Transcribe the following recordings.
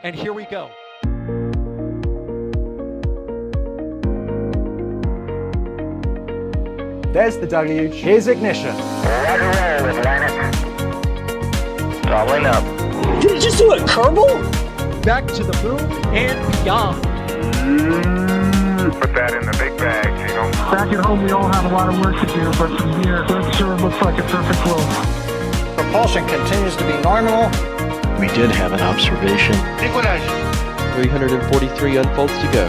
And here we go. There's the deluge. Here's ignition. Roger, roll, Atlantic. Doubling up. Did he just do a Kerbal? Back to the moon and beyond. Put that in the big bag, you know. Back at home, we all have a lot of work to do, but from here, that sure looks like a perfect flow. Propulsion continues to be normal. We did have an observation. Equalize. 343 unfolds to go.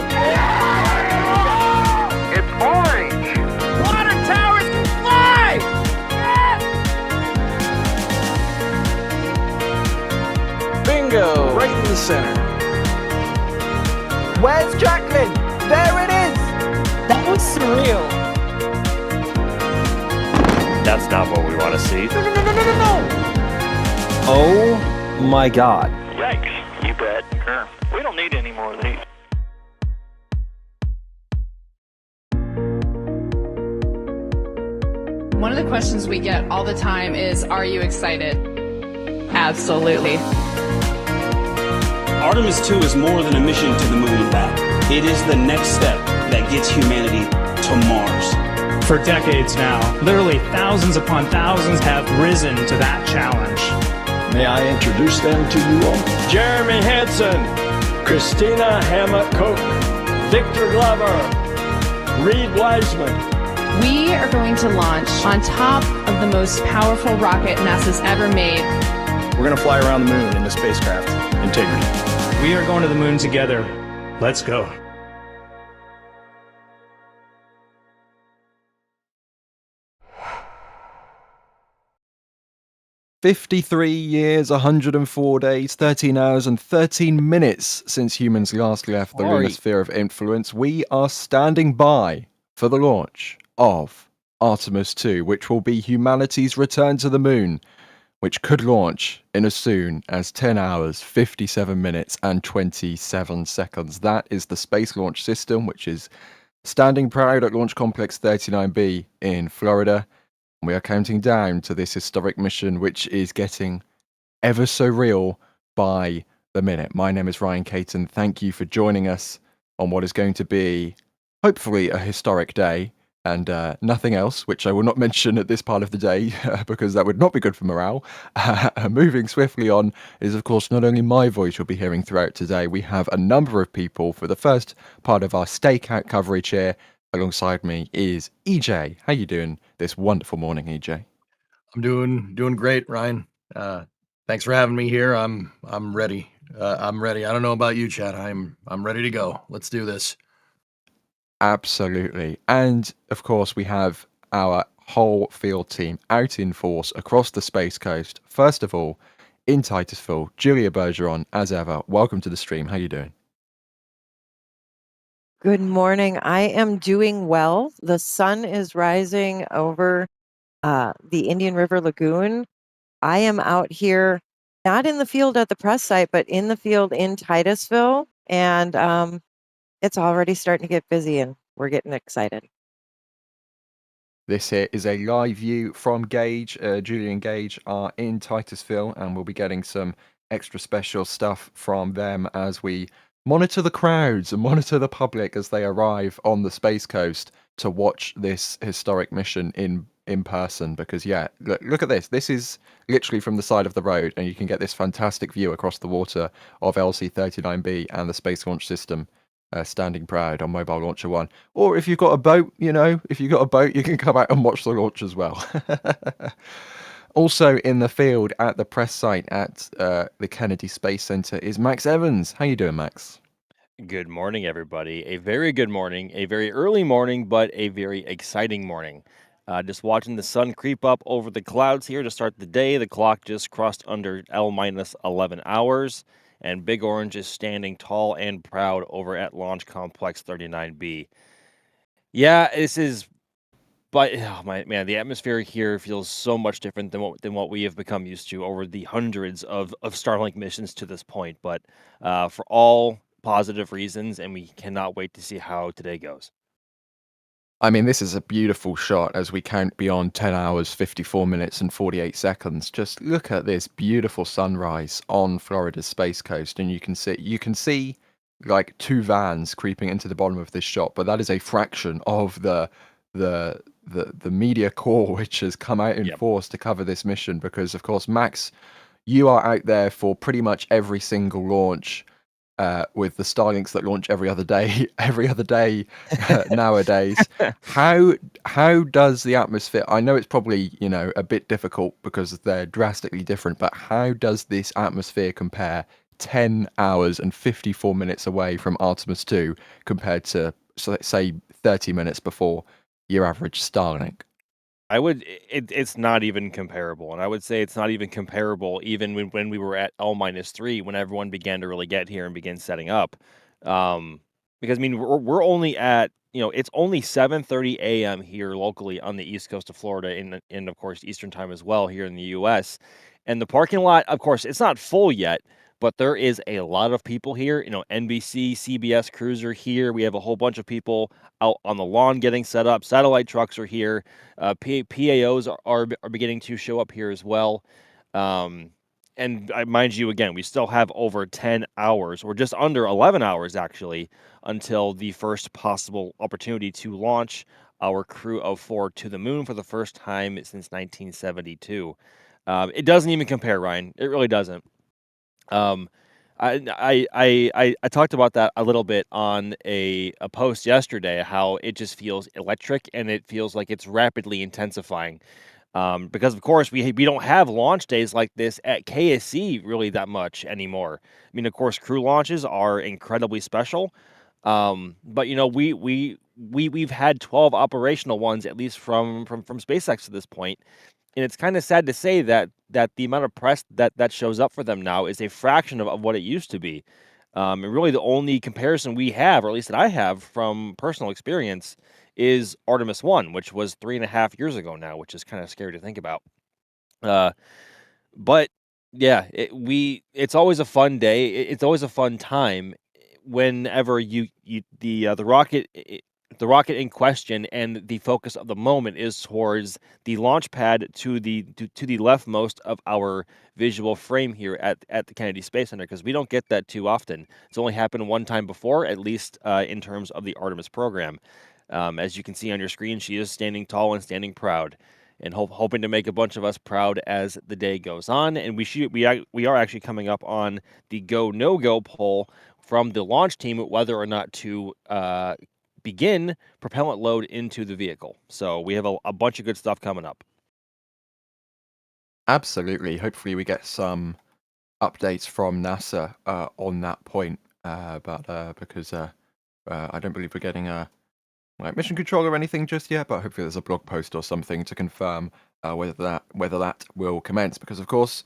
It's orange. Water towers can fly! Bingo! Right in the center. Where's Jacqueline? There it is! That was surreal. That's not what we want to see. No! Oh my god. Yikes, you bet. Sure. We don't need any more of these. One of the questions we get all the time is, are you excited? Absolutely. Artemis 2 is more than a mission to the moon and back. It is the next step that gets humanity to Mars. For decades now, literally thousands upon thousands have risen to that challenge. May I introduce them to you all? Jeremy Hansen, Christina Hammett-Koch, Victor Glover, Reed Wiseman. We are going to launch on top of the most powerful rocket NASA's ever made. We're gonna fly around the moon in the spacecraft. Integrity. We are going to the moon together. Let's go. "53 years, 104 days, 13 hours and 13 minutes since humans last left the lunar sphere of influence. We are standing by for the launch of Artemis 2, which will be humanity's return to the moon, which could launch in as soon as 10 hours, 57 minutes and 27 seconds. That is the Space Launch System, which is standing proud at Launch Complex 39B in Florida. We are counting down to this historic mission, which is getting ever so real by the minute. My name is Ryan Caton. Thank you for joining us on what is going to be, hopefully, a historic day and nothing else, which I will not mention at this part of the day because that would not be good for morale. Moving swiftly on is, of course, not only my voice you'll be hearing throughout today. We have a number of people for the first part of our Stakeout coverage here. Alongside me is EJ. How you doing this wonderful morning, EJ? I'm doing great, Ryan. Thanks for having me here. I'm ready. I'm ready. I don't know about you, Chad. I'm ready to go. Let's do this. Absolutely. And of course, we have our whole field team out in force across the Space Coast. First of all, in Titusville, Julia Bergeron, as ever. Welcome to the stream. How you doing? Good morning. I am doing well. The sun is rising over the Indian River Lagoon. I am out here, not in the field at the press site, but in the field in Titusville. And it's already starting to get busy and we're getting excited. This here is a live view from Gage. Julia and Gage are in Titusville, and we'll be getting some extra special stuff from them as we monitor the crowds and monitor the public as they arrive on the Space Coast to watch this historic mission in person. Because yeah, look at this. This is literally from the side of the road, and you can get this fantastic view across the water of LC-39B and the Space Launch System standing proud on Mobile Launcher 1. Or if you've got a boat, you can come out and watch the launch as well. Also in the field at the press site at the Kennedy Space Center is Max Evans. How you doing, Max? Good morning, everybody. A very good morning, a very early morning, but a very exciting morning. Just watching the sun creep up over the clouds here to start the day. The clock just crossed under L-11 hours, and Big Orange is standing tall and proud over at Launch Complex 39B. Yeah, this is... But oh man, the atmosphere here feels so much different than what we have become used to over the hundreds of Starlink missions to this point. But for all positive reasons, and we cannot wait to see how today goes. I mean, this is a beautiful shot as we count beyond 10 hours, 54 minutes, and 48 seconds. Just look at this beautiful sunrise on Florida's Space Coast, and you can see like two vans creeping into the bottom of this shot, but that is a fraction of the media core which has come out in force to cover this mission, because of course, Max, you are out there for pretty much every single launch. With the Starlinks that launch every other day nowadays. How does the atmosphere? I know it's probably a bit difficult because they're drastically different, but how does this atmosphere compare 10 hours and 54 minutes away from Artemis 2 compared to, so let's say, 30 minutes before your average Starlink? It's not even comparable. And I would say it's not even comparable even when we were at L-3, when everyone began to really get here and begin setting up. Because I mean, we're only at, it's only 7:30 a.m. here locally on the east coast of Florida, and of course Eastern time as well here in the US. And the parking lot, of course, it's not full yet, but there is a lot of people here. NBC, CBS crews are here. We have a whole bunch of people out on the lawn getting set up. Satellite trucks are here. PAOs are beginning to show up here as well. And mind you, again, we still have over 10 hours, or just under 11 hours actually, until the first possible opportunity to launch our crew of 4 to the moon for the first time since 1972. It doesn't even compare, Ryan. It really doesn't. I talked about that a little bit on a post yesterday, how it just feels electric and it feels like it's rapidly intensifying. Because of course we don't have launch days like this at KSC really that much anymore. I mean, of course, crew launches are incredibly special. But we've had 12 operational ones, at least from SpaceX to this point. And it's kind of sad to say that the amount of press that shows up for them now is a fraction of what it used to be. And really the only comparison we have, or at least that I have from personal experience, is Artemis 1, which was 3.5 years ago now, which is kind of scary to think about. But yeah, it's always a fun day. It's always a fun time whenever the rocket in question and the focus of the moment is towards the launch pad to the leftmost of our visual frame here at the Kennedy Space Center, because we don't get that too often. It's only happened one time before, at least in terms of the Artemis program. As you can see on your screen, she is standing tall and standing proud, and hoping to make a bunch of us proud as the day goes on. And we are actually coming up on the go no go poll from the launch team, whether or not to begin propellant load into the vehicle. So we have a bunch of good stuff coming up. Absolutely. Hopefully we get some updates from NASA on that point. Because I don't believe we're getting a mission control or anything just yet, but hopefully there's a blog post or something to confirm whether that will commence. Because of course,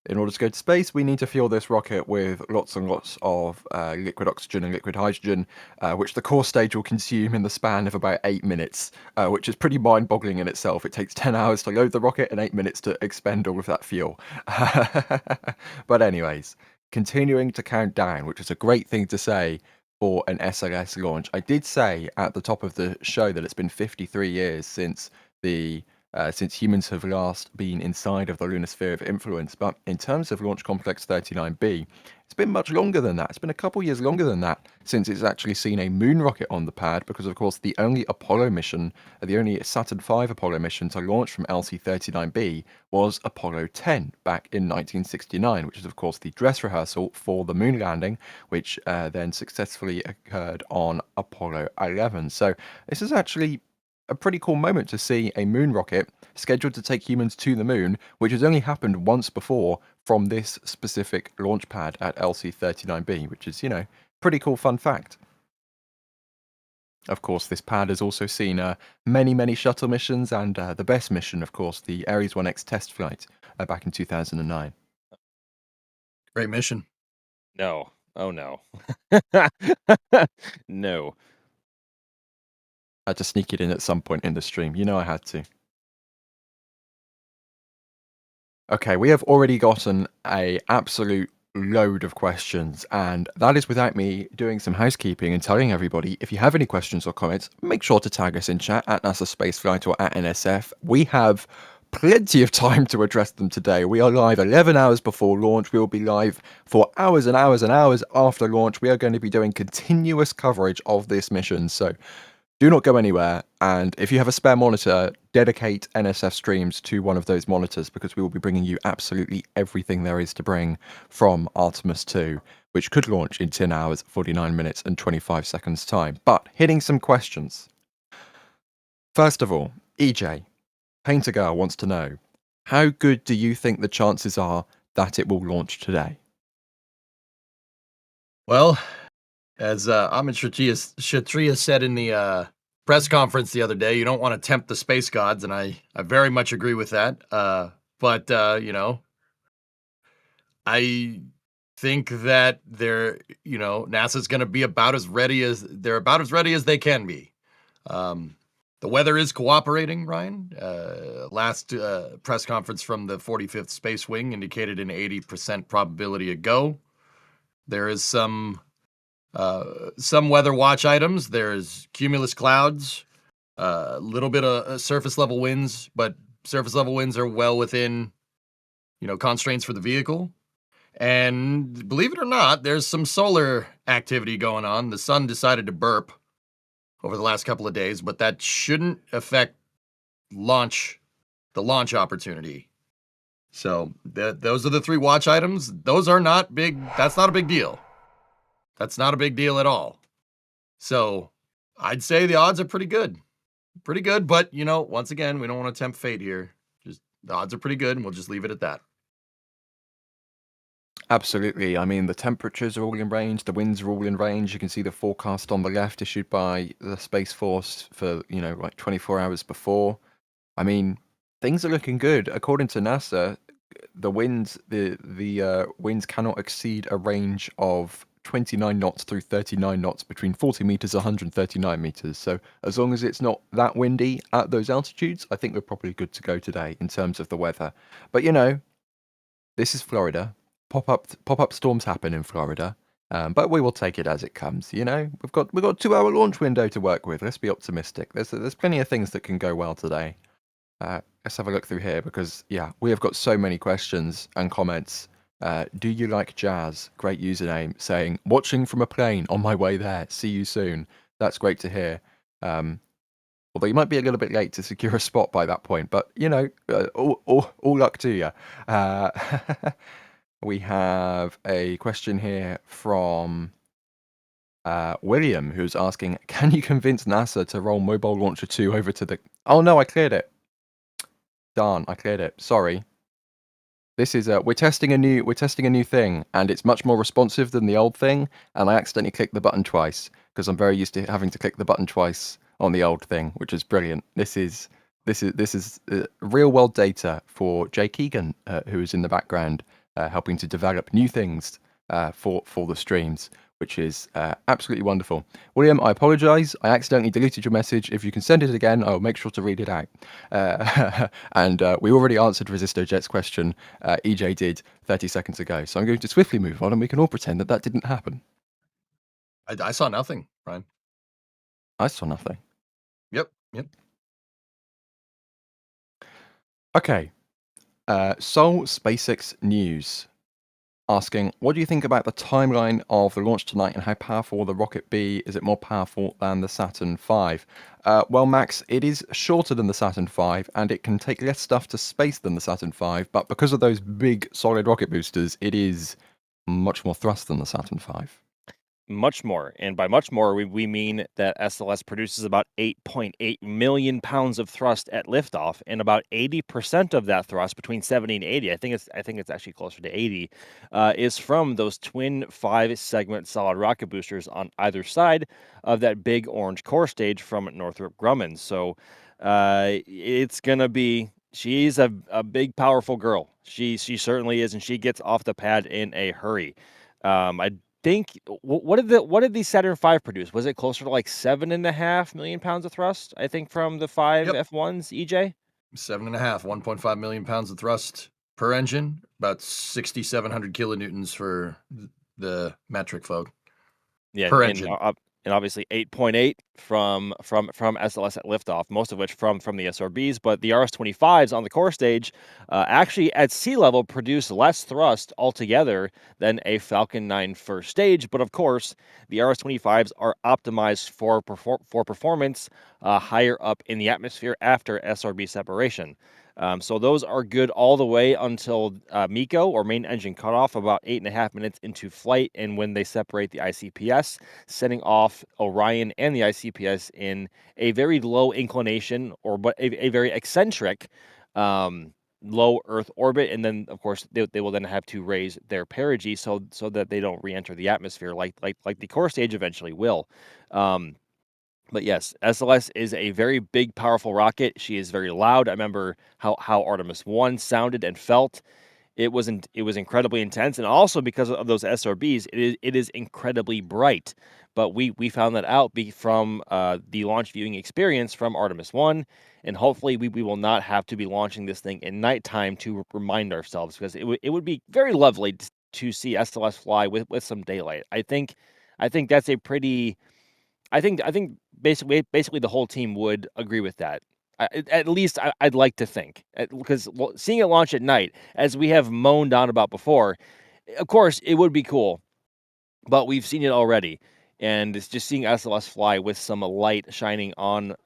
in order to go to space, we need to fuel this rocket with lots and lots of liquid oxygen and liquid hydrogen, which the core stage will consume in the span of about 8 minutes, which is pretty mind-boggling in itself. It takes 10 hours to load the rocket and 8 minutes to expend all of that fuel. But anyways, continuing to count down, which is a great thing to say for an SLS launch. I did say at the top of the show that it's been 53 years since humans have last been inside of the lunar sphere of influence. But in terms of Launch Complex 39B, it's been much longer than that. It's been a couple years longer than that since it's actually seen a moon rocket on the pad, because of course the only Apollo mission, the only Saturn V Apollo mission to launch from LC-39B was Apollo 10 back in 1969, which is of course the dress rehearsal for the moon landing, which then successfully occurred on Apollo 11. So this is actually a pretty cool moment to see a moon rocket scheduled to take humans to the moon, which has only happened once before from this specific launch pad at LC-39B, which is, pretty cool fun fact. Of course, this pad has also seen many, many shuttle missions, and the best mission, of course, the Ares 1X test flight back in 2009. Great mission. No. Oh, no. No. I had to sneak it in at some point in the stream. I had to. Okay, we have already gotten a absolute load of questions, and that is without me doing some housekeeping and telling everybody, if you have any questions or comments, make sure to tag us in chat at NASASpaceflight or at NSF. We have plenty of time to address them today. We are live 11 hours before launch. We will be live for hours and hours and hours after launch. We are going to be doing continuous coverage of this mission, so do not go anywhere. And if you have a spare monitor, dedicate NSF streams to one of those monitors, because we will be bringing you absolutely everything there is to bring from Artemis 2, which could launch in 10 hours, 49 minutes and 25 seconds time. But hitting some questions. First of all, EJ, Painter Girl wants to know, how good do you think the chances are that it will launch today? Well, as Amit Kshatriya said in the press conference the other day, you don't want to tempt the space gods, and I very much agree with that. But I think that NASA's going to be about as ready as they can be. The weather is cooperating, Ryan. Last press conference from the 45th Space Wing indicated an 80% probability of go. There is some weather watch items. There's cumulus clouds, a little bit of surface level winds, but surface level winds are well within, constraints for the vehicle. And believe it or not, there's some solar activity going on. The sun decided to burp over the last couple of days, but that shouldn't affect the launch opportunity. So those are the three watch items. Those are not big. That's not a big deal. That's not a big deal at all. So I'd say the odds are pretty good. But, once again, we don't want to tempt fate here. Just the odds are pretty good, and we'll just leave it at that. Absolutely. I mean, the temperatures are all in range. The winds are all in range. You can see the forecast on the left issued by the Space Force for, like 24 hours before. I mean, things are looking good. According to NASA, the winds cannot exceed a range of 29 knots through 39 knots between 40 meters, 139 meters. So as long as it's not that windy at those altitudes, I think we're probably good to go today in terms of the weather. But this is Florida. Pop-up storms happen in Florida, but we will take it as it comes. We've got 2-hour launch window to work with. Let's be optimistic. There's plenty of things that can go well today. Let's have a look through here, because we have got so many questions and comments. Do you like jazz? Great username, saying watching from a plane on my way there. See you soon. That's great to hear. Although you might be a little bit late to secure a spot by that point, but all luck to you. We have a question here from William, who's asking, can you convince NASA to roll Mobile Launcher 2 over to the... Oh no, I cleared it. Darn, I cleared it. Sorry. This is we're testing a new thing, and it's much more responsive than the old thing, and I accidentally clicked the button twice, because I'm very used to having to click the button twice on the old thing, which is brilliant. This is real world data for Jay Keegan, who is in the background, helping to develop new things for the streams, which is absolutely wonderful. William, I apologize. I accidentally deleted your message. If you can send it again, I'll make sure to read it out. And we already answered Resisto Jet's question. EJ did 30 seconds ago. So I'm going to swiftly move on, and we can all pretend that didn't happen. I saw nothing, Ryan. I saw nothing. Yep. Okay. Sol SpaceX News asking, what do you think about the timeline of the launch tonight, and how powerful will the rocket be? Is it more powerful than the Saturn V? Well, Max, it is shorter than the Saturn V, and it can take less stuff to space than the Saturn V, but because of those big solid rocket boosters, it is much more thrust than the Saturn V. Much more. And by much more, we mean that SLS produces about 8.8 million pounds of thrust at liftoff, and about 80% of that thrust, between 70 and 80, I think it's actually closer to 80, is from those twin 5-segment solid rocket boosters on either side of that big orange core stage from Northrop Grumman. So it's going to be... She's a big, powerful girl. She certainly is, and she gets off the pad in a hurry. I think what did the Saturn V produce? Was it closer to like 7.5 million pounds of thrust? I think from the 5 F1s, EJ. 7.5, 1.5 million pounds of thrust per engine, about 6,700 kilonewtons for the metric, folk. Yeah, per and, engine. And obviously 8.8 from SLS at liftoff, most of which from the SRBs. But the RS-25s on the core stage actually at sea level produce less thrust altogether than a Falcon 9 first stage. But of course, the RS-25s are optimized for performance higher up in the atmosphere after SRB separation. So those are good all the way until MECO, or main engine cutoff, about 8.5 minutes into flight, and when they separate the ICPS, setting off Orion and the ICPS in a very low inclination, or but a very eccentric low Earth orbit, and then of course they will then have to raise their perigee so that they don't re-enter the atmosphere like the core stage eventually will. But yes, SLS is a very big, powerful rocket. She is very loud. I remember how Artemis 1 sounded and felt. It was incredibly intense, and also because of those SRBs, it is incredibly bright. But we found that out from the launch viewing experience from Artemis 1, and hopefully we will not have to be launching this thing in nighttime to remind ourselves, because it would be very lovely to see SLS fly with some daylight. I think that's a pretty. I think basically the whole team would agree with that. At least I'd like to think, because seeing it launch at night, as we have moaned on about before, of course it would be cool, but we've seen it already, and it's just seeing SLS fly with some light shining on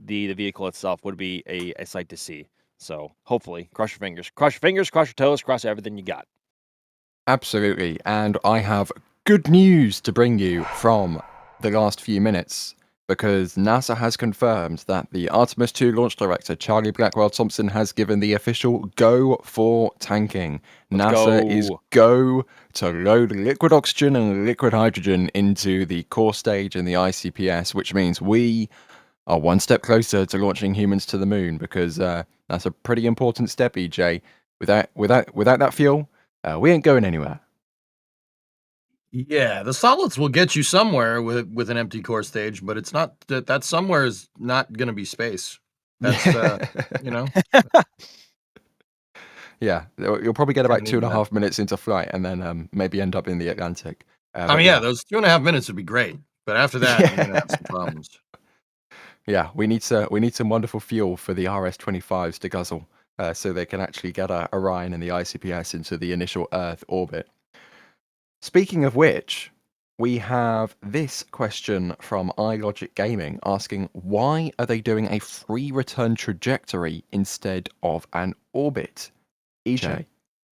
the vehicle itself would be a sight to see. So hopefully, cross your fingers, cross your toes, cross everything you got. Absolutely, and I have good news to bring you from the last few minutes, because NASA has confirmed that the Artemis 2 launch director, Charlie Blackwell Thompson, has given the official go for tanking. NASA is go to load liquid oxygen and liquid hydrogen into the core stage and the ICPS, which means we are one step closer to launching humans to the moon, because that's a pretty important step, EJ. Without that fuel, we ain't going anywhere. Yeah, the solids will get you somewhere with an empty core stage, but it's not that somewhere is not going to be space. That's Yeah, you'll probably get about 2.5 minutes into flight, and then maybe end up in the Atlantic. Those 2.5 minutes would be great, but after that, you're going to have some problems. Yeah, we need some wonderful fuel for the RS-25s to guzzle, so they can actually get Orion and the ICPS into the initial Earth orbit. Speaking of which, we have this question from iLogic Gaming asking, why are they doing a free return trajectory instead of an orbit? EJ,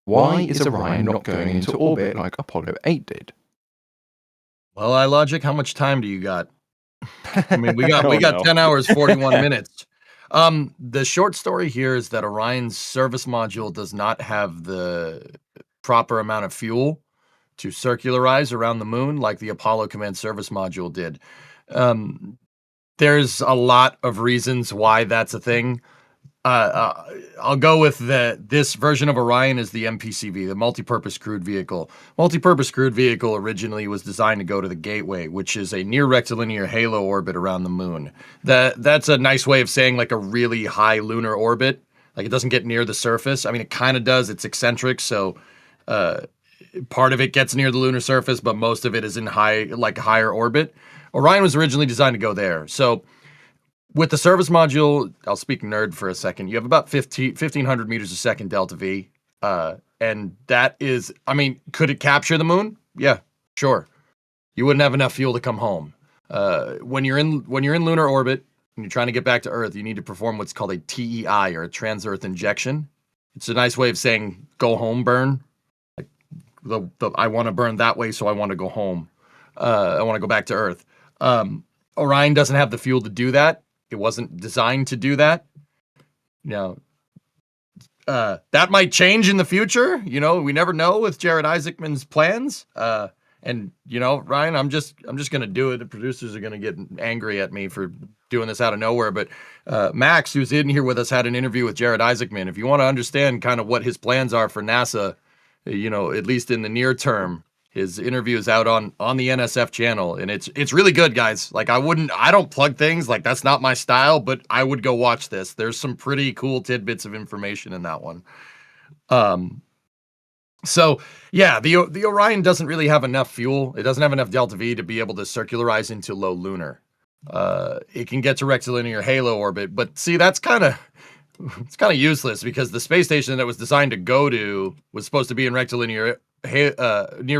why is Orion not going into orbit like Apollo 8 did? Well, iLogic, how much time do you got? I mean, we got 10 hours, 41 minutes. The short story here is that Orion's service module does not have the proper amount of fuel to circularize around the moon like the Apollo Command Service Module did. There's a lot of reasons why that's a thing. I'll go with this version of Orion is the MPCV, the Multi-Purpose Crewed Vehicle. Multi-Purpose Crewed Vehicle originally was designed to go to the Gateway, which is a near rectilinear halo orbit around the moon. That's a nice way of saying like a really high lunar orbit. Like it doesn't get near the surface. I mean, it kind of does. It's eccentric, so part of it gets near the lunar surface, but most of it is in higher orbit. Orion was originally designed to go there. So with the service module, I'll speak nerd for a second. You have about 1,500 meters a second delta V. And that is, I mean, could it capture the moon? Yeah, sure. You wouldn't have enough fuel to come home. When you're in lunar orbit and you're trying to get back to Earth, you need to perform what's called a TEI, or a trans-Earth injection. It's a nice way of saying go home burn. I want to burn that way, so I want to go home. I want to go back to Earth. Orion doesn't have the fuel to do that. It wasn't designed to do that. That might change in the future. We never know with Jared Isaacman's plans. And Ryan, I'm just gonna do it. The producers are gonna get angry at me for doing this out of nowhere. But Max, who's in here with us, had an interview with Jared Isaacman. If you want to understand kind of what his plans are for NASA, at least in the near term, his interview is out on the NSF channel, and it's really good, guys. Like I don't plug things, like that's not my style, but I would go watch this. There's some pretty cool tidbits of information in that one. So yeah, the Orion doesn't really have enough fuel. It doesn't have enough delta V to be able to circularize into low lunar. It can get to rectilinear halo orbit, but see, it's kind of useless because the space station that was designed to go to was supposed to be in near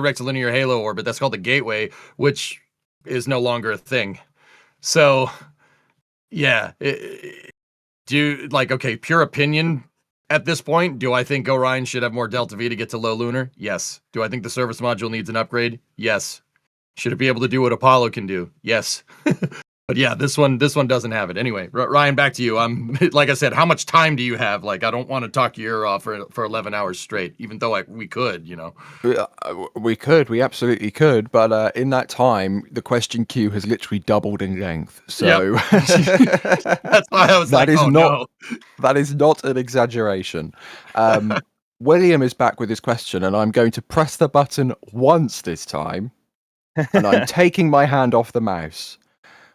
rectilinear halo orbit. That's called the Gateway, which is no longer a thing. So yeah, pure opinion. At this point, do I think Orion should have more delta V to get to low lunar? Yes. Do I think the service module needs an upgrade? Yes. Should it be able to do what Apollo can do? Yes. But yeah, this one doesn't have it. Anyway, Ryan, back to you. Like I said, how much time do you have? Like, I don't want to talk your ear off for 11 hours straight, even though we could, We absolutely could, but in that time, the question queue has literally doubled in length. So yep. That's why I was no. That is not an exaggeration. William is back with his question, and I'm going to press the button once this time, and I'm taking my hand off the mouse.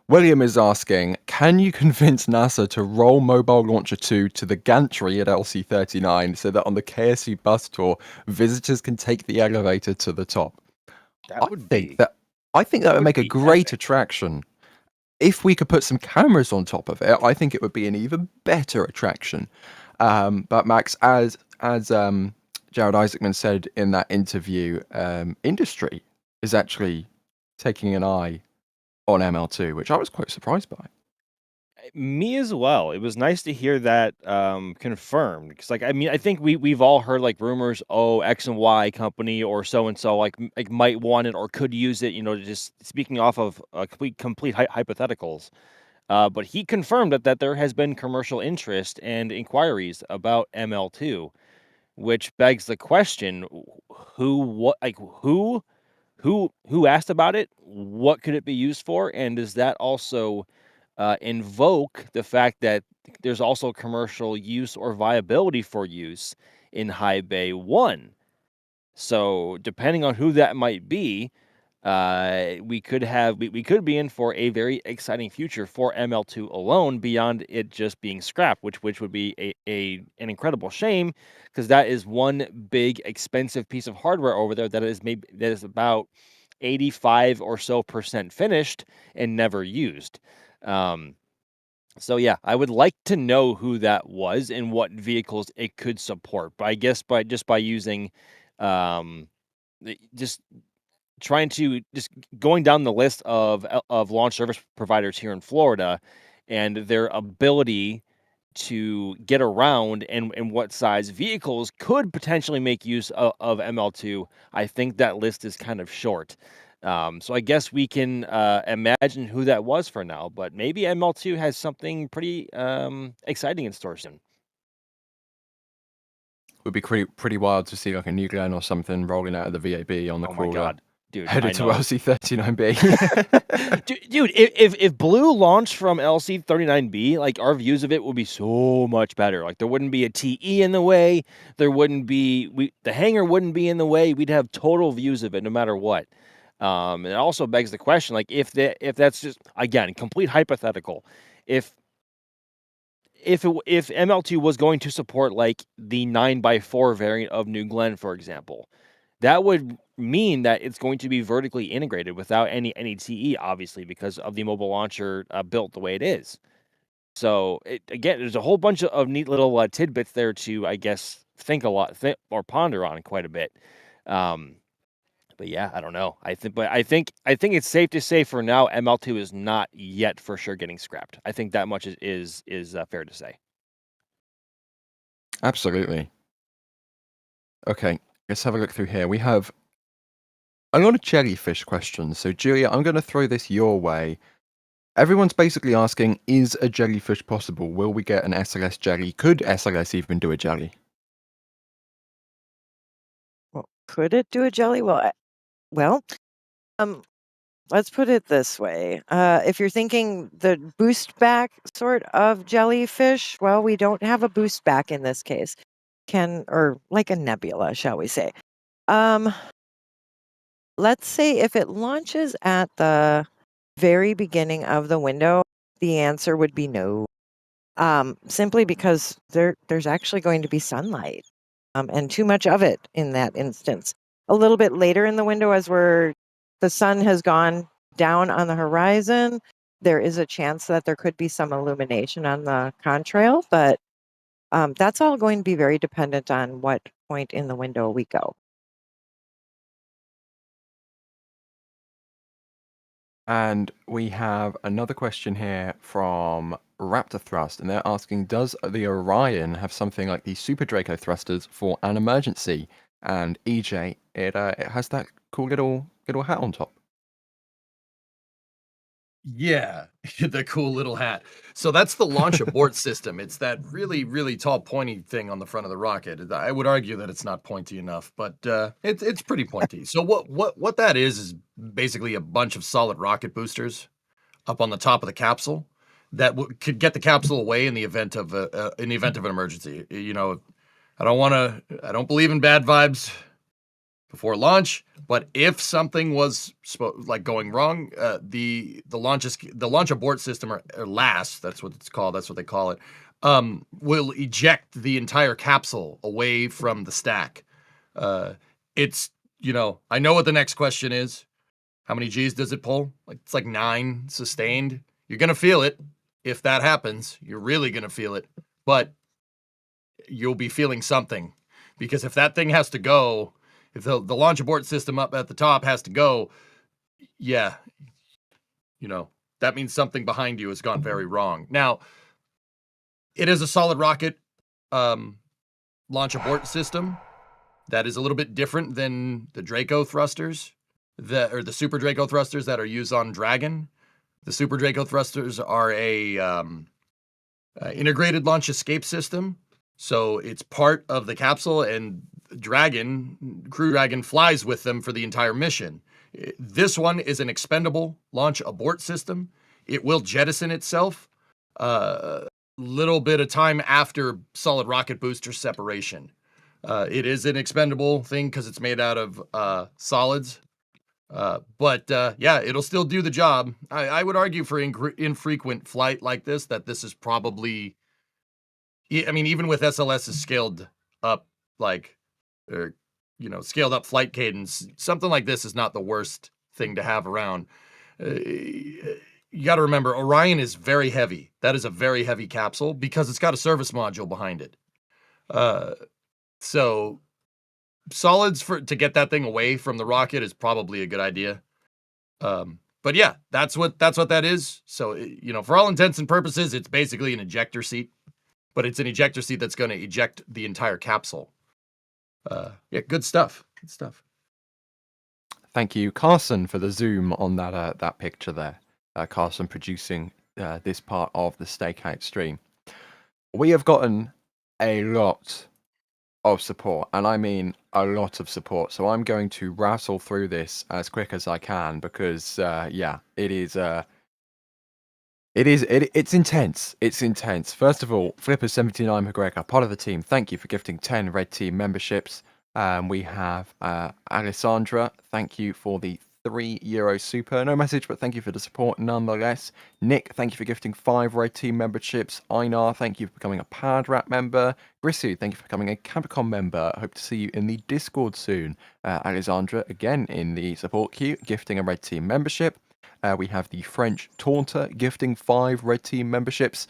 William is asking, can you convince NASA to roll Mobile Launcher 2 to the gantry at LC-39 so that on the KSC bus tour, visitors can take the elevator to the top? I think that would make a great attraction. If we could put some cameras on top of it, I think it would be an even better attraction. But Max, as Jared Isaacman said in that interview, industry is actually taking an eye on ML2, which I was quite surprised by. Me as well. It was nice to hear that confirmed, because I think we've all heard rumors, X and Y company or so and so might want it or could use it, just speaking off of complete hypotheticals. But he confirmed that there has been commercial interest and inquiries about ML2, which begs the question: who asked about it? What could it be used for? And does that also invoke the fact that there's also commercial use or viability for use in High Bay 1? So depending on who that might be, we could be in for a very exciting future for ML2 alone, beyond it just being scrapped, which would be an incredible shame, because that is one big expensive piece of hardware over there that is about 85% or so finished and never used. So yeah, I would like to know who that was and what vehicles it could support. But I guess by using just going down the list of launch service providers here in Florida and their ability to get around and what size vehicles could potentially make use of ML2, I think that list is kind of short. So I guess we can imagine who that was for now, but maybe ML2 has something pretty exciting in store soon. Would be pretty wild to see a New Glenn or something rolling out of the VAB on the crawler. Oh my god, dude! Headed to LC-39B. Dude, if Blue launched from LC-39B, our views of it would be so much better. There wouldn't be a TE in the way. There wouldn't be the hangar wouldn't be in the way. We'd have total views of it no matter what. And it also begs the question, if that's just, again, complete hypothetical, if ML2 was going to support the 9x4 variant of New Glenn, for example, that would mean that it's going to be vertically integrated without any TE, obviously, because of the mobile launcher built the way it is. So again, there's a whole bunch of neat little tidbits there to, I guess, think or ponder on quite a bit. But yeah, I don't know. I think it's safe to say for now, ML2 is not yet for sure getting scrapped. I think that much is fair to say. Absolutely. Okay, let's have a look through here. We have a lot of jellyfish questions. So Julia, I'm going to throw this your way. Everyone's basically asking, is a jellyfish possible? Will we get an SLS jelly? Could SLS even do a jelly? Well, could it do a jelly? Well, let's put it this way. If you're thinking the boost back sort of jellyfish, well, we don't have a boost back in this case. Or like a nebula, shall we say. Let's say if it launches at the very beginning of the window, the answer would be no. Simply because there's actually going to be sunlight. and too much of it in that instance. A little bit later in the window, as the sun has gone down on the horizon, there is a chance that there could be some illumination on the contrail, but that's all going to be very dependent on what point in the window we go. And we have another question here from Raptor Thrust, and they're asking, does the Orion have something like the Super Draco thrusters for an emergency? And EJ, it has that cool little hat on top. Yeah, the cool little hat. So that's the launch abort system. It's that really, really tall, pointy thing on the front of the rocket. I would argue that it's not pointy enough, but it's pretty pointy. So what that is basically a bunch of solid rocket boosters up on the top of the capsule that could get the capsule away in the event of an emergency. You know, I don't believe in bad vibes before launch, but if something was going wrong, the launch abort system or LAST, that's what it's called, that's what they call it, will eject the entire capsule away from the stack. It's, I know what the next question is. How many G's does it pull? It's like 9 sustained. You're gonna feel it if that happens. You're really gonna feel it, but you'll be feeling something, because if that thing has to go, if the launch abort system up at the top has to go, yeah, that means something behind you has gone very wrong. Now, it is a solid rocket launch abort system that is a little bit different than the Draco thrusters, or the Super Draco thrusters that are used on Dragon. The Super Draco thrusters are a integrated launch escape system. So it's part of the capsule, and Crew Dragon flies with them for the entire mission. This one is an expendable launch abort system. It will jettison itself a little bit of time after solid rocket booster separation. It is an expendable thing because it's made out of solids. But it'll still do the job. I would argue for infrequent flight like this, that this is probably, even with SLS's scaled up, scaled up flight cadence, something like this is not the worst thing to have around. You got to remember, Orion is very heavy. That is a very heavy capsule because it's got a service module behind it. So solids to get that thing away from the rocket is probably a good idea. But yeah, that's what that is. So, for all intents and purposes, it's basically an ejector seat, but it's an ejector seat that's going to eject the entire capsule. Good stuff. Good stuff. Thank you, Carson, for the zoom on that picture there. Carson producing this part of the Stakeout stream. We have gotten a lot of support, and I mean a lot of support. So I'm going to rattle through this as quick as I can because, it's intense. It's intense. First of all, Flipper79 McGregor, part of the team, thank you for gifting 10 Red Team memberships. We have Alessandra, thank you for the €3 super. No message, but thank you for the support nonetheless. Nick, thank you for gifting 5 Red Team memberships. Einar, thank you for becoming a Pad Rat member. Grissu, thank you for becoming a Capricorn member. I hope to see you in the Discord soon. Alessandra, again in the support queue, gifting a Red Team membership. We have the French Taunter gifting 5 Red Team memberships.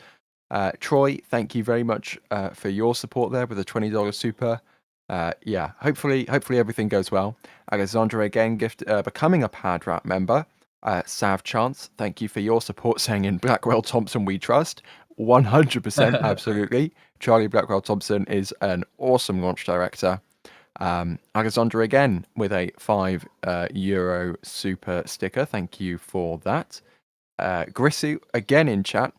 Troy, thank you very much for your support there with a $20 super. Hopefully everything goes well. Alexandra again becoming a Pad Rat member. Sav Chance, thank you for your support, saying in Blackwell Thompson we trust. 100%, absolutely. Charlie Blackwell Thompson is an awesome launch director. Alexandra again with a €5 super sticker. Thank you for that. Grissu again in chat.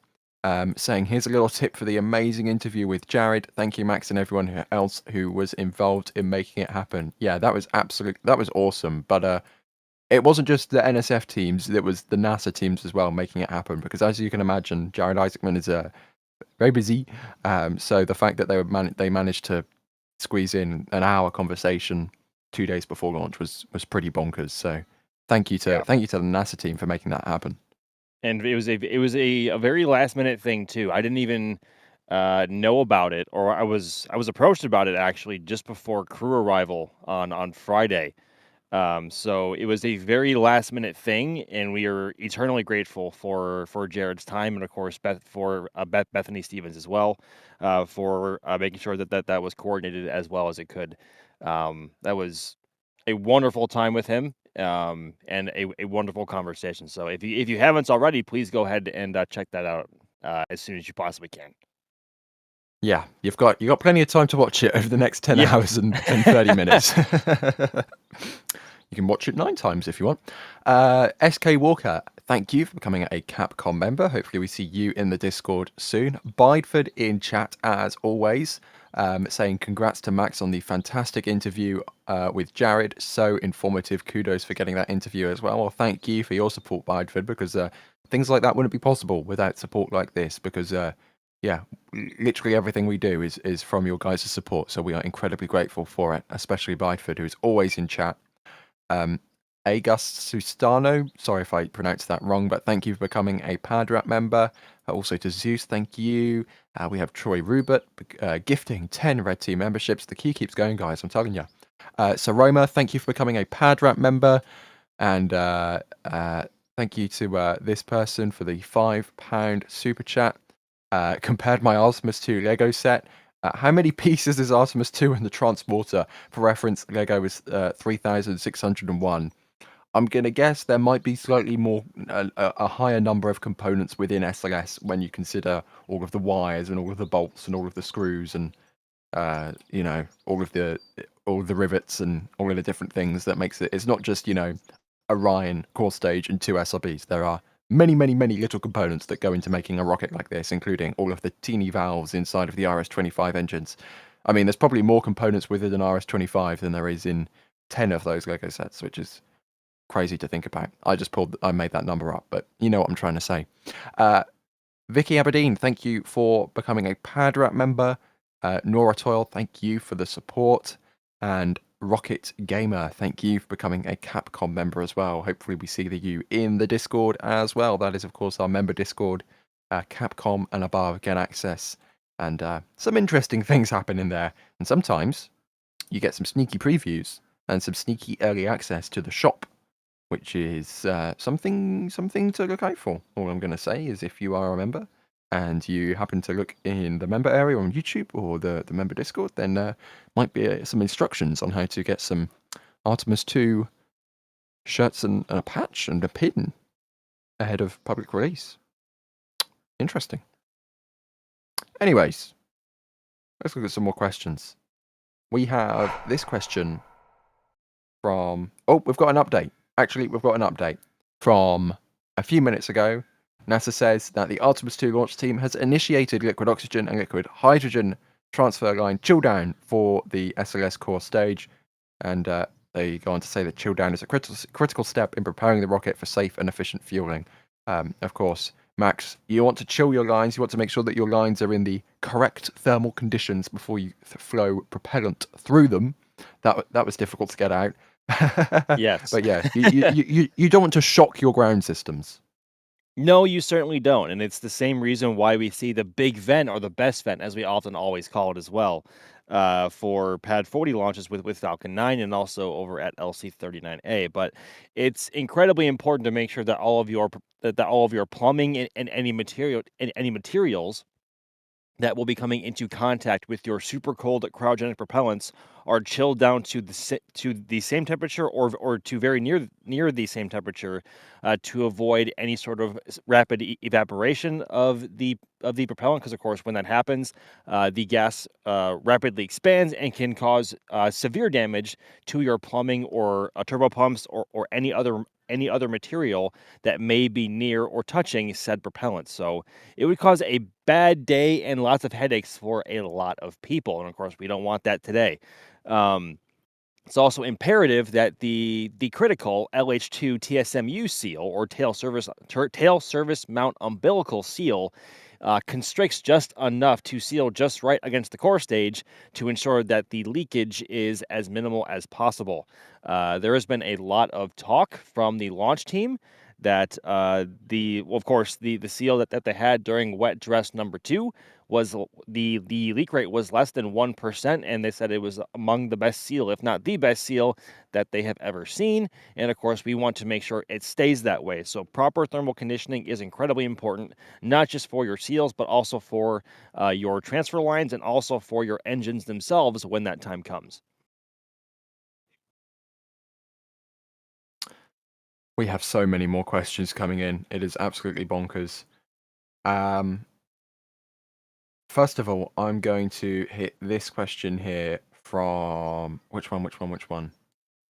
Saying, here's a little tip for the amazing interview with Jared. Thank you, Max, and everyone else who was involved in making it happen. Yeah, that was awesome. But it wasn't just the NSF teams, it was the NASA teams as well making it happen. Because as you can imagine, Jared Isaacman is very busy. So the fact that they managed to squeeze in an hour conversation 2 days before launch was pretty bonkers. So thank you to the NASA team for making that happen. And it was a very last minute thing too. I didn't even know about it, or I was approached about it actually just before crew arrival on Friday. So it was a very last minute thing, and we are eternally grateful for Jared's time, and of course Bethany Stevens as well, for making sure that was coordinated as well as it could. That was a wonderful time with him, and a wonderful conversation. So if you haven't already, please go ahead and check that out as soon as you possibly can. Yeah, you've got plenty of time to watch it over the next 10 hours and 30 minutes. You can watch it 9 times if you want. SK Walker, thank you for becoming a Capcom member. Hopefully we see you in the Discord soon. Bideford in chat as always, saying congrats to Max on the fantastic interview with Jared. So informative. Kudos for getting that interview as well. Well, thank you for your support, Bideford, because things like that wouldn't be possible without support like this, because yeah, literally everything we do is from your guys' support. So we are incredibly grateful for it, especially Bideford, who is always in chat. August Sustano, sorry if I pronounced that wrong, but thank you for becoming a Padrat member. Also to Zeus, thank you. We have Troy Rubert gifting 10 Red Team memberships. The queue keeps going, guys, I'm telling you. Saroma, thank you for becoming a Padrat member. And thank you to this person for the £5 super chat. Compared my Artemis 2 Lego set. How many pieces is Artemis 2 in the transporter? For reference, Lego is 3,601. I'm going to guess there might be slightly more, a higher number of components within SLS when you consider all of the wires and all of the bolts and all of the screws and, you know, all of the rivets and all of the different things that makes it. It's not just, you know, Orion, core stage, and 2 SRBs. There are many, many, many little components that go into making a rocket like this, including all of the teeny valves inside of the RS-25 engines. I mean, there's probably more components within an RS-25 than there is in 10 of those Lego sets, which is crazy to think about. I made that number up, but you know what I'm trying to say. Vicky Aberdeen, thank you for becoming a Padrat member. Nora Toyle, thank you for the support. And Rocket Gamer, thank you for becoming a Capcom member as well. Hopefully we see you in the Discord as well. That is, of course, our member Discord. Capcom and above get access. And some interesting things happen in there. And sometimes you get some sneaky previews and some sneaky early access to the shop, which is something to look out for. All I'm going to say is if you are a member and you happen to look in the member area on YouTube or the member Discord, then might be some instructions on how to get some Artemis 2 shirts and a patch and a pin ahead of public release. Interesting. Anyways, let's look at some more questions. We have this question from... Oh, we've got an update. Actually, we've got an update from a few minutes ago. NASA says that the Artemis 2 launch team has initiated liquid oxygen and liquid hydrogen transfer line chill down for the SLS core stage. And they go on to say that chill down is a critical step in preparing the rocket for safe and efficient fueling. Of course, Max, you want to chill your lines. You want to make sure that your lines are in the correct thermal conditions before you flow propellant through them. That was difficult to get out. Yes. But yeah, you don't want to shock your ground systems. No, you certainly don't. And it's the same reason why we see the big vent, or the best vent, as we often always call it as well, for Pad 40 launches with Falcon 9 and also over at LC-39A. But it's incredibly important to make sure that all of your plumbing and any materials that will be coming into contact with your super cold cryogenic propellants are chilled down to the same temperature or to very near the same temperature to avoid any sort of rapid evaporation of the propellant, because of course when that happens the gas rapidly expands and can cause severe damage to your plumbing or turbopumps or any other material that may be near or touching said propellant. So it would cause a bad day and lots of headaches for a lot of people. And of course, we don't want that today. It's also imperative that the critical LH2 TSMU seal, or tail service mount umbilical seal, constricts just enough to seal just right against the core stage to ensure that the leakage is as minimal as possible. There has been a lot of talk from the launch team that of course, the seal that they had during wet dress number 2 was the leak rate was less than 1%, and they said it was among the best seal, if not the best seal, that they have ever seen. And of course, we want to make sure it stays that way. So proper thermal conditioning is incredibly important, not just for your seals, but also for your transfer lines and also for your engines themselves when that time comes. We have so many more questions coming in. It is absolutely bonkers. First of all, I'm going to hit this question here from which one?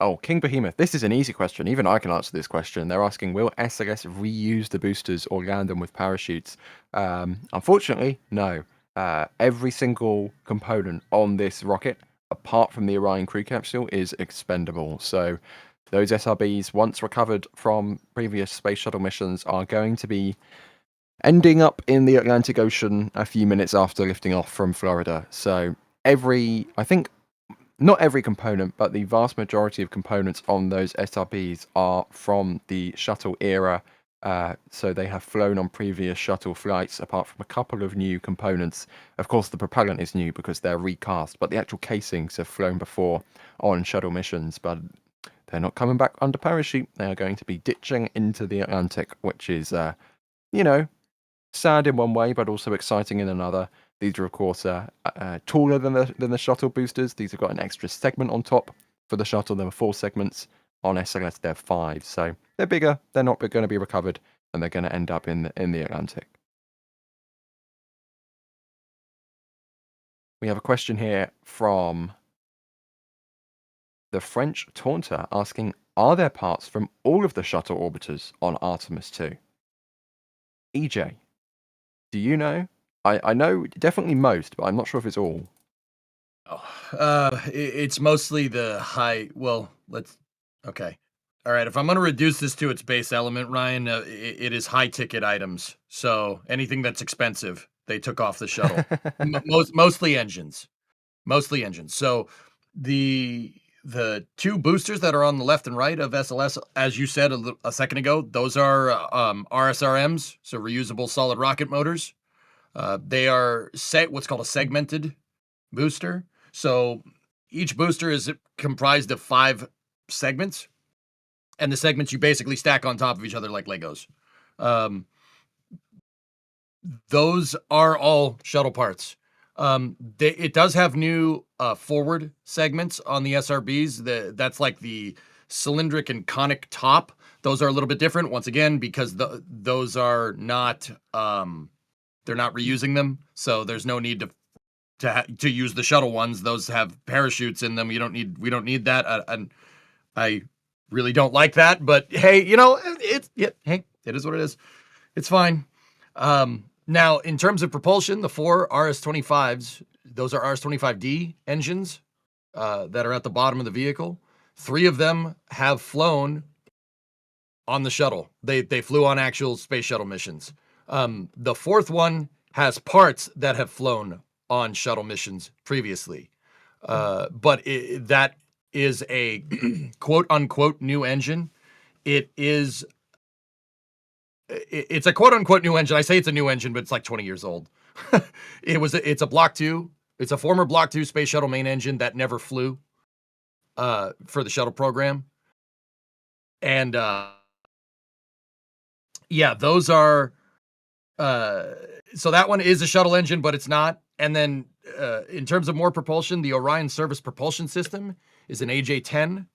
Oh, King Behemoth. This is an easy question. Even I can answer this question. They're asking, will SLS reuse the boosters or land them with parachutes? Unfortunately, no. Every single component on this rocket, apart from the Orion crew capsule, is expendable. So those SRBs, once recovered from previous space shuttle missions, are going to be ending up in the Atlantic Ocean a few minutes after lifting off from Florida. So I think not every component, but the vast majority of components on those SRBs are from the shuttle era. So they have flown on previous shuttle flights, apart from a couple of new components. Of course, the propellant is new because they're recast, but the actual casings have flown before on shuttle missions, but they're not coming back under parachute. They are going to be ditching into the Atlantic, which is, sad in one way, but also exciting in another. These are, of course, taller than the shuttle boosters. These have got an extra segment on top. For the shuttle, there were 4 segments. On SLS, there are 5. So they're bigger. They're not going to be recovered, and they're going to end up in the Atlantic. We have a question here from the French Taunter asking, are there parts from all of the shuttle orbiters on Artemis 2? EJ, do you know? I know definitely most, but I'm not sure if it's all. It's mostly the high. Well, okay. All right. If I'm going to reduce this to its base element, Ryan, it is high ticket items. So anything that's expensive, they took off the shuttle. Mostly engines. So the 2 boosters that are on the left and right of SLS, as you said a second ago, those are RSRMs, so reusable solid rocket motors. They are what's called a segmented booster. So each booster is comprised of 5 segments, and the segments you basically stack on top of each other like Legos. Those are all shuttle parts. It does have new forward segments on the SRBs. That's like the cylindric and conic top. Those are a little bit different, once again, because those are not... they're not reusing them, so there's no need to use the shuttle ones. Those have parachutes in them. We don't need that. And I really don't like that. But hey, it is what it is. It's fine. Now, in terms of propulsion, the 4 RS-25s, those are RS-25D engines that are at the bottom of the vehicle. 3 of them have flown on the shuttle. They flew on actual space shuttle missions. The 4th one has parts that have flown on shuttle missions previously. But that is a quote unquote new engine. It's a quote unquote new engine. I say it's a new engine, but it's like 20 years old. It's a Block 2. It's a former Block 2 space shuttle main engine that never flew for the shuttle program. And those are so that one is a shuttle engine, but it's not. And then in terms of more propulsion, the Orion Service Propulsion System is an AJ-10.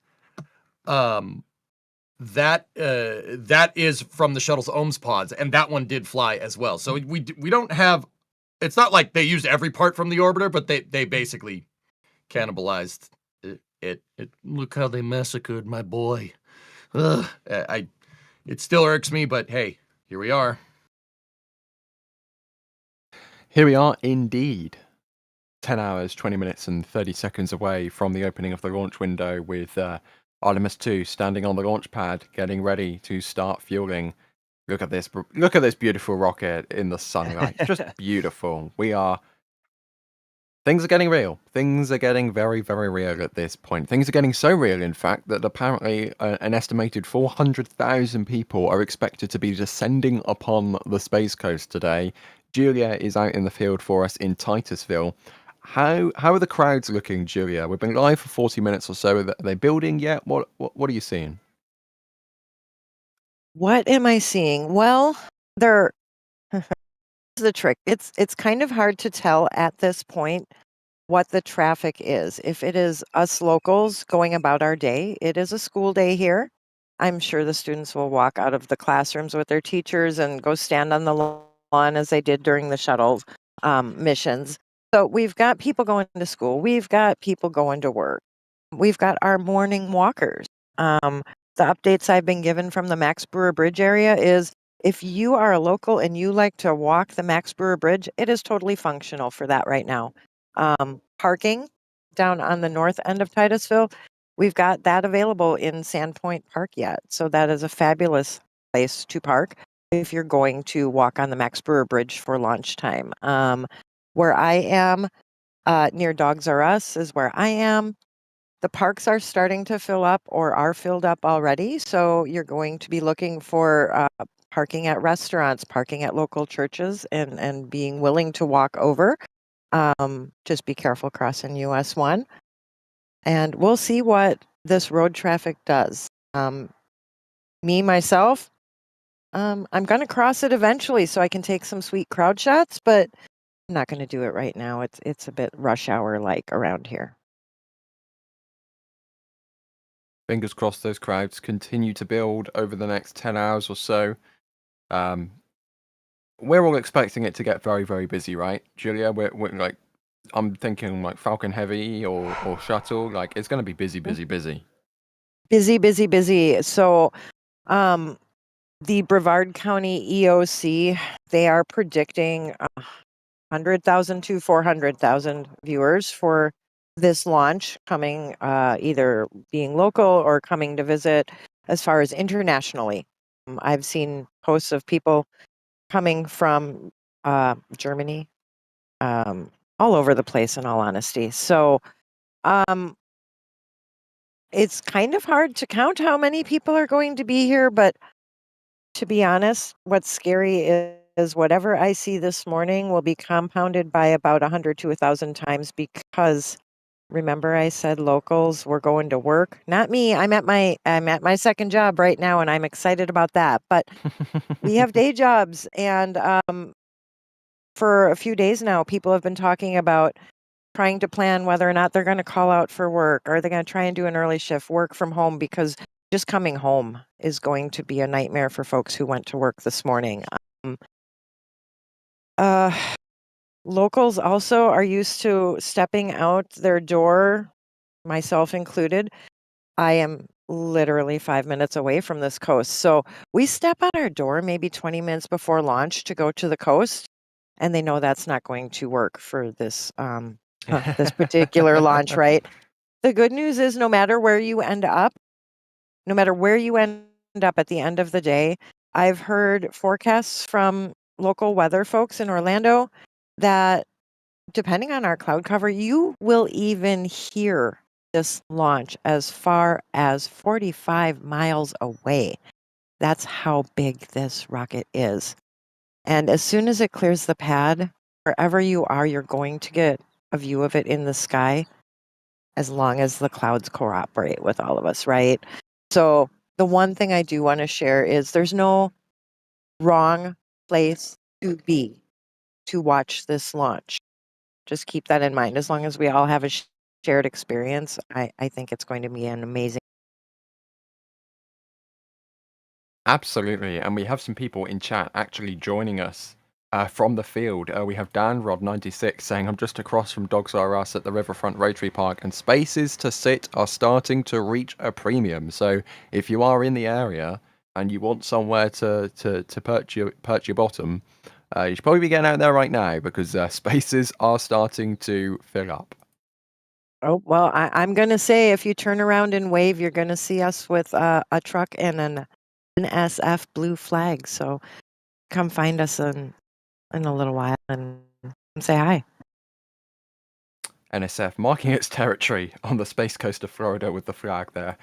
That is from the shuttle's OMS pods, and that one did fly as well. So we don't have. It's not like they used every part from the orbiter, but they basically cannibalized it. Look how they massacred my boy. It still irks me, but hey, here we are. Here we are indeed. 10 hours, 20 minutes and 30 seconds away from the opening of the launch window, with Artemis 2 standing on the launch pad, getting ready to start fueling. Look at this beautiful rocket in the sunlight. Just beautiful. We are Things are getting real. Things are getting very, very real at this point. Things are getting so real, in fact, that apparently an estimated 400,000 people are expected to be descending upon the Space Coast today. Julia is out in the field for us in Titusville. How are the crowds looking, Julia? We've been live for 40 minutes or so. Are they building yet? What are you seeing? What am I seeing? Well, they're the trick. It's kind of hard to tell at this point what the traffic is. If it is us locals going about our day, it is a school day here. I'm sure the students will walk out of the classrooms with their teachers and go stand on the lawn as they did during the shuttle missions. So we've got people going to school. We've got people going to work. We've got our morning walkers. The updates I've been given from the Max Brewer Bridge area is if you are a local and you like to walk the Max Brewer Bridge, it is totally functional for that right now. Parking down on the north end of Titusville, we've got that available in Sandpoint Park yet. So that is a fabulous place to park if you're going to walk on the Max Brewer Bridge for launch time. Where I am, near Dogs R Us is where I am. The parks are starting to fill up or are filled up already. So you're going to be looking for parking at restaurants, parking at local churches, and being willing to walk over. Just be careful crossing US 1. And we'll see what this road traffic does. Myself, I'm going to cross it eventually so I can take some sweet crowd shots, but I'm not going to do it right now. It's a bit rush hour like around here. Fingers crossed those crowds continue to build over the next 10 hours or so. We're all expecting it to get very, very busy, right, Julia? We're like, I'm thinking like Falcon Heavy or Shuttle. Like, it's going to be busy, busy, busy. Busy, busy, busy. So, the Brevard County EOC, they are predicting 100,000 to 400,000 viewers for this launch coming, either being local or coming to visit. As far as internationally, I've seen posts of people coming from Germany, all over the place, in all honesty. So it's kind of hard to count how many people are going to be here, but to be honest, what's scary is whatever I see this morning will be compounded by about 100 to 1,000 times, because remember I said locals were going to work? Not me. I'm at my second job right now, and I'm excited about that. But we have day jobs, and for a few days now, people have been talking about trying to plan whether or not they're going to call out for work. Are they going to try and do an early shift, work from home? Because just coming home is going to be a nightmare for folks who went to work this morning. Locals also are used to stepping out their door, myself included. I am literally 5 minutes away from this coast. So we step out our door maybe 20 minutes before launch to go to the coast, and they know that's not going to work for this this particular launch, right? The good news is no matter where you end up at the end of the day, I've heard forecasts from local weather folks in Orlando that depending on our cloud cover, you will even hear this launch as far as 45 miles away. That's how big this rocket is. And as soon as it clears the pad, wherever you are, you're going to get a view of it in the sky, as long as the clouds cooperate with all of us, right? So the one thing I do want to share is there's no wrong place to be to watch this launch. Just keep that in mind. As long as we all have a shared experience, I think it's going to be an amazing. Absolutely. And we have some people in chat actually joining us from the field. We have Dan Rod 96 saying, I'm just across from Dogs R Us at the Riverfront Rotary Park, and spaces to sit are starting to reach a premium. So if you are in the area and you want somewhere to perch your bottom, you should probably be getting out there right now, because spaces are starting to fill up. Oh, well, I'm going to say if you turn around and wave, you're going to see us with a truck and an SF blue flag. So come find us in a little while and say hi. NSF marking its territory on the space coast of Florida with the flag there.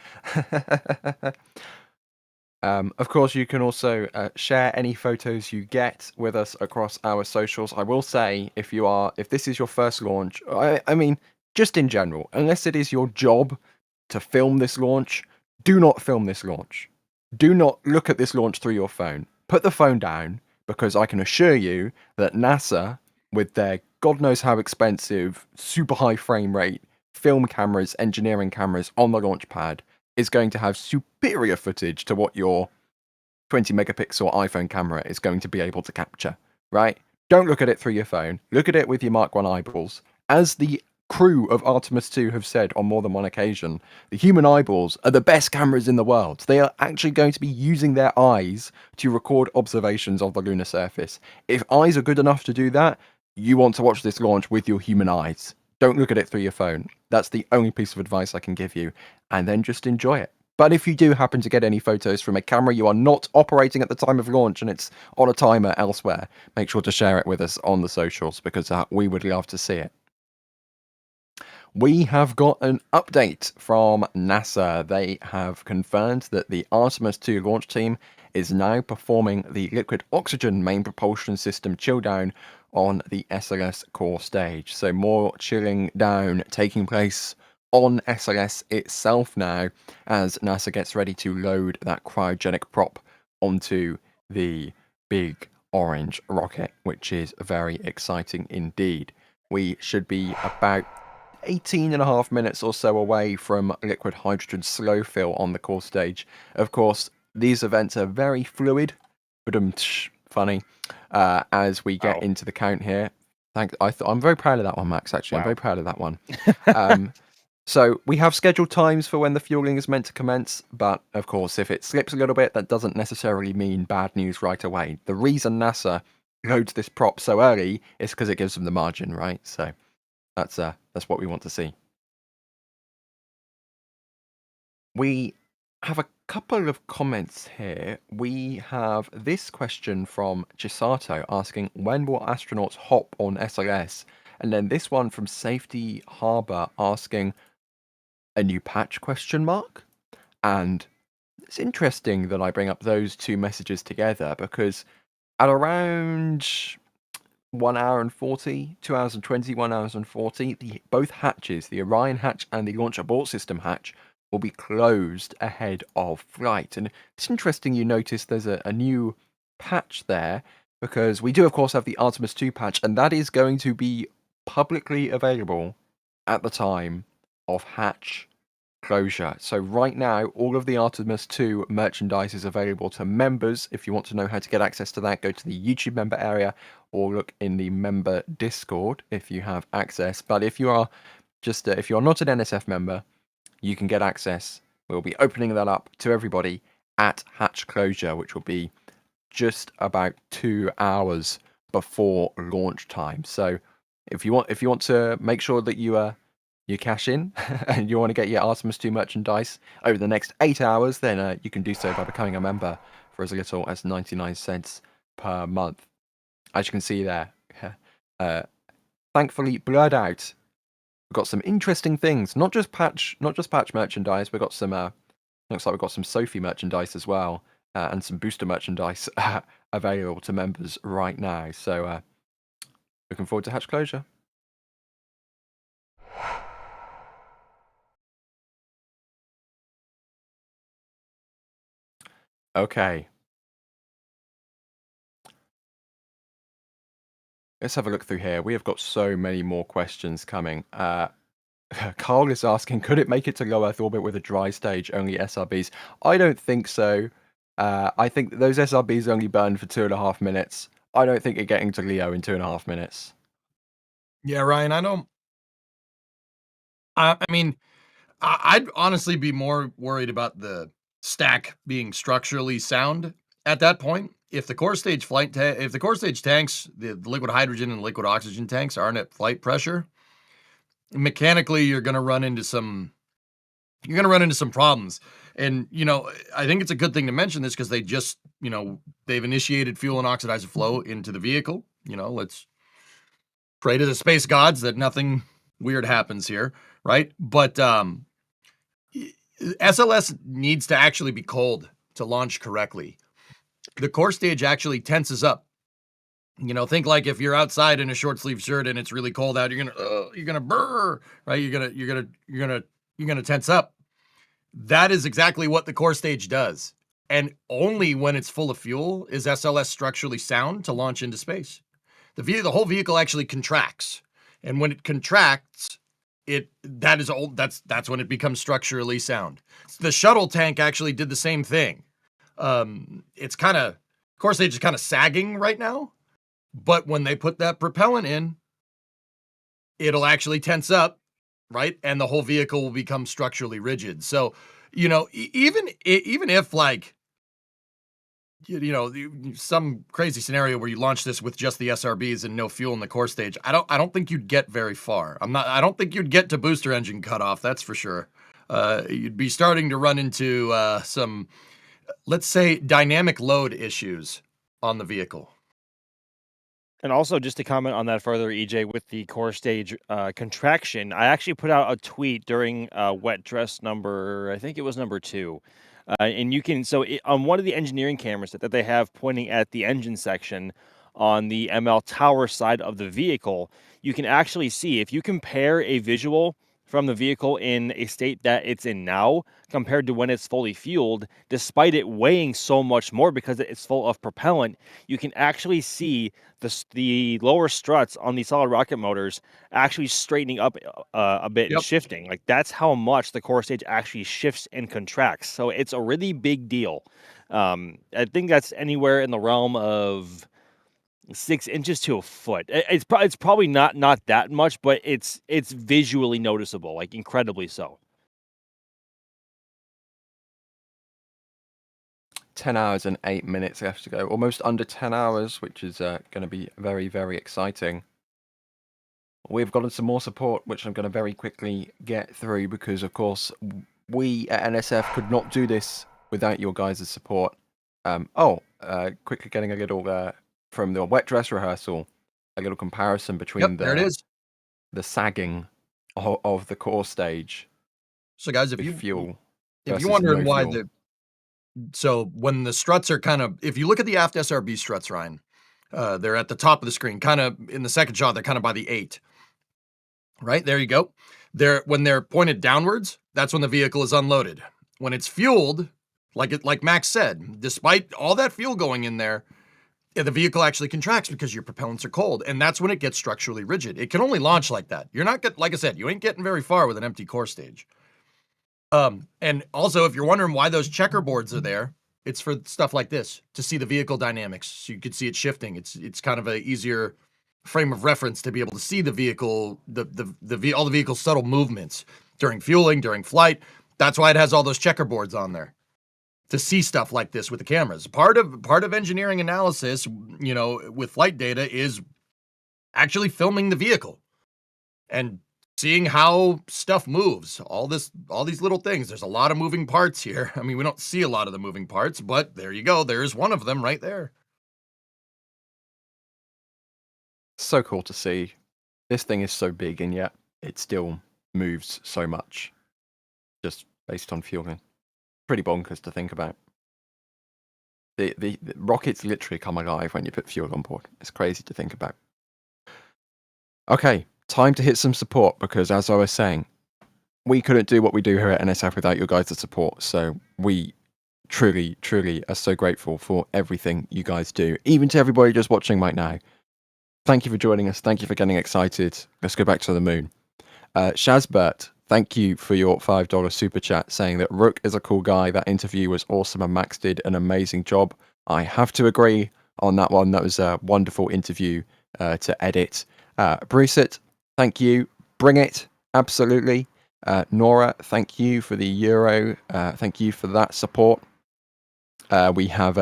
Of course, you can also share any photos you get with us across our socials. I will say, if this is your first launch, I mean, just in general, unless it is your job to film this launch, do not film this launch. Do not look at this launch through your phone. Put the phone down, because I can assure you that NASA, with their God knows how expensive, super high frame rate film cameras, engineering cameras on the launch pad, is going to have superior footage to what your 20 megapixel iPhone camera is going to be able to capture, right? Don't look at it through your phone. Look at it with your Mark 1 eyeballs. As the crew of Artemis 2 have said on more than one occasion, the human eyeballs are the best cameras in the world. They are actually going to be using their eyes to record observations of the lunar surface. If eyes are good enough to do that, you want to watch this launch with your human eyes. Don't look at it through your phone. That's the only piece of advice I can give you. And then just enjoy it. But if you do happen to get any photos from a camera you are not operating at the time of launch and it's on a timer elsewhere, make sure to share it with us on the socials, because we would love to see it. We have got an update from NASA. They have confirmed that the Artemis 2 launch team is now performing the liquid oxygen main propulsion system chill down on the SLS core stage. So more chilling down taking place on SLS itself now, as NASA gets ready to load that cryogenic prop onto the big orange rocket, which is very exciting indeed. We should be about 18.5 minutes or so away from liquid hydrogen slow fill on the core stage. Of course, these events are very fluid, but funny, as we get into the count here. I'm very proud of that one, Max, actually. Wow. I'm very proud of that one. So we have scheduled times for when the fueling is meant to commence, but of course, if it slips a little bit, that doesn't necessarily mean bad news right away. The reason NASA loads this prop so early is because it gives them the margin, right? So that's what we want to see. We have a couple of comments here. We have this question from Chisato asking, when will astronauts hop on SLS? And then this one from Safety Harbor asking, a new patch ? And it's interesting that I bring up those two messages together, because at around 1 hour and 40, 2 hours and 20, 1 hours and 40, both hatches, the Orion hatch and the launch abort system hatch, will be closed ahead of flight. And it's interesting you notice there's a new patch there, because we do of course have the Artemis 2 patch, and that is going to be publicly available at the time of hatch closure. So right now, all of the Artemis 2 merchandise is available to members. If you want to know how to get access to that, go to the YouTube member area or look in the member Discord if you have access. But if you are if you're not an NSF member, you can get access. We'll be opening that up to everybody at hatch closure, which will be just about 2 hours before launch time. So if you want to make sure that you cash in and you want to get your Artemis 2 merchandise over the next 8 hours, then you can do so by becoming a member for as little as 99 cents per month. As you can see there, thankfully blurred out. We've got some interesting things, not just patch merchandise. We've got some looks like we've got some Sophie merchandise as well, and some booster merchandise available to members right now. So looking forward to hatch closure. Okay. Let's have a look through here. We have got so many more questions coming. Carl is asking, could it make it to low Earth orbit with a dry stage, only SRBs? I don't think so. I think those SRBs only burn for 2.5 minutes. I don't think you're getting to LEO in 2.5 minutes. Yeah, Ryan, I mean, I'd honestly be more worried about the stack being structurally sound at that point. If the core stage tanks, the liquid hydrogen and liquid oxygen tanks aren't at flight pressure, mechanically you're going to run into some problems. And I think it's a good thing to mention this, because they just they've initiated fuel and oxidizer flow into the vehicle. Let's pray to the space gods that nothing weird happens here, right? But SLS needs to actually be cold to launch correctly. The core stage actually tenses up. You know, think like if you're outside in a short sleeve shirt and it's really cold out, you're gonna burr, right? You're gonna tense up. That is exactly what the core stage does. And only when it's full of fuel is SLS structurally sound to launch into space. The whole vehicle actually contracts. And when it contracts, that's when it becomes structurally sound. The shuttle tank actually did the same thing. It's core stage is kind of sagging right now, but when they put that propellant in, it'll actually tense up, right? And the whole vehicle will become structurally rigid. So, you know, even if like, you know, some crazy scenario where you launch this with just the SRBs and no fuel in the core stage, I don't think you'd get very far. I don't think you'd get to booster engine cutoff. That's for sure. You'd be starting to run into some, let's say, dynamic load issues on the vehicle. And also, just to comment on that further, EJ, with the core stage contraction, I actually put out a tweet during wet dress number, I think it was number 2. And you can, on one of the engineering cameras that they have pointing at the engine section on the ML tower side of the vehicle, you can actually see, if you compare a visual from the vehicle in a state that it's in now compared to when it's fully fueled, despite it weighing so much more because it's full of propellant, you can actually see the lower struts on the solid rocket motors actually straightening up a bit and shifting. Like, that's how much the core stage actually shifts and contracts. So it's a really big deal. I think that's anywhere in the realm of 6 inches to a foot. It's probably not that much, but it's visually noticeable, like incredibly so. 10 hours and 8 minutes left to go. Almost under 10 hours, which is going to be very, very exciting. We've gotten some more support, which I'm going to very quickly get through because, of course, we at NSF could not do this without your guys' support. Quickly getting a little from the wet dress rehearsal, a little comparison between there it is. The sagging of the core stage. So, guys, if you're wondering why so when the struts are if you look at the aft SRB struts, Ryan, they're at the top of the screen, kind of in the second shot, they're kind of by the 8. Right, there you go. When they're pointed downwards, that's when the vehicle is unloaded. When it's fueled, like Max said, despite all that fuel going in there, the vehicle actually contracts because your propellants are cold, and that's when it gets structurally rigid. It can only launch like that. You're not like I said, you ain't getting very far with an empty core stage. And also, if you're wondering why those checkerboards are there, it's for stuff like this, to see the vehicle dynamics, so you can see it shifting. It's kind of a easier frame of reference to be able to see the vehicle, all the vehicle's subtle movements during fueling, during flight. That's why it has all those checkerboards on there, to see stuff like this with the cameras. Part of engineering analysis, you know, with flight data is actually filming the vehicle and seeing how stuff moves. All these little things. There's a lot of moving parts here. I mean, we don't see a lot of the moving parts, but there you go. There's one of them right there. So cool to see. This thing is so big, and yet it still moves so much, just based on fueling. Pretty bonkers to think about. The rockets literally come alive when you put fuel on board. It's crazy to think about. Okay, time to hit some support, because as I was saying, we couldn't do what we do here at NSF without your guys' support. So we truly, truly are so grateful for everything you guys do. Even to everybody just watching right now. Thank you for joining us. Thank you for getting excited. Let's go back to the moon. Shazbert, thank you for your $5 super chat, saying that Rook is a cool guy. That interview was awesome and Max did an amazing job. I have to agree on that one. That was a wonderful interview to edit. Bruceit, thank you. Bring it. Absolutely. Nora, thank you for the euro. Thank you for that support. We have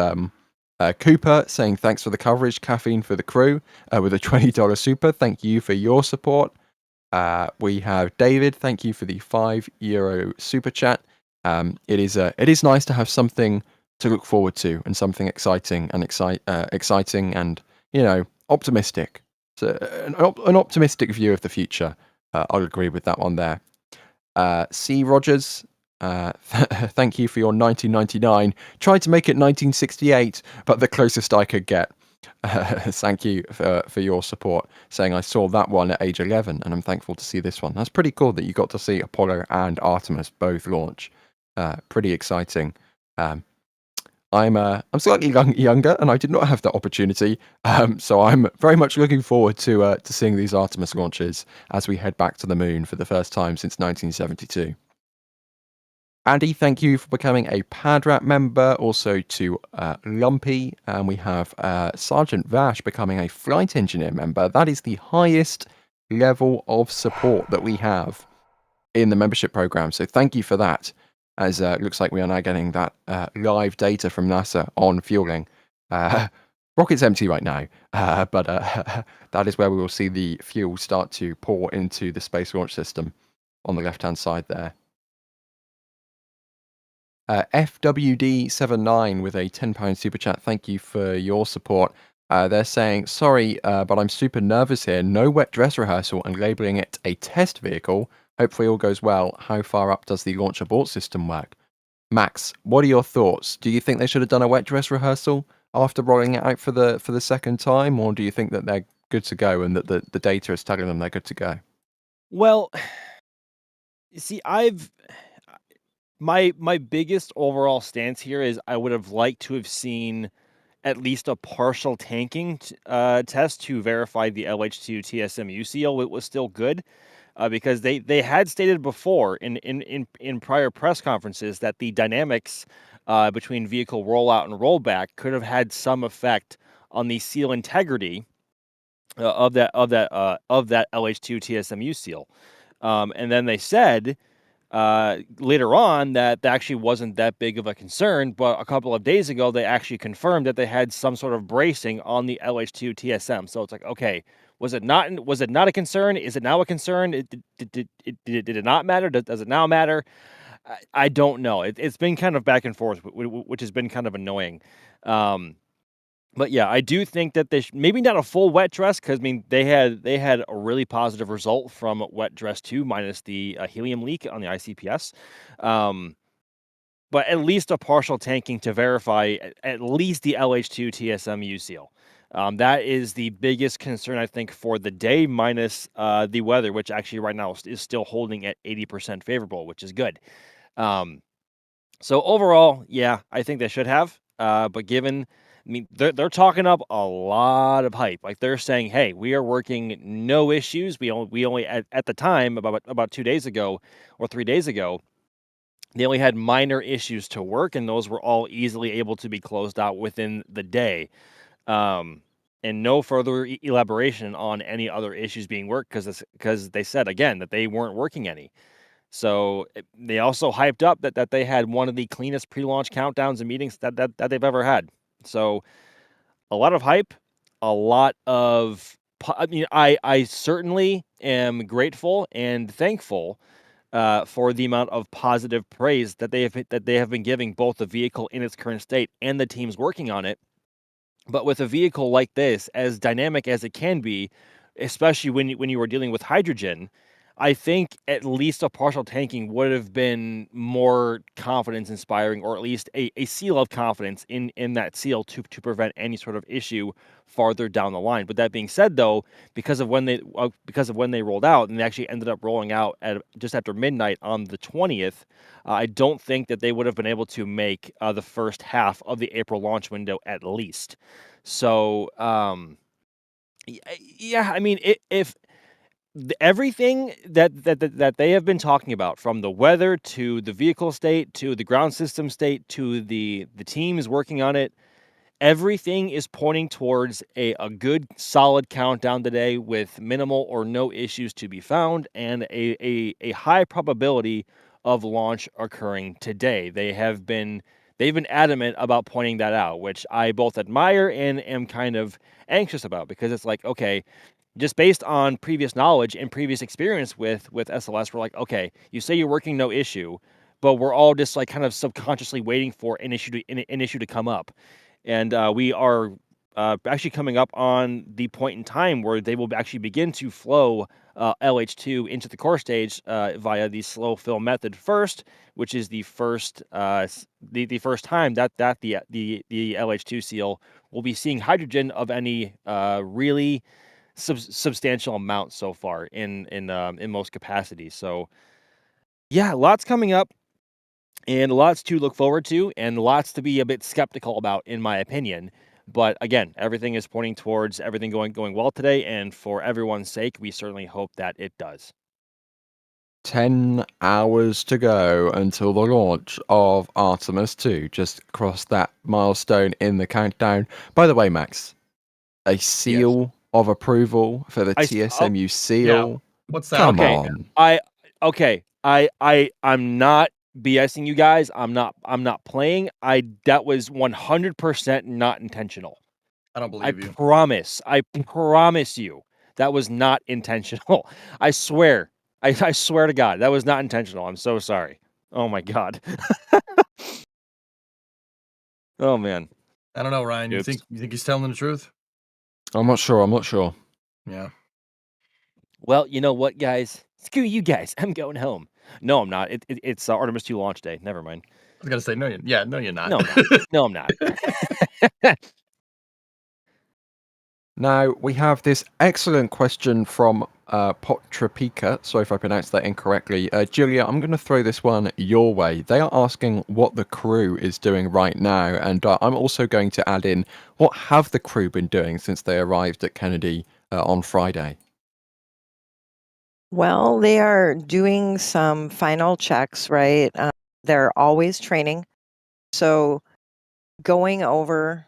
Cooper saying thanks for the coverage. Caffeine for the crew with a $20 super. Thank you for your support. We have David. Thank you for the €5 super chat. It is nice to have something to look forward to and something exciting and exciting and, you know, optimistic. So an optimistic view of the future I'll agree with that one there. C. Rogers, thank you for your 1999. Tried to make it 1968, but the closest I could get. Thank you for your support, saying I saw that one at age 11, and I'm thankful to see this one. That's pretty cool that you got to see Apollo and Artemis both launch. Pretty exciting. I'm slightly younger, and I did not have that opportunity. So I'm very much looking forward to seeing these Artemis launches as we head back to the moon for the first time since 1972. Andy, thank you for becoming a PadRat member. Also to Lumpy, and we have Sergeant Vash becoming a flight engineer member. That is the highest level of support that we have in the membership program. So thank you for that. As it looks like we are now getting that live data from NASA on fueling. Rocket's empty right now, but that is where we will see the fuel start to pour into the Space Launch System on the left-hand side there. FWD79 with a £10 super chat. Thank you for your support. They're saying, sorry, but I'm super nervous here. No wet dress rehearsal and labeling it a test vehicle. Hopefully all goes well. How far up does the launch abort system work? Max, what are your thoughts? Do you think they should have done a wet dress rehearsal after rolling it out for the second time, or do you think that they're good to go and that the data is telling them they're good to go? Well, you see, my biggest overall stance here is I would have liked to have seen at least a partial tanking test to verify the LH2 TSMU seal was still good, because they had stated before in prior press conferences that the dynamics between vehicle rollout and rollback could have had some effect on the seal integrity of that LH2 TSMU seal, and then they said later on that actually wasn't that big of a concern, but a couple of days ago they actually confirmed that they had some sort of bracing on the LH2 TSM. So it's like, okay, was it not a concern? Is it now a concern? Did it not matter? Does it now matter? I don't know. It's been kind of back and forth, which has been kind of annoying. But yeah, I do think that they maybe not a full wet dress, because I mean they had a really positive result from wet dress 2 minus the helium leak on the ICPS, but at least a partial tanking to verify at least the LH2 TSMU seal. That is the biggest concern I think for the day, minus the weather, which actually right now is still holding at 80% favorable, which is good. So overall, yeah, I think they should have, but given. I mean, they're talking up a lot of hype. Like they're saying, "Hey, we are working no issues." We only at the time about 2 days ago or 3 days ago, they only had minor issues to work, and those were all easily able to be closed out within the day. And no further elaboration on any other issues being worked because they said again that they weren't working any. So they also hyped up that they had one of the cleanest pre-launch countdowns and meetings that they've ever had. So a lot of hype, a lot of, I mean, I certainly am grateful and thankful for the amount of positive praise that they have been giving both the vehicle in its current state and the teams working on it. But with a vehicle like this, as dynamic as it can be, especially when you are dealing with hydrogen, I think at least a partial tanking would have been more confidence inspiring, or at least a seal of confidence in that seal to prevent any sort of issue farther down the line. But that being said, though, because of when they rolled out, and they actually ended up rolling out at just after midnight on the 20th, I don't think that they would have been able to make the first half of the April launch window at least. So, yeah, I mean, if everything that they have been talking about, from the weather to the vehicle state to the ground system state to the teams working on it, everything is pointing towards a good solid countdown today with minimal or no issues to be found, and a high probability of launch occurring today. They've been adamant about pointing that out, which I both admire and am kind of anxious about, because it's like, okay, just based on previous knowledge and previous experience with SLS, we're like, okay, you say you're working no issue, but we're all just like kind of subconsciously waiting for an issue to come up. And we are actually coming up on the point in time where they will actually begin to flow LH2 into the core stage via the slow fill method first, which is the first the first time that the LH2 seal will be seeing hydrogen of any really substantial amount so far in most capacities. So yeah, lots coming up. And lots to look forward to, and lots to be a bit skeptical about, in my opinion. But again, everything is pointing towards everything going well today, and for everyone's sake, we certainly hope that it does. 10 hours to go until the launch of Artemis 2. Just crossed that milestone in the countdown. By the way, Max, a seal of approval for the TSMU seal. Yeah. What's that? Come Okay. on. I'm not BSing you guys. I'm not playing. That was 100% not intentional. I don't believe you. I promise you that was not intentional. I swear. I swear to God, that was not intentional. I'm so sorry. Oh my God. Oh man. I don't know, Ryan. You think he's telling the truth? I'm not sure. Yeah. Well, you know what, guys? Screw you guys. I'm going home. No, I'm not. It's Artemis 2 launch day. Never mind. I was gonna say no. No, you're not. No, I'm not. No, I'm not. Now, we have this excellent question from Potrapika. Sorry if I pronounced that incorrectly. Julia, I'm going to throw this one your way. They are asking what the crew is doing right now, and I'm also going to add in, what have the crew been doing since they arrived at Kennedy on Friday? Well, they are doing some final checks, right? They're always training. So going over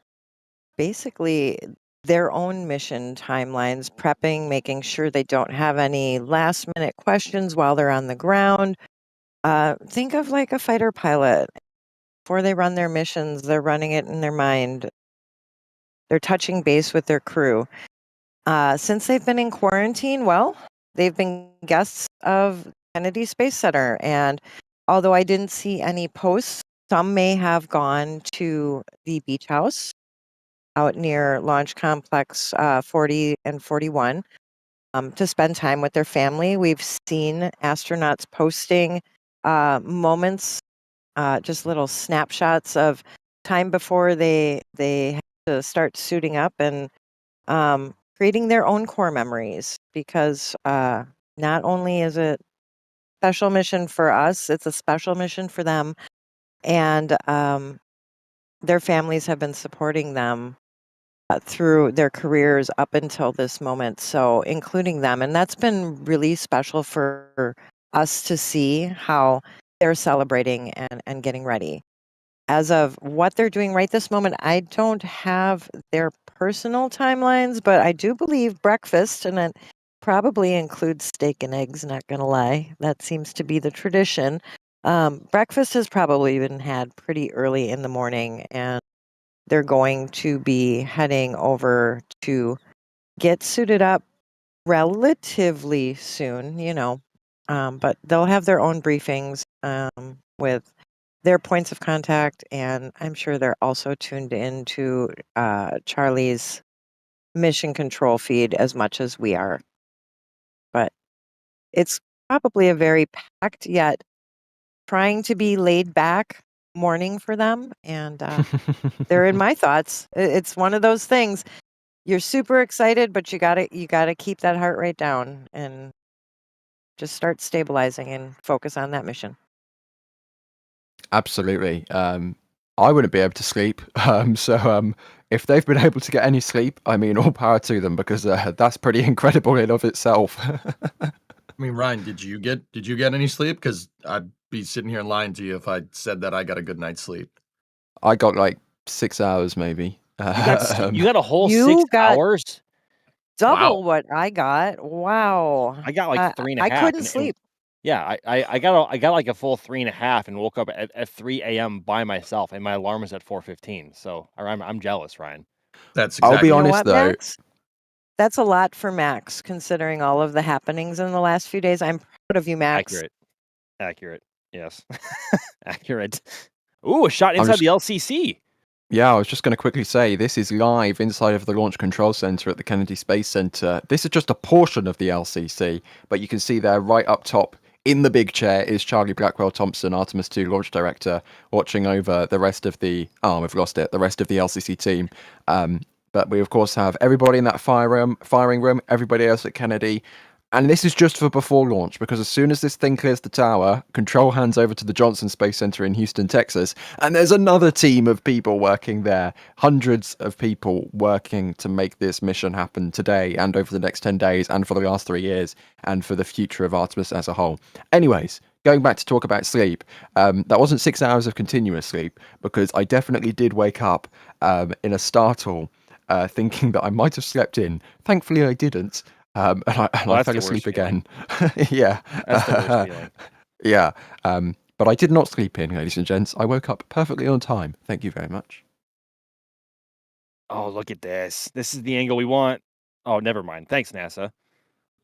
basically their own mission timelines, prepping, making sure they don't have any last minute questions while they're on the ground. Think of like a fighter pilot. Before they run their missions, they're running it in their mind. They're touching base with their crew. Since they've been in quarantine, well, they've been guests of Kennedy Space Center. And although I didn't see any posts, some may have gone to the beach house out near Launch Complex 40 and 41 to spend time with their family. We've seen astronauts posting moments, just little snapshots of time before they have to start suiting up and creating their own core memories, because not only is it a special mission for us, it's a special mission for them. And their families have been supporting them through their careers up until this moment, so including them. And that's been really special for us to see how they're celebrating and getting ready. As of what they're doing right this moment, I don't have their personal timelines, but I do believe breakfast, and it probably includes steak and eggs, not going to lie. That seems to be the tradition. Breakfast has probably been had pretty early in the morning, and they're going to be heading over to get suited up relatively soon, but they'll have their own briefings with their points of contact, and I'm sure they're also tuned into Charlie's mission control feed as much as we are. But it's probably a very packed yet trying to be laid back morning for them, and they're in my thoughts. It's one of those things. You're super excited, but you gotta keep that heart rate down and just start stabilizing and focus on that mission. Absolutely. I wouldn't be able to sleep. So if they've been able to get any sleep, I mean, all power to them, because that's pretty incredible in of itself. I mean, Ryan, did you get any sleep? Because I'd be sitting here lying to you if I said that I got a good night's sleep. I got like 6 hours, maybe. You got a whole 6 hours? Double what I got. Wow. I got like 3.5. I couldn't sleep. Yeah, I got like a full 3.5 and woke up at 3 a.m. by myself, and my alarm was at 4:15. So I'm jealous, Ryan. That's exactly. I'll be honest though. Max? That's a lot for Max, considering all of the happenings in the last few days. I'm proud of you, Max. Accurate. Yes. Accurate. Ooh, a shot inside the LCC. Yeah, I was just going to quickly say this is live inside of the Launch Control Center at the Kennedy Space Center. This is just a portion of the LCC, but you can see there right up top in the big chair is Charlie Blackwell Thompson, Artemis 2 launch director, watching over the rest of the we've lost it, the rest of the LCC team. But we of course have everybody in that firing room, everybody else at Kennedy. And this is just for before launch, because as soon as this thing clears the tower, control hands over to the Johnson Space Center in Houston, Texas, and there's another team of people working there, hundreds of people working to make this mission happen today and over the next 10 days and for the last 3 years and for the future of Artemis as a whole. Anyways, going back to talk about sleep, that wasn't 6 hours of continuous sleep, because I definitely did wake up in a startle, thinking that I might have slept in. Thankfully, I didn't. And I fell asleep again. Yeah. That's the worst feeling. Yeah. But I did not sleep in, ladies and gents. I woke up perfectly on time. Thank you very much. Oh, look at this. This is the angle we want. Oh, never mind. Thanks, NASA.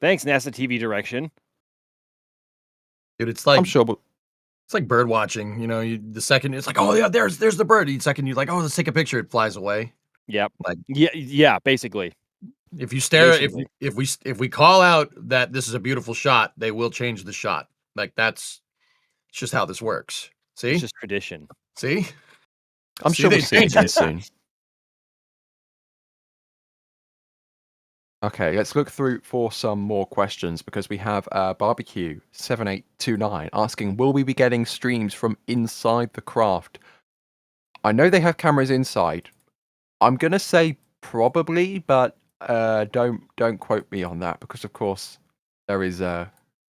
Thanks, NASA TV direction. Dude, it's like I'm sure. It's like bird watching. You know, the second it's like, oh yeah, there's the bird. The second you're like, oh, let's take a picture. It flies away. Yep. Like yeah, basically. If you stare, if we call out that this is a beautiful shot, they will change the shot. Like it's just how this works. See, it's just tradition. See, I'm sure we'll see it soon. Okay, let's look through for some more questions, because we have Barbecue 7829 asking, will we be getting streams from inside the craft? I know they have cameras inside. I'm gonna say probably, but don't quote me on that, because of course there is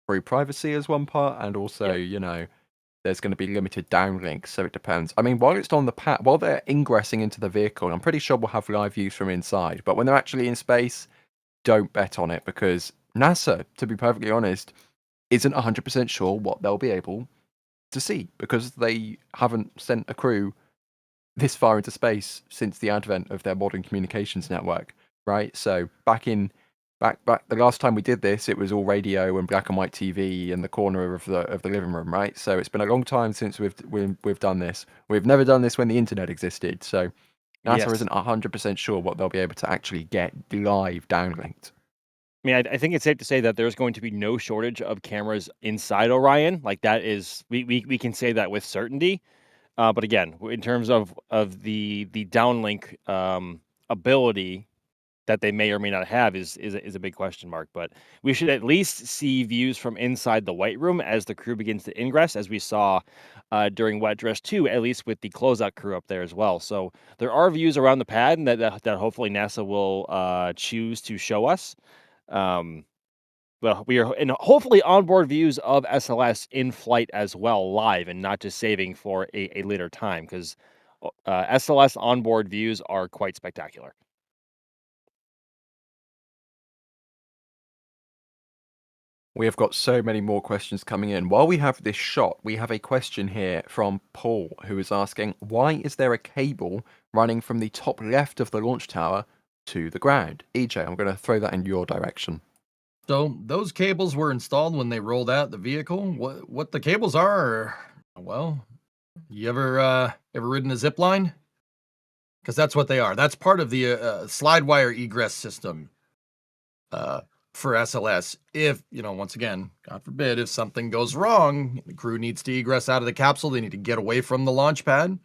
free privacy as one part, and also you know there's going to be limited downlinks, so it depends. I mean, while it's on the while they're ingressing into the vehicle, I'm pretty sure we'll have live views from inside. But when they're actually in space, don't bet on it, because NASA, to be perfectly honest, isn't 100% sure what they'll be able to see, because they haven't sent a crew this far into space since the advent of their modern communications network. Right, so back the last time we did this, it was all radio and black and white TV in the corner of the living room, right? So it's been a long time since we've done this. We've never done this when the internet existed, so NASA isn't 100% sure what they'll be able to actually get live downlinked. I mean, I think it's safe to say that there's going to be no shortage of cameras inside Orion. Like that is, we can say that with certainty. But again, in terms of the downlink ability that they may or may not have is a big question mark. But we should at least see views from inside the White Room as the crew begins to ingress, as we saw during Wet Dress 2, at least with the closeout crew up there as well. So there are views around the pad, and that hopefully NASA will choose to show us. Well, we are, and hopefully onboard views of SLS in flight as well, live, and not just saving for a later time, because SLS onboard views are quite spectacular. We have got so many more questions coming in. While we have this shot, we have a question here from Paul, who is asking, why is there a cable running from the top left of the launch tower to the ground? EJ, I'm going to throw that in your direction. So those cables were installed when they rolled out the vehicle. What the cables are, well, you ever ridden a zip line? Because that's what they are. That's part of the slide wire egress system for SLS. If, once again, God forbid, if something goes wrong, the crew needs to egress out of the capsule, they need to get away from the launch pad.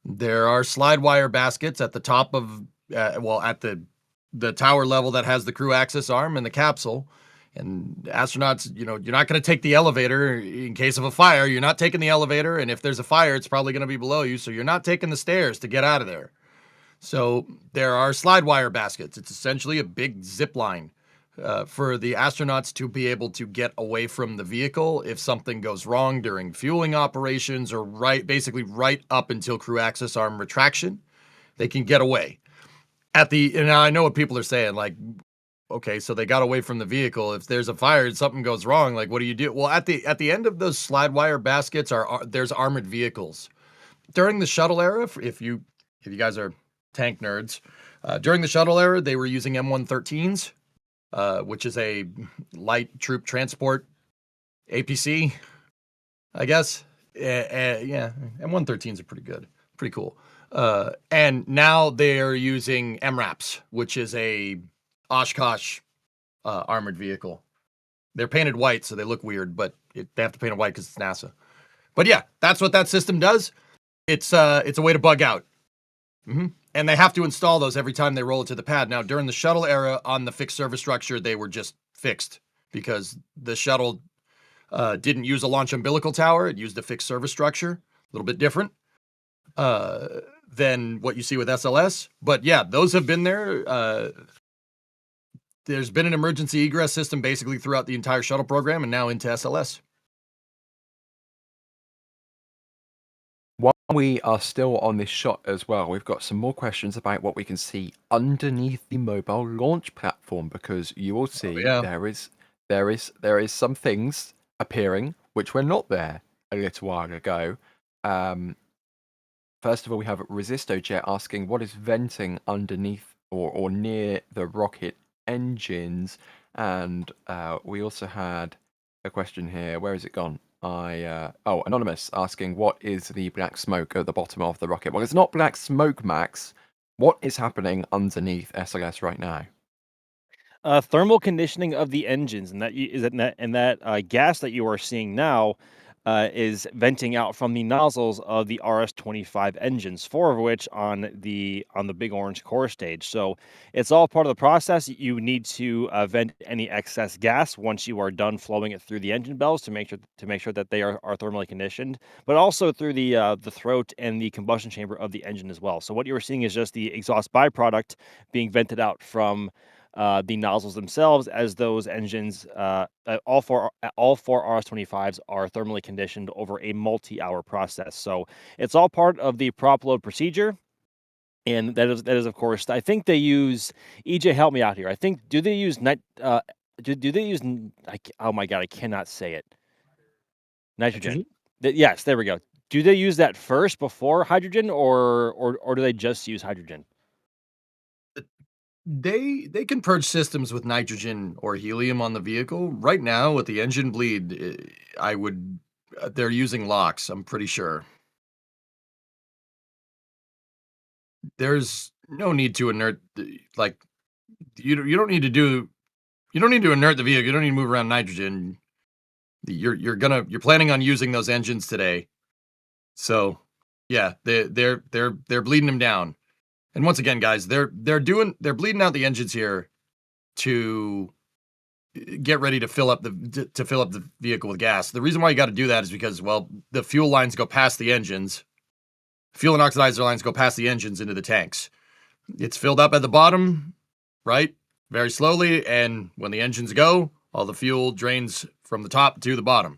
There are slide wire baskets at the top of, at the tower level that has the crew access arm in the capsule. And astronauts, you're not going to take the elevator in case of a fire. You're not taking the elevator. And if there's a fire, it's probably going to be below you. So you're not taking the stairs to get out of there. So there are slide wire baskets. It's essentially a big zip line for the astronauts to be able to get away from the vehicle if something goes wrong during fueling operations, or basically right up until crew access arm retraction. They can get away. And I know what people are saying, like, okay, so they got away from the vehicle. If there's a fire and something goes wrong, like, what do you do? Well, at the end of those slide wire baskets there's armored vehicles. During the shuttle era, if you guys are tank nerds, during the shuttle era, they were using M113s, which is a light troop transport APC, I guess. Yeah, M113s are pretty pretty cool. And now they're using MRAPs, which is a Oshkosh armored vehicle. They're painted white, so they look weird, but they have to paint it white because it's NASA. But yeah, that's what that system does. It's a way to bug out. And they have to install those every time they roll it to the pad. Now, during the shuttle era on the fixed service structure, they were just fixed because the shuttle didn't use a launch umbilical tower. It used a fixed service structure, a little bit different than what you see with SLS. But yeah, those have been there. There's been an emergency egress system basically throughout the entire shuttle program and now into SLS. While we are still on this shot as well, we've got some more questions about what we can see underneath the mobile launch platform, because you will see there is some things appearing which were not there a little while ago. First of all, we have Resistojet asking what is venting underneath or near the rocket engines, and we also had a question here. Where has it gone? Anonymous asking what is the black smoke at the bottom of the rocket. Well, it's not black smoke, Max. What is happening underneath SLS right now? Thermal conditioning of the engines, and that gas that you are seeing now is venting out from the nozzles of the RS-25 engines, 4 of which on the big orange core stage. So it's all part of the process. You need to vent any excess gas once you are done flowing it through the engine bells to make sure that they are thermally conditioned, but also through the throat and the combustion chamber of the engine as well. So what you are seeing is just the exhaust byproduct being vented out from the nozzles themselves, as those engines, all four RS-25s are thermally conditioned over a multi-hour process. So it's all part of the prop load procedure, and that is of course. I think they use EJ. Help me out here. I think do they use oh my god, I cannot say it. Nitrogen. Yes, there we go. Do they use that first before hydrogen, or do they just use hydrogen? They can purge systems with nitrogen or helium on the vehicle. Right now, with the engine bleed, they're using LOX, I'm pretty sure. There's no need to inert, like, you don't need to inert the vehicle. You don't need to move around nitrogen. You're planning on using those engines today. So yeah, they're bleeding them down. And once again, guys, they're bleeding out the engines here to get ready to fill up the vehicle with gas. The reason why you got to do that is because, well, the fuel lines go past the engines. Fuel and oxidizer lines go past the engines into the tanks. It's filled up at the bottom, right? Very slowly, and when the engines go, all the fuel drains from the top to the bottom.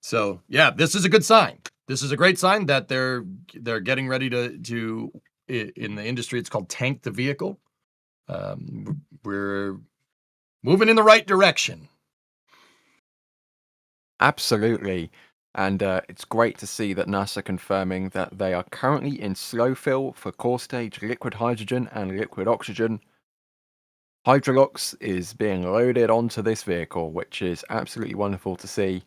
So, yeah, this is a good sign. This is a great sign that they're getting ready to in the industry, it's called tank the vehicle. We're moving in the right direction. Absolutely. And it's great to see that NASA confirming that they are currently in slow fill for core stage liquid hydrogen and liquid oxygen. Hydrolox is being loaded onto this vehicle, which is absolutely wonderful to see.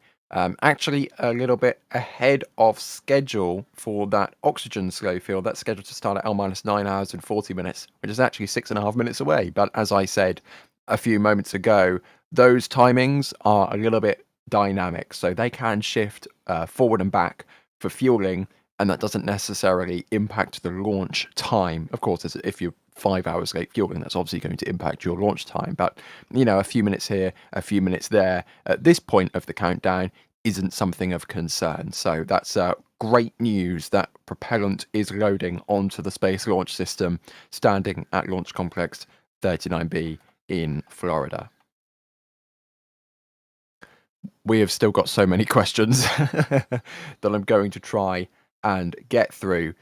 Actually, a little bit ahead of schedule for that oxygen slow fill. That's scheduled to start at L-9 hours and 40 minutes, which is actually 6.5 minutes away. But as I said a few moments ago, those timings are a little bit dynamic. So they can shift forward and back for fueling, and that doesn't necessarily impact the launch time. Of course, if you're 5 hours late fueling, that's obviously going to impact your launch time. But, a few minutes here, a few minutes there, at this point of the countdown isn't something of concern. So that's great news that Propellant is loading onto the Space Launch System, standing at Launch Complex 39B in Florida. We have still got so many questions that I'm going to try and get through.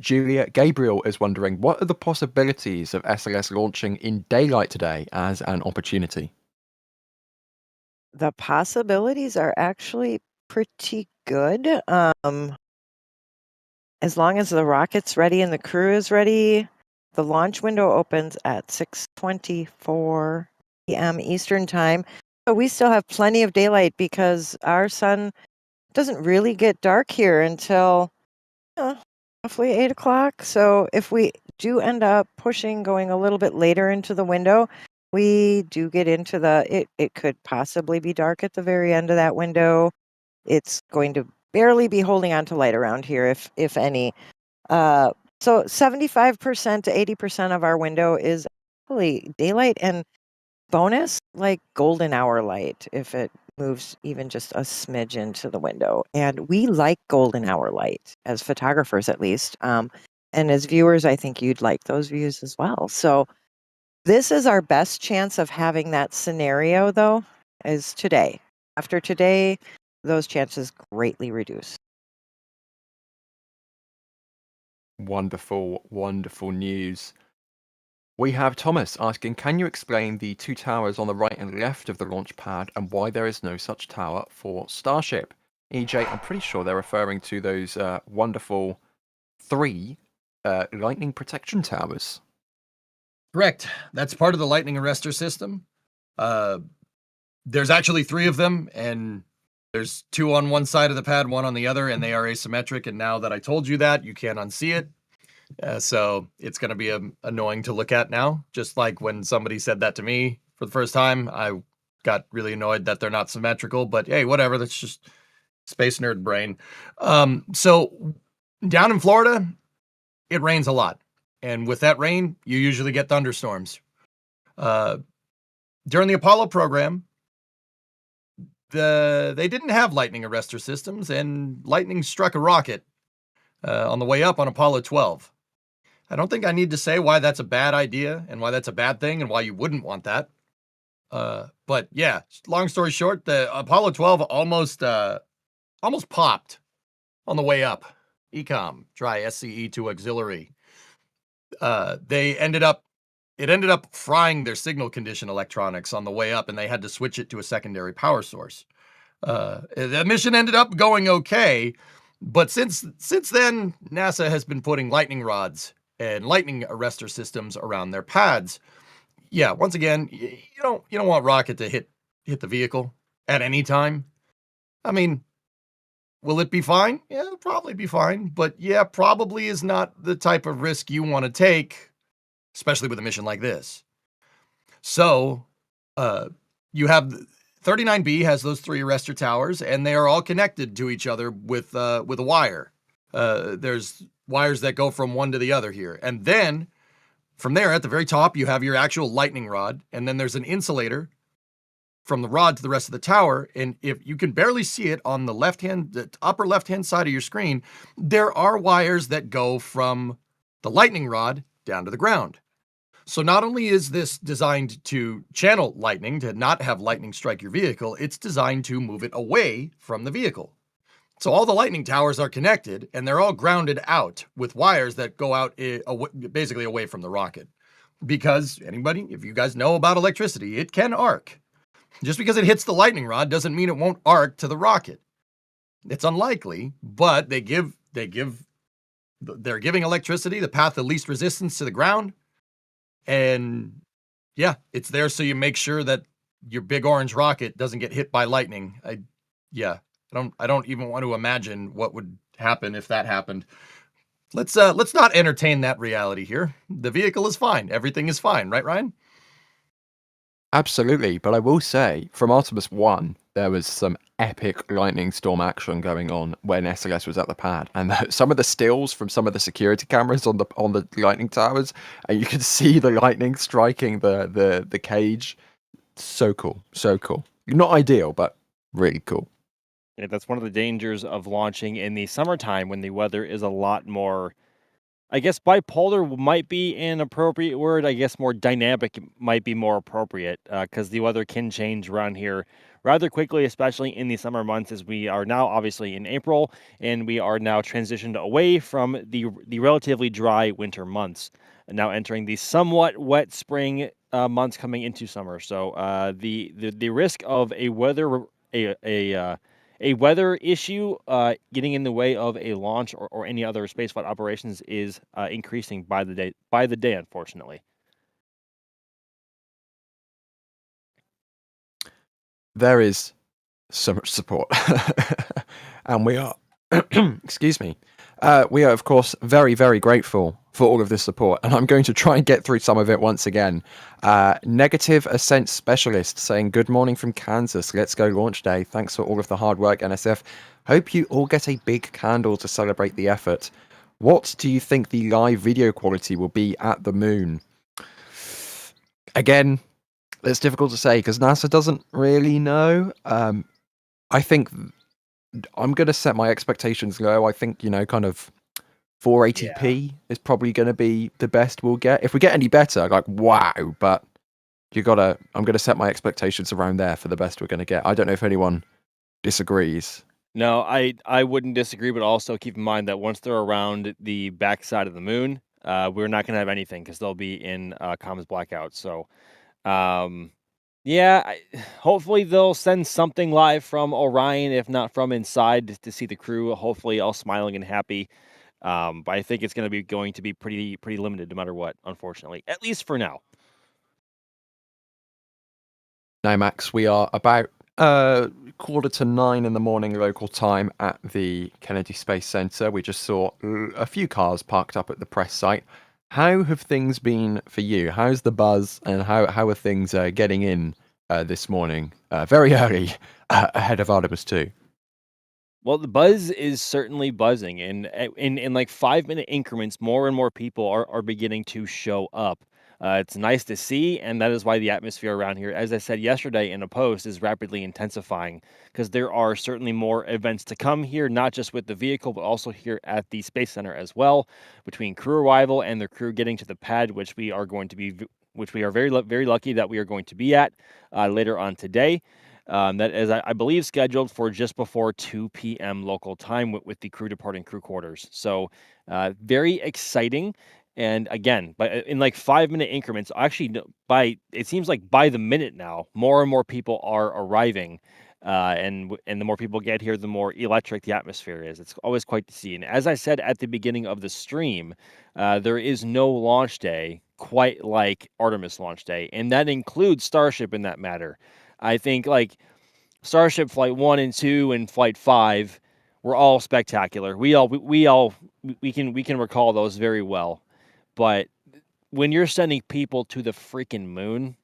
Julia Gabriel is wondering, what are the possibilities of SLS launching in daylight today as an opportunity? The possibilities are actually pretty good. As long as the rocket's ready and the crew is ready, the launch window opens at 6:24 p.m. Eastern time. So we still have plenty of daylight because our sun doesn't really get dark here until roughly 8 o'clock. So if we do end up going a little bit later into the window, we do get into it could possibly be dark at the very end of that window. It's going to barely be holding on to light around here, if any. So 75% to 80% of our window is actually daylight, and bonus, like golden hour light, if it moves even just a smidge into the window. And we like golden hour light, as photographers at least. And as viewers, I think you'd like those views as well. So this is our best chance of having that scenario, though, is today. After today, those chances greatly reduce. Wonderful, wonderful news. We have Thomas asking, can you explain the two towers on the right and left of the launch pad and why there is no such tower for Starship? EJ, I'm pretty sure they're referring to those wonderful 3 lightning protection towers. Correct. That's part of the lightning arrestor system. There's actually 3 of them, and there's 2 on one side of the pad, 1 on the other, and they are asymmetric. And now that I told you that, you can't unsee it. So it's going to be annoying to look at now. Just like when somebody said that to me for the first time, I got really annoyed that they're not symmetrical. But hey, whatever. That's just space nerd brain. So down in Florida, it rains a lot. And with that rain, you usually get thunderstorms. During the Apollo program, they didn't have lightning arrestor systems, and lightning struck a rocket on the way up on Apollo 12. I don't think I need to say why that's a bad idea and why that's a bad thing and why you wouldn't want that. But yeah, long story short, the Apollo 12 almost popped on the way up. ECOM, try SCE to auxiliary. It ended up frying their signal condition electronics on the way up, and they had to switch it to a secondary power source. The mission ended up going okay, but since then, NASA has been putting lightning rods and lightning arrestor systems around their pads. Yeah, once again, you don't want rocket to hit the vehicle at any time. I mean, will it be fine? Yeah, it'll probably be fine, but yeah, probably is not the type of risk you want to take, especially with a mission like this. So, you have 39B has those 3 arrestor towers, and they are all connected to each other with a wire. There's wires that go from one to the other here. And then from there, at the very top, you have your actual lightning rod, and then there's an insulator from the rod to the rest of the tower. And if you can barely see it on the upper left-hand side of your screen, there are wires that go from the lightning rod down to the ground. So not only is this designed to channel lightning, to not have lightning strike your vehicle, it's designed to move it away from the vehicle. So all the lightning towers are connected, and they're all grounded out with wires that go out basically away from the rocket. Because if you guys know about electricity, it can arc. Just because it hits the lightning rod doesn't mean it won't arc to the rocket. It's unlikely, but they're giving electricity the path of least resistance to the ground. And yeah, it's there so you make sure that your big orange rocket doesn't get hit by lightning. I don't even want to imagine what would happen if that happened. Let's not entertain that reality here. The vehicle is fine. Everything is fine, right, Ryan? Absolutely, but I will say, from Artemis 1, there was some epic lightning storm action going on when SLS was at the pad, and some of the stills from some of the security cameras on the lightning towers, and you could see the lightning striking the cage. So cool, so cool. Not ideal, but really cool. Yeah, that's one of the dangers of launching in the summertime when the weather is a lot more, I guess bipolar might be an appropriate word. I guess more dynamic might be more appropriate because the weather can change around here rather quickly, especially in the summer months, as we are now obviously in April, and we are now transitioned away from the relatively dry winter months, and now entering the somewhat wet spring months coming into summer. So the risk of a weather issue getting in the way of a launch or any other spaceflight operations is increasing by the day, unfortunately. There is so much support, and we are, excuse me, We are, of course, very, very grateful for all of this support, and I'm going to try and get through some of it once again. Negative Ascent Specialist saying, good morning from Kansas. Let's go launch day. Thanks for all of the hard work, NSF. Hope you all get a big candle to celebrate the effort. What do you think the live video quality will be at the moon? Again, it's difficult to say because NASA doesn't really know. I think I'm going to set my expectations low. I think, kind of 480p is probably going to be the best we'll get. If we get any better, like, wow, but I'm going to set my expectations around there for the best we're going to get. I don't know if anyone disagrees. No, I wouldn't disagree, but also keep in mind that once they're around the backside of the moon, we're not going to have anything because they'll be in comms blackout. So, hopefully they'll send something live from Orion, if not from inside, to see the crew. Hopefully, all smiling and happy. But I think it's going to be pretty limited, no matter what. Unfortunately, at least for now. Now, Max, we are about 8:45 in the morning local time at the Kennedy Space Center. We just saw a few cars parked up at the press site. How have things been for you? How's the buzz, and how are things getting in this morning? Very early ahead of Artemis 2. Well, the buzz is certainly buzzing, and in like 5-minute increments, more and more people are beginning to show up. It's nice to see, and that is why the atmosphere around here, as I said yesterday in a post, is rapidly intensifying because there are certainly more events to come here, not just with the vehicle, but also here at the Space Center as well, between crew arrival and the crew getting to the pad, which we are very lucky that we are going to be at later on today. That is, I believe, scheduled for just before 2 p.m. local time with the crew departing crew quarters. So very exciting. And again, in like 5-minute increments, actually, it seems like by the minute now, more and more people are arriving. And the more people get here, the more electric the atmosphere is. It's always quite to see. And as I said at the beginning of the stream, there is no launch day quite like Artemis launch day. And that includes Starship in that matter. I think like Starship Flight 1 and 2 and Flight 5 were all spectacular. We can recall those very well. But when you're sending people to the freaking moon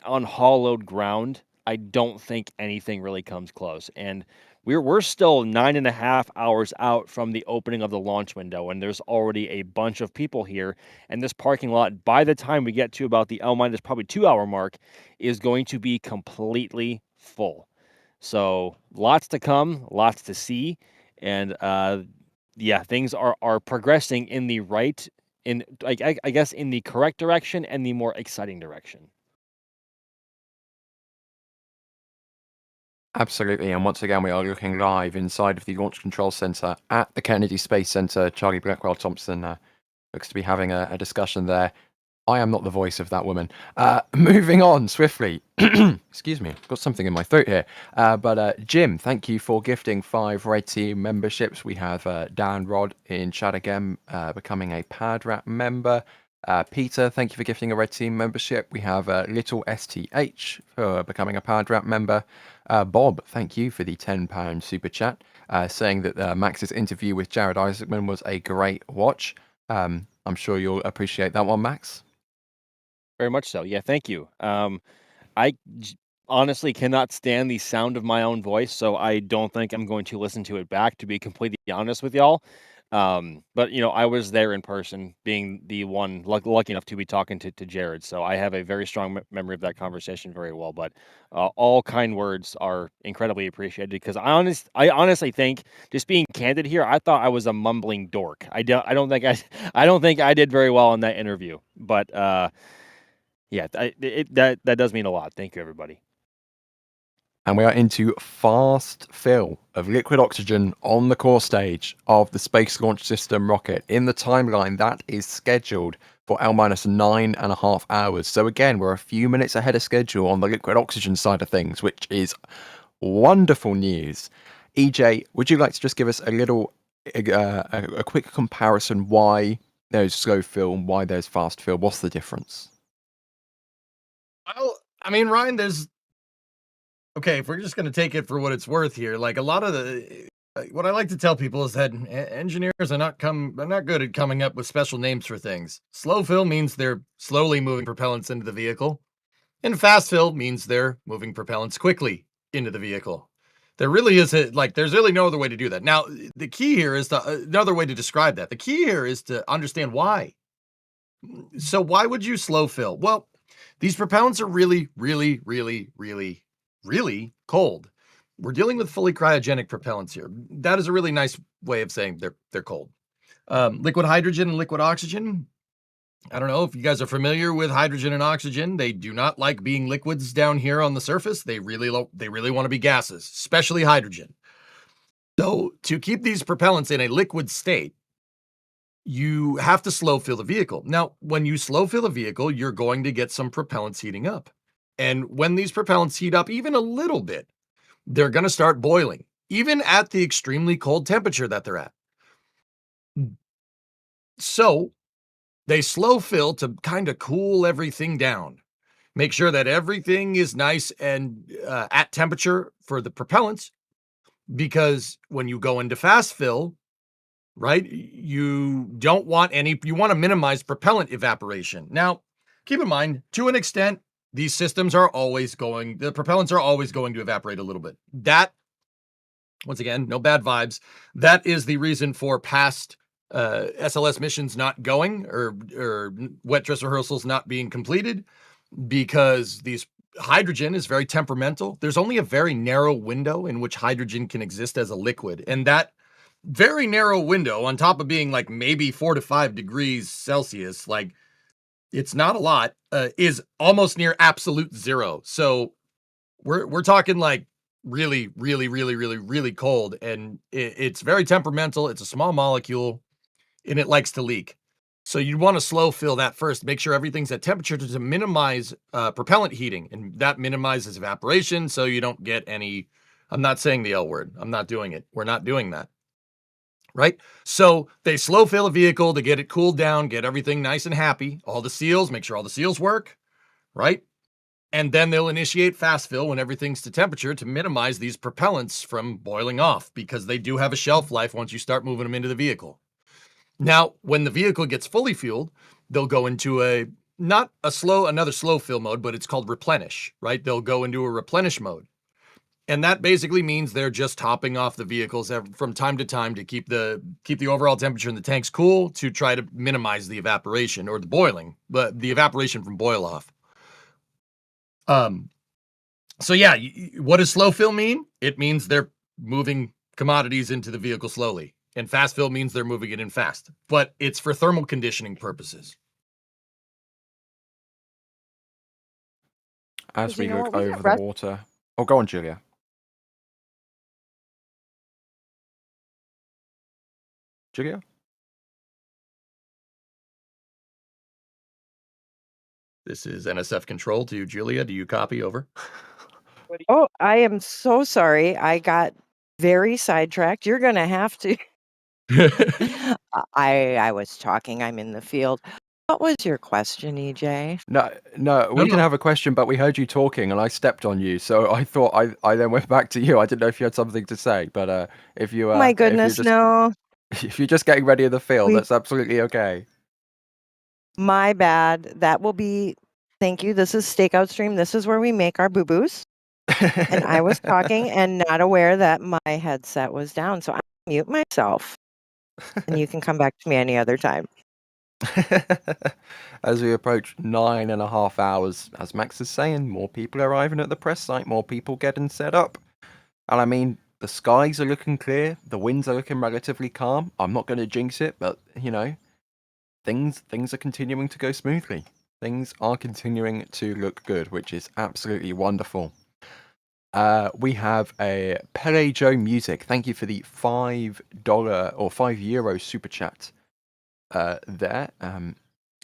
on hollowed ground, I don't think anything really comes close. And we're still 9.5 hours out from the opening of the launch window, and there's already a bunch of people here. And this parking lot, by the time we get to about the L- probably 2 hour mark, is going to be completely full. So lots to come, lots to see, and things are progressing in the right, I guess in the correct direction and the more exciting direction. Absolutely, and once again, we are looking live inside of the Launch Control Center at the Kennedy Space Center. Charlie Blackwell Thompson looks to be having a discussion there. I am not the voice of that woman. Moving on swiftly. Excuse me, I've got something in my throat here. But Jim, thank you for gifting 5 Red Team memberships. We have Dan Rod in chat again, becoming a PadRat member. Peter, thank you for gifting a Red Team membership. We have Little STH for becoming a PadRat member. Bob, thank you for the £10 super chat, saying that Max's interview with Jared Isaacman was a great watch. I'm sure you'll appreciate that one, Max. Very much so. Yeah, thank you. Honestly cannot stand the sound of my own voice, so I don't think I'm going to listen to it back, to be completely honest with y'all. But I was there in person, being the one lucky enough to be talking to Jared, so I have a very strong memory of that conversation very well. But all kind words are incredibly appreciated, because I honestly think, just being candid here, I thought I was a mumbling dork. I don't think I did very well in that interview, but that does mean a lot. Thank you, everybody. And we are into fast fill of liquid oxygen on the core stage of the Space Launch System rocket. In the timeline, that is scheduled for L-9.5 hours. So again, we're a few minutes ahead of schedule on the liquid oxygen side of things, which is wonderful news. EJ, would you like to just give us a little, a quick comparison why there's slow fill and why there's fast fill? What's the difference? Well, I mean, Ryan, okay, if we're just going to take it for what it's worth here, like a lot of what I like to tell people is that engineers are not good at coming up with special names for things. Slow fill means they're slowly moving propellants into the vehicle, and fast fill means they're moving propellants quickly into the vehicle. There really is there's really no other way to do that. Now, the key here is another way to describe that. The key here is to understand why. So why would you slow fill? Well, these propellants are really, really, really, really, really cold. We're dealing with fully cryogenic propellants here. That is a really nice way of saying they're cold. Liquid hydrogen and liquid oxygen. I don't know if you guys are familiar with hydrogen and oxygen. They do not like being liquids down here on the surface. They really want to be gases, especially hydrogen. So to keep these propellants in a liquid state, you have to slow fill the vehicle. Now, when you slow fill a vehicle, you're going to get some propellants heating up. And when these propellants heat up even a little bit, they're going to start boiling, even at the extremely cold temperature that they're at. So they slow fill to kind of cool everything down. Make sure that everything is nice and at temperature for the propellants, because when you go into fast fill, right, you want to minimize propellant evaporation. Now, keep in mind, to an extent, these systems the propellants are always going to evaporate a little bit. That, once again, no bad vibes. That is the reason for past SLS missions not going or wet dress rehearsals not being completed, because these hydrogen is very temperamental. There's only a very narrow window in which hydrogen can exist as a liquid. And that very narrow window, on top of being like maybe 4 to 5 degrees Celsius, like it's not a lot, is almost near absolute zero. So we're talking like really, really, really, really, really cold. And it's very temperamental. It's a small molecule and it likes to leak. So you want to slow fill that first, make sure everything's at temperature to minimize propellant heating, and that minimizes evaporation. So you don't get any, I'm not saying the L word. I'm not doing it. We're not doing that. Right? So they slow fill a vehicle to get it cooled down, get everything nice and happy. Make sure all the seals work. Right? And then they'll initiate fast fill when everything's to temperature to minimize these propellants from boiling off, because they do have a shelf life once you start moving them into the vehicle. Now, when the vehicle gets fully fueled, they'll go into another slow fill mode, but it's called replenish, right? They'll go into a replenish mode. And that basically means they're just topping off the vehicles from time to time to keep the overall temperature in the tanks cool, to try to minimize the evaporation or the boiling, but the evaporation from boil off. So yeah, what does slow fill mean? It means they're moving commodities into the vehicle slowly. And fast fill means they're moving it in fast, but it's for thermal conditioning purposes. As we look over the water. Oh, go on, Julia. Julia? This is NSF control to Julia. Do you copy? Over. Oh, I am so sorry. I got very sidetracked. You're going to have to. I was talking. I'm in the field. What was your question, EJ? No, we didn't have a question, but we heard you talking and I stepped on you. So I thought I then went back to you. I didn't know if you had something to say, but if you my goodness, no. If you're just getting ready in the field, that's absolutely okay. My bad. That will be, thank you. This is Stakeout stream. This is where we make our boo-boos. And I was talking and not aware that my headset was down. So I mute myself. And you can come back to me any other time. As we approach 9.5 hours, as Max is saying, more people arriving at the press site, more people getting set up. And I mean, the skies are looking clear, the winds are looking relatively calm. I'm not going to jinx it, but you know, things are continuing to go smoothly. Things are continuing to look good, which is absolutely wonderful. We have a Pele Joe Music. Thank you for the $5 or €5 super chat there.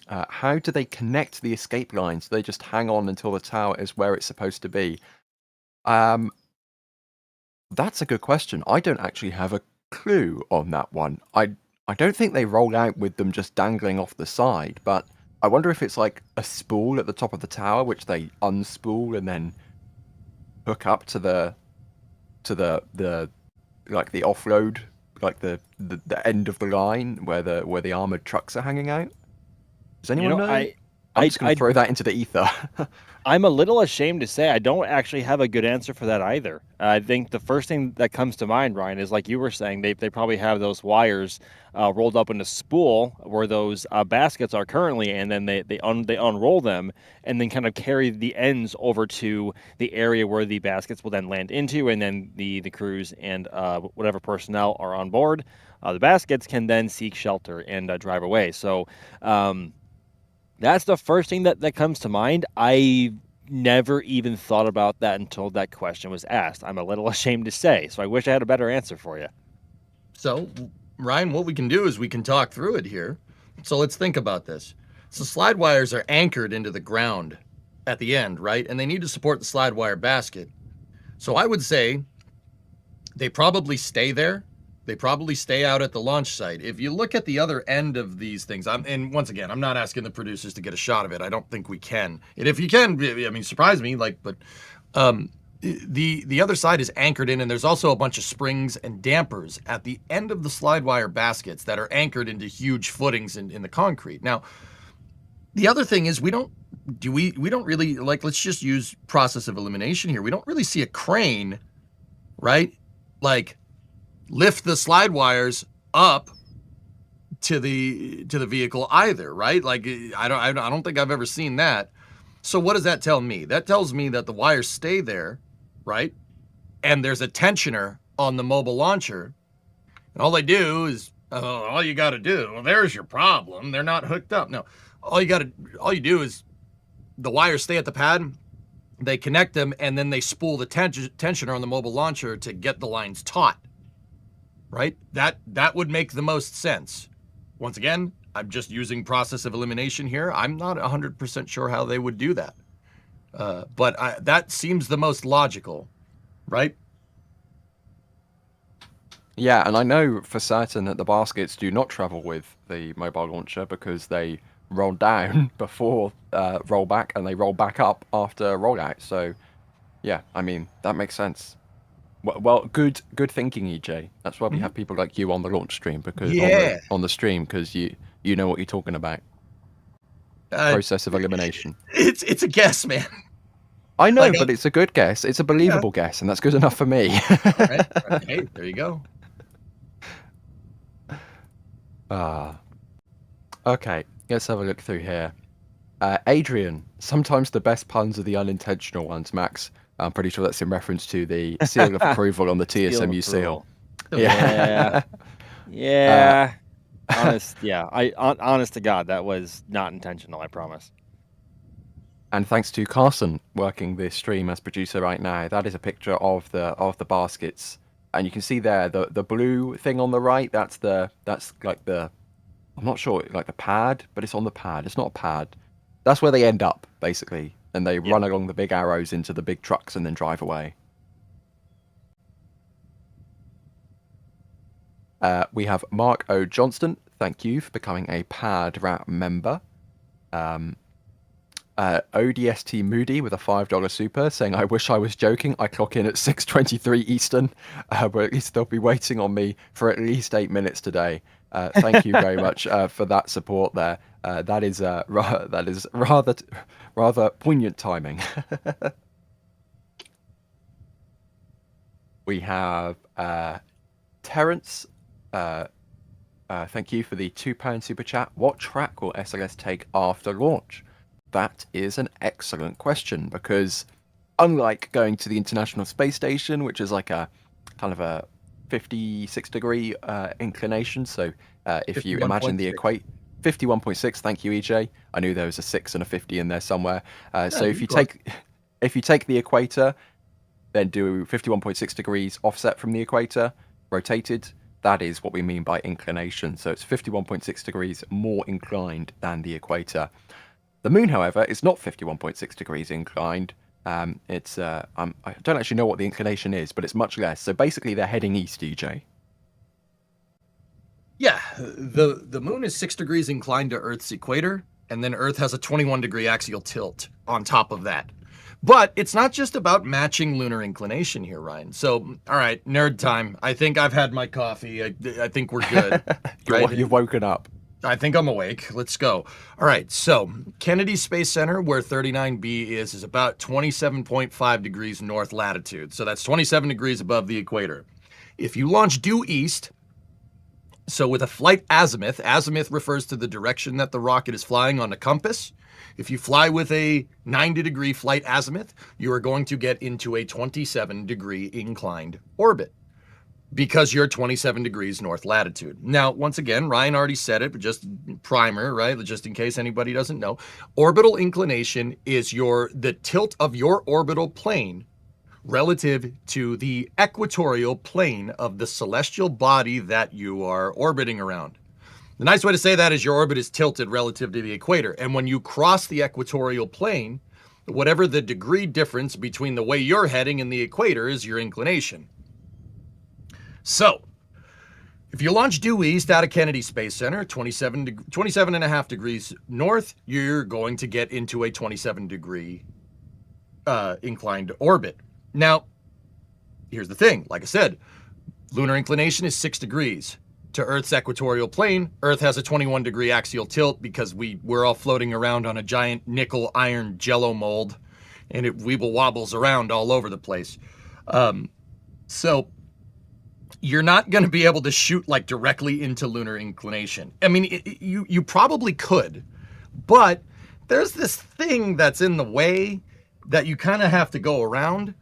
How do they connect the escape lines? Do they just hang on until the tower is where it's supposed to be? That's a good question. I don't actually have a clue on that one. I don't think they roll out with them just dangling off the side, but I wonder if it's like a spool at the top of the tower, which they unspool and then hook up to the like the offload, like the end of the line where the armored trucks are hanging out? Does anyone know? I'm just going to throw that into the ether. I'm a little ashamed to say I don't actually have a good answer for that either. I think the first thing that comes to mind, Ryan, is like you were saying, they probably have those wires rolled up in a spool where those baskets are currently, and then they unroll them and then kind of carry the ends over to the area where the baskets will then land into, and then the crews and whatever personnel are on board the baskets can then seek shelter and drive away. So that's the first thing that comes to mind. I never even thought about that until that question was asked. I'm a little ashamed to say, so I wish I had a better answer for you. So, Ryan, what we can do is we can talk through it here. So let's think about this. So slide wires are anchored into the ground at the end, right? And they need to support the slide wire basket. So I would say they probably stay there. They probably stay out at the launch site. If you look at the other end of these things, and once again, I'm not asking the producers to get a shot of it. I don't think we can. And if you can, I mean, surprise me. But the other side is anchored in, and there's also a bunch of springs and dampers at the end of the slide wire baskets that are anchored into huge footings in the concrete. Now, the other thing is we don't really, like, let's just use process of elimination here. We don't really see a crane, right? Like, lift the slide wires up to the vehicle either, right? Like, I don't think I've ever seen that. So what does that tell me? That tells me that the wires stay there, right? And there's a tensioner on the mobile launcher, and all they do is all you got to do. Well, there's your problem. They're not hooked up. No, all you do is the wires stay at the pad. They connect them, and then they spool the tensioner on the mobile launcher to get the lines taut. Right? That would make the most sense. Once again, I'm just using process of elimination here. I'm not 100% sure how they would do that. But that seems the most logical, right? Yeah, and I know for certain that the baskets do not travel with the mobile launcher because they roll down before roll back, and they roll back up after rollout. So, yeah, I mean, that makes sense. Well, good thinking, EJ. That's why we have people like you on the launch stream, because on the stream, because you know what you're talking about. Process of elimination. It's a guess, man. I know, but it's a good guess. It's a believable guess, and that's good enough for me. All right. Hey, there you go. Okay, let's have a look through here. Adrian, sometimes the best puns are the unintentional ones, Max. I'm pretty sure that's in reference to the seal of approval on the TSMU seal. Yeah. Yeah. Honest to God, that was not intentional, I promise. And thanks to Carson working this stream as producer right now. That is a picture of the baskets. And you can see there the blue thing on the right, that's like the, I'm not sure, like the pad, but it's on the pad. It's not a pad. That's where they end up, basically. And they run along the big arrows into the big trucks and then drive away. We have Mark O. Johnston. Thank you for becoming a Pad Rat member. ODST Moody with a $5 super saying, I wish I was joking. I clock in at 6:23 Eastern, but at least they'll be waiting on me for at least 8 minutes today. Thank you very much for that support there. That is rather poignant timing. We have Terence. Thank you for the £2 super chat. What track will SLS take after launch? That is an excellent question, because unlike going to the International Space Station, which is like a kind of a 56-degree inclination, so if you imagine the equate 51.6, thank you, EJ. I knew there was a 6 and a 50 in there somewhere. So if you take the equator, then do 51.6 degrees offset from the equator, rotated, that is what we mean by inclination. So it's 51.6 degrees more inclined than the equator. The moon, however, is not 51.6 degrees inclined. I don't actually know what the inclination is, but it's much less. So basically they're heading east, EJ. Yeah, the moon is 6 degrees inclined to Earth's equator, and then Earth has a 21-degree axial tilt on top of that. But it's not just about matching lunar inclination here, Ryan. So, all right, nerd time. I think I've had my coffee. I think we're good. Right? You've woken up. I think I'm awake. Let's go. All right, so Kennedy Space Center, where 39B is about 27.5 degrees north latitude. So that's 27 degrees above the equator. If you launch due east, so with a flight azimuth refers to the direction that the rocket is flying on a compass. If you fly with a 90-degree flight azimuth, you are going to get into a 27-degree inclined orbit, because you're 27 degrees north latitude. Now, once again, Ryan already said it, but just primer, right? Just in case anybody doesn't know. Orbital inclination is the tilt of your orbital plane relative to the equatorial plane of the celestial body that you are orbiting around. The nice way to say that is your orbit is tilted relative to the equator. And when you cross the equatorial plane, whatever the degree difference between the way you're heading and the equator is your inclination. So, if you launch due east out of Kennedy Space Center, 27.5 degrees north, you're going to get into a 27-degree inclined orbit. Now, here's the thing. Like I said, lunar inclination is 6 degrees. To Earth's equatorial plane, Earth has a 21-degree axial tilt because we're all floating around on a giant nickel iron jello mold, and it weeble wobbles around all over the place. So you're not going to be able to shoot like directly into lunar inclination. I mean, you probably could, but there's this thing that's in the way that you kind of have to go around.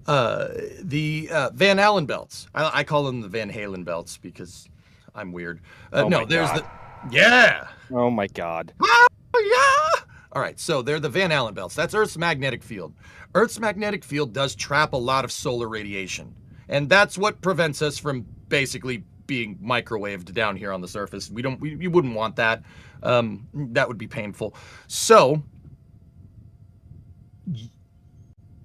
The Van Allen belts. I call them the Van Halen belts because I'm weird. No, there's God. Yeah. Oh my God. Oh, yeah. All right, so they're the Van Allen belts. That's Earth's magnetic field. Earth's magnetic field does trap a lot of solar radiation, and that's what prevents us from basically being microwaved down here on the surface. We wouldn't want that. That would be painful. So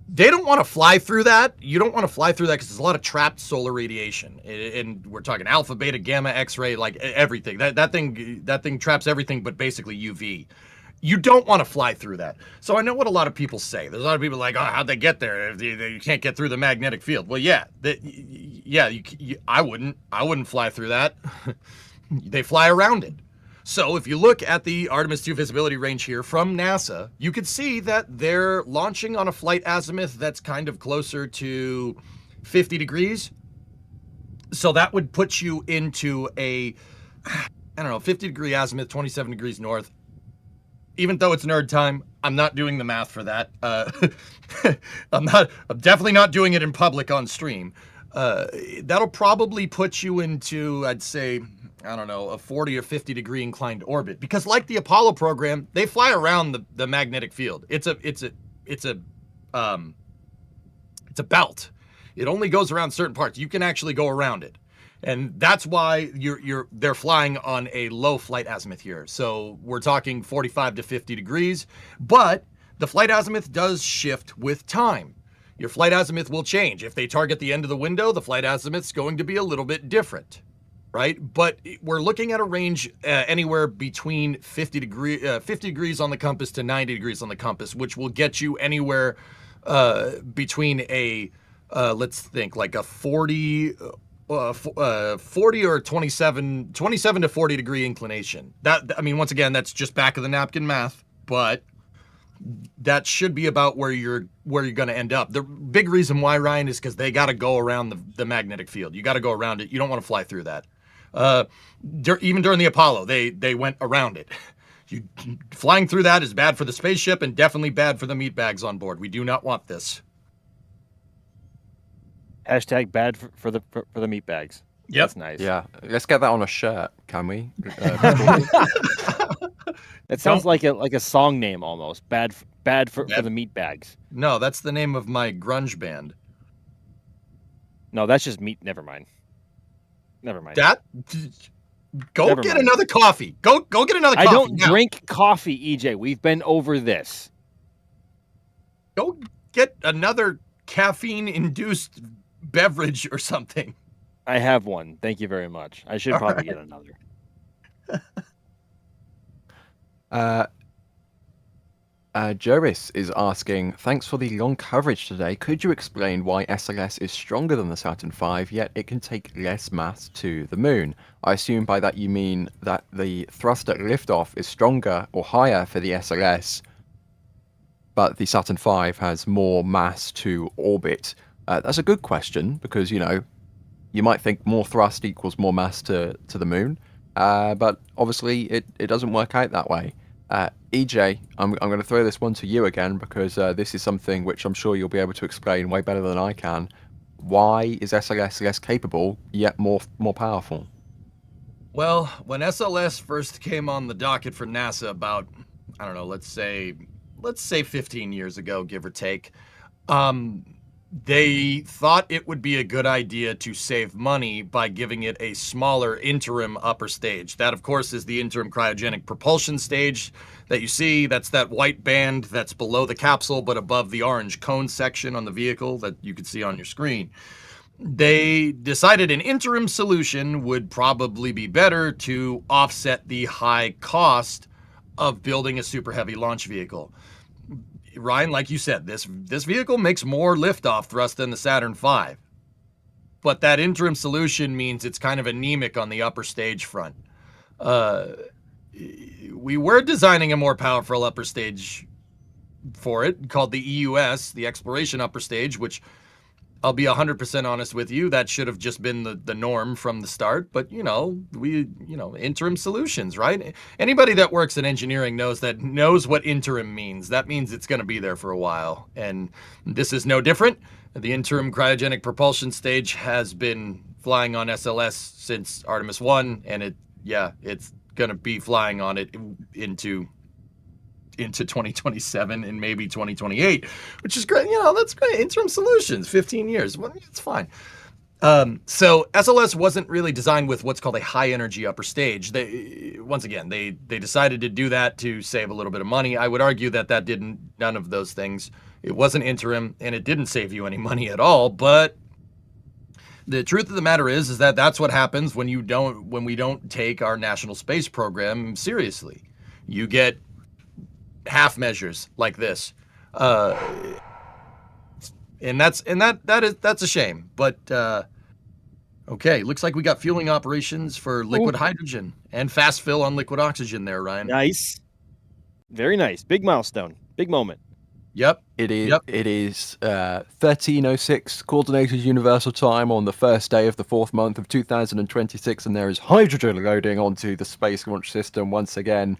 they don't want to fly through that. You don't want to fly through that because there's a lot of trapped solar radiation, and we're talking alpha, beta, gamma, X-ray, like everything. That thing traps everything, but basically UV. You don't want to fly through that. So I know what a lot of people say. There's a lot of people like, oh, how'd they get there? You can't get through the magnetic field. Well, yeah, I wouldn't fly through that. They fly around it. So if you look at the Artemis 2 visibility range here from NASA, you can see that they're launching on a flight azimuth that's kind of closer to 50 degrees. So that would put you into a, 50-degree azimuth, 27 degrees north. Even though it's nerd time, I'm not doing the math for that. I'm definitely not doing it in public on stream. That'll probably put you into, I'd say, a 40 or 50 degree inclined orbit, because like the Apollo program, they fly around the magnetic field. It's a belt. It only goes around certain parts. You can actually go around it. And that's why they're flying on a low flight azimuth here. So we're talking 45 to 50 degrees, but the flight azimuth does shift with time. Your flight azimuth will change. If they target the end of the window, the flight azimuth's going to be a little bit different, right? But we're looking at a range anywhere between 50 degrees on the compass to 90 degrees on the compass, which will get you anywhere between a, let's think, like a 40 or 27 to 40 degree inclination. Once again, that's just back of the napkin math, but that should be about where you're going to end up. The big reason why, Ryan, is because they got to go around the magnetic field. You got to go around it. You don't want to fly through that. Even during the Apollo, they went around it. Flying through that is bad for the spaceship and definitely bad for the meat bags on board. We do not want this. Hashtag bad for the meat bags. Yep. That's nice. Yeah, let's get that on a shirt, can we? It sounds like a song name almost. Bad for the meat bags. No, that's the name of my grunge band. No, that's just meat. Never mind. Go get another coffee. Go get another coffee. I don't drink coffee, EJ. We've been over this. Go get another caffeine-induced beverage or something. I have one. Thank you very much. I should probably get another. Joris is asking, thanks for the long coverage today. Could you explain why SLS is stronger than the Saturn V, yet it can take less mass to the moon? I assume by that you mean that the thrust at liftoff is stronger or higher for the SLS, but the Saturn V has more mass to orbit. That's a good question, because, you know, you might think more thrust equals more mass to the moon, but obviously it doesn't work out that way. EJ, I'm going to throw this one to you again, because this is something which I'm sure you'll be able to explain way better than I can. Why is SLS less capable, yet more powerful? Well, when SLS first came on the docket for NASA about, I don't know, let's say 15 years ago, give or take, they thought it would be a good idea to save money by giving it a smaller interim upper stage. That, of course, is the interim cryogenic propulsion stage that you see. That's that white band that's below the capsule but above the orange cone section on the vehicle that you can see on your screen. They decided an interim solution would probably be better to offset the high cost of building a super heavy launch vehicle. Ryan, like you said, this vehicle makes more liftoff thrust than the Saturn V. But that interim solution means it's kind of anemic on the upper stage front. We were designing a more powerful upper stage for it, called the EUS, the Exploration Upper Stage, which, I'll be 100% honest with you, that should have just been the norm from the start. But, interim solutions, right? Anybody that works in engineering knows what interim means. That means it's going to be there for a while. And this is no different. The interim cryogenic propulsion stage has been flying on SLS since Artemis 1, and it's going to be flying on it into 2027 and maybe 2028, which is great. That's great. Interim solutions, 15 years. Well, it's fine. So SLS wasn't really designed with what's called a high energy upper stage. They decided to do that to save a little bit of money. I would argue that didn't, none of those things. It wasn't interim and it didn't save you any money at all. But the truth of the matter is that that's what happens when we don't take our national space program seriously. You get half measures like this, and that's a shame. But okay, looks like we got fueling operations for liquid hydrogen and fast fill on liquid oxygen there, Ryan. Nice, very nice, big milestone, big moment. Yep, it is. Yep. It is 13:06 Coordinated Universal Time on the first day of the 4th month of 2026, and there is hydrogen loading onto the Space Launch System once again.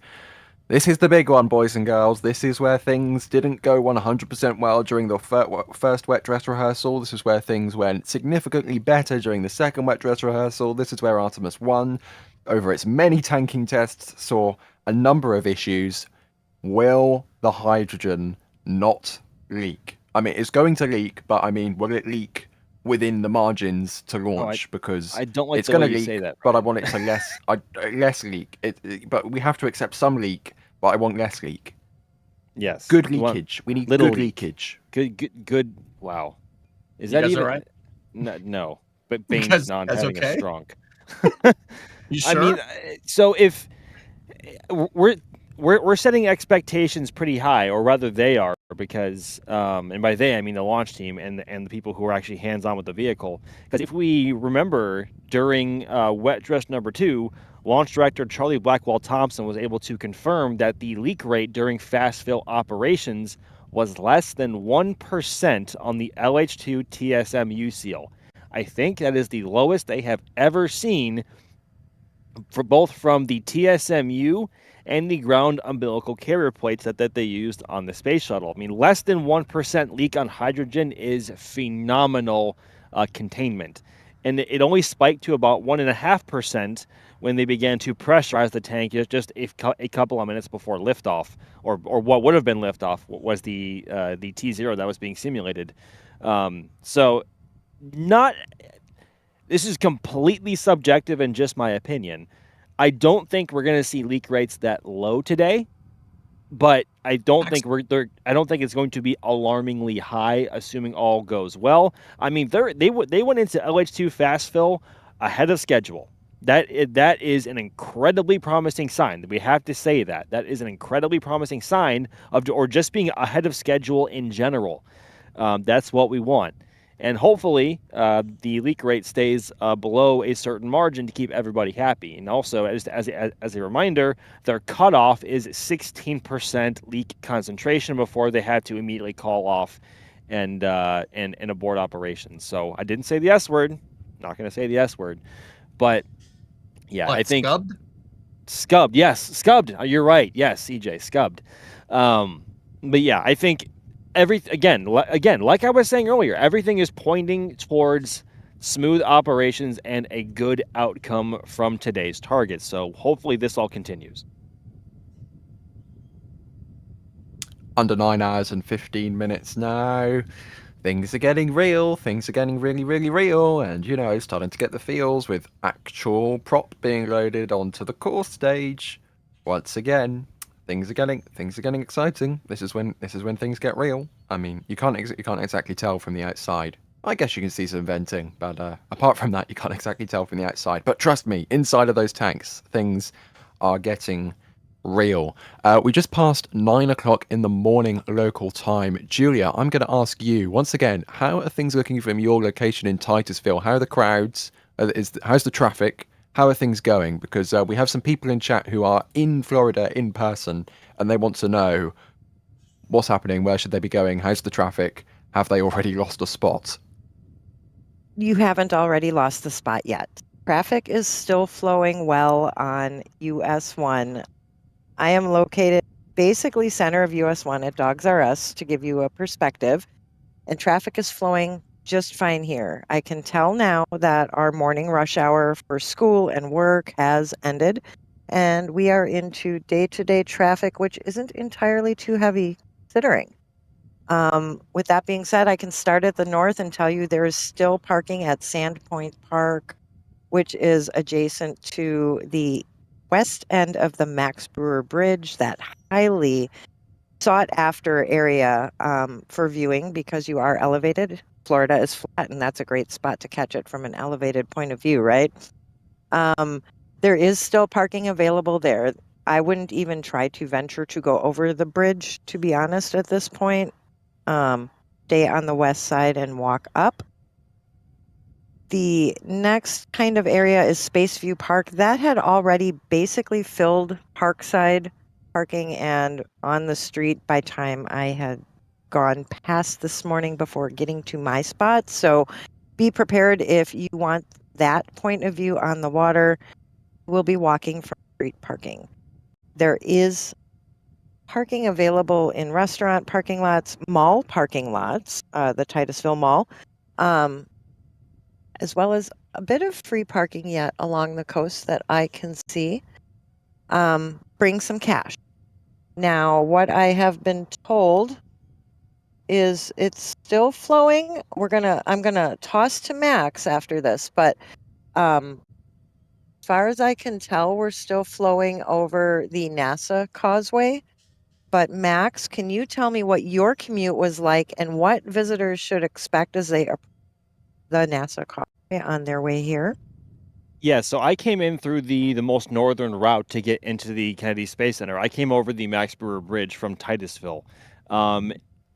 This is the big one, boys and girls. This is where things didn't go 100% well during the first wet dress rehearsal. This is where things went significantly better during the second wet dress rehearsal. This is where Artemis 1, over its many tanking tests, saw a number of issues. Will the hydrogen not leak? I mean, it's going to leak, but I mean, will it leak within the margins to launch? Because I don't like it's the going way to you leak, say that. but I want it to less leak. But we have to accept some leak, but I want less leak. Yes. Good leakage. We need good leakage. Good. Wow. Is you that guys even all right? No. But Bane's not having okay? a strong. You sure? I mean, so if we're setting expectations pretty high, or rather they are, because and by they I mean the launch team and the people who are actually hands-on with the vehicle. Because if we remember, during wet dress number 2, launch director Charlie Blackwell Thompson was able to confirm that the leak rate during fast fill operations was less than 1% on the LH2 TSMU seal. I think that is the lowest they have ever seen, for both from the TSMU and the ground umbilical carrier plates that they used on the space shuttle. I mean, less than 1% leak on hydrogen is phenomenal containment. And it only spiked to about 1.5% when they began to pressurize the tank just a couple of minutes before liftoff, or what would have been liftoff was the T0 that was being simulated. This is completely subjective and just my opinion. I don't think we're going to see leak rates that low today, but I don't think it's going to be alarmingly high, assuming all goes well. I mean, they went into LH2 fast fill ahead of schedule. That is an incredibly promising sign. We have to say that. That is an incredibly promising sign of or just being ahead of schedule in general. That's what we want. And hopefully the leak rate stays below a certain margin to keep everybody happy. And also, as a reminder, their cutoff is 16% leak concentration before they had to immediately call off and abort operations. So I didn't say the S word. Not going to say the S word. But yeah, What, I think scubbed? Scubbed, yes, scubbed. You're right. Yes, CJ, scubbed. But yeah, I think again, like I was saying earlier, everything is pointing towards smooth operations and a good outcome from today's target. So hopefully this all continues. Under 9 hours and 15 minutes now. Things are getting real. Things are getting really, really real. And, you know, starting to get the feels with actual prop being loaded onto the core stage. Once again, things are getting exciting. This is when things get real. I mean, you can't exactly tell from the outside. I guess you can see some venting, but apart from that, you can't exactly tell from the outside. But trust me, inside of those tanks, things are getting real. We just passed 9 o'clock in the morning local time. Julia, I'm going to ask you once again, how are things looking from your location in Titusville? How are the crowds? How's the traffic? How are things going? Because we have some people in chat who are in Florida in person, and they want to know what's happening. Where should they be going? How's the traffic? Have they already lost a spot? You haven't already lost the spot yet. Traffic is still flowing well on US 1. I am located basically center of US 1 at Dogs R Us to give you a perspective, and traffic is flowing just fine here. I can tell now that our morning rush hour for school and work has ended, and we are into day-to-day traffic, which isn't entirely too heavy considering. With that being said, I can start at the north and tell you there is still parking at Sandpoint Park, which is adjacent to the west end of the Max Brewer Bridge, that highly sought after area for viewing because you are elevated. Florida is flat, and that's a great spot to catch it from an elevated point of view, right? There is still parking available there. I wouldn't even try to venture to go over the bridge, to be honest, at this point. Stay on the west side and walk up. The next kind of area is Spaceview Park. That had already basically filled parkside parking and on the street by time I had gone past this morning before getting to my spot. So be prepared if you want that point of view on the water. We'll be walking from street parking. There is parking available in restaurant parking lots, mall parking lots, the Titusville Mall, as well as a bit of free parking yet along the coast that I can see. Bring some cash. Now, what I have been told is it's still flowing. I'm gonna toss to Max after this, but as far as I can tell, we're still flowing over the NASA causeway. But Max, can you tell me what your commute was like and what visitors should expect as they approach the NASA causeway on their way here? Yeah, so I came in through the most northern route to get into the Kennedy Space Center. I came over the Max Brewer Bridge from Titusville.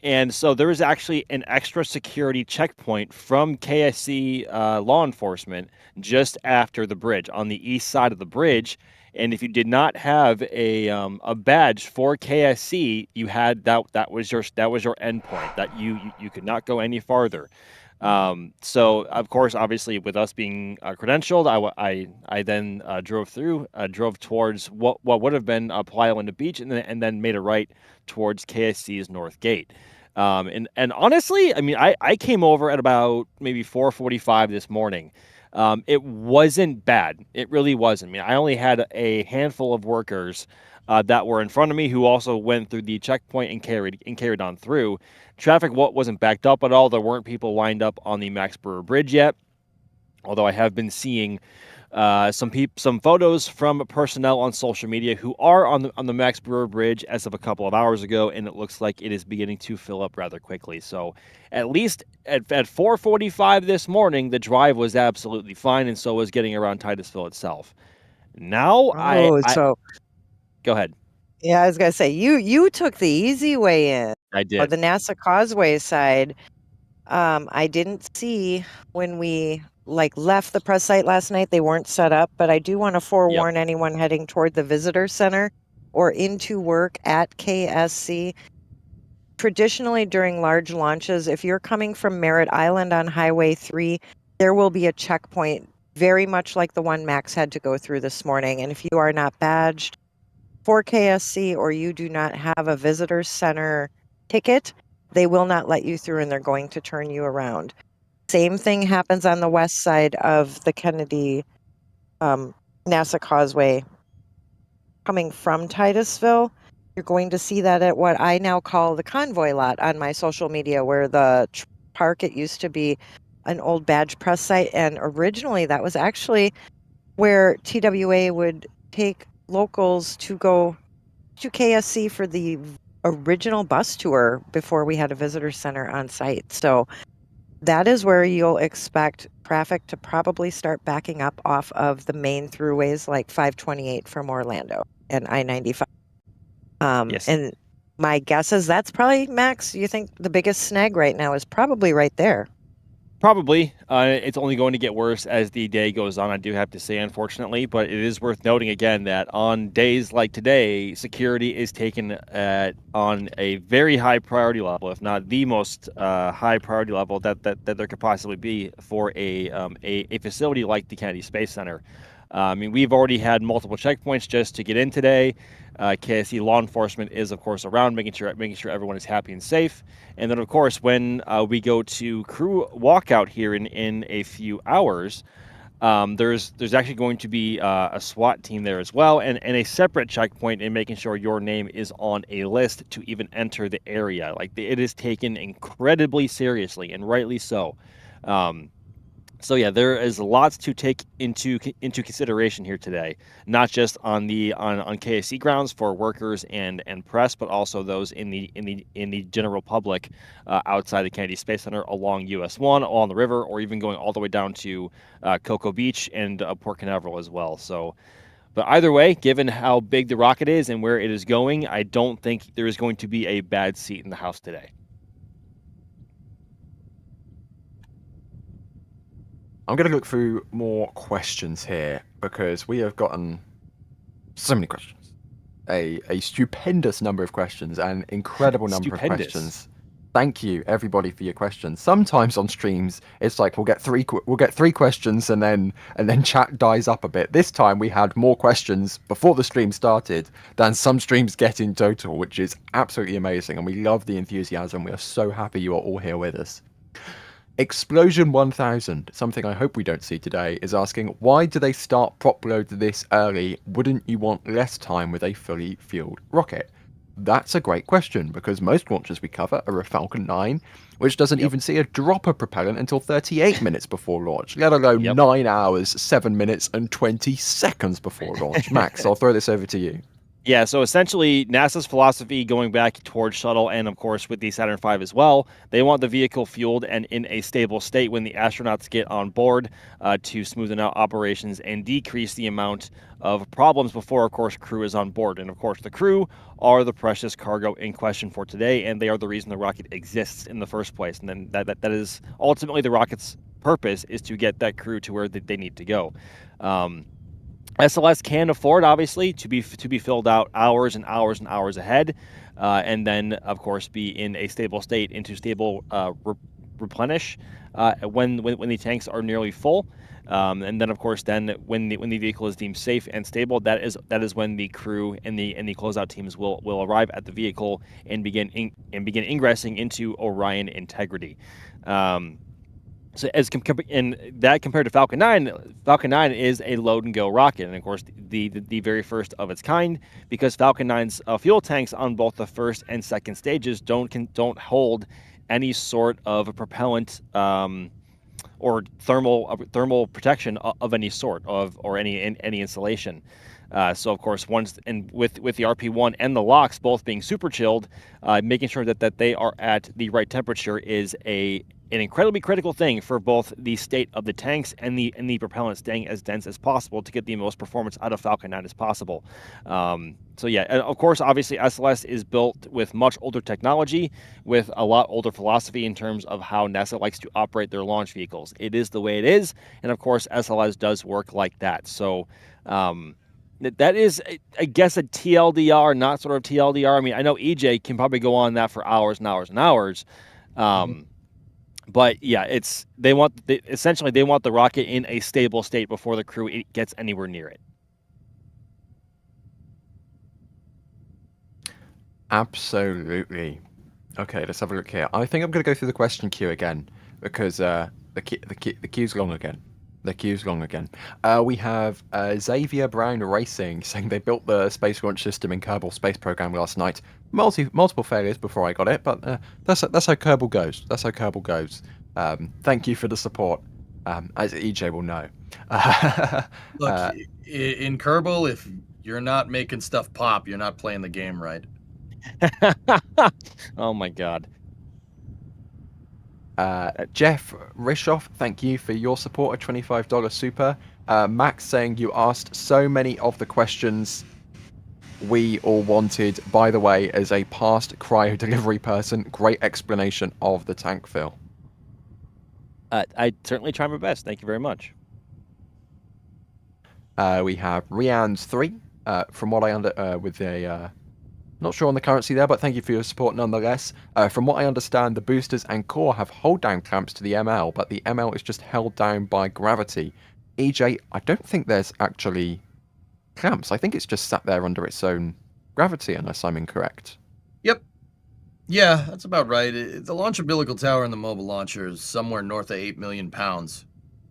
And so there is actually an extra security checkpoint from KSC law enforcement just after the bridge, on the east side of the bridge. And if you did not have a badge for KSC, you had that was your endpoint. That you could not go any farther. So of course, obviously, with us being credentialed, I then drove towards what would have been Playa Linda Beach, and then made a right towards KSC's North Gate. And honestly, I mean, I came over at about maybe 4:45 this morning. It wasn't bad. It really wasn't. I mean, I only had a handful of workers that were in front of me who also went through the checkpoint and carried on through. Traffic wasn't backed up at all. There weren't people lined up on the Max Brewer Bridge yet, although I have been seeing Some photos from personnel on social media who are on the Max Brewer Bridge as of a couple of hours ago, and it looks like it is beginning to fill up rather quickly. So at least at 4:45 this morning, the drive was absolutely fine, and so was getting around Titusville itself. Now So go ahead. yeah, I was gonna say you took the easy way in, I or did. the NASA Causeway side. I didn't see when we left the press site last night. They weren't set up, but I do want to forewarn anyone heading toward the visitor center or into work at KSC. Traditionally, during large launches, if you're coming from Merritt Island on Highway 3, there will be a checkpoint, very much like the one Max had to go through this morning. And if you are not badged for KSC or you do not have a visitor center ticket, they will not let you through and they're going to turn you around. Same thing happens on the west side of the Kennedy NASA Causeway. Coming from Titusville, you're going to see that at what I now call the convoy lot on my social media, where the park, it used to be an old badge press site. And originally that was actually where TWA would take locals to go to KSC for the original bus tour before we had a visitor center on site. So that is where you'll expect traffic to probably start backing up off of the main throughways like 528 from Orlando and I-95. Yes. And my guess is that's probably, Max, you think the biggest snag right now is probably right there. Probably. It's only going to get worse as the day goes on, I do have to say, unfortunately. But it is worth noting again that on days like today, security is taken on a very high priority level, if not the most high priority level that there could possibly be for a facility like the Kennedy Space Center. I mean, we've already had multiple checkpoints just to get in today. KSC law enforcement is, of course, around, making sure everyone is happy and safe. And then, of course, when we go to crew walkout here in a few hours, there's actually going to be a SWAT team there as well, and a separate checkpoint in making sure your name is on a list to even enter the area. It is taken incredibly seriously, and rightly so. So yeah, there is lots to take into consideration here today, not just on KSC grounds for workers and press, but also those in the general public outside the Kennedy Space Center, along US 1, along the river, or even going all the way down to Cocoa Beach and Port Canaveral as well. So, but either way, given how big the rocket is and where it is going, I don't think there is going to be a bad seat in the house today. I'm going to look through more questions here because we have gotten so many questions. A stupendous number of questions, an incredible number of questions. Thank you, everybody, for your questions. Sometimes on streams, it's like we'll get three questions and then chat dies up a bit. This time we had more questions before the stream started than some streams get in total, which is absolutely amazing. And we love the enthusiasm. We are so happy you are all here with us. Explosion 1000, something I hope we don't see today, is asking, why do they start prop load this early? Wouldn't you want less time with a fully fueled rocket? That's a great question, because most launches we cover are a Falcon 9, which doesn't even see a drop of propellant until 38 minutes before launch, let alone 9 hours, 7 minutes, and 20 seconds before launch. Max, I'll throw this over to you. Yeah, so essentially NASA's philosophy going back towards shuttle and, of course, with the Saturn V as well, they want the vehicle fueled and in a stable state when the astronauts get on board to smoothen out operations and decrease the amount of problems before, of course, crew is on board. And, of course, the crew are the precious cargo in question for today, and they are the reason the rocket exists in the first place. And then that is ultimately the rocket's purpose, is to get that crew to where they need to go. SLS can afford, obviously, to be filled out hours and hours and hours ahead, and then, of course, be in a stable state into stable replenish when the tanks are nearly full, and then, of course, when the vehicle is deemed safe and stable, that is when the crew and the closeout teams will arrive at the vehicle and begin ingressing into Orion integrity. So compared to Falcon 9, Falcon 9 is a load and go rocket, and of course the very first of its kind, because Falcon 9's fuel tanks on both the first and second stages don't hold any sort of propellant or thermal protection of any sort or any installation. So of course, with the RP1 and the LOX both being super chilled, making sure that they are at the right temperature is an incredibly critical thing for both the state of the tanks and the propellant staying as dense as possible to get the most performance out of Falcon 9 as possible. So yeah, and of course, obviously SLS is built with much older technology, with a lot older philosophy in terms of how NASA likes to operate their launch vehicles. It is the way it is, and of course SLS does work like that. So that is, I guess, a TLDR, not sort of TLDR. I mean, I know EJ can probably go on that for hours and hours and hours. But yeah, essentially they want the rocket in a stable state before the crew gets anywhere near it. Absolutely. Okay, let's have a look here. I think I'm going to go through the question queue again because the queue's long again. The queue's long again. We have Xavier Brown Racing saying they built the space launch system in Kerbal Space Program last night. Multiple failures before I got it, but that's how Kerbal goes. That's how Kerbal goes. Thank you for the support, as EJ will know. Look, in Kerbal, if you're not making stuff pop, you're not playing the game right. Oh my God. Jeff Rishoff, thank you for your support at $25 super. Max saying you asked so many of the questions we all wanted. By the way, as a past cryo delivery person, great explanation of the tank fill. I certainly try my best. Thank you very much. We have Rian's 3, from what I with a not sure on the currency there, but thank you for your support nonetheless. From what I understand, the boosters and core have hold-down clamps to the ML, but the ML is just held down by gravity. EJ, I don't think there's actually clamps. I think it's just sat there under its own gravity, unless I'm incorrect. Yep. Yeah, that's about right. The launch umbilical tower in the mobile launcher is somewhere north of 8 million pounds.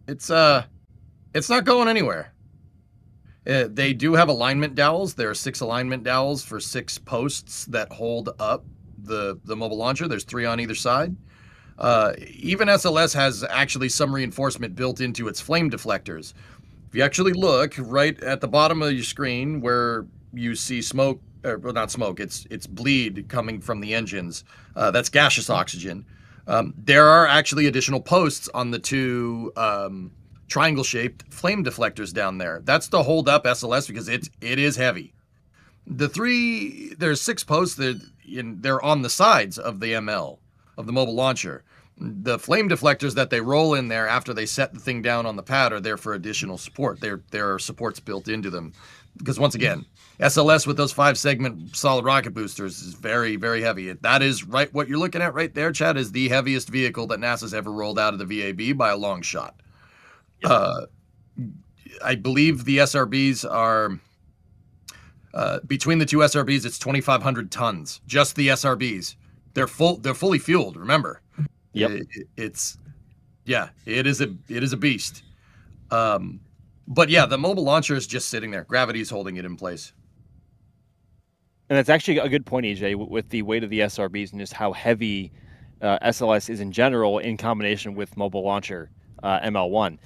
It's not going anywhere. They do have alignment dowels. There are 6 alignment dowels for 6 posts that hold up the mobile launcher. There's 3 on either side. Even SLS has actually some reinforcement built into its flame deflectors. If you actually look right at the bottom of your screen where you see smoke, well, not smoke, it's bleed coming from the engines. That's gaseous oxygen. There are actually additional posts on the 2 triangle-shaped flame deflectors down there. That's to hold up SLS because it is heavy. There's 6 posts they're on the sides of the ML, of the mobile launcher. The flame deflectors that they roll in there after they set the thing down on the pad are there for additional support. There are supports built into them. Because once again, SLS with those 5-segment solid rocket boosters is very, very heavy. That is right. What you're looking at right there, Chad, is the heaviest vehicle that NASA's ever rolled out of the VAB by a long shot. I believe the SRBs are between the 2 SRBs, it's 2,500 tons. Just the SRBs. They're fully fueled. Remember, yep. It is a beast. But yeah, the mobile launcher is just sitting there. Gravity is holding it in place. And that's actually a good point, EJ, with the weight of the SRBs and just how heavy SLS is in general in combination with mobile launcher ML1.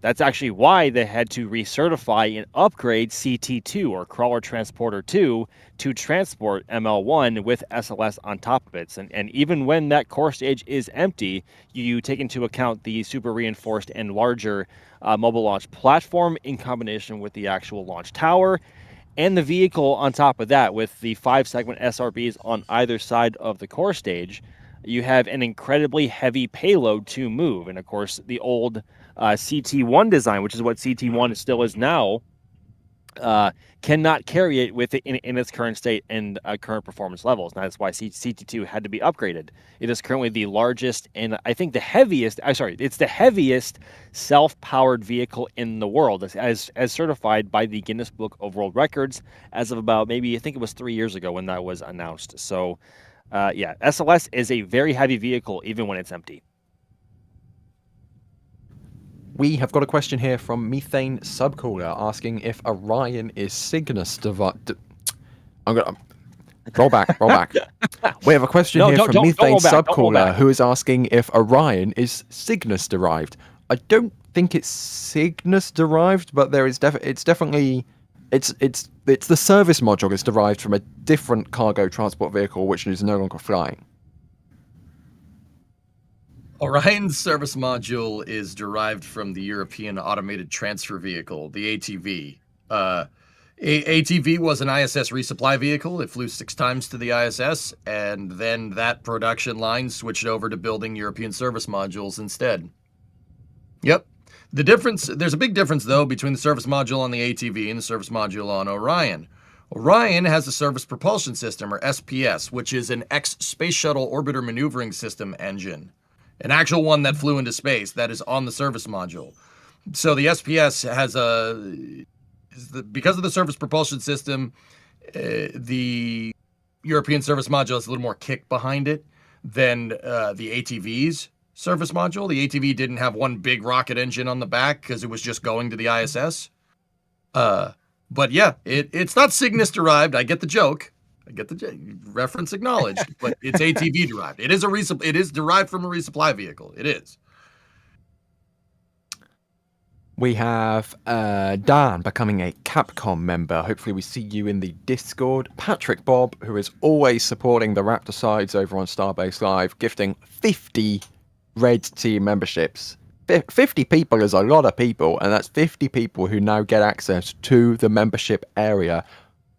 That's actually why they had to recertify and upgrade CT2 or Crawler Transporter 2 to transport ML1 with SLS on top of it. And even when that core stage is empty, you take into account the super reinforced and larger mobile launch platform in combination with the actual launch tower and the vehicle on top of that with the 5-segment SRBs on either side of the core stage. You have an incredibly heavy payload to move. And of course, the old CT1 design, which is what CT1 still is now, cannot carry it with it in its current state and current performance levels. And that's why CT2 had to be upgraded. It is currently the largest and I think the heaviest, it's the heaviest self-powered vehicle in the world as certified by the Guinness Book of World Records as of about maybe, I think it was 3 years ago when that was announced. So yeah, SLS is a very heavy vehicle even when it's empty. We have got a question here from Methane Subcooler asking if Orion is Cygnus Roll back, roll back. We have a question here from Methane Subcaller who is asking if Orion is Cygnus derived. I don't think it's Cygnus derived, but there is it's definitely it's the service module is derived from a different cargo transport vehicle which is no longer flying. Orion's service module is derived from the European Automated Transfer Vehicle, the ATV. ATV was an ISS resupply vehicle. It flew 6 times to the ISS, and then that production line switched over to building European service modules instead. Yep. There's a big difference, though, between the service module on the ATV and the service module on Orion. Orion has a Service Propulsion System, or SPS, which is an Space Shuttle Orbiter Maneuvering System engine. An actual one that flew into space that is on the service module. So the SPS has because of the Service Propulsion System, the European service module has a little more kick behind it than the ATV's service module. The ATV didn't have one big rocket engine on the back because it was just going to the ISS. But yeah, it's not Cygnus derived. I get the joke. I get the reference acknowledged, but it's ATV derived. It is derived from a resupply vehicle. It is. We have Dan becoming a Capcom member. Hopefully we see you in the Discord. Patrick Bob, who is always supporting the Raptor sides over on Starbase Live, gifting 50 Red Team memberships. 50 people is a lot of people, and that's 50 people who now get access to the membership area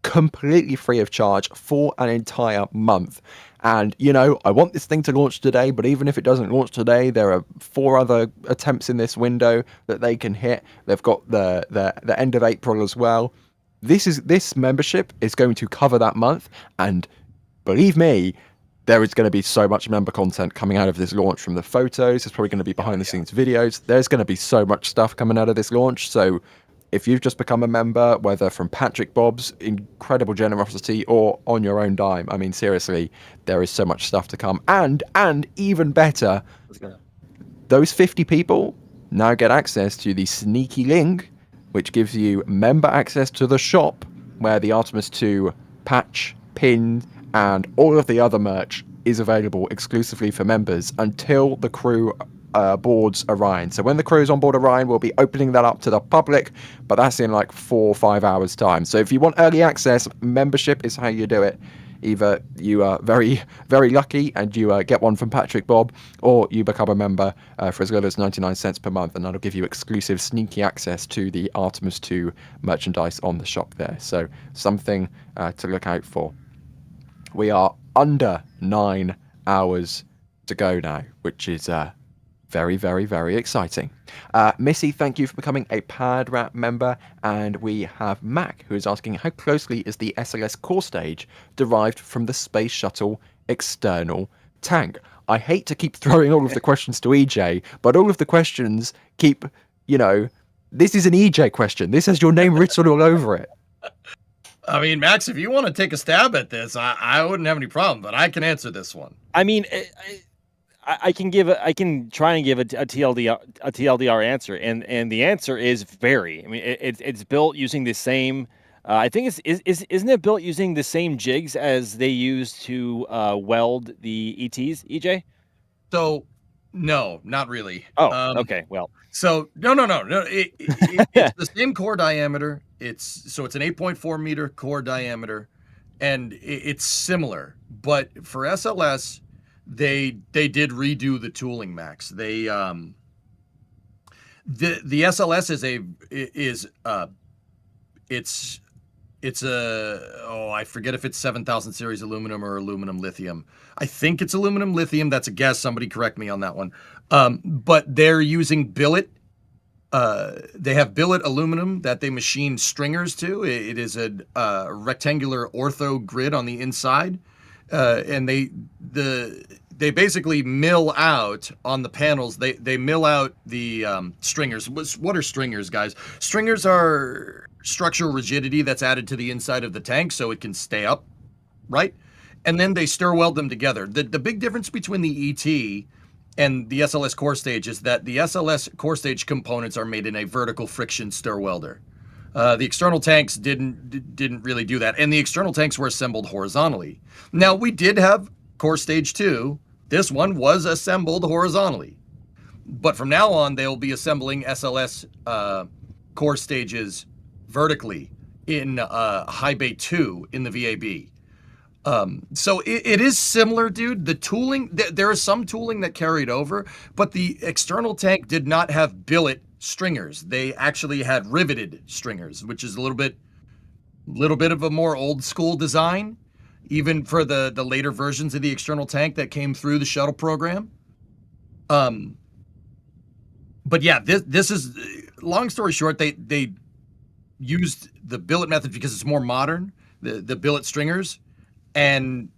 completely free of charge for an entire month. And, you know, I want this thing to launch today, but even if it doesn't launch today, there are 4 other attempts in this window that they can hit. They've got the end of April as well. This membership is going to cover that month, and believe me, there is going to be so much member content coming out of this launch, from the photos. There's probably going to be behind the scenes videos. There's going to be so much stuff coming out of this launch. So if you've just become a member, whether from Patrick Bob's incredible generosity or on your own dime, I mean, seriously, there is so much stuff to come. And even better, those 50 people now get access to the sneaky link, which gives you member access to the shop where the Artemis 2 patch, pin, and all of the other merch is available exclusively for members until the crew boards Orion. So when the crew is on board Orion, we'll be opening that up to the public, but that's in like 4 or 5 hours time. So if you want early access, membership is how you do it. Either you are very, very lucky and you get one from Patrick Bob, or you become a member for as little as 99 cents per month, and that'll give you exclusive sneaky access to the Artemis 2 merchandise on the shop there. So something to look out for. We are under 9 hours to go now, which is very, very, very exciting. Missy, thank you for becoming a PadRat member. And we have Mac, who is asking, how closely is the SLS core stage derived from the Space Shuttle external tank? I hate to keep throwing all of the questions to EJ, but all of the questions keep, you know, this is an EJ question. This has your name written all over it. I mean, Max, if you want to take a stab at this, I wouldn't have any problem, but I can answer this one. I mean, I can try and give a TLDR answer, and the answer is very. I mean, it's built using the same. I think isn't it built using the same jigs as they use to weld the ETs, EJ? So, no, not really. Oh, okay. Well, so no. It's the same core diameter. It's an 8.4 meter core diameter, and it's similar. But for SLS, they did redo the tooling, Max. They the SLS it's a I forget if it's 7000 series aluminum or aluminum lithium. I think it's aluminum lithium. That's a guess. Somebody correct me on that one. But they're using billet. They have billet aluminum that they machine stringers to. It is a rectangular ortho grid on the inside, and they basically mill out on the panels. They mill out the stringers. What are stringers, guys? Stringers are structural rigidity that's added to the inside of the tank so it can stay up, right? And then they stir weld them together. The big difference between the ET and the SLS core stage is that the SLS core stage components are made in a vertical friction stir welder. The external tanks didn't really do that, and the external tanks were assembled horizontally. Now we did have core stage 2. This one was assembled horizontally, but from now on they'll be assembling SLS core stages vertically in high bay 2 in the VAB. So it is similar, dude. The tooling, there is some tooling that carried over, but the external tank did not have billet stringers. They actually had riveted stringers, which is a little bit of a more old school design, even for the later versions of the external tank that came through the shuttle program. But yeah, this is, long story short, they used the billet method because it's more modern, the billet stringers, and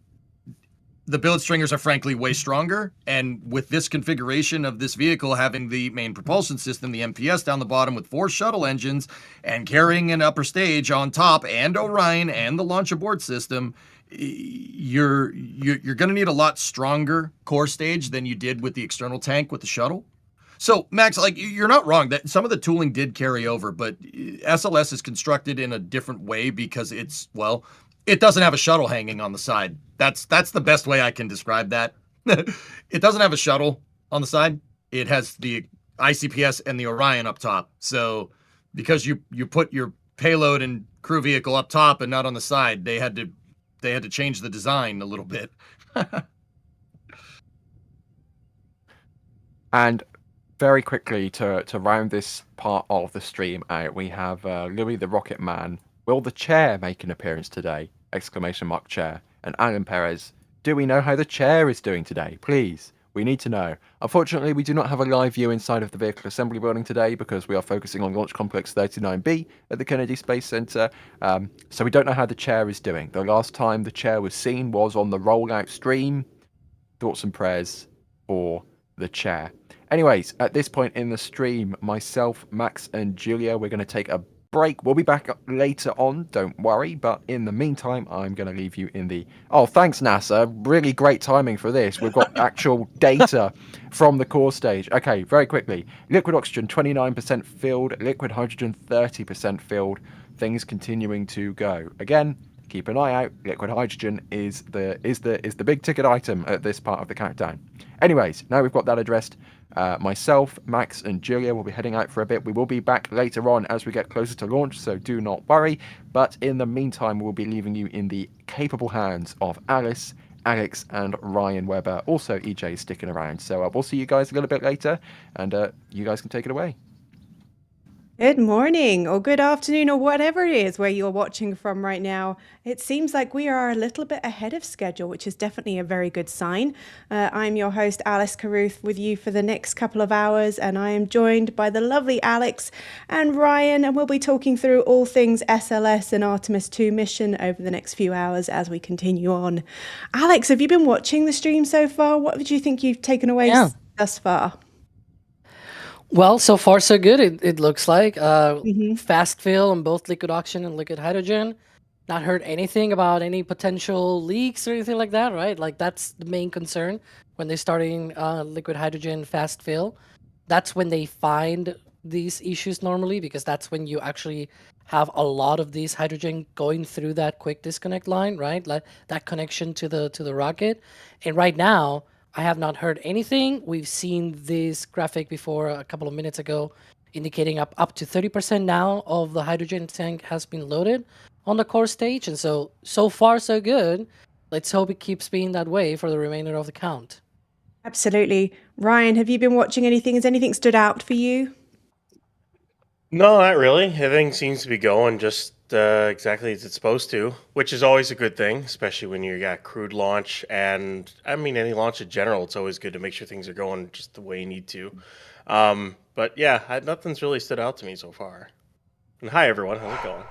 the billet stringers are frankly way stronger. And with this configuration of this vehicle having the main propulsion system, the MPS down the bottom with 4 shuttle engines and carrying an upper stage on top and Orion and the launch abort system, you're going to need a lot stronger core stage than you did with the external tank with the shuttle. So Max, like, you're not wrong that some of the tooling did carry over, but SLS is constructed in a different way because it doesn't have a shuttle hanging on the side. That's the best way I can describe that. It doesn't have a shuttle on the side. It has the ICPS and the Orion up top. So because you put your payload and crew vehicle up top and not on the side, they had to change the design a little bit. And very quickly to round this part of the stream out, we have Louis the Rocket Man. Will the chair make an appearance today? Exclamation mark chair. And Alan Perez, do we know how the chair is doing today? Please, we need to know. Unfortunately, we do not have a live view inside of the vehicle assembly building today because we are focusing on Launch Complex 39B at the Kennedy Space Center. So we don't know how the chair is doing. The last time the chair was seen was on the rollout stream. Thoughts and prayers for the chair. Anyways, at this point in the stream, myself, Max, and Julia, we're going to take a break. We'll be back later on, don't worry. But in the meantime, I'm going to leave you in the... Oh, thanks, NASA. Really great timing for this. We've got actual data from the core stage. Okay, very quickly. Liquid oxygen, 29% filled. Liquid hydrogen, 30% filled. Things continuing to go. Again, keep an eye out. Liquid hydrogen is the big ticket item at this part of the countdown. Anyways, now we've got that addressed. Myself, Max, and Julia will be heading out for a bit. We will be back later on as we get closer to launch, so do not worry. But in the meantime, we'll be leaving you in the capable hands of Alice, Alex, and Ryan Webber. Also, EJ is sticking around. So we'll see you guys a little bit later, and you guys can take it away. Good morning or good afternoon or whatever it is where you're watching from right now. It seems like we are a little bit ahead of schedule, which is definitely a very good sign. I'm your host, Alice Carruth, with you for the next couple of hours, and I am joined by the lovely Alex and Ryan, and we'll be talking through all things SLS and Artemis 2 mission over the next few hours as we continue on. Alex, have you been watching the stream so far? What would you think you've taken away thus far? Well, so far so good. It looks like fast fill on both liquid oxygen and liquid hydrogen. Not heard anything about any potential leaks or anything like that, right? Like that's the main concern when they're starting liquid hydrogen fast fill. That's when they find these issues normally, because that's when you actually have a lot of these hydrogen going through that quick disconnect line, right? Like that connection to the rocket. And right now, I have not heard anything. We've seen this graphic before a couple of minutes ago indicating up to 30% now of the hydrogen tank has been loaded on the core stage. And so far, so good. Let's hope it keeps being that way for the remainder of the count. Absolutely. Ryan, have you been watching anything? Has anything stood out for you? No, not really. Everything seems to be going just exactly as it's supposed to, which is always a good thing, especially when you got crewed launch. And I mean, any launch in general, it's always good to make sure things are going just the way you need to. But yeah, nothing's really stood out to me so far. And hi, everyone. How's it going?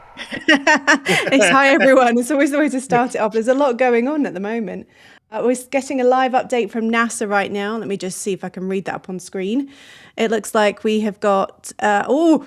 It's hi, everyone. It's always the way to start it off. There's a lot going on at the moment. We're getting a live update from NASA right now. Let me just see if I can read that up on screen. It looks like we have got,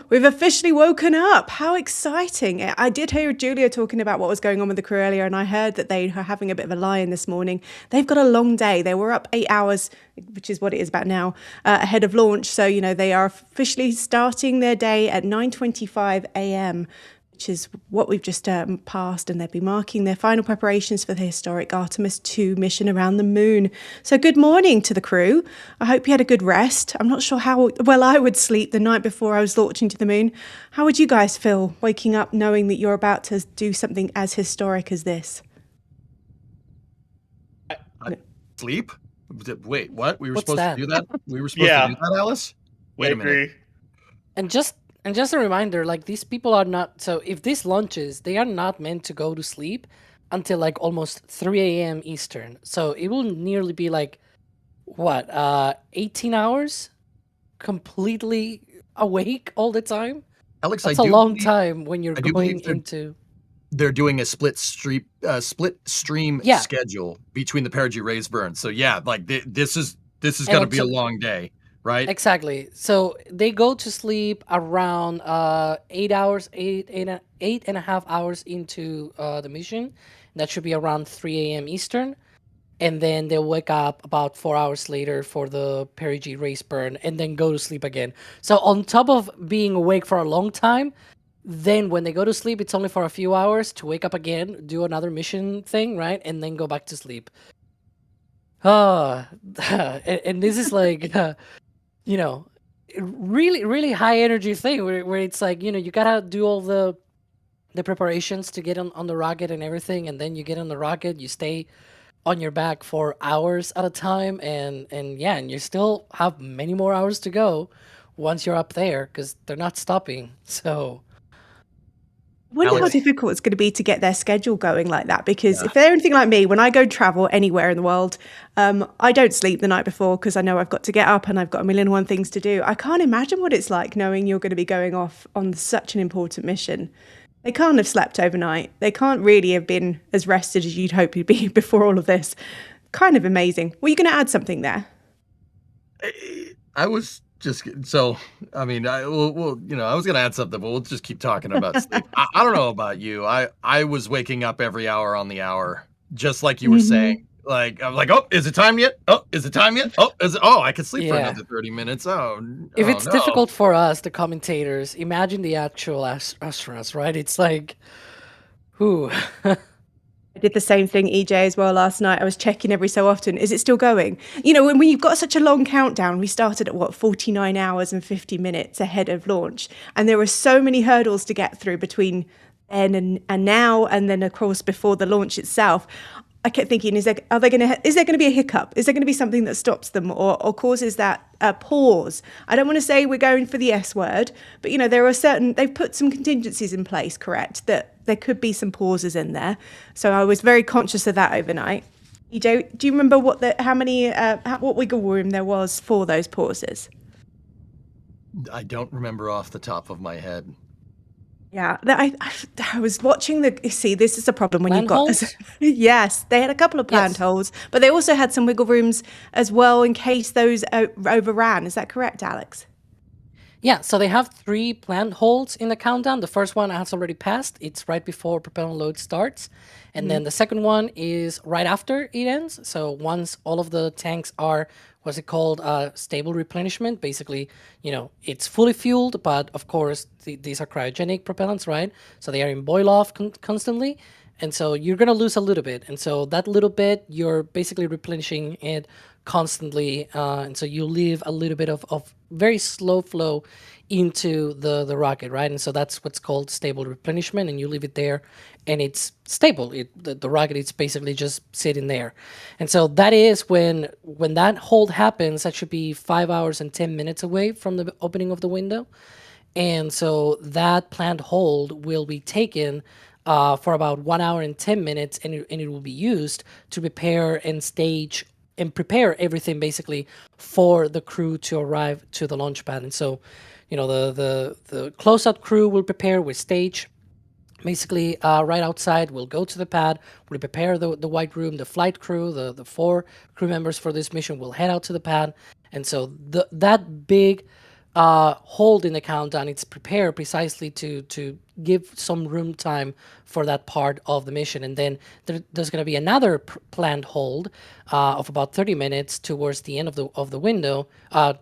we've officially woken up. How exciting. I did hear Julia talking about what was going on with the crew earlier, and I heard that they are having a bit of a lie-in this morning. They've got a long day. They were up 8 hours, which is what it is about now, ahead of launch. So, they are officially starting their day at 9:25 a.m., which is what we've just passed, and they'll be marking their final preparations for the historic Artemis 2 mission around the moon. So good morning to the crew. I hope you had a good rest. I'm not sure how well I would sleep the night before I was launching to the moon. How would you guys feel waking up knowing that you're about to do something as historic as this? Sleep? Wait, what? We were What's supposed that? to do that? We were supposed to do that, Alice? Wait a minute. And just a reminder, like, these people are not, so if this launches, they are not meant to go to sleep until like almost 3 a.m. Eastern. So it will nearly be like, 18 hours completely awake all the time? Alex, That's a long time when you're going into... They're doing a split stream schedule between the perigee raise burn. So yeah, like this is going to be a long day. Right? Exactly. So they go to sleep around 8 hours, eight and a half hours into the mission. That should be around 3 a.m. Eastern. And then they'll wake up about 4 hours later for the perigee race burn and then go to sleep again. So on top of being awake for a long time, then when they go to sleep, it's only for a few hours to wake up again, do another mission thing, right? And then go back to sleep. And this is like... really, really high energy thing where it's like, you gotta do all the preparations to get on the rocket and everything, and then you get on the rocket, you stay on your back for hours at a time, and you still have many more hours to go once you're up there because they're not stopping. So I wonder how difficult it's going to be to get their schedule going like that, because if they're anything like me, when I go travel anywhere in the world, I don't sleep the night before because I know I've got to get up and I've got a million and one things to do. I can't imagine what it's like knowing you're going to be going off on such an important mission. They can't have slept overnight. They can't really have been as rested as you'd hope you'd be before all of this. Kind of amazing. Were you going to add something there? I was just so. I mean, I was going to add something, but we'll just keep talking about sleep. I don't know about you. I was waking up every hour on the hour, just like you were saying. Like I'm like, oh, is it time yet? Oh, is it time yet? Oh, is it? Oh, I could sleep for another 30 minutes. If it's difficult for us, the commentators, imagine the actual astronauts, right? It's like, who? I did the same thing, EJ, as well last night. I was checking every so often. Is it still going? When you've got such a long countdown, we started at 49 hours and 50 minutes ahead of launch. And there were so many hurdles to get through between then and now. And then, of course, before the launch itself. I kept thinking, is there going to be a hiccup? Is there going to be something that stops them or causes that pause? I don't want to say we're going for the S word, but there are they've put some contingencies in place, correct? That there could be some pauses in there. So I was very conscious of that overnight. EJ, do you remember what wiggle room there was for those pauses? I don't remember off the top of my head. Yeah, I was watching see, this is a problem when you've got... holes? Yes, they had a couple of planned holes, but they also had some wiggle rooms as well in case those overran. Is that correct, Alex? Yeah, so they have 3 planned holes in the countdown. The first one has already passed. It's right before propellant load starts. And then the second one is right after it ends. So once all of the tanks are, what's it called, stable replenishment. Basically, it's fully fueled, but of course, these are cryogenic propellants, right? So they are in boil off constantly. And so you're going to lose a little bit. And so that little bit, you're basically replenishing it constantly. And so you leave a little bit of very slow flow into the rocket, right? And so that's what's called stable replenishment. And you leave it there and it's stable. The rocket is basically just sitting there. And so that is when that hold happens, that should be 5 hours and 10 minutes away from the opening of the window. And so that planned hold will be taken for about 1 hour and 10 minutes, and it will be used to prepare and stage and prepare everything basically for the crew to arrive to the launch pad. And so, the closeout crew will prepare with stage Basically, right outside, we'll go to the pad, we'll prepare the white room, the flight crew, the 4 crew members for this mission will head out to the pad. And so that big hold in the countdown, it's prepared precisely to give some room time for that part of the mission. And then there's going to be another planned hold of about 30 minutes towards the end of the window,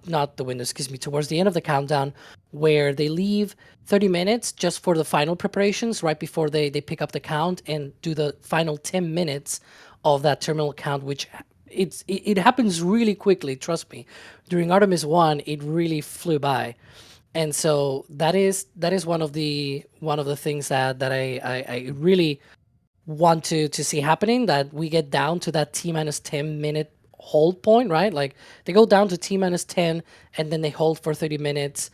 not the window, excuse me, towards the end of the countdown, where they leave 30 minutes just for the final preparations right before they pick up the count and do the final 10 minutes of that terminal count, which it happens really quickly. Trust me. During Artemis 1, it really flew by. And so that is one of the things that I really want to see happening, that we get down to that T-10 minute hold point, right? Like they go down to T-10 and then they hold for 30 minutes.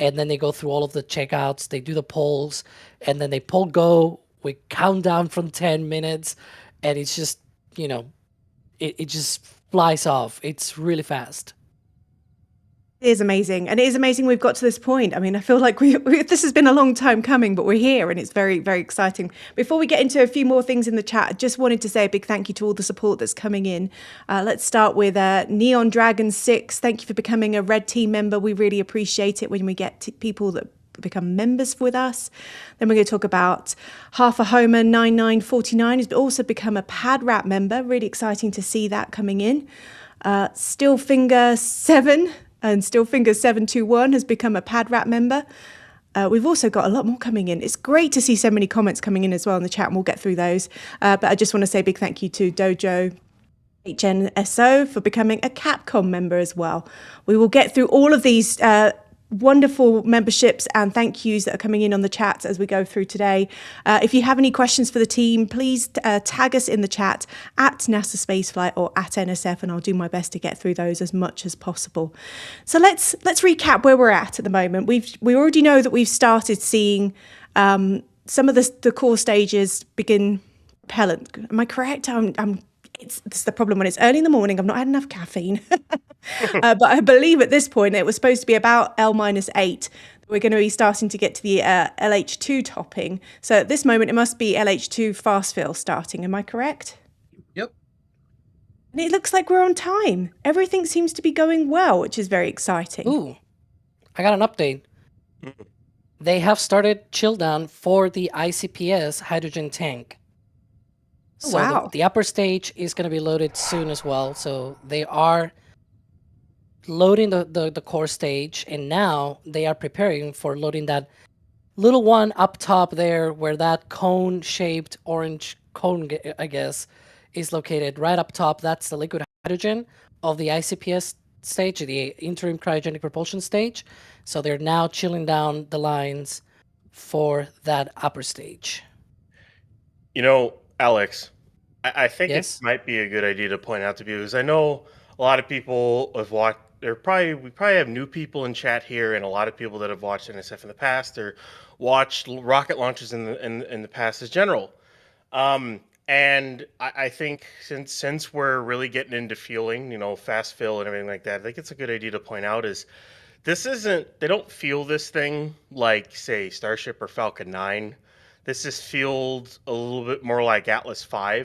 And then they go through all of the checkouts, they do the polls, and then they pull go, we count down from 10 minutes, and it's just, it just flies off. It's really fast. It is amazing. And it is amazing we've got to this point. I mean, I feel like this has been a long time coming, but we're here and it's very, very exciting. Before we get into a few more things in the chat, I just wanted to say a big thank you to all the support that's coming in. Let's start with Neon Dragon 6. Thank you for becoming a Red Team member. We really appreciate it when we get people that become members with us. Then we're going to talk about Half a Homer 9949, who's also become a Pad Wrap member. Really exciting to see that coming in. Stillfinger 7 and Stillfinger 721 has become a Pad Wrap member. We've also got a lot more coming in. It's great to see so many comments coming in as well in the chat, and we'll get through those. But I just want to say a big thank you to Dojo HNSO for becoming a Capcom member as well. We will get through all of these wonderful memberships and thank yous that are coming in on the chat as we go through today. If you have any questions for the team, please tag us in the chat at NASASpaceflight or at NSF, and I'll do my best to get through those as much as possible. So let's recap where we're at the moment. We already know that we've started seeing some of the core stages begin propellant. Am I correct? It's the problem when it's early in the morning. I've not had enough caffeine. But I believe at this point it was supposed to be about L-8. We're going to be starting to get to the LH2 topping. So at this moment, it must be LH2 fast fill starting. Am I correct? Yep. And it looks like we're on time. Everything seems to be going well, which is very exciting. Ooh, I got an update. They have started chill down for the ICPS hydrogen tank. So wow. The upper stage is going to be loaded soon as well. So they are loading the core stage, and now they are preparing for loading that little one up top there where that cone-shaped orange cone, I guess, is located right up top. That's the liquid hydrogen of the ICPS stage, the interim cryogenic propulsion stage. So they're now chilling down the lines for that upper stage. Alex, I think Yes? it might be a good idea to point out to viewers. I know a lot of people have watched. We probably have new people in chat here, and a lot of people that have watched NSF in the past or watched rocket launches in the past as general. And I think since we're really getting into fueling, fast fill and everything like that, I think it's a good idea to point out is they don't fuel this thing like, say, Starship or Falcon 9. This is fueled a little bit more like Atlas V,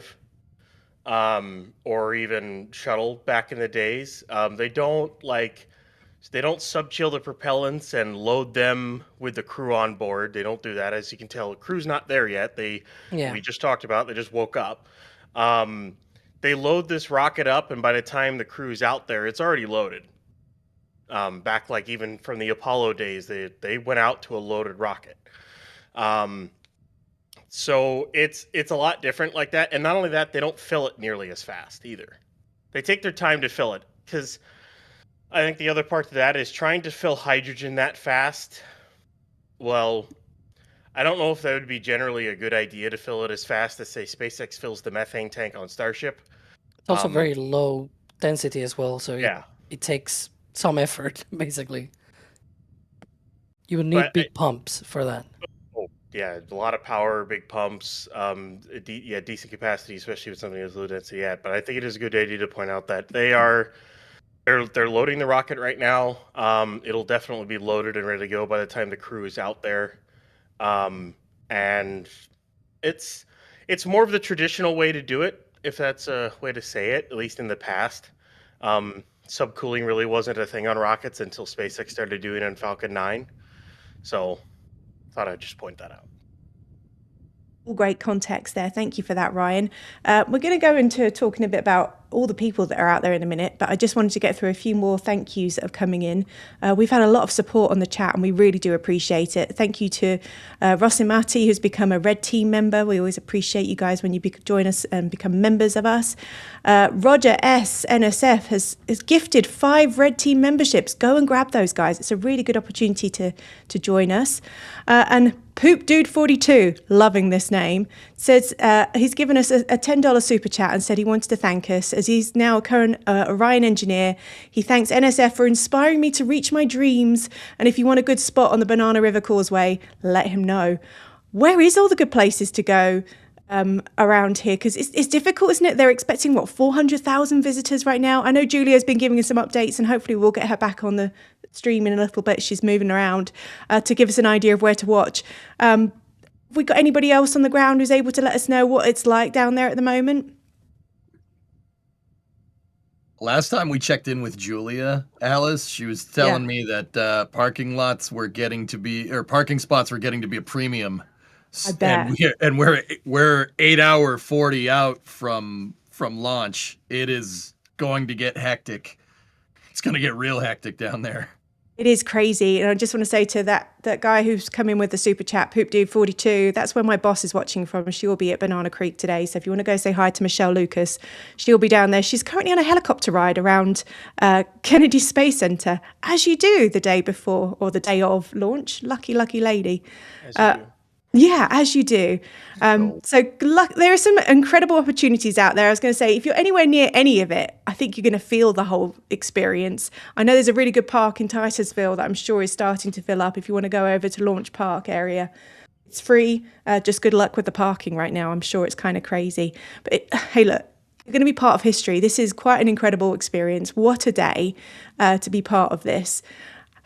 or even Shuttle back in the days. They don't subchill the propellants and load them with the crew on board. They don't do that. As you can tell, the crew's not there yet. We just talked about, they just woke up. They load this rocket up, and by the time the crew's out there, it's already loaded. Back like even from the Apollo days, they went out to a loaded rocket. So it's a lot different like that. And not only that, they don't fill it nearly as fast either. They take their time to fill it, because I think the other part to that is trying to fill hydrogen that fast. Well, I don't know if that would be generally a good idea to fill it as fast as, say, SpaceX fills the methane tank on Starship. It's also very low density as well, so yeah, it takes some effort, basically. You would need big pumps for that. Yeah, a lot of power, big pumps, decent capacity, especially with something as low density yet. But I think it is a good idea to point out that they're loading the rocket right now. It'll definitely be loaded and ready to go by the time the crew is out there. and it's more of the traditional way to do it, if that's a way to say it, at least in the past. Subcooling really wasn't a thing on rockets until SpaceX started doing it on Falcon 9. So thought I'd just point that out. All great context there. Thank you for that, Ryan. We're going to go into talking a bit about all the people that are out there in a minute, but I just wanted to get through a few more thank yous that are coming in. We've had a lot of support on the chat, and we really do appreciate it. Thank you to Rosimati, who's become a Red Team member. We always appreciate you guys when you join us and become members of us. Roger S. NSF has gifted 5 Red Team memberships. Go and grab those, guys. It's a really good opportunity to join us. And Poop Dude 42, loving this name, says he's given us a $10 super chat and said he wanted to thank us as he's now a current Orion engineer. He thanks NSF for inspiring me to reach my dreams. And if you want a good spot on the Banana River Causeway, let him know. Where is all the good places to go around here? Because it's difficult, isn't it? They're expecting, 400,000 visitors right now? I know Julia's been giving us some updates, and hopefully we'll get her back on the stream in a little bit. She's moving around to give us an idea of where to watch. Have we got anybody else on the ground who's able to let us know what it's like down there at the moment? Last time we checked in with Julia, Alice, she was telling me that parking spots were getting to be a premium. I bet. And we're 8 hour 40 out from launch. It is going to get hectic. It's going to get real hectic down there. It is crazy. And I just want to say to that guy who's come in with the super chat, Poop Dude 42, that's where my boss is watching from. She'll be at Banana Creek today. So if you want to go say hi to Michelle Lucas, she'll be down there. She's currently on a helicopter ride around Kennedy Space Center, as you do the day before or the day of launch. Lucky lady. Yeah, as you do. So there are some incredible opportunities out there. I was going to say, if you're anywhere near any of it, I think you're going to feel the whole experience. I know there's a really good park in Titusville that I'm sure is starting to fill up if you want to go over to Launch Park area. It's free. Just good luck with the parking right now. I'm sure it's kind of crazy. But hey, look, you're going to be part of history. This is quite an incredible experience. What a day to be part of this.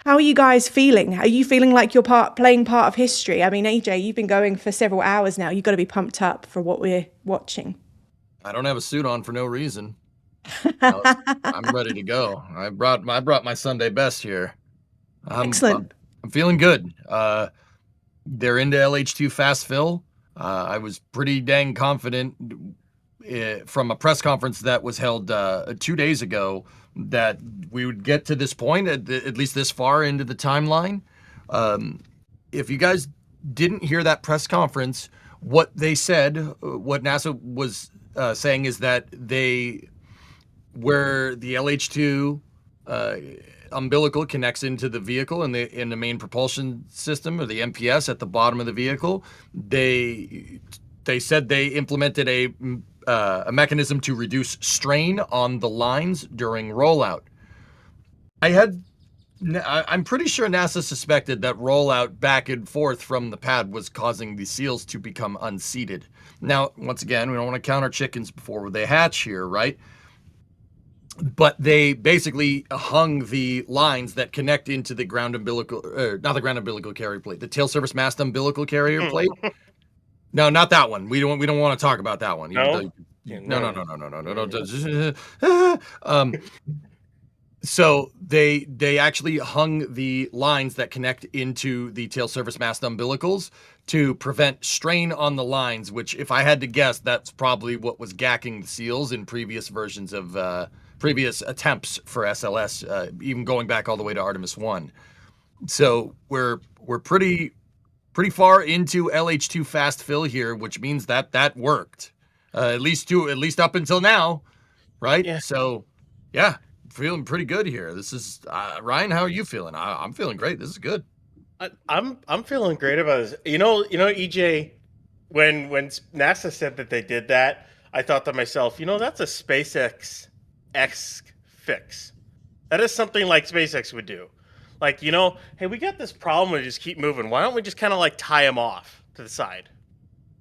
How are you guys feeling? Are you feeling like you're playing part of history? I mean, AJ, you've been going for several hours now. You've got to be pumped up for what we're watching. I don't have a suit on for no reason. I'm ready to go. I brought my Sunday best here. Excellent. I'm feeling good. They're into LH2 fast fill. I was pretty dang confident from a press conference that was held 2 days ago that we would get to this point, at least this far into the timeline. If you guys didn't hear that press conference, what they said, what NASA was saying is that where the LH2 umbilical connects into the vehicle in the main propulsion system, or the MPS at the bottom of the vehicle, they said they implemented a mechanism to reduce strain on the lines during rollout. I'm pretty sure NASA suspected that rollout back and forth from the pad was causing the seals to become unseated. Now, once again, we don't want to count our chickens before they hatch here, right? But they basically hung the lines that connect into the ground umbilical, not the ground umbilical carrier plate, the tail service mast umbilical carrier plate. No, not that one. We don't want to talk about that one. No. So they actually hung the lines that connect into the tail service mast umbilicals to prevent strain on the lines, which, if I had to guess, that's probably what was gacking the seals in previous versions of previous attempts for SLS, even going back all the way to Artemis 1. So we're pretty far into LH2 fast fill here, which means that worked, at least up until now, right? Yeah. So, yeah, feeling pretty good here. This is Ryan. How are you feeling? I'm feeling great. This is good. I'm feeling great about this. You know, EJ, when NASA said that they did that, I thought to myself, that's a SpaceX fix. That is something like SpaceX would do. Like, hey, we got this problem, we just keep moving. Why don't we just kind of like tie them off to the side?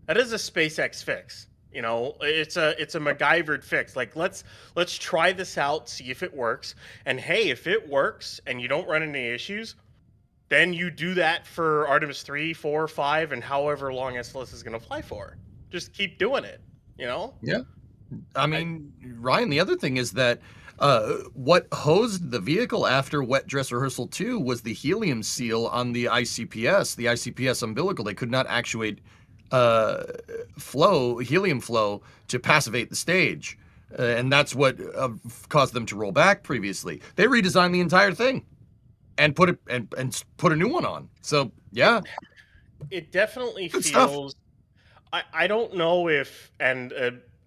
That is a SpaceX fix. It's a MacGyvered fix. Like, let's try this out, see if it works. And hey, if it works and you don't run into issues, then you do that for Artemis 3, 4, 5, and however long SLS is going to fly for. Just keep doing it, you know? Yeah. I mean, Ryan, the other thing is that what hosed the vehicle after wet dress rehearsal 2 was the helium seal on the ICPS umbilical. They could not actuate helium flow to passivate the stage. And that's what caused them to roll back previously. They redesigned the entire thing and put a new one on. So, yeah. It definitely Good feels... stuff. I don't know if...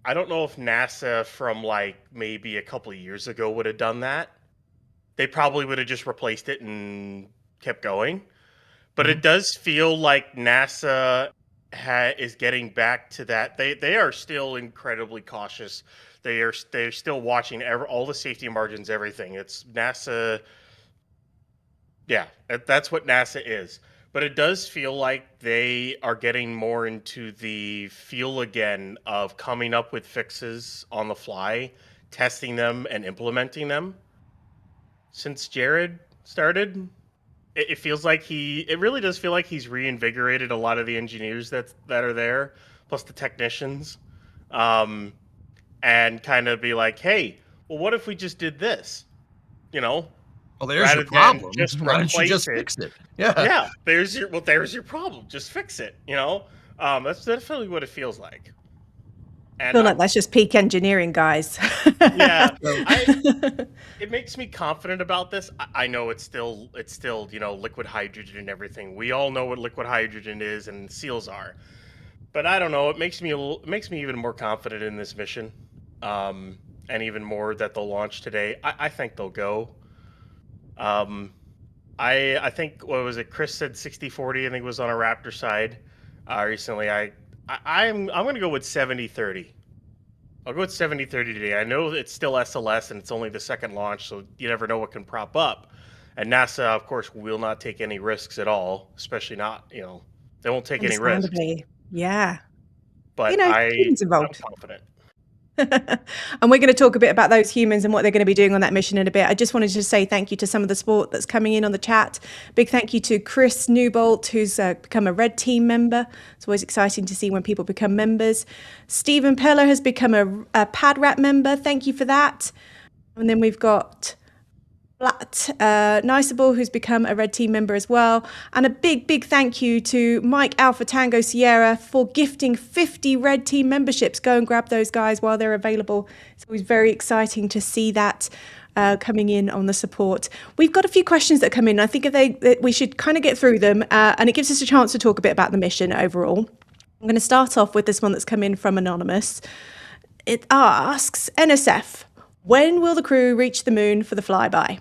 I don't know if NASA from like maybe a couple of years ago would have done that. They probably would have just replaced it and kept going. But it does feel like NASA is getting back to that. They are still incredibly cautious. They're still watching all the safety margins, everything. It's NASA. Yeah, that's what NASA is. But it does feel like they are getting more into the feel again of coming up with fixes on the fly, testing them and implementing them. Since Jared started, it feels like it really does feel like he's reinvigorated a lot of the engineers that are there, plus the technicians, and kind of be like, hey, well, what if we just did this? You know? Well, there's your problem. Just Why don't you replace just it. fix it? Yeah. Yeah. There's your problem. Just fix it. You know, that's definitely what it feels like. I feel like that's just peak engineering, guys. Yeah, it makes me confident about this. I know it's still liquid hydrogen and everything. We all know what liquid hydrogen is and seals are, but I don't know. It makes me even more confident in this mission, and even more that they'll launch today. I think they'll go. I think, what was it? Chris said 60-40. I think it was on a Raptor side recently. I'm going to go with 70-30. I'll go with 70-30 today. I know it's still SLS and it's only the second launch, so you never know what can prop up. And NASA, of course, will not take any risks at all, especially not, they won't take any risks. Yeah. But humans I'm involved. confident. And we're going to talk a bit about those humans and what they're going to be doing on that mission in a bit. I just wanted to say thank you to some of the support that's coming in on the chat. Big thank you to Chris Newbolt, who's become a Red Team member. It's always exciting to see when people become members. Stephen Peller has become a Pad Rat member. Thank you for that. And then we've got Niceable, who's become a Red Team member as well. And a big thank you to Mike Alpha Tango Sierra for gifting 50 Red Team memberships. Go and grab those guys while they're available. It's always very exciting to see that coming in on the support. We've got a few questions that come in. I think we should kind of get through them, and it gives us a chance to talk a bit about the mission overall. I'm going to start off with this one that's come in from Anonymous. It asks, NSF, when will the crew reach the moon for the flyby?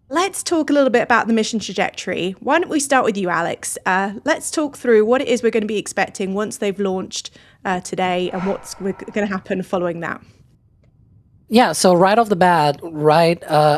Let's talk a little bit about the mission trajectory. Why don't we start with you, Alex? Let's talk through what it is we're going to be expecting once they've launched today and what's going to happen following that. Yeah, so right off the bat,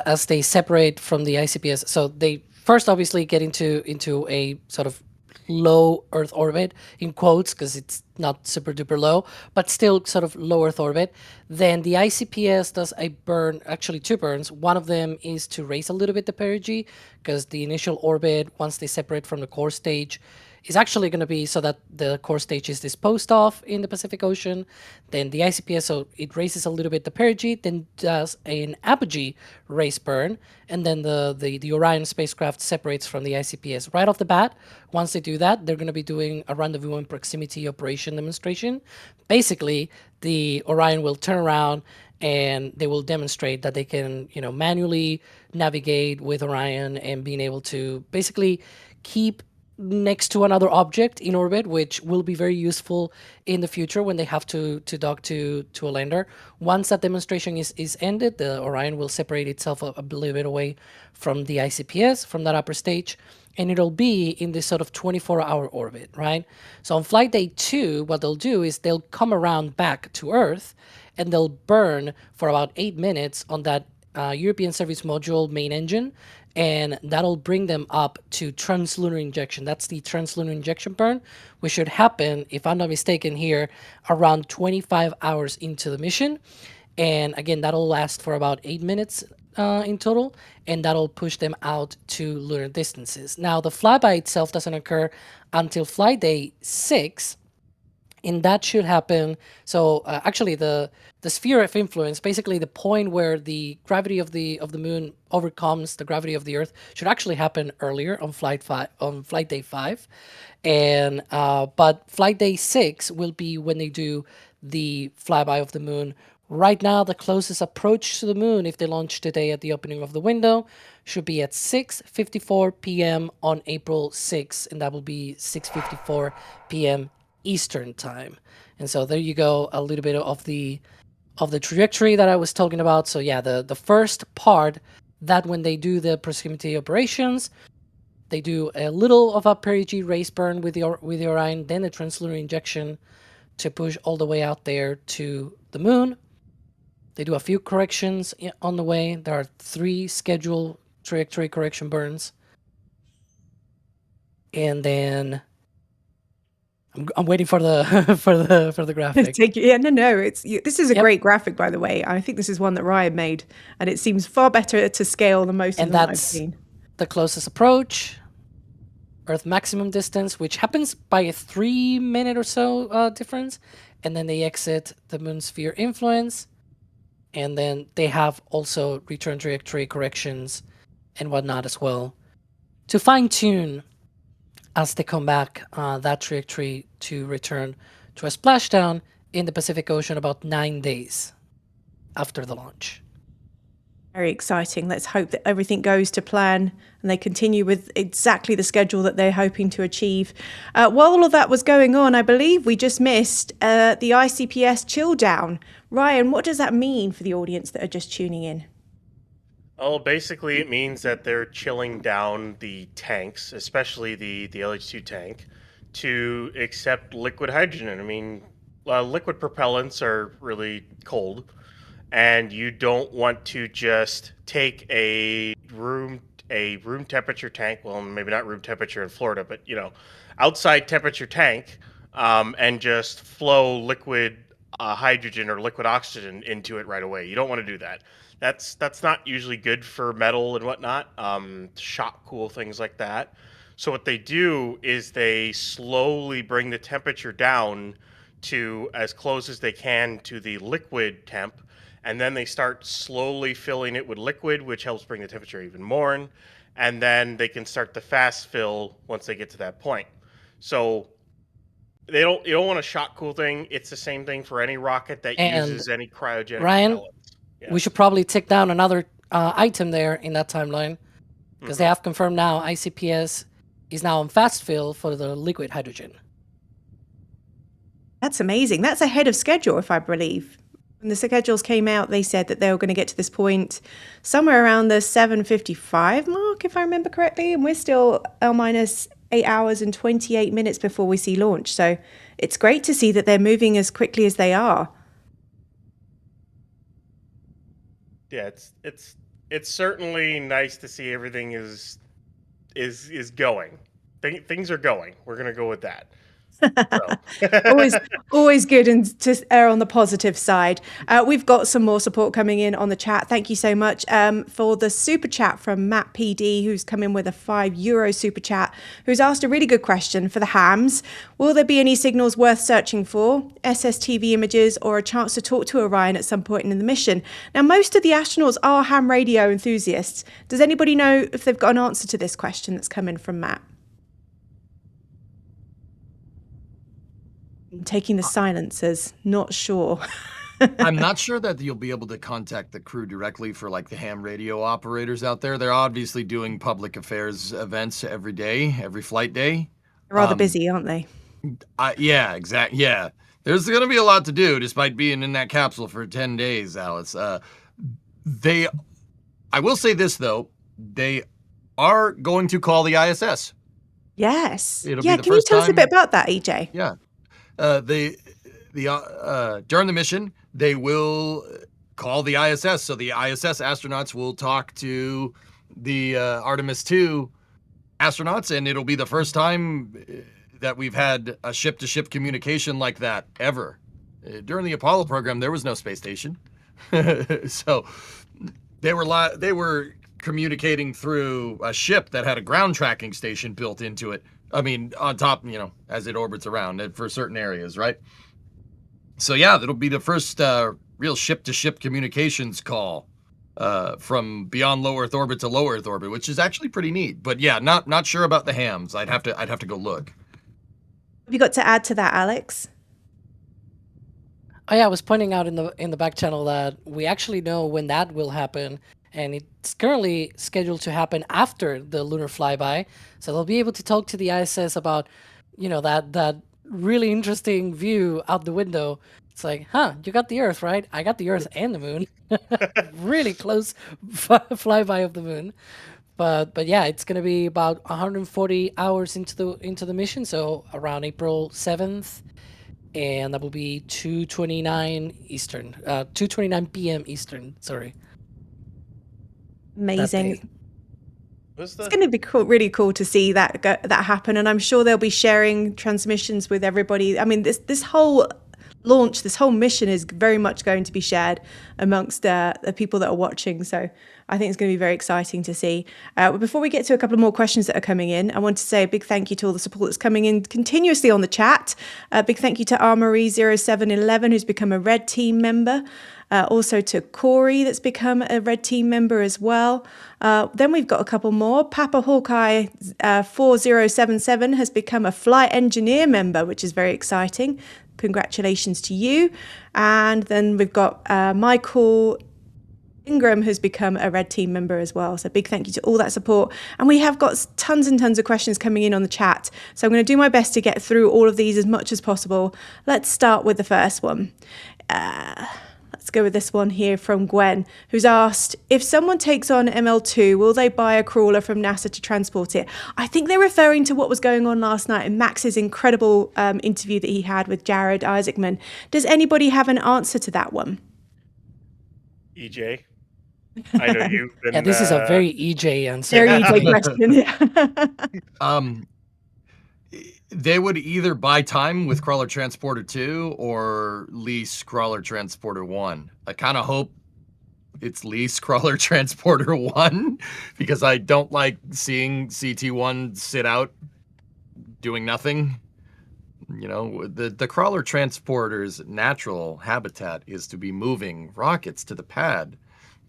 as they separate from the ICPS, so they first obviously get into a sort of low Earth orbit, in quotes, because it's not super duper low, but still sort of low Earth orbit. Then the ICPS does a burn, actually two burns. One of them is to raise a little bit the perigee, because the initial orbit, once they separate from the core stage, is actually going to be so that the core stage is disposed of in the Pacific Ocean. Then the ICPS, so it raises a little bit the perigee, then does an apogee raise burn, and then the Orion spacecraft separates from the ICPS. Right off the bat, once they do that, they're going to be doing a rendezvous and proximity operation demonstration. Basically, the Orion will turn around and they will demonstrate that they can, manually navigate with Orion and being able to basically keep next to another object in orbit, which will be very useful in the future when they have to dock to a lander. Once that demonstration is ended, the Orion will separate itself a little bit away from the ICPS, from that upper stage, and it'll be in this sort of 24-hour orbit, right? So on flight day 2, what they'll do is they'll come around back to Earth, and they'll burn for about 8 minutes on that European Service Module main engine, and that'll bring them up to translunar injection. That's the translunar injection burn, which should happen, if I'm not mistaken here, around 25 hours into the mission. And again, that'll last for about 8 minutes, in total, and that'll push them out to lunar distances. Now, the flyby itself doesn't occur until flight day 6, and that should happen. So actually, the sphere of influence, basically the point where the gravity of the moon overcomes the gravity of the Earth, should actually happen earlier on flight day 5, and but flight day 6 will be when they do the flyby of the moon. Right now, the closest approach to the moon, if they launch today at the opening of the window, should be at 6:54 p.m. on April 6th, and that will be 6:54 p.m. Eastern time. And so there you go, a little bit of the trajectory that I was talking about. So yeah, the first part, that when they do the proximity operations, they do a little of a perigee race burn with the Orion, then the translunar injection to push all the way out there to the moon. They do a few corrections on the way. There are 3 scheduled trajectory correction burns. And then I'm waiting for the for the graphic. This is a great graphic, by the way. I think this is one that Ryan made, and it seems far better to scale than most of them I've seen. The closest approach, Earth maximum distance, which happens by a 3-minute or so difference, and then they exit the moon sphere influence, and then they have also return trajectory corrections and whatnot as well to fine-tune as they come back that trajectory to return to a splashdown in the Pacific Ocean about 9 days after the launch. Very exciting. Let's hope that everything goes to plan and they continue with exactly the schedule that they're hoping to achieve. While all of that was going on, I believe we just missed the ICPS chill down. Ryan, what does that mean for the audience that are just tuning in? Oh, basically it means that they're chilling down the tanks, especially the LH2 tank, to accept liquid hydrogen. I mean, liquid propellants are really cold, and you don't want to just take a room temperature tank, well, maybe not room temperature in Florida, but outside temperature tank, and just flow liquid hydrogen or liquid oxygen into it right away. You don't want to do that. That's not usually good for metal and whatnot, shock cool, things like that. So what they do is they slowly bring the temperature down to as close as they can to the liquid temp, and then they start slowly filling it with liquid, which helps bring the temperature even more, and then they can start the fast fill once they get to that point. So you don't want a shock cool thing. It's the same thing for any rocket that uses any cryogenic Ryan, pellets. we should probably tick down another item there in that timeline, because they have confirmed now ICPS is now on fast fill for the liquid hydrogen. That's amazing. That's ahead of schedule, if I believe. When the schedules came out, they said that they were going to get to this point somewhere around the 7:55 mark, if I remember correctly, and we're still L-minus 8 hours and 28 minutes before we see launch. So it's great to see that they're moving as quickly as they are. Yeah, it's certainly nice to see everything is going. Things are going. We're gonna go with that. always good, and to err on the positive side. We've got some more support coming in on the chat. Thank you so much for the super chat from Matt PD, who's come in with a €5 super chat, who's asked a really good question for the hams. Will there be any signals worth searching for, SSTV images, or a chance to talk to Orion at some point in the mission? Now, most of the astronauts are ham radio enthusiasts. Does anybody know if they've got an answer to this question that's come in from Matt? Taking the silence as not sure. I'm not sure that you'll be able to contact the crew directly for like the ham radio operators out there. They're obviously doing public affairs events every day, every flight day. They're rather busy, aren't they? Yeah, exactly. Yeah. There's going to be a lot to do despite being in that capsule for 10 days, Alice. I will say this, though. They are going to call the ISS. Yes. Can you tell us a bit about that, EJ? Yeah. During the mission, they will call the ISS. So the ISS astronauts will talk to the Artemis 2 astronauts, and it'll be the first time that we've had a ship-to-ship communication like that ever. During the Apollo program, there was no space station. So They were communicating through a ship that had a ground tracking station built into it. I mean, on top, as it orbits around for certain areas, right? So yeah, that'll be the first real ship-to-ship communications call from beyond low Earth orbit to low Earth orbit, which is actually pretty neat. But yeah, not sure about the hams. I'd have to go look. Have you got to add to that, Alex? Oh yeah, I was pointing out in the back channel that we actually know when that will happen, and it's currently scheduled to happen after the lunar flyby. So they'll be able to talk to the ISS about, that really interesting view out the window. It's like, you got the Earth, right? I got the Earth and the Moon. Really close flyby of the Moon. But yeah, it's gonna be about 140 hours into the mission, so around April 7th. And that will be 2:29 Eastern, 2:29 p.m. Eastern. Sorry. Amazing. It's going to be cool, really cool to see that happen, and I'm sure they'll be sharing transmissions with everybody. I mean, this whole launch, this whole mission is very much going to be shared amongst the people that are watching. So I think it's going to be very exciting to see. But before we get to a couple of more questions that are coming in, I want to say a big thank you to all the support that's coming in continuously on the chat. A big thank you to Armory0711, who's become a Red Team member. Also to Corey, that's become a Red Team member as well. Then we've got a couple more. Papa Hawkeye 4077 has become a Flight Engineer member, which is very exciting. Congratulations to you. And then we've got Michael Ingram, who's become a Red Team member as well. So big thank you to all that support. And we have got tons and tons of questions coming in on the chat. So I'm going to do my best to get through all of these as much as possible. Let's start with the first one. Let's go with this one here from Gwen, who's asked, if someone takes on ML2, will they buy a crawler from NASA to transport it? I think they're referring to what was going on last night in Max's incredible interview that he had with Jared Isaacman. Does anybody have an answer to that one? EJ? I know you've been... Yeah, this is a very EJ answer. Very EJ question. They would either buy time with Crawler Transporter 2 or lease Crawler Transporter 1. I kind of hope it's lease Crawler Transporter 1 because I don't like seeing CT1 sit out doing nothing. The Crawler Transporter's natural habitat is to be moving rockets to the pad.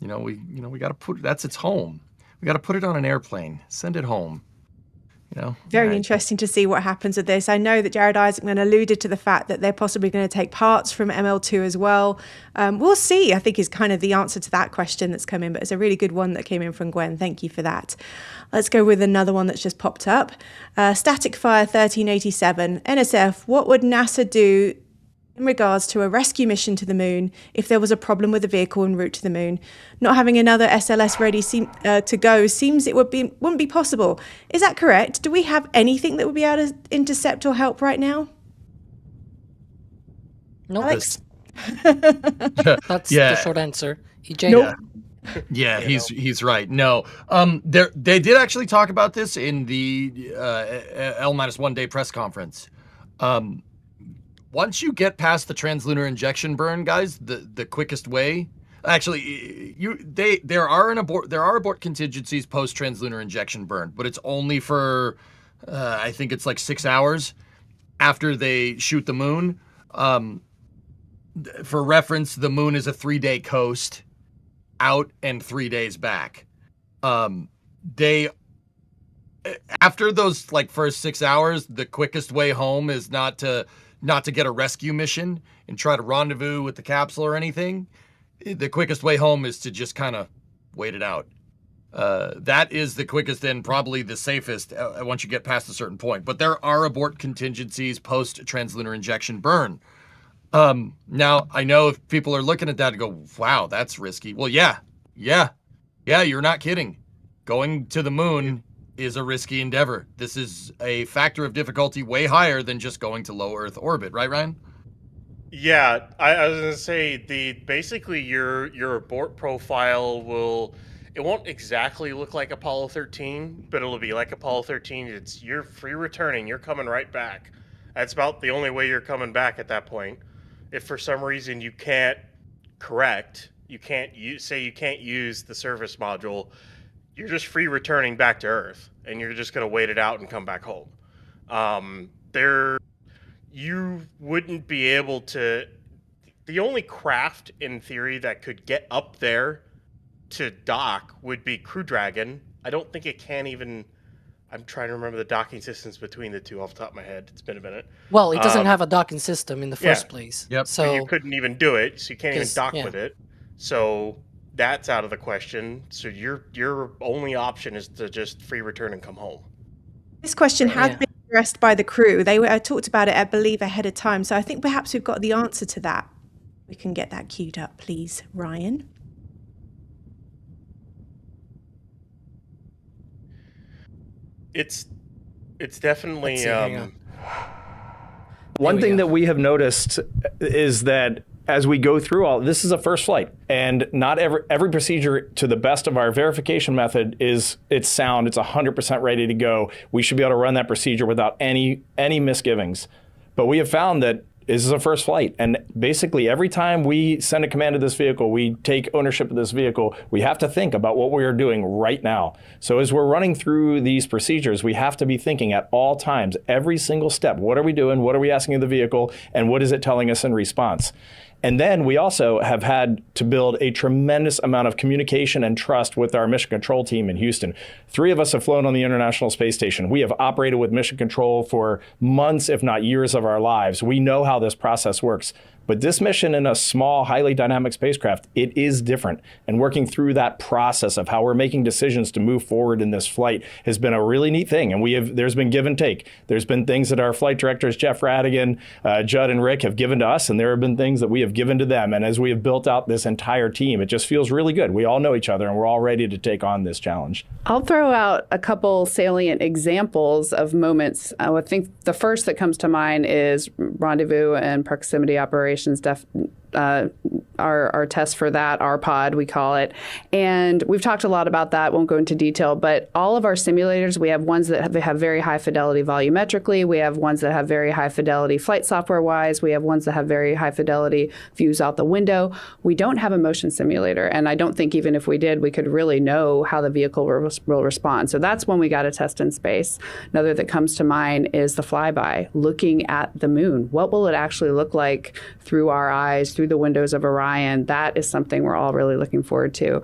We got to put, that's its home. We got to put it on an airplane, send it home. Very interesting to see what happens with this. I know that Jared Isaacman alluded to the fact that they're possibly going to take parts from ML2 as well. We'll see, I think, is kind of the answer to that question that's come in, but it's a really good one that came in from Gwen. Thank you for that. Let's go with another one that's just popped up. Static Fire 1387. NSF, what would NASA do in regards to a rescue mission to the moon if there was a problem with the vehicle en route to the moon? Not having another SLS ready to go seems it wouldn't be possible. Is that correct? Do we have anything that would be able to intercept or help right now? No. Alex? That's the short answer. EJ? Nope. Yeah, he's right. No, they did actually talk about this in the L-1 day press conference. Once you get past the translunar injection burn, guys, the quickest way, actually, there are abort contingencies post translunar injection burn, but it's only for I think it's like 6 hours after they shoot the moon. For reference, the moon is a 3-day coast out and 3 days back. After those first 6 hours, the quickest way home is not to get a rescue mission and try to rendezvous with the capsule or anything. The quickest way home is to just kind of wait it out. That is the quickest and probably the safest once you get past a certain point. But there are abort contingencies post translunar injection burn. Now, I know if people are looking at that and go, wow, that's risky. Well, yeah, you're not kidding. Going to the moon is a risky endeavor. This is a factor of difficulty way higher than just going to low Earth orbit, right, Ryan? Yeah, I was gonna say basically your abort profile won't exactly look like Apollo 13, but it'll be like Apollo 13. You're free returning. You're coming right back. That's about the only way you're coming back at that point. If for some reason you can't correct you can't use the service module, you're just free returning back to Earth, and you're just going to wait it out and come back home. You wouldn't be able to. The only craft in theory that could get up there to dock would be Crew Dragon. I don't think it can even. I'm trying to remember the docking systems between the two off the top of my head. It's been a minute. Well, it doesn't have a docking system in the first place. Yep. So you couldn't even do it, so you can't even dock yeah. with it. So that's out of the question. So your only option is to just free return and come home. This question has been addressed by the crew. They talked about it, I believe, ahead of time. So I think perhaps we've got the answer to that. We can get that queued up, please, Ryan. It's definitely one thing that we have noticed is that as we go through all this is a first flight, and not every procedure, to the best of our verification method, it's sound. It's 100% ready to go. We should be able to run that procedure without any misgivings. But we have found that this is a first flight, and basically every time we send a command to this vehicle, we take ownership of this vehicle, we have to think about what we are doing right now. So as we're running through these procedures, we have to be thinking at all times, every single step, what are we doing, what are we asking of the vehicle, and what is it telling us in response? And then we also have had to build a tremendous amount of communication and trust with our mission control team in Houston. 3 of us have flown on the International Space Station. We have operated with mission control for months, if not years of our lives. We know how this process works. But this mission in a small, highly dynamic spacecraft, it is different. And working through that process of how we're making decisions to move forward in this flight has been a really neat thing. And there's been give and take. There's been things that our flight directors, Jeff Radigan, Judd, and Rick, have given to us, and there have been things that we have given to them. And as we have built out this entire team, it just feels really good. We all know each other, and we're all ready to take on this challenge. I'll throw out a couple salient examples of moments. I think the first that comes to mind is rendezvous and proximity operations. Our test for that, our pod, we call it. And we've talked a lot about that, won't go into detail, but all of our simulators, we have ones that have very high fidelity volumetrically, we have ones that have very high fidelity flight software-wise, we have ones that have very high fidelity views out the window. We don't have a motion simulator, and I don't think even if we did, we could really know how the vehicle will respond. So that's when we got to test in space. Another that comes to mind is the flyby, looking at the moon. What will it actually look like through our eyes, through the windows of Orion? That is something we're all really looking forward to.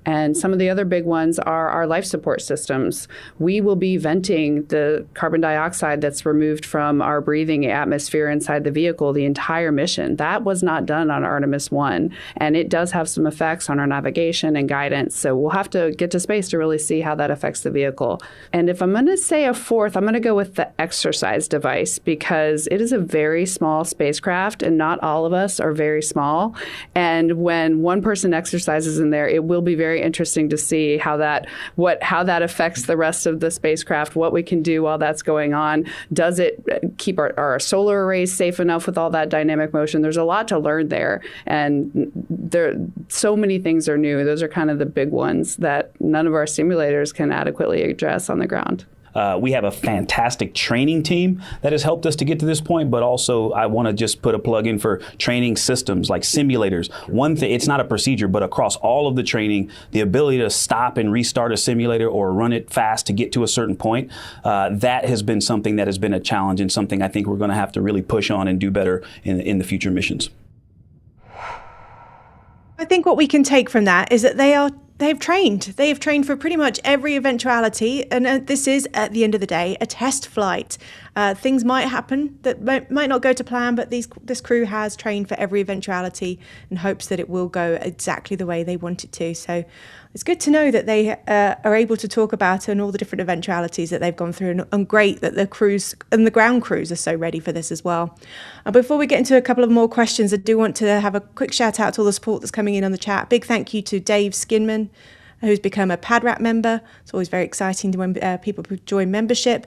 And some of the other big ones are our life support systems. We will be venting the carbon dioxide that's removed from our breathing atmosphere inside the vehicle the entire mission. That was not done on Artemis 1, and it does have some effects on our navigation and guidance. So we'll have to get to space to really see how that affects the vehicle. And if I'm going to say a fourth, I'm going to go with the exercise device, because it is a very small spacecraft, and not all of us are very small. And when one person exercises in there, it will be very interesting to see how that affects the rest of the spacecraft, what we can do while that's going on. Does it keep our solar arrays safe enough with all that dynamic motion? There's a lot to learn there, and so many things are new. Those are kind of the big ones that none of our simulators can adequately address on the ground. We have a fantastic training team that has helped us to get to this point, but also I want to just put a plug in for training systems like simulators. One thing, it's not a procedure, but across all of the training, the ability to stop and restart a simulator or run it fast to get to a certain point, that has been something that has been a challenge, and something I think we're going to have to really push on and do better in the future missions. I think what we can take from that is that they've trained for pretty much every eventuality, and this is, at the end of the day, a test flight. Things might happen that might not go to plan, but this crew has trained for every eventuality and hopes that it will go exactly the way they want it to. So it's good to know that they are able to talk about it and all the different eventualities that they've gone through, and great that the crews and the ground crews are so ready for this as well. Before we get into a couple of more questions, I do want to have a quick shout out to all the support that's coming in on the chat. Big thank you to Dave Skinman, who's become a PADRAP member. It's always very exciting when people join membership.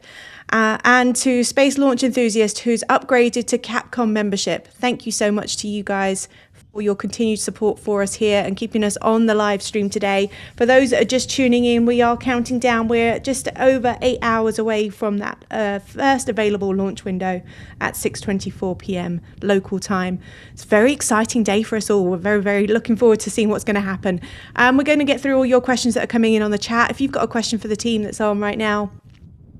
And to Space Launch Enthusiast, who's upgraded to Capcom membership. Thank you so much to you guys for your continued support for us here and keeping us on the live stream today. For those that are just tuning in, we are counting down. We're just over 8 hours away from that first available launch window at 6:24 p.m. local time. It's a very exciting day for us all. We're very, very looking forward to seeing what's going to happen. We're going to get through all your questions that are coming in on the chat. If you've got a question for the team that's on right now,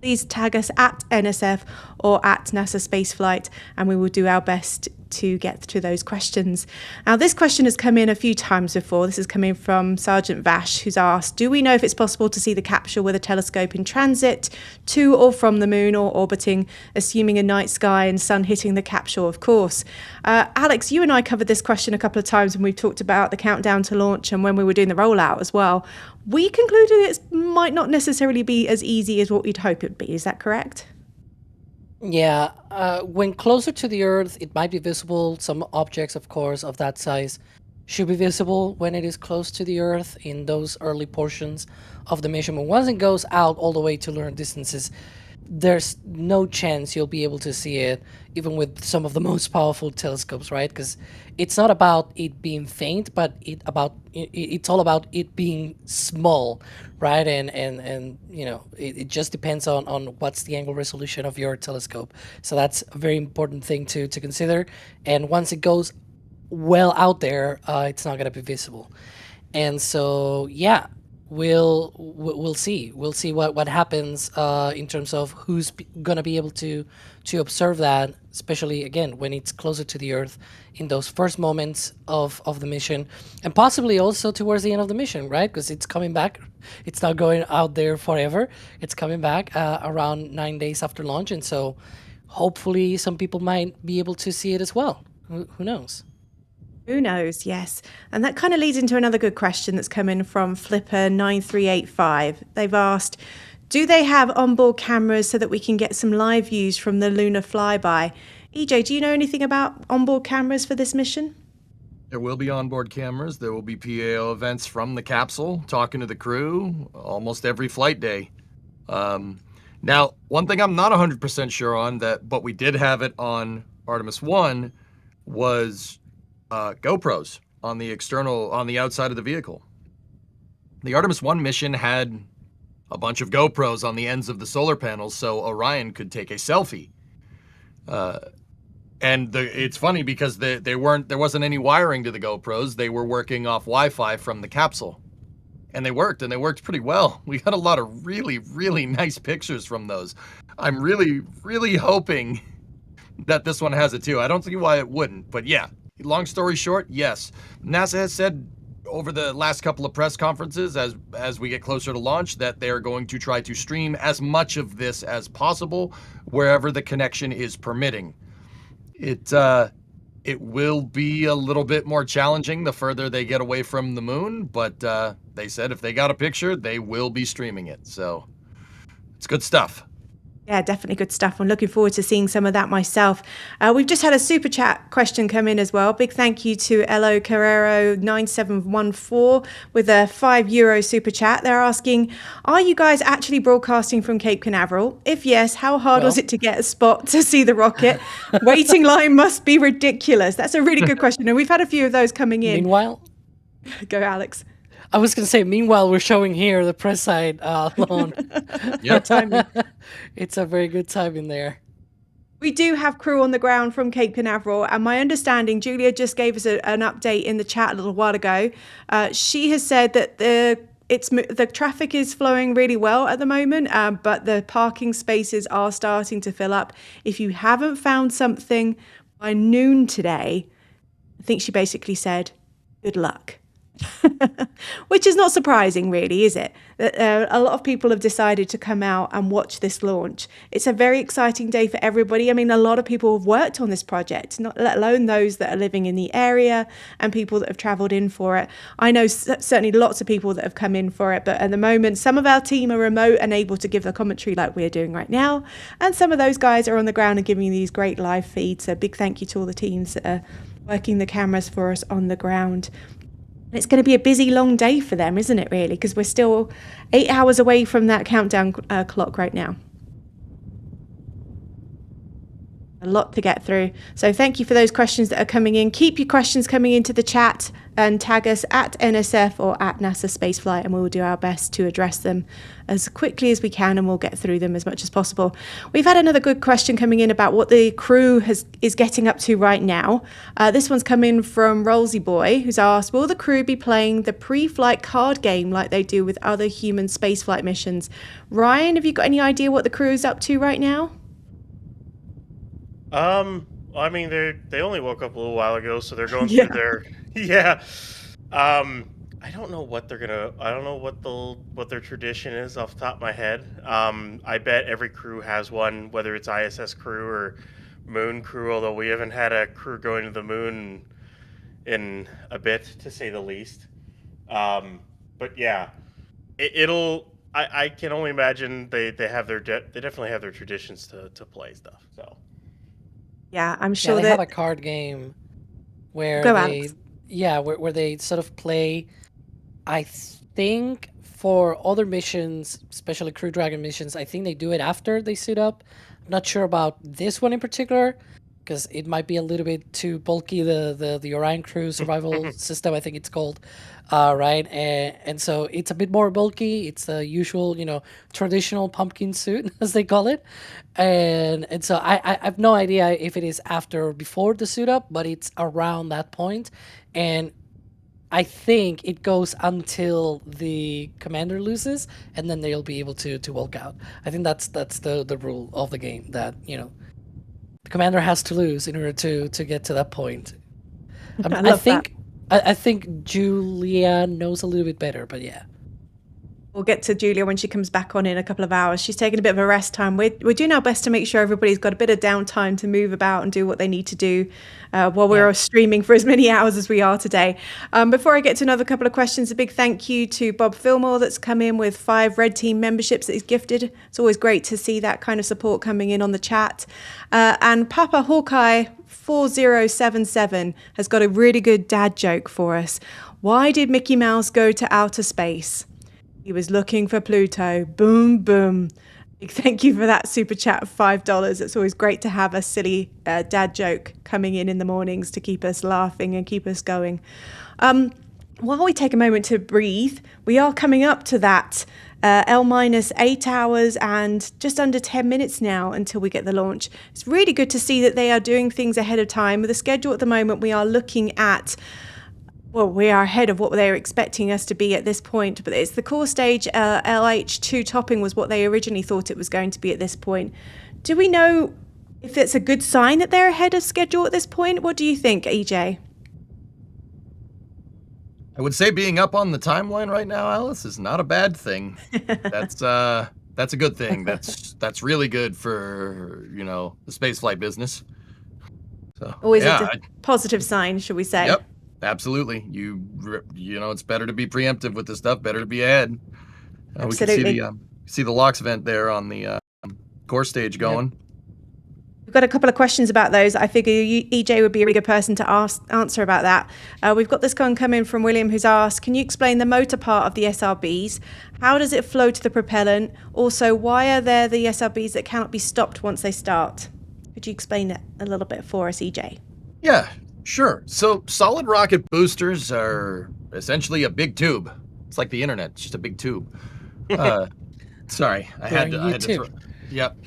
please tag us at NSF or at NASASpaceflight, and we will do our best to get to those questions. Now, this question has come in a few times before. This is coming from Sergeant Vash, who's asked, do we know if it's possible to see the capsule with a telescope in transit to or from the moon or orbiting, assuming a night sky and sun hitting the capsule, of course? Alex, you and I covered this question a couple of times when we've talked about the countdown to launch and when we were doing the rollout as well. We concluded it might not necessarily be as easy as what we'd hope it would be. Is that correct? Yeah, when closer to the Earth, it might be visible. Some objects, of course, of that size should be visible when it is close to the Earth in those early portions of the mission. But once it goes out all the way to long distances, there's no chance you'll be able to see it, even with some of the most powerful telescopes, right? Because it's not about it being faint, but it's all about it being small, right? And you know, it just depends on what's the angle resolution of your telescope. So that's a very important thing to consider. And once it goes well out there, it's not going to be visible. And so, yeah. We'll see. We'll see what happens in terms of who's gonna be able to observe that, especially again when it's closer to the Earth in those first moments of the mission, and possibly also towards the end of the mission, right? Because it's coming back. It's not going out there forever. It's coming back around 9 days after launch, and so hopefully some people might be able to see it as well. Who knows? Who knows? Yes. And that kind of leads into another good question that's come in from Flipper9385. They've asked, do they have onboard cameras so that we can get some live views from the lunar flyby? EJ, do you know anything about onboard cameras for this mission? There will be onboard cameras. There will be PAO events from the capsule, talking to the crew almost every flight day. Now, one thing I'm not 100% sure on, but we did have it on Artemis 1, was GoPros on the outside of the vehicle. The Artemis 1 mission had a bunch of GoPros on the ends of the solar panels so Orion could take a selfie. And it's funny because there wasn't any wiring to the GoPros. They were working off Wi-Fi from the capsule. And they worked pretty well. We got a lot of really, really nice pictures from those. I'm really, really hoping that this one has it too. I don't see why it wouldn't, but yeah. Long story short, yes. NASA has said over the last couple of press conferences, as we get closer to launch, that they are going to try to stream as much of this as possible wherever the connection is permitting. It will be a little bit more challenging the further they get away from the moon, but they said if they got a picture, they will be streaming it. So it's good stuff. Yeah, definitely good stuff. I'm looking forward to seeing some of that myself. We've just had a super chat question come in as well. Big thank you to Elo Carrero 9714 with a €5 super chat. They're asking, are you guys actually broadcasting from Cape Canaveral? If yes, how hard was it to get a spot to see the rocket? Waiting line must be ridiculous. That's a really good question. And we've had a few of those coming in. Meanwhile, go Alex. I was going to say, meanwhile, we're showing here the press side alone. Yep. Timing. It's a very good timing there. We do have crew on the ground from Cape Canaveral, and my understanding, Julia just gave us an update in the chat a little while ago. She has said that the traffic is flowing really well at the moment, but the parking spaces are starting to fill up. If you haven't found something by noon today, I think she basically said, good luck. Which is not surprising, really, is it? That a lot of people have decided to come out and watch this launch. It's a very exciting day for everybody. I mean, a lot of people have worked on this project, not let alone those that are living in the area and people that have travelled in for it. I know certainly lots of people that have come in for it, but at the moment, some of our team are remote and able to give the commentary like we're doing right now, and some of those guys are on the ground and giving these great live feeds. So big thank you to all the teams that are working the cameras for us on the ground. It's going to be a busy, long day for them, isn't it, really? Because we're still 8 hours away from that countdown clock right now. A lot to get through. So thank you for those questions that are coming in. Keep your questions coming into the chat and tag us at NSF or at NASASpaceflight, and we will do our best to address them as quickly as we can, and we'll get through them as much as possible. We've had another good question coming in about what the crew is getting up to right now. This one's come in from Rollsy Boy, who's asked, will the crew be playing the pre-flight card game like they do with other human spaceflight missions? Ryan, have you got any idea what the crew is up to right now? I mean, they only woke up a little while ago, so they're going through their I don't know what what their tradition is off the top of my head. I bet every crew has one, whether it's ISS crew or moon crew, although we haven't had a crew going to the moon in a bit, to say the least. But yeah, I can only imagine they definitely have their traditions to play stuff. So yeah, I'm sure they have a card game where where they sort of play. I think for other missions, especially Crew Dragon missions, I think they do it after they suit up. I'm not sure about this one in particular, because it might be a little bit too bulky, the Orion Crew survival system, I think it's called, right? And so it's a bit more bulky. It's the usual, traditional pumpkin suit, as they call it. And so I have no idea if it is after or before the suit up, but it's around that point. And I think it goes until the commander loses, and then they'll be able to walk out. I think that's the rule of the game, that the commander has to lose in order to get to that point. I think Julia knows a little bit better, but yeah. We'll get to Julia when she comes back on in a couple of hours. She's taking a bit of a rest time. We're doing our best to make sure everybody's got a bit of downtime to move about and do what they need to do while we're streaming for as many hours as we are today. Before I get to another couple of questions, a big thank you to Bob Fillmore that's come in with 5 Red Team memberships that he's gifted. It's always great to see that kind of support coming in on the chat. And Papa Hawkeye 4077 has got a really good dad joke for us. Why did Mickey Mouse go to outer space? He was looking for Pluto. Boom, boom. Big thank you for that super chat of $5. It's always great to have a silly dad joke coming in the mornings to keep us laughing and keep us going. While we take a moment to breathe, we are coming up to that L-8 hours and just under 10 minutes now until we get the launch. It's really good to see that they are doing things ahead of time. With the schedule at the moment, we are looking at we are ahead of what they were expecting us to be at this point, but it's the core stage LH2 topping was what they originally thought it was going to be at this point. Do we know if it's a good sign that they're ahead of schedule at this point? What do you think, EJ? I would say being up on the timeline right now, Alice, is not a bad thing. That's a good thing. That's really good for the spaceflight business. So always a positive sign, should we say? Yep. Absolutely. It's better to be preemptive with this stuff, better to be ahead. We can see the LOX vent there on the core stage going. Yep. We've got a couple of questions about those. I figure EJ would be a really good person to answer about that. We've got this one coming from William, who's asked, can you explain the motor part of the SRBs? How does it flow to the propellant? Also, why are there the SRBs that cannot be stopped once they start? Could you explain that a little bit for us, EJ? Yeah. Sure. So solid rocket boosters are essentially a big tube. It's like the internet, it's just a big tube. Sorry, I had to throw. Yep.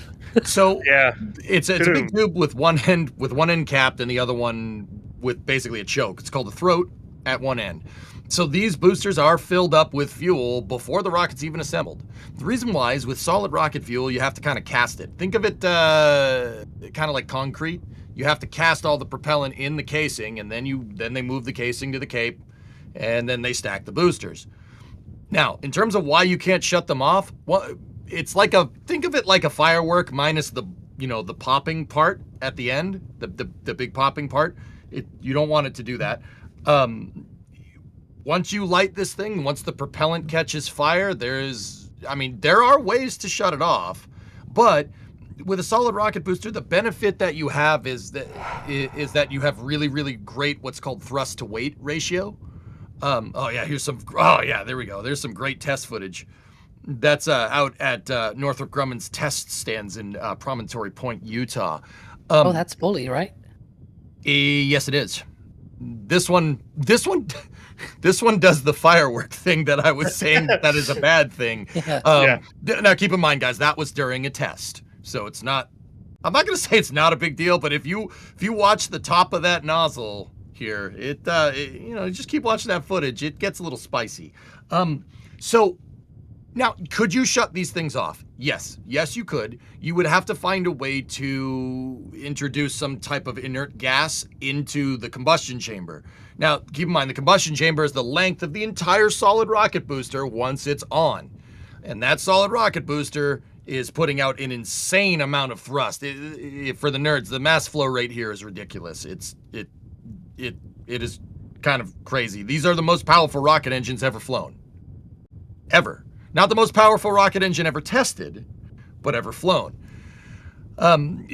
So it's a big tube with one end capped and the other one with basically a choke. It's called a throat at one end. So these boosters are filled up with fuel before the rocket's even assembled. The reason why is with solid rocket fuel, you have to kind of cast it. Think of it kind of like concrete. You have to cast all the propellant in the casing, and then they move the casing to the cape, and then they stack the boosters. Now, in terms of why you can't shut them off, well, it's like think of it like a firework minus the popping part at the end, the big popping part. You don't want it to do that. Once you light this thing, once the propellant catches fire, there are ways to shut it off, but with a solid rocket booster, the benefit that you have is that you have really, really great what's called thrust to weight ratio. There we go. There's some great test footage. That's out at Northrop Grumman's test stands in Promontory Point, Utah. Oh, that's bully, right? Yes, it is. This one does the firework thing that I was saying that is a bad thing. Yeah. Now, keep in mind, guys, that was during a test, so it's not. I'm not going to say it's not a big deal, but if you watch the top of that nozzle here, just keep watching that footage. It gets a little spicy. So now, could you shut these things off? Yes, you could. You would have to find a way to introduce some type of inert gas into the combustion chamber. Now, keep in mind, the combustion chamber is the length of the entire solid rocket booster once it's on. And that solid rocket booster is putting out an insane amount of thrust. For the nerds, the mass flow rate here is ridiculous. It is kind of crazy. These are the most powerful rocket engines ever flown. Ever. Not the most powerful rocket engine ever tested, but ever flown.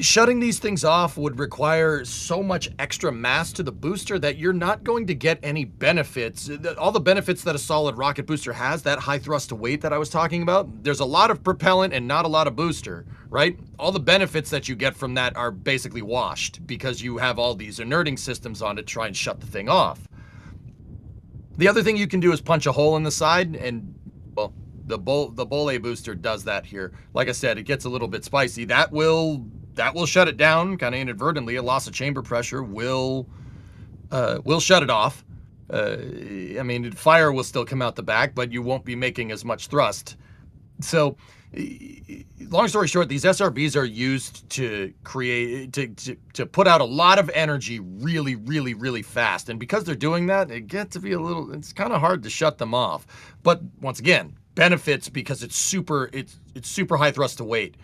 Shutting these things off would require so much extra mass to the booster that you're not going to get any benefits. All the benefits that a solid rocket booster has, that high thrust to weight that I was talking about, there's a lot of propellant and not a lot of booster, right? All the benefits that you get from that are basically washed because you have all these inerting systems on to try and shut the thing off. The other thing you can do is punch a hole in the side and, well, the Bole booster does that here. Like I said, it gets a little bit spicy. That will shut it down kind of inadvertently. A loss of chamber pressure will shut it off. Fire will still come out the back, but you won't be making as much thrust. So, long story short, these SRBs are used to create to put out a lot of energy really, really, really fast. And because they're doing that, it gets to be it's kind of hard to shut them off. But once again, benefits because it's super high thrust to weight.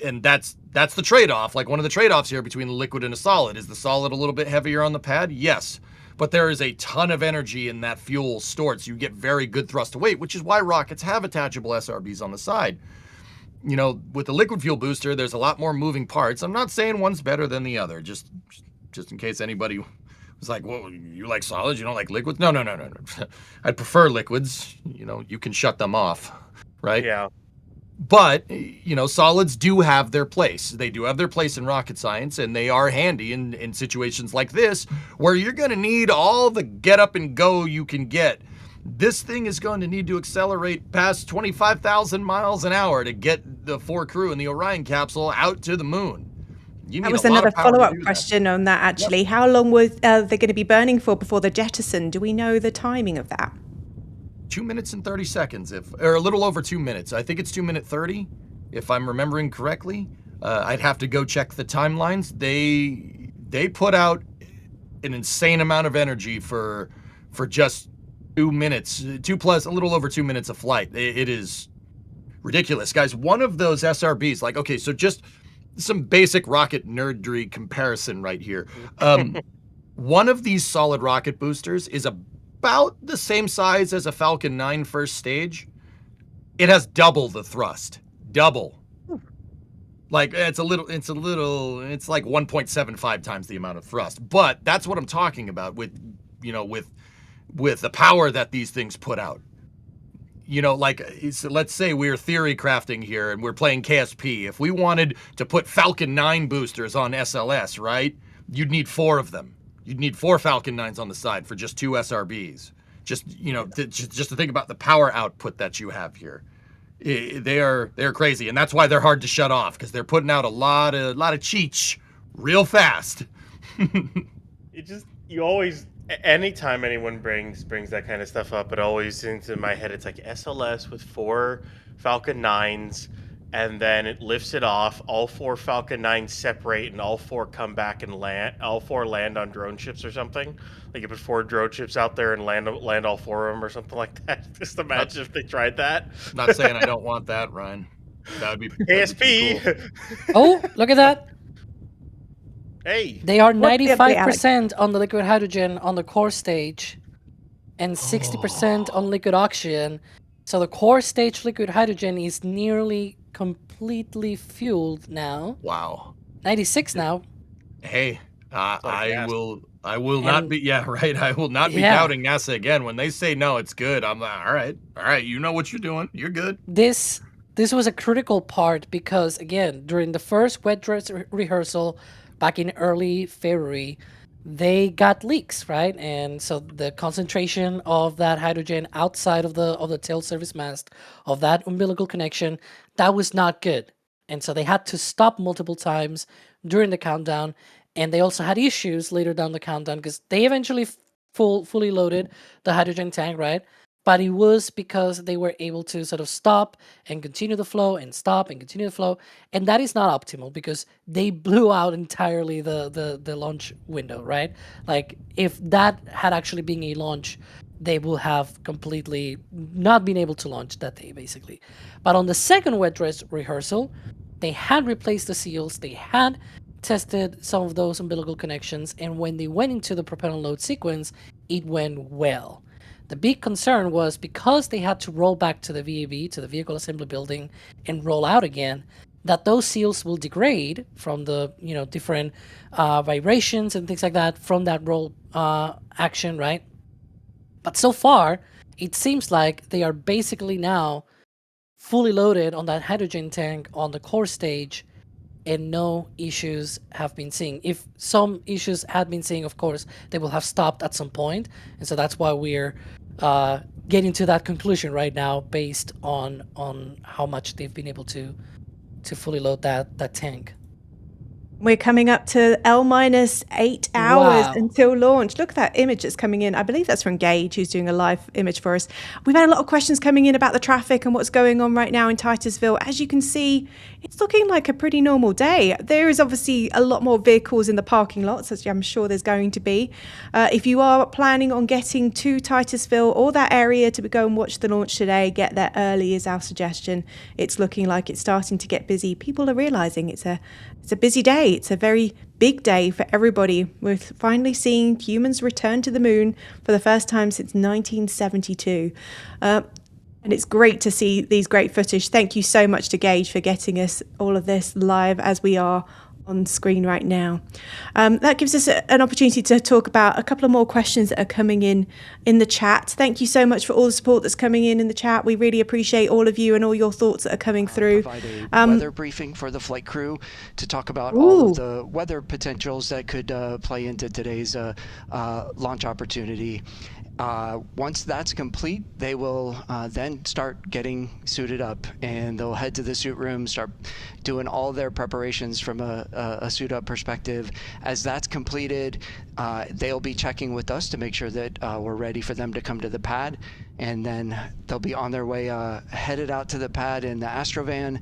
And that's the trade-off. Like one of the trade-offs here between a liquid and a solid. Is the solid a little bit heavier on the pad? Yes. But there is a ton of energy in that fuel stored, so you get very good thrust to weight, which is why rockets have attachable SRBs on the side. You know, with the liquid fuel booster, there's a lot more moving parts. I'm not saying one's better than the other, just in case anybody was like, well, you like solids, you don't like liquids? No. I'd prefer liquids. You know, you can shut them off, right? Yeah. But, solids do have their place. They do have their place in rocket science, and they are handy in situations like this, where you're going to need all the get up and go you can get. This thing is going to need to accelerate past 25,000 miles an hour to get the 4 crew in the Orion capsule out to the moon. That was another follow-up question on that, actually. Yep. How long was they going to be burning for before the jettison? Do we know the timing of that? 2 minutes and 30 seconds, or a little over 2 minutes. I think it's 2 minute 30, if I'm remembering correctly. I'd have to go check the timelines. They put out an insane amount of energy for just 2 minutes, a little over 2 minutes of flight. It is ridiculous, guys. One of those SRBs, like, okay, so just some basic rocket nerdery comparison right here. One of these solid rocket boosters is about the same size as a Falcon 9 first stage. It has double the thrust. Double. Like it's like 1.75 times the amount of thrust. But that's what I'm talking about with the power that these things put out. Let's say we're theory crafting here and we're playing KSP. If we wanted to put Falcon 9 boosters on SLS, right? You'd need 4 of them. You'd need 4 Falcon 9s on the side for just 2 SRBs. Just to think about the power output that you have here. They're crazy, and that's why they're hard to shut off, because they're putting out a lot of cheech real fast. You always, anytime anyone brings that kind of stuff up, it always into my head. It's like SLS with 4 Falcon 9s. And then it lifts it off. All 4 Falcon 9s separate, and all 4 come back and land. All 4 land on drone ships or something. Like you put 4 drone ships out there and land all 4 of them or something like that. Just imagine if they tried that. Not saying I don't want that, Ryan. That would be ASP. Cool. Oh, look at that! Hey, they are 95% on the liquid hydrogen on the core stage, and 60% on liquid oxygen. So the core stage liquid hydrogen is nearly completely fueled now. Wow. 96 now. Hey, I will not be I will not be doubting NASA again. When they say no, it's good. I'm like, all right, you know what you're doing. You're good. This this was a critical part because, again, during the first wet dress rehearsal back in early February, they got leaks, right? And so the concentration of that hydrogen outside of the tail service mast, of that umbilical connection, that was not good. And so they had to stop multiple times during the countdown. And they also had issues later down the countdown because they eventually fully loaded the hydrogen tank, right? But it was because they were able to sort of stop and continue the flow and stop and continue the flow. And that is not optimal because they blew out entirely the launch window, right? Like if that had actually been a launch, they will have completely not been able to launch that day, basically. But on the second wet dress rehearsal, they had replaced the seals. They had tested some of those umbilical connections. And when they went into the propellant load sequence, it went well. The big concern was because they had to roll back to the VAB, to the vehicle assembly building, and roll out again, that those seals will degrade from the different vibrations and things like that from that roll action, right? But so far, it seems like they are basically now fully loaded on that hydrogen tank on the core stage, and no issues have been seen. If some issues had been seen, of course, they will have stopped at some point. And so that's why we're getting to that conclusion right now based on how much they've been able to fully load that tank. We're coming up to L-8 hours until launch. Look at that image that's coming in. I believe that's from Gage, who's doing a live image for us. We've had a lot of questions coming in about the traffic and what's going on right now in Titusville. As you can see, it's looking like a pretty normal day. There is obviously a lot more vehicles in the parking lots, as I'm sure there's going to be. If you are planning on getting to Titusville or that area to go and watch the launch today, get there early is our suggestion. It's looking like it's starting to get busy. People are realizing it's a busy day. It's a very big day for everybody. We're finally seeing humans return to the moon for the first time since 1972. And it's great to see these great footage. Thank you so much to Gage for getting us all of this live as we are on screen right now. That gives us an opportunity to talk about a couple of more questions that are coming in the chat. Thank you so much for all the support that's coming in the chat. We really appreciate all of you and all your thoughts that are coming through. Provide a weather briefing for the flight crew to talk about all of the weather potentials that could play into today's launch opportunity. Once that's complete, they will then start getting suited up, and they'll head to the suit room, start doing all their preparations from a suit up perspective. As that's completed, they'll be checking with us to make sure that we're ready for them to come to the pad, and then they'll be on their way headed out to the pad in the Astrovan,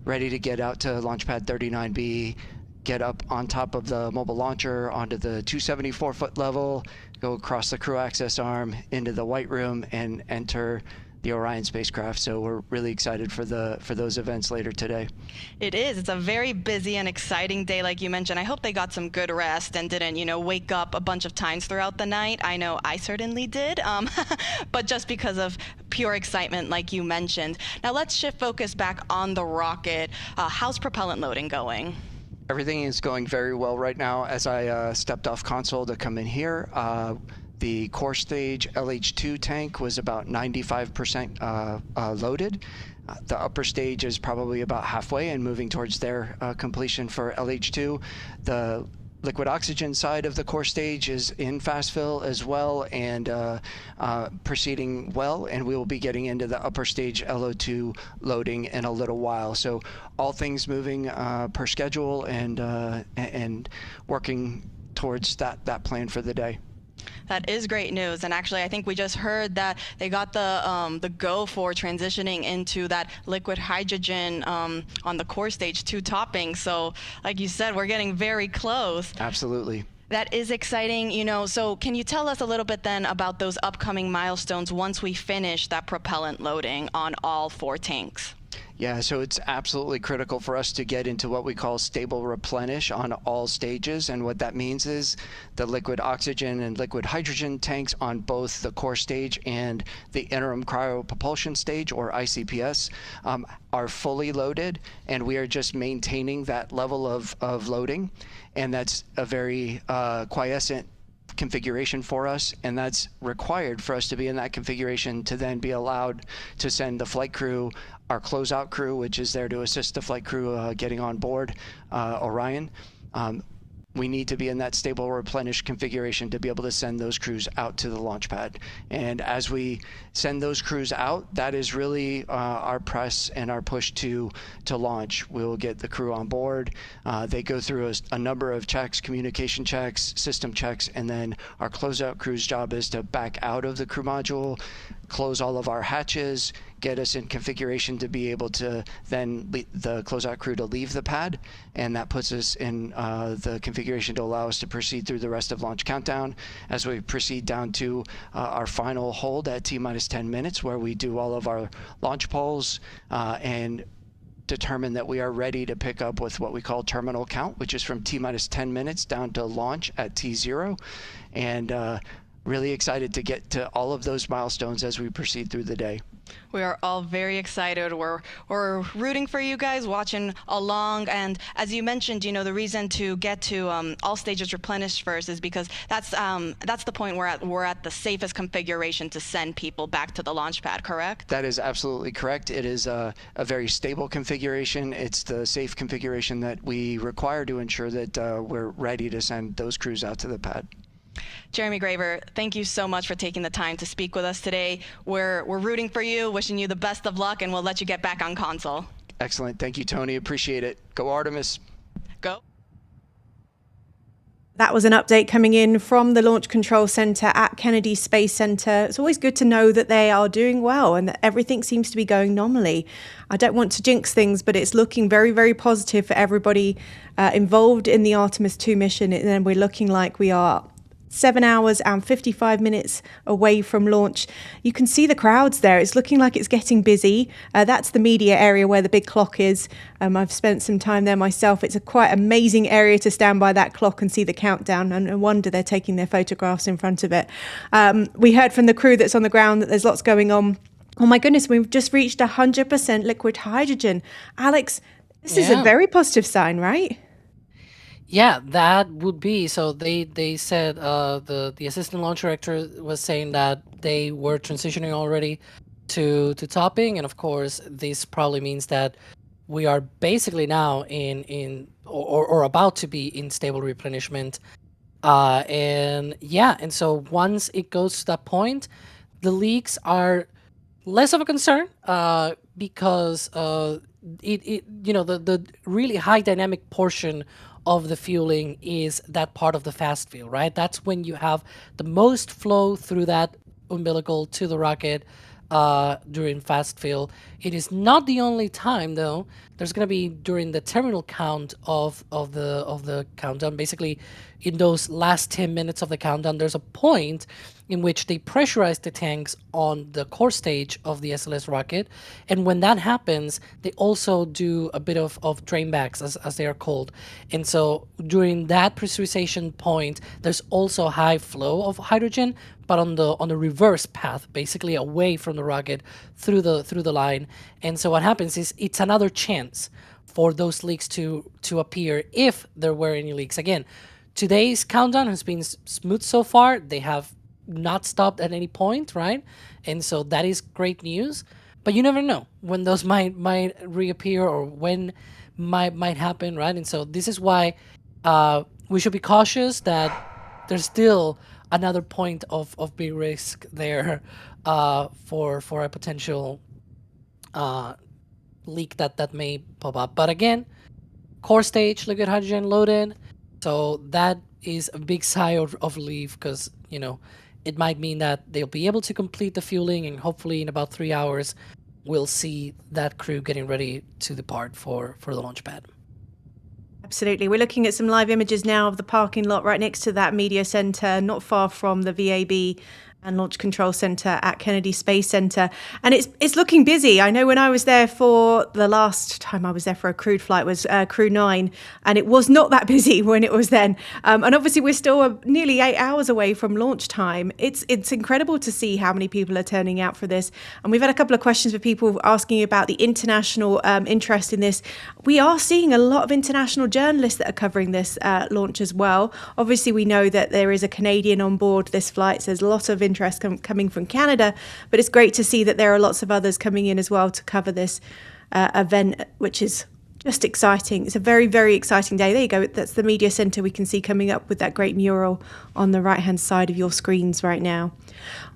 ready to get out to launch pad 39B, get up on top of the mobile launcher onto the 274-foot level, go across the crew access arm into the white room, and enter the Orion spacecraft. So we're really excited for those events later today. It is. It's a very busy and exciting day, like you mentioned. I hope they got some good rest and didn't, wake up a bunch of times throughout the night. I know I certainly did, but just because of pure excitement, like you mentioned. Now let's shift focus back on the rocket. How's propellant loading going? Everything is going very well right now. As I stepped off console to come in here, the core stage LH2 tank was about 95% loaded. The upper stage is probably about halfway and moving towards their completion for LH2. The liquid oxygen side of the core stage is in fast fill as well and proceeding well, and we will be getting into the upper stage LO2 loading in a little while. So all things moving per schedule and working towards that plan for the day. That is great news, and actually I think we just heard that they got the go for transitioning into that liquid hydrogen on the core stage 2 topping. So like you said, we're getting very close. Absolutely. That is exciting, so can you tell us a little bit then about those upcoming milestones once we finish that propellant loading on all 4 tanks? Yeah, so it's absolutely critical for us to get into what we call stable replenish on all stages. And what that means is the liquid oxygen and liquid hydrogen tanks on both the core stage and the interim cryopropulsion stage, or ICPS, are fully loaded, and we are just maintaining that level of loading. And that's a very quiescent configuration for us, and that's required for us to be in that configuration to then be allowed to send the flight crew, our closeout crew, which is there to assist the flight crew getting on board Orion. We need to be in that stable replenished configuration to be able to send those crews out to the launch pad. And as we send those crews out, that is really our press and our push to launch. We'll get the crew on board. They go through a number of checks, communication checks, system checks, and then our closeout crew's job is to back out of the crew module, close all of our hatches, get us in configuration to be able to then the closeout crew to leave the pad, and that puts us in the configuration to allow us to proceed through the rest of launch countdown as we proceed down to our final hold at T-minus 10 minutes, where we do all of our launch polls and determine that we are ready to pick up with what we call terminal count, which is from T-minus 10 minutes down to launch at T0. And really excited to get to all of those milestones as we proceed through the day. We are all very excited. We're rooting for you guys, watching along. And as you mentioned, the reason to get to all stages replenished first is because that's the point we're at the safest configuration to send people back to the launch pad, correct? That is absolutely correct. It is a very stable configuration. It's the safe configuration that we require to ensure that we're ready to send those crews out to the pad. Jeremy Graver, thank you so much for taking the time to speak with us today. We're rooting for you, wishing you the best of luck, and we'll let you get back on console. Excellent. Thank you, Tony. Appreciate it. Go Artemis. Go. That was an update coming in from the Launch Control Center at Kennedy Space Center. It's always good to know that they are doing well and that everything seems to be going normally. I don't want to jinx things, but it's looking very, very positive for everybody involved in the Artemis 2 mission. And then we're looking like we are 7 hours and 55 minutes away from launch. You can see the crowds there. It's looking like it's getting busy. That's the media area where the big clock is. I've spent some time there myself. It's a quite amazing area to stand by that clock and see the countdown, and no wonder they're taking their photographs in front of it. We heard from the crew that's on the ground that there's lots going on. Oh my goodness, we've just reached 100% liquid hydrogen. Alex, this is a very positive sign, right? Yeah, that would be. So they said the assistant launch director was saying that they were transitioning already to topping, and of course this probably means that we are basically now in or about to be in stable replenishment. And so once it goes to that point, the leaks are less of a concern because the really high dynamic portion of the fueling is that part of the fast fuel, right? That's when you have the most flow through that umbilical to the rocket during fast fuel. It is not the only time, though. There's going to be during the terminal count of the countdown. Basically, in those last 10 minutes of the countdown, there's a point in which they pressurize the tanks on the core stage of the SLS rocket. And when that happens, they also do a bit of drainbacks, as they are called. And so during that pressurization point, there's also high flow of hydrogen, but on the reverse path, basically away from the rocket through the line. And so what happens is it's another chance for those leaks to appear if there were any leaks. Again, today's countdown has been smooth so far. They have not stopped at any point, right? And so that is great news. But you never know when those might reappear or when might happen, right? And so this is why we should be cautious that there's still another point of big risk there for a potential leak that may pop up. But again, core stage, liquid hydrogen loaded. So that is a big sigh of relief because, it might mean that they'll be able to complete the fueling, and hopefully in about 3 hours, we'll see that crew getting ready to depart for the launch pad. Absolutely. We're looking at some live images now of the parking lot right next to that media center, not far from the VAB and Launch Control Center at Kennedy Space Center, and it's looking busy. I know when I was there for the last time I was there for a crewed flight was Crew 9, and it was not that busy when it was then. And obviously we're still nearly 8 hours away from launch time. It's incredible to see how many people are turning out for this, and we've had a couple of questions for people asking about the international interest in this. We are seeing a lot of international journalists that are covering this launch as well. Obviously, we know that there is a Canadian on board this flight, so there's a lot of interest coming from Canada, but it's great to see that there are lots of others coming in as well to cover this event, which is just exciting. It's a very, very exciting day. There you go. That's the media center we can see coming up with that great mural on the right-hand side of your screens right now.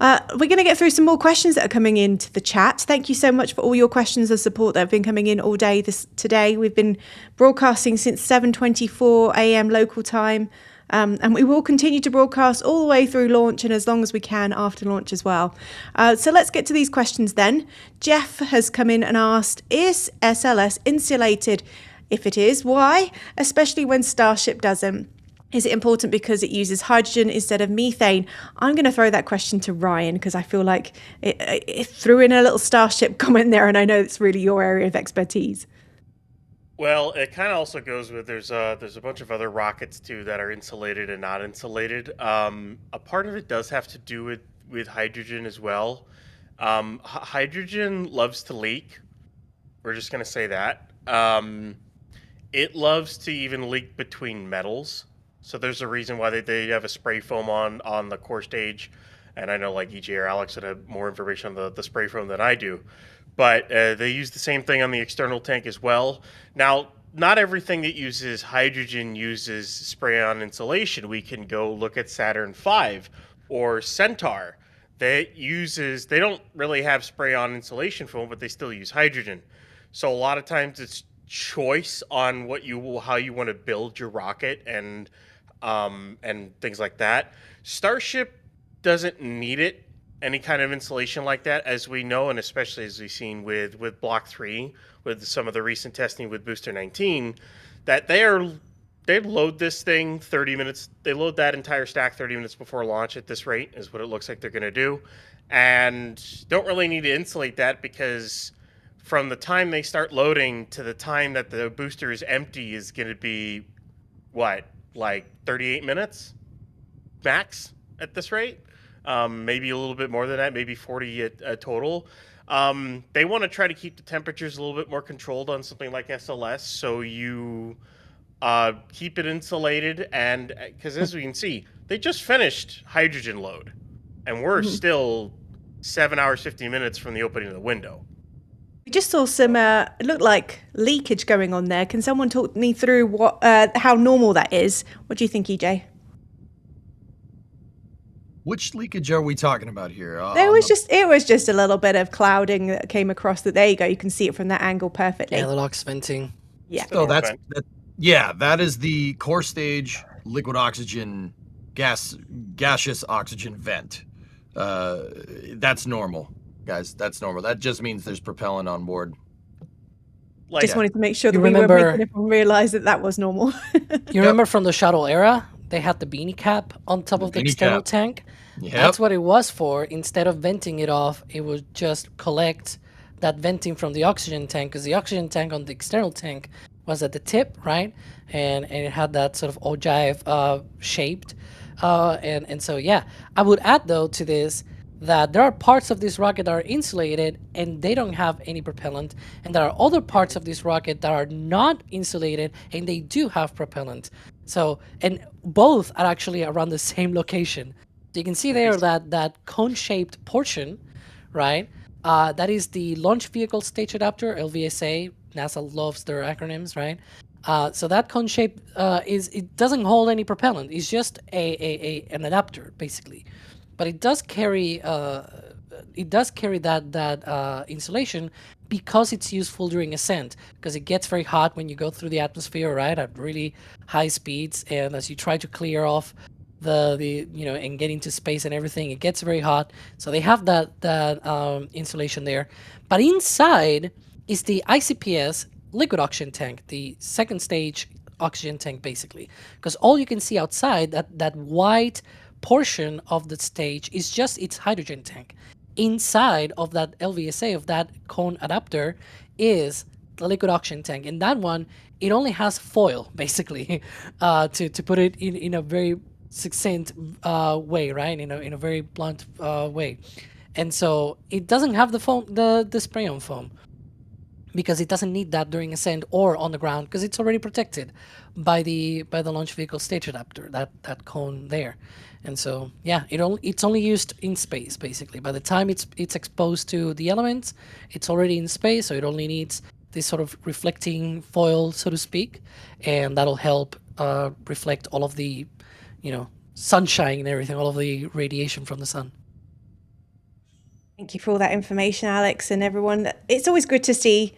We're going to get through some more questions that are coming into the chat. Thank you so much for all your questions and support that have been coming in all day today. We've been broadcasting since 7:24 a.m. local time. And we will continue to broadcast all the way through launch and as long as we can after launch as well. So let's get to these questions then. Jeff has come in and asked, is SLS insulated? If it is, why? Especially when Starship doesn't. Is it important because it uses hydrogen instead of methane? I'm going to throw that question to Ryan because I feel like it threw in a little Starship comment there, and I know it's really your area of expertise. Well, it kind of also goes with there's a bunch of other rockets too that are insulated and not insulated. A part of it does have to do with hydrogen as well. Hydrogen loves to leak. We're just going to say that. It loves to even leak between metals. So there's a reason why they have a spray foam on the core stage. And I know like EJ or Alex would have more information on the spray foam than I do. But they use the same thing on the external tank as well. Now, not everything that uses hydrogen uses spray-on insulation. We can go look at Saturn V or Centaur. They don't really have spray-on insulation foam, but they still use hydrogen. So a lot of times it's choice on how you want to build your rocket and things like that. Starship doesn't need it. Any kind of insulation like that, as we know, and especially as we've seen with Block 3, with some of the recent testing with Booster 19, that they load this thing 30 minutes. They load that entire stack 30 minutes before launch at this rate, is what it looks like they're going to do. And don't really need to insulate that because from the time they start loading to the time that the booster is empty is going to be, like 38 minutes max at this rate? Maybe a little bit more than that, maybe 40 total. They want to try to keep the temperatures a little bit more controlled on something like SLS, so you keep it insulated. And because as we can see, they just finished hydrogen load, and we're still 7 hours 50 minutes from the opening of the window. We just saw some, it looked like leakage going on there. Can someone talk me through how normal that is? What do you think, EJ? Which leakage are we talking about here? It was just a little bit of clouding that came across. There you go. You can see it from that angle perfectly. Yeah, the LOX venting. Yeah. So that is the core stage liquid oxygen gaseous oxygen vent. That's normal, guys. That's normal. That just means there's propellant on board. Just wanted to make sure that we were making everyone realize that was normal. You remember from the shuttle era? They had the beanie cap on top of the external tank. Yep. That's what it was for. Instead of venting it off, it would just collect that venting from the oxygen tank, because the oxygen tank on the external tank was at the tip, right? And it had that sort of ogive shaped. And so, yeah. I would add, though, to this that there are parts of this rocket that are insulated and they don't have any propellant. And there are other parts of this rocket that are not insulated and they do have propellant. So, and both are actually around the same location. So you can see there that cone-shaped portion, right? That is the Launch Vehicle Stage Adapter, LVSA. NASA loves their acronyms, right? So that cone shape it doesn't hold any propellant. It's just an adapter, basically. But it does carry that insulation because it's useful during ascent, because it gets very hot when you go through the atmosphere, right, at really high speeds, and as you try to clear off the and get into space and everything, it gets very hot. So they have that insulation there. But inside is the ICPS liquid oxygen tank, the second stage oxygen tank, basically, because all you can see outside, that white portion of the stage is just its hydrogen tank. Inside of that LVSA, of that cone adapter, is the liquid oxygen tank, and that one, it only has foil basically, to put it in a very succinct way, right? In a very blunt way, and so it doesn't have the foam, the spray-on foam, because it doesn't need that during ascent or on the ground, because it's already protected by the launch vehicle stage adapter, that cone there. And so yeah, it's only used in space basically. By the time it's exposed to the elements, it's already in space, so it only needs this sort of reflecting foil, so to speak, and that'll help reflect all of the, sunshine and everything, all of the radiation from the sun. Thank you for all that information, Alex, and everyone. It's always good to see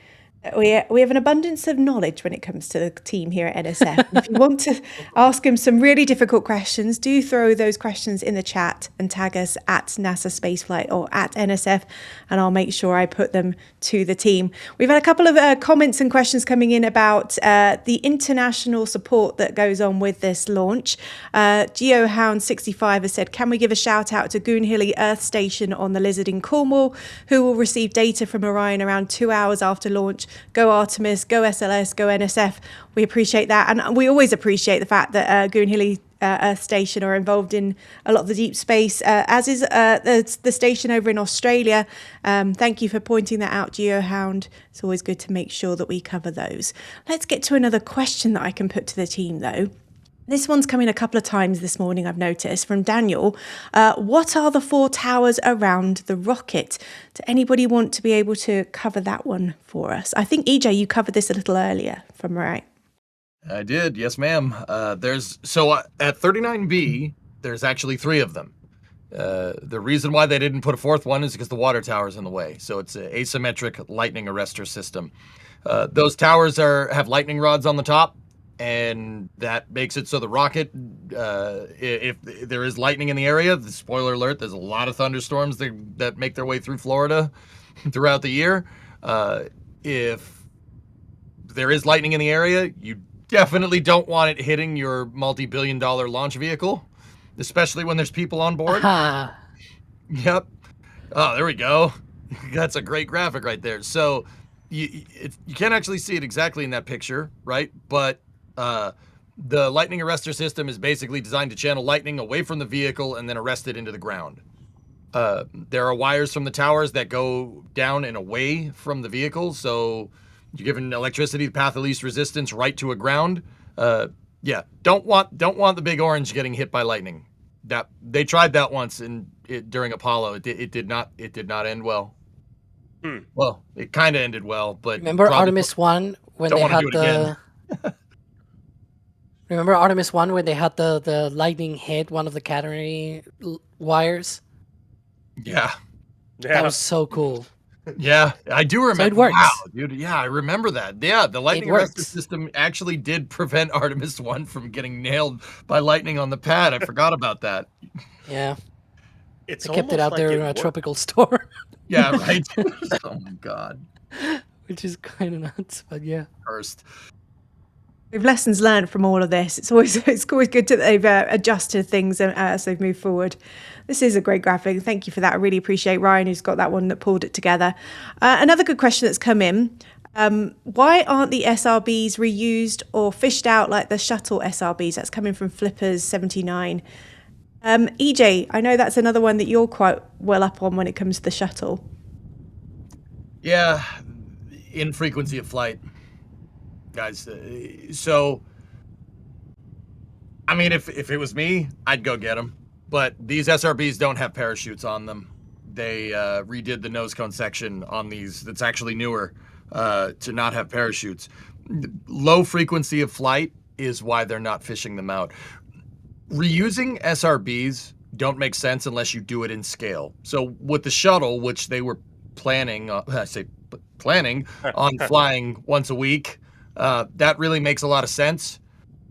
we have an abundance of knowledge when it comes to the team here at NSF. If you want to ask them some really difficult questions, do throw those questions in the chat and tag us at NASASpaceflight or at NSF, and I'll make sure I put them to the team. We've had a couple of comments and questions coming in about the international support that goes on with this launch. GeoHound65 has said, can we give a shout out to Goonhilly Earth Station on the Lizard in Cornwall, who will receive data from Orion around 2 hours after launch? Go Artemis, go SLS, go NSF. We appreciate that. And we always appreciate the fact that Goonhilly Earth Station are involved in a lot of the deep space, as is the station over in Australia. Thank you for pointing that out, GeoHound. It's always good to make sure that we cover those. Let's get to another question that I can put to the team, though. This one's come in a couple of times this morning, I've noticed, from Daniel. What are the 4 towers around the rocket? Does anybody want to be able to cover that one for us? I think, EJ, you covered this a little earlier, if I'm right. I did, yes, ma'am. At 39B, there's actually 3 of them. The reason why they didn't put a 4th one is because the water tower's in the way. So it's an asymmetric lightning arrestor system. Those towers have lightning rods on the top, and that makes it so the rocket, if there is lightning in the area, the spoiler alert, there's a lot of thunderstorms that make their way through Florida throughout the year. If there is lightning in the area, you definitely don't want it hitting your multi-billion-dollar launch vehicle, especially when there's people on board. Yep. Oh, there we go. That's a great graphic right there. So you can't actually see it exactly in that picture, right? But the lightning arrestor system is basically designed to channel lightning away from the vehicle and then arrest it into the ground. There are wires from the towers that go down and away from the vehicle, so you're giving electricity the path of least resistance right to a ground. Yeah, don't want the big orange getting hit by lightning. That they tried that once during Apollo. It did not end well. Well, it kind of ended well, but remember Artemis 1 when they had the. Remember Artemis 1 when they had the lightning hit one of the catenary wires? Yeah. That was so cool. Yeah, I do remember. So it works. Wow, dude. Yeah, I remember that. Yeah, the lightning arrestor system actually did prevent Artemis 1 from getting nailed by lightning on the pad. I forgot about that. Yeah. They kept it out there in a tropical storm. Yeah, right. Oh my God. Which is kind of nuts, but yeah. First. We have lessons learned from all of this. It's always good that they've adjusted things as they've moved forward. This is a great graphic. Thank you for that. I really appreciate Ryan, who's got that one that pulled it together. Another good question that's come in. Why aren't the SRBs reused or fished out like the shuttle SRBs? That's coming from Flippers79. EJ, I know that's another one that you're quite well up on when it comes to the shuttle. Yeah, infrequency of flight. Guys, so I mean, if it was me, I'd go get them. But these SRBs don't have parachutes on them. They redid the nose cone section on these. That's actually newer to not have parachutes. Low frequency of flight is why they're not fishing them out. Reusing SRBs don't make sense unless you do it in scale. So with the shuttle, which they were planning on flying once a week. That really makes a lot of sense.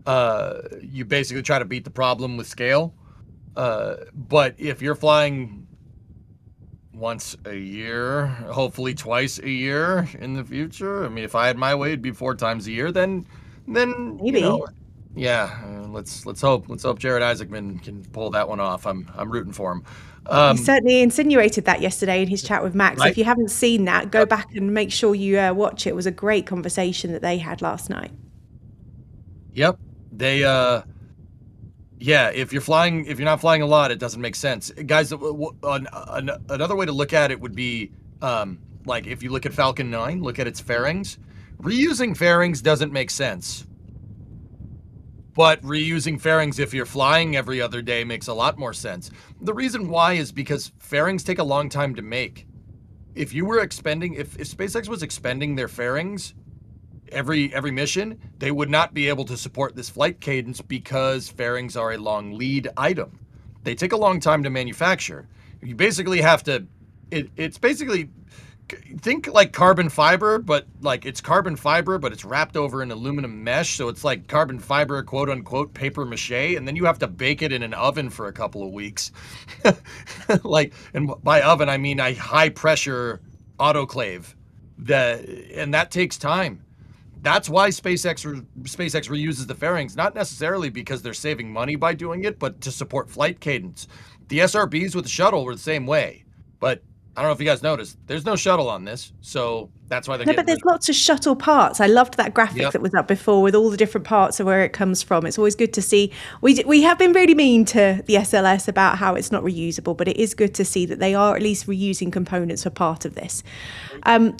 You basically try to beat the problem with scale. But if you're flying once a year, hopefully twice a year in the future, I mean, if I had my way, it'd be 4 times a year, then maybe. Yeah, Let's hope Jared Isaacman can pull that one off. I'm rooting for him. He certainly insinuated that yesterday in his chat with Max. Right? If you haven't seen that, go back and make sure you watch it. It was a great conversation that they had last night. Yep. They if you're not flying a lot, it doesn't make sense. Guys, another way to look at it would be like if you look at Falcon 9, look at its fairings. Reusing fairings doesn't make sense. But reusing fairings if you're flying every other day makes a lot more sense. The reason why is because fairings take a long time to make. If SpaceX was expending their fairings every mission, they would not be able to support this flight cadence because fairings are a long lead item. They take a long time to manufacture. You basically have to, it's basically, think like carbon fiber, but like it's carbon fiber, but it's wrapped over an aluminum mesh. So it's like carbon fiber, quote unquote, paper mache. And then you have to bake it in an oven for a couple of weeks. And by oven, I mean a high pressure autoclave and that takes time. That's why SpaceX reuses the fairings, not necessarily because they're saving money by doing it, but to support flight cadence. The SRBs with the shuttle were the same way, but I don't know if you guys noticed, there's no shuttle on this, so that's why they're No, but there's lots of shuttle parts. I loved that graphic that was up before with all the different parts of where it comes from. It's always good to see. We have been really mean to the SLS about how it's not reusable, but it is good to see that they are at least reusing components for part of this.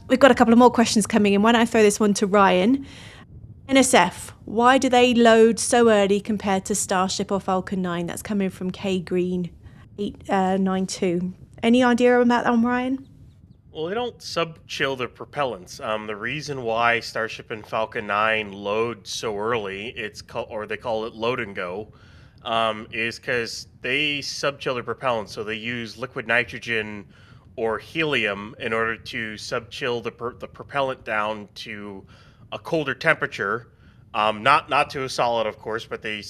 We've got a couple of more questions coming in. Why don't I throw this one to Ryan? NSF, why do they load so early compared to Starship or Falcon 9? That's coming from K Green 892. Any idea about that one, Ryan? Well, they don't sub-chill the propellants. The reason why Starship and Falcon 9 load so early, they call it load and go, is because they sub-chill their propellants. So they use liquid nitrogen or helium in order to sub-chill the propellant down to a colder temperature. Not to a solid, of course, but they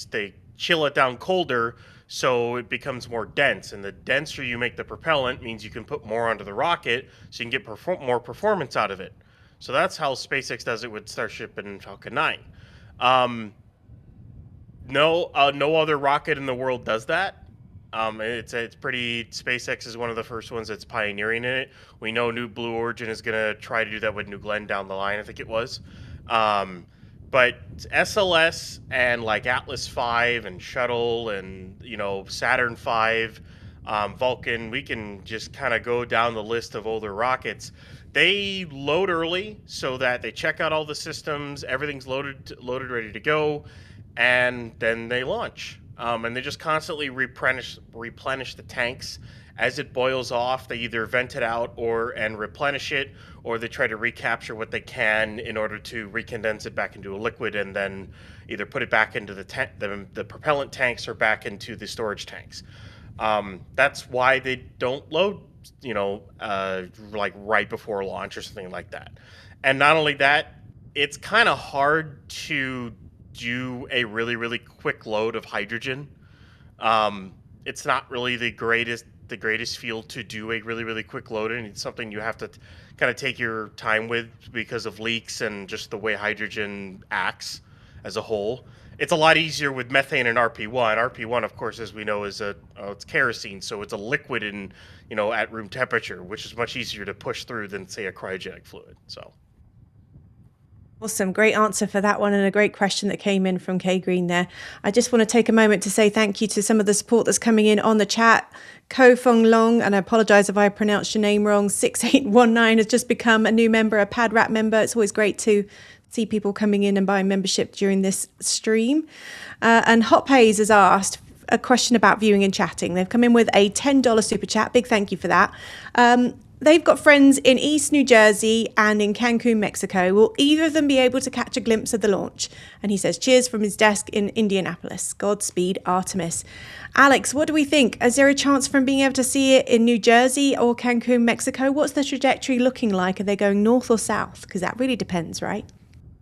chill it down colder so it becomes more dense. And the denser you make the propellant means you can put more onto the rocket so you can get more performance out of it. So that's how SpaceX does it with Starship and Falcon 9. No other rocket in the world does that. It's pretty. SpaceX is one of the first ones that's pioneering in it. We know New Blue Origin is gonna try to do that with New Glenn down the line, I think it was. But SLS and like Atlas V and Shuttle and Saturn V, Vulcan, we can just kind of go down the list of older rockets. They load early so that they check out all the systems, everything's loaded, ready to go, and then they launch. And they just constantly replenish the tanks. As it boils off, they either vent it out and replenish it, or they try to recapture what they can in order to recondense it back into a liquid and then either put it back into the propellant tanks or back into the storage tanks. That's why they don't load, like right before launch or something like that. And not only that, it's kind of hard to do a really, really quick load of hydrogen. It's not really the greatest field to do a really, really quick load in. It's something you have to kind of take your time with because of leaks and just the way hydrogen acts as a whole. It's a lot easier with methane and RP1. RP1, of course, as we know, is it's kerosene, so it's a liquid in at room temperature, which is much easier to push through than say a cryogenic fluid. So. Awesome. Great answer for that one, and a great question that came in from K Green there. I just want to take a moment to say thank you to some of the support that's coming in on the chat. Ko Fong Long, and I apologize if I pronounced your name wrong, 6819 has just become a new member, a PadRat member. It's always great to see people coming in and buying membership during this stream. And Hop Hayes has asked a question about viewing and chatting. They've come in with a $10 super chat. Big thank you for that. They've got friends in East New Jersey and in Cancun, Mexico. Will either of them be able to catch a glimpse of the launch? And he says, cheers from his desk in Indianapolis. Godspeed, Artemis. Alex, what do we think? Is there a chance for him being able to see it in New Jersey or Cancun, Mexico? What's the trajectory looking like? Are they going north or south? Because that really depends, right?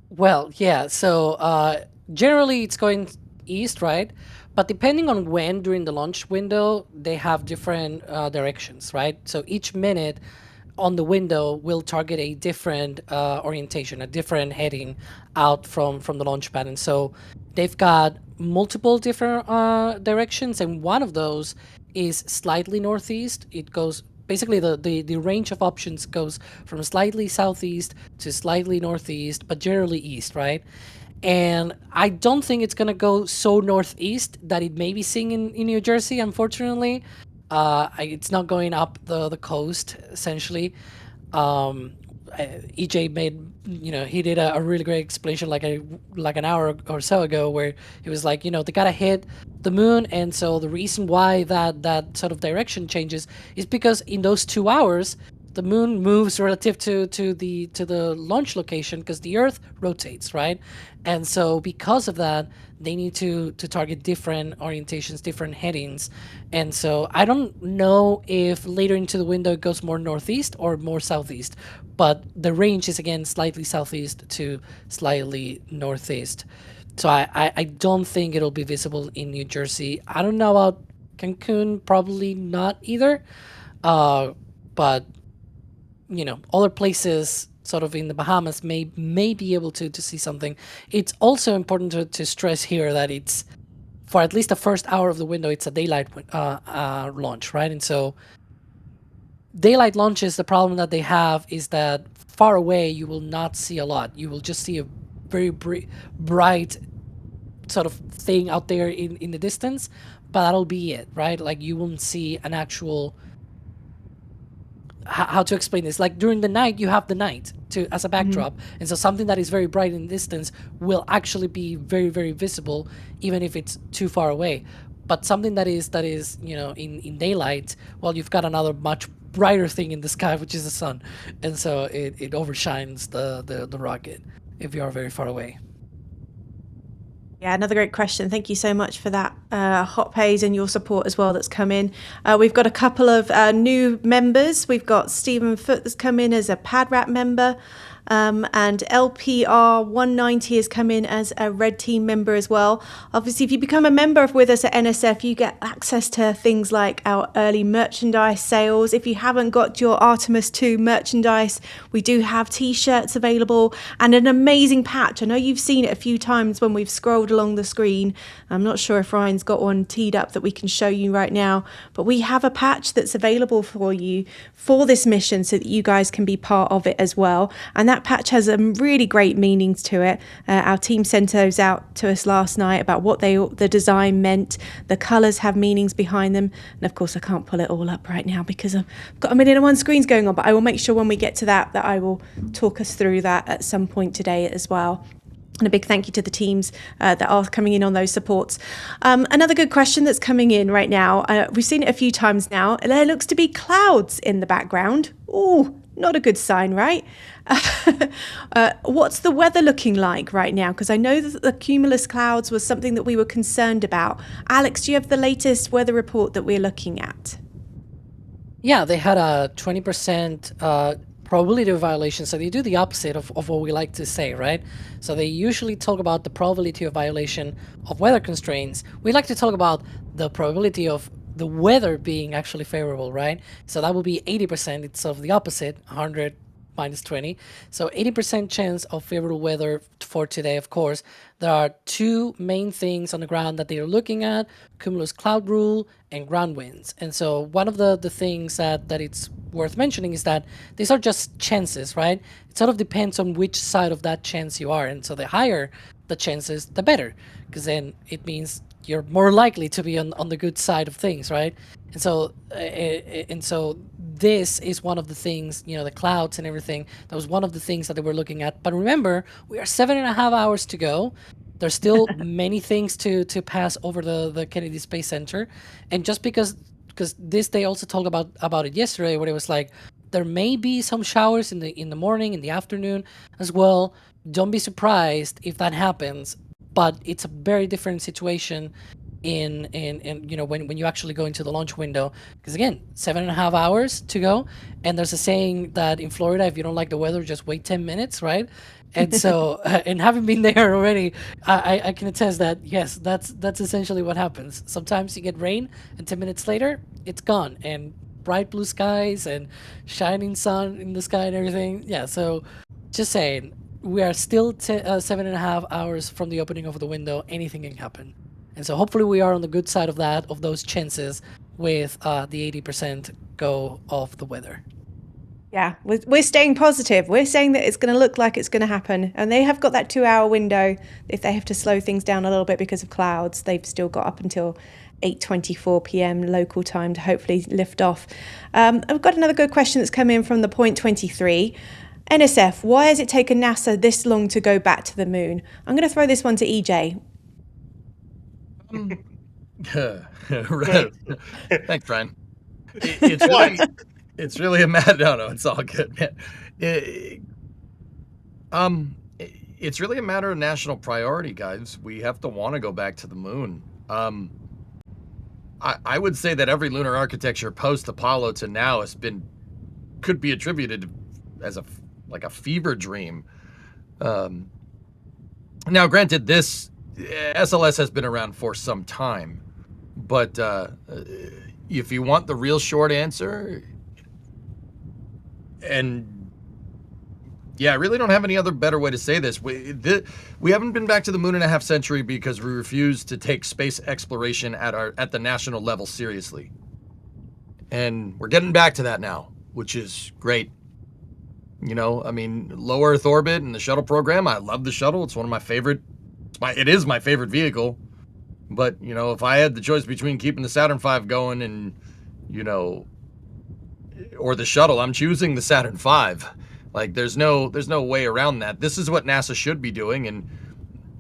Well, yeah. So generally it's going east, right? But depending on when during the launch window, they have different directions, right? So each minute, on the window will target a different orientation, a different heading out from the launch pad. And so they've got multiple different directions, and one of those is slightly northeast. It goes basically the range of options goes from slightly southeast to slightly northeast, but generally east, right? And I don't think it's gonna go so northeast that it may be seeing in New Jersey, unfortunately. It's not going up the coast, essentially. EJ made, he did a really great explanation like an hour or so ago, where he was like, they gotta hit the moon, and so the reason why that sort of direction changes is because in those 2 hours the moon moves relative to the launch location, because the Earth rotates, right? And so because of that, they need to target different orientations, different headings. And so I don't know if later into the window it goes more northeast or more southeast, but the range is again slightly southeast to slightly northeast. So I don't think it'll be visible in New Jersey. I don't know about Cancun, probably not either. But other places sort of in the Bahamas may be able to see something. It's also important to stress here that it's, for at least the first hour of the window, it's a daylight launch, right? And so daylight launches, the problem that they have is that far away you will not see a lot. You will just see a very bright sort of thing out there in the distance, but that'll be it, right? Like you won't see an actual... How to explain this? Like during the night, you have the night as a backdrop, and so something that is very bright in the distance will actually be very, very visible, even if it's too far away. But something that is in daylight, well, you've got another much brighter thing in the sky, which is the sun, and so it overshines the rocket if you are very far away. Yeah, another great question. Thank you so much for that, Hot Haze, and your support as well that's come in. We've got a couple of new members. We've got Stephen Foote that's come in as a PadRat member. And LPR 190 has come in as a Red Team member as well. Obviously, if you become a member with us at NSF, you get access to things like our early merchandise sales. If you haven't got your Artemis 2 merchandise, we do have t-shirts available and an amazing patch. I know you've seen it a few times when we've scrolled along the screen. I'm not sure if Ryan's got one teed up that we can show you right now, but we have a patch that's available for you for this mission so that you guys can be part of it as well. And that patch has some really great meanings to it. Our team sent those out to us last night about what the design meant. The colours have meanings behind them. And of course, I can't pull it all up right now because I've got a million and one screens going on, but I will make sure when we get to that I will talk us through that at some point today as well. And a big thank you to the teams that are coming in on those supports. Another good question that's coming in right now. We've seen it a few times now. There looks to be clouds in the background. Ooh, not a good sign, right? What's the weather looking like right now? Because I know that the cumulus clouds was something that we were concerned about. Alex, do you have the latest weather report that we're looking at? Yeah, they had a 20% probability of violation. So they do the opposite of what we like to say, right? So they usually talk about the probability of violation of weather constraints. We like to talk about the probability of the weather being actually favorable, right? So that would be 80%. It's of the opposite, 100 minus 20. So 80% chance of favorable weather for today, of course. There are two main things on the ground that they are looking at: cumulus cloud rule and ground winds. And so one of the things that it's worth mentioning is that these are just chances, right? It sort of depends on which side of that chance you are. And so the higher the chances, the better, because then it means you're more likely to be on the good side of things, right? And so this is one of the things, the clouds and everything. That was one of the things that they were looking at. But remember, we are 7.5 hours to go. There's still many things to pass over the Kennedy Space Center. And just because this, they also talked about it yesterday, where it was like, there may be some showers in the morning, in the afternoon as well. Don't be surprised if that happens. But it's a very different situation in when you actually go into the launch window, because again, 7.5 hours to go, and there's a saying that in Florida, if you don't like the weather, just wait 10 minutes, right? And so, and having been there already, I can attest that yes, that's essentially what happens. Sometimes you get rain, and 10 minutes later, it's gone, and bright blue skies and shining sun in the sky and everything. Yeah, so just saying, we are still 7.5 hours from the opening of the window. Anything can happen. And so hopefully we are on the good side of that, of those chances, with the 80% go of the weather. Yeah, we're staying positive. We're saying that it's going to look like it's going to happen. And they have got that 2-hour window. If they have to slow things down a little bit because of clouds, they've still got up until 8:24 p.m. local time to hopefully lift off. I've got another good question that's come in from the Point 23. NSF, why has it taken NASA this long to go back to the moon? I'm going to throw this one to EJ. Thanks, Brian. It's really a matter. No, it's all good, man. It's really a matter of national priority, guys. We have to want to go back to the moon. I would say that every lunar architecture post Apollo to now could be attributed as a fever dream. Now, granted, this SLS has been around for some time, but if you want the real short answer, and yeah, I really don't have any other better way to say this. We haven't been back to the moon in a half century because we refuse to take space exploration at the national level seriously. And we're getting back to that now, which is great. You know, I mean, low Earth orbit and the shuttle program, I love the shuttle. It's one of my favorite, it is my favorite vehicle. But, you know, if I had the choice between keeping the Saturn V going and, you know, or the shuttle, I'm choosing the Saturn V. Like, there's no way around that. This is what NASA should be doing. And,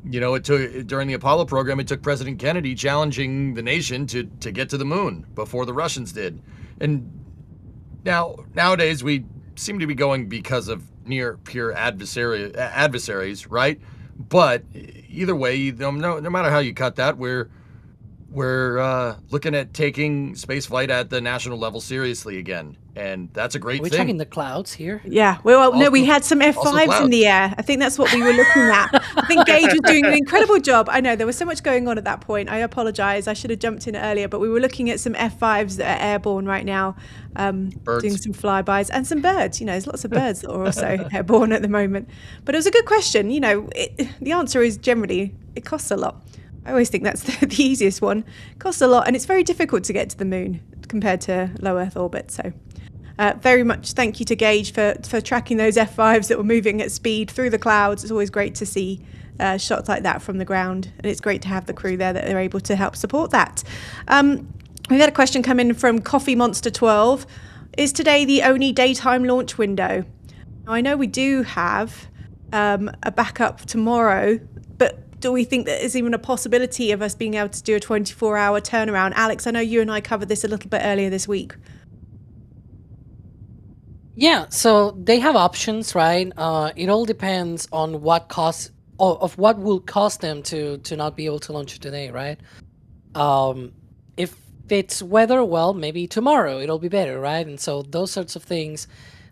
you know, during the Apollo program, it took President Kennedy challenging the nation to get to the moon before the Russians did. And nowadays we seem to be going because of near pure adversaries, right? But either way, no matter how you cut that, we're looking at taking spaceflight at the national level seriously again, and that's a great thing. We're checking the clouds here. Yeah, no, we had some F5s in the air. I think that's what we were looking at. I think Gage was doing an incredible job. I know there was so much going on at that point. I apologize. I should have jumped in earlier, but we were looking at some F5s that are airborne right now, doing some flybys and some birds. You know, there's lots of birds that are also airborne at the moment. But it was a good question. You know, the answer is generally it costs a lot. I always think that's the easiest one. It costs a lot, and it's very difficult to get to the moon compared to low Earth orbit. So very much thank you to Gage for tracking those F5s that were moving at speed through the clouds. It's always great to see shots like that from the ground, and it's great to have the crew there that are able to help support that. We've had a question come in from Coffee Monster 12. Is today the only daytime launch window? Now, I know we do have a backup tomorrow, but do we think that there's even a possibility of us being able to do a 24-hour turnaround? Alex, I know you and I covered this a little bit earlier this week. Yeah, so they have options, right? It all depends on what will cost them to not be able to launch it today, right? If it's weather, well, maybe tomorrow it'll be better, right? And so those sorts of things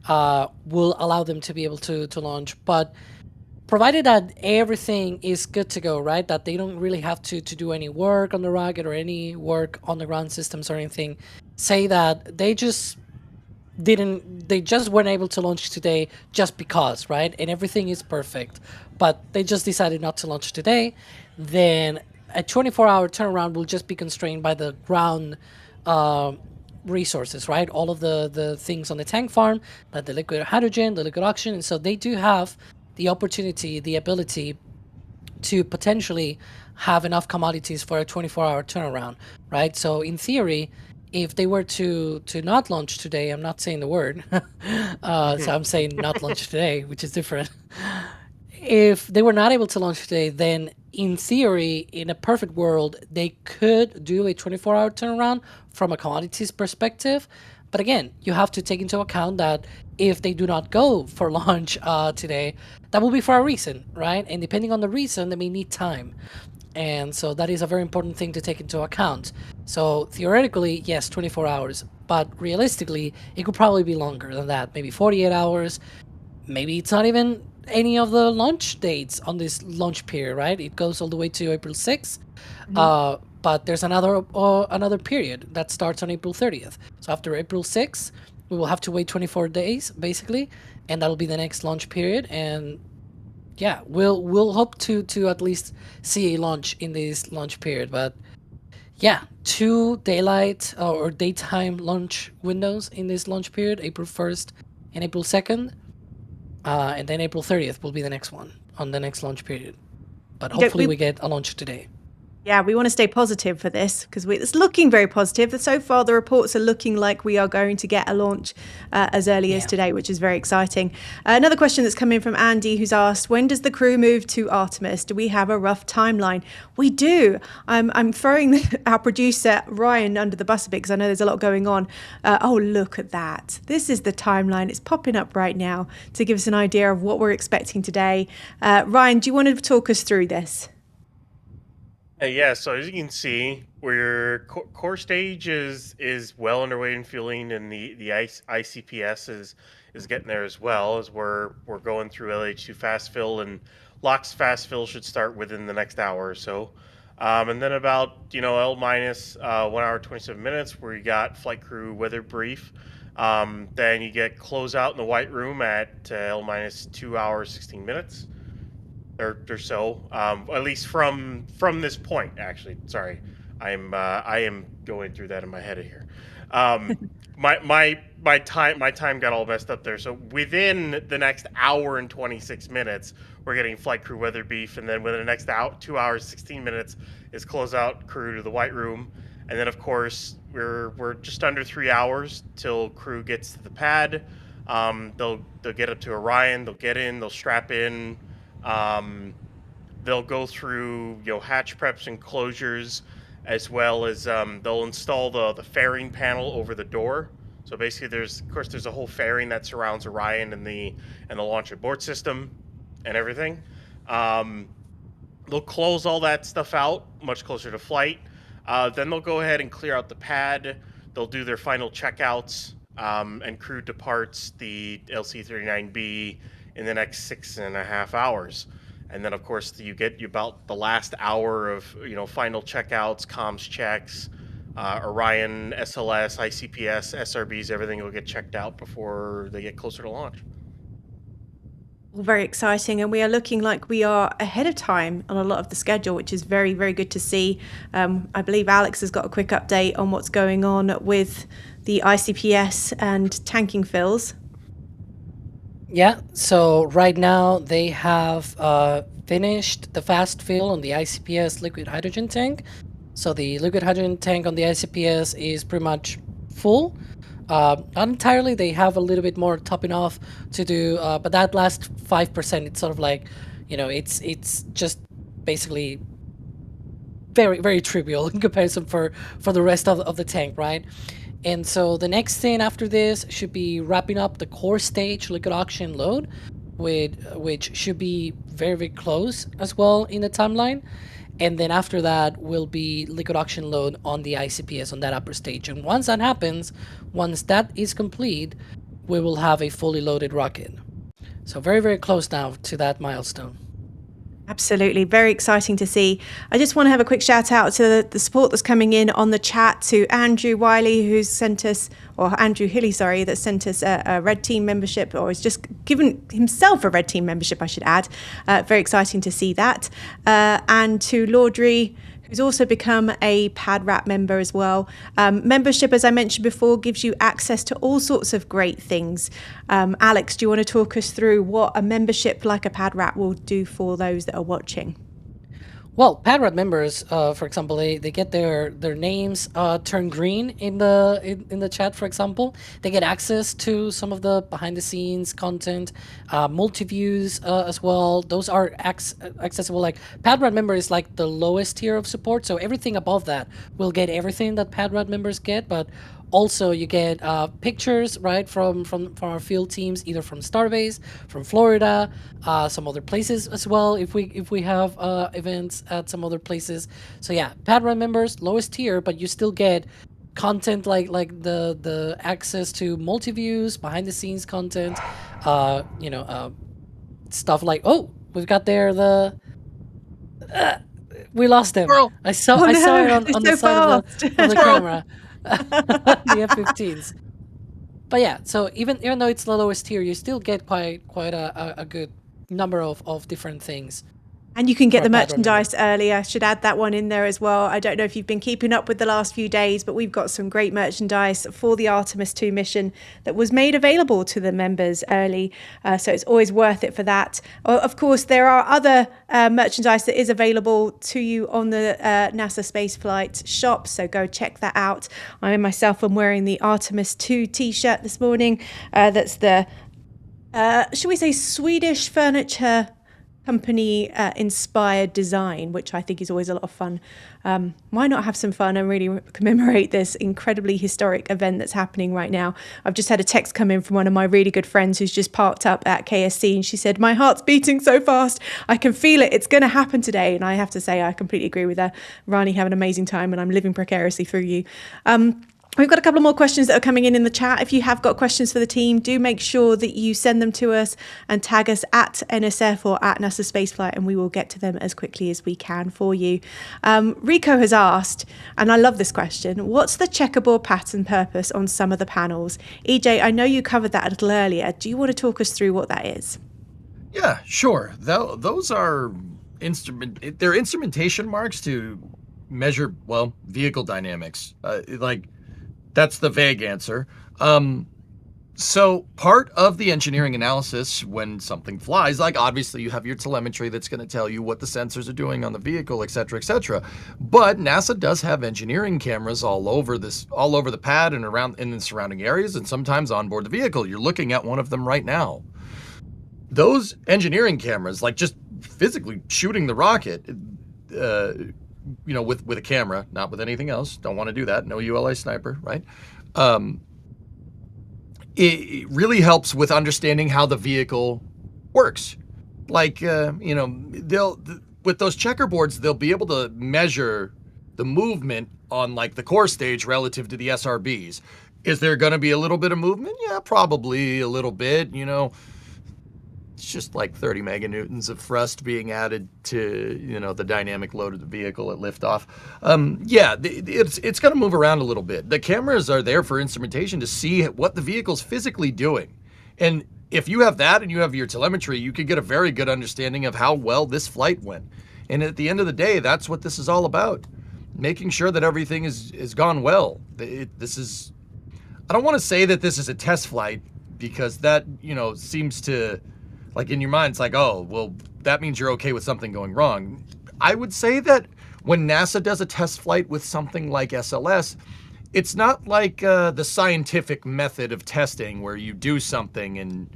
will allow them to be able to launch. But provided that everything is good to go, right? That they don't really have to do any work on the rocket or any work on the ground systems or anything. Say that they just weren't able to launch today just because, right? And everything is perfect, but they just decided not to launch today. Then a 24-hour turnaround will just be constrained by the ground resources, right? All of the things on the tank farm, like the liquid hydrogen, the liquid oxygen. And so they do have the opportunity, the ability to potentially have enough commodities for a 24-hour turnaround, right? So in theory, if they were to not launch today, I'm not saying the word, so I'm saying not launch today, which is different. If they were not able to launch today, then in theory, in a perfect world, they could do a 24-hour turnaround from a commodities perspective. But again, you have to take into account that if they do not go for launch today, that will be for a reason, right? And depending on the reason, they may need time. And so that is a very important thing to take into account. So theoretically, yes, 24 hours, but realistically, it could probably be longer than that, maybe 48 hours. Maybe it's not even any of the launch dates on this launch period, right? It goes all the way to April 6th. But there's another period that starts on April 30th. So after April 6th, we will have to wait 24 days, basically, and that'll be the next launch period. And yeah, we'll hope to at least see a launch in this launch period. But yeah, 2 daylight or daytime launch windows in this launch period, April 1st and April 2nd. And then April 30th will be the next one on the next launch period. But hopefully we get a launch today. Yeah, we want to stay positive for this because it's looking very positive. So far, the reports are looking like we are going to get a launch as early as today, which is very exciting. Another question that's come in from Andy, who's asked, when does the crew move to Artemis? Do we have a rough timeline? We do. I'm throwing our producer, Ryan, under the bus a bit because I know there's a lot going on. Oh, look at that. This is the timeline. It's popping up right now to give us an idea of what we're expecting today. Ryan, do you want to talk us through this? Yeah, so as you can see, we're core stage is well underway in fueling, and the ICPS is getting there as well as we're going through LH2 fast fill, and LOX fast fill should start within the next hour or so. And then about L minus 1 hour 27 minutes where you got flight crew weather brief. Then you get closeout in the white room at L minus 2 hours 16 minutes. Or so, at least from this point. Actually, sorry, I am going through that in my head here. My time got all messed up there. So within the next hour and 26 minutes, we're getting flight crew weather brief, and then within the next 2 hours 16 minutes is closeout crew to the white room, and then of course we're just under 3 hours till crew gets to the pad. They'll get up to Orion. They'll get in. They'll strap in. They'll go through hatch preps and closures, as well as they'll install the fairing panel over the door. So basically, there's a whole fairing that surrounds Orion and the launch abort system and everything. They'll close all that stuff out much closer to flight. Then they'll go ahead and clear out the pad. They'll do their final checkouts, and crew departs the LC-39B in the next 6.5 hours. And then of course you get about the last hour of final checkouts, comms checks, Orion, SLS, ICPS, SRBs, everything will get checked out before they get closer to launch. Very exciting, and we are looking like we are ahead of time on a lot of the schedule, which is very, very good to see. I believe Alex has got a quick update on what's going on with the ICPS and tanking fills. Yeah, so right now they have finished the fast fill on the ICPS liquid hydrogen tank. So the liquid hydrogen tank on the ICPS is pretty much full. Not entirely, they have a little bit more topping off to do, but that last 5%, it's sort of like, it's just basically very, very trivial in comparison for the rest of the tank, right? And so the next thing after this should be wrapping up the core stage liquid oxygen load, which should be very, very close as well in the timeline. And then after that will be liquid oxygen load on the ICPS on that upper stage. And once that happens, once that is complete, we will have a fully loaded rocket. So very, very close now to that milestone. Absolutely. Very exciting to see. I just want to have a quick shout out to the support that's coming in on the chat, to Andrew Wiley, who's sent us, or Andrew Hilly, sorry, that sent us a Red Team membership, or has just given himself a Red Team membership, I should add. Very exciting to see that. And to Laudry, who's also become a PadRat member as well. Membership, as I mentioned before, gives you access to all sorts of great things. Alex, do you want to talk us through what a membership like a PadRat will do for those that are watching? Well, PadRat members, for example, they get their names turned green in the chat. For example, they get access to some of the behind the scenes content, multi-views as well. Those are accessible. Like PadRat member is like the lowest tier of support, so everything above that will get everything that PadRat members get, but also you get pictures, right, from our field teams, either from Starbase, from Florida, some other places as well, if we have events at some other places. So yeah, PadRat members, lowest tier, but you still get content like the access to multi-views, behind the scenes content, stuff like, oh, we've got there the We lost him. Squirrel. I saw Oh, I saw no, it on it's the so side of fast. the camera. The F-15s. But yeah, so even though it's the lowest tier, you still get quite a good number of different things. And you can get for the a pad running. merchandise early. I should add that one in there as well. I don't know if you've been keeping up with the last few days, but we've got some great merchandise for the Artemis 2 mission that was made available to the members early. So it's always worth it for that. Of course, there are other merchandise that is available to you on the NASA Spaceflight shop. So go check that out. I myself am wearing the Artemis 2 t-shirt this morning. That's the, should we say, Swedish furniture company inspired design, which I think is always a lot of fun. Why not have some fun and really commemorate this incredibly historic event that's happening right now? I've just had a text come in from one of my really good friends who's just parked up at KSC, and she said, my heart's beating so fast, I can feel it, it's going to happen today. And I have to say, I completely agree with her. Rani, have an amazing time, and I'm living precariously through you. We've got a couple more questions that are coming in the chat. If you have got questions for the team, do make sure that you send them to us and tag us at NSF or at NASA Spaceflight, and we will get to them as quickly as we can for you. Rico has asked, and I love this question, what's the checkerboard pattern purpose on some of the panels? EJ, I know you covered that a little earlier. Do you want to talk us through what that is? Yeah, sure. Those are they're instrumentation marks to measure, well, vehicle dynamics. That's the vague answer. So part of the engineering analysis when something flies, like obviously you have your telemetry that's going to tell you what the sensors are doing on the vehicle, et cetera, et cetera. But NASA does have engineering cameras all over the pad and around in the surrounding areas, and sometimes on board the vehicle. You're looking at one of them right now. Those engineering cameras, like just physically shooting the rocket, with a camera, not with anything else. Don't want to do that. No ULA sniper, right? It really helps with understanding how the vehicle works. With those checkerboards, they'll be able to measure the movement on like the core stage relative to the SRBs. Is there going to be a little bit of movement? Yeah, probably a little bit, It's just like 30 meganewtons of thrust being added to, the dynamic load of the vehicle at liftoff. It's going to move around a little bit. The cameras are there for instrumentation to see what the vehicle's physically doing. And if you have that and you have your telemetry, you could get a very good understanding of how well this flight went. And at the end of the day, that's what this is all about. Making sure that everything is gone well. I don't want to say that this is a test flight because that, seems to... Like in your mind, it's like, oh, well, that means you're okay with something going wrong. I would say that when NASA does a test flight with something like SLS, it's not like the scientific method of testing where you do something and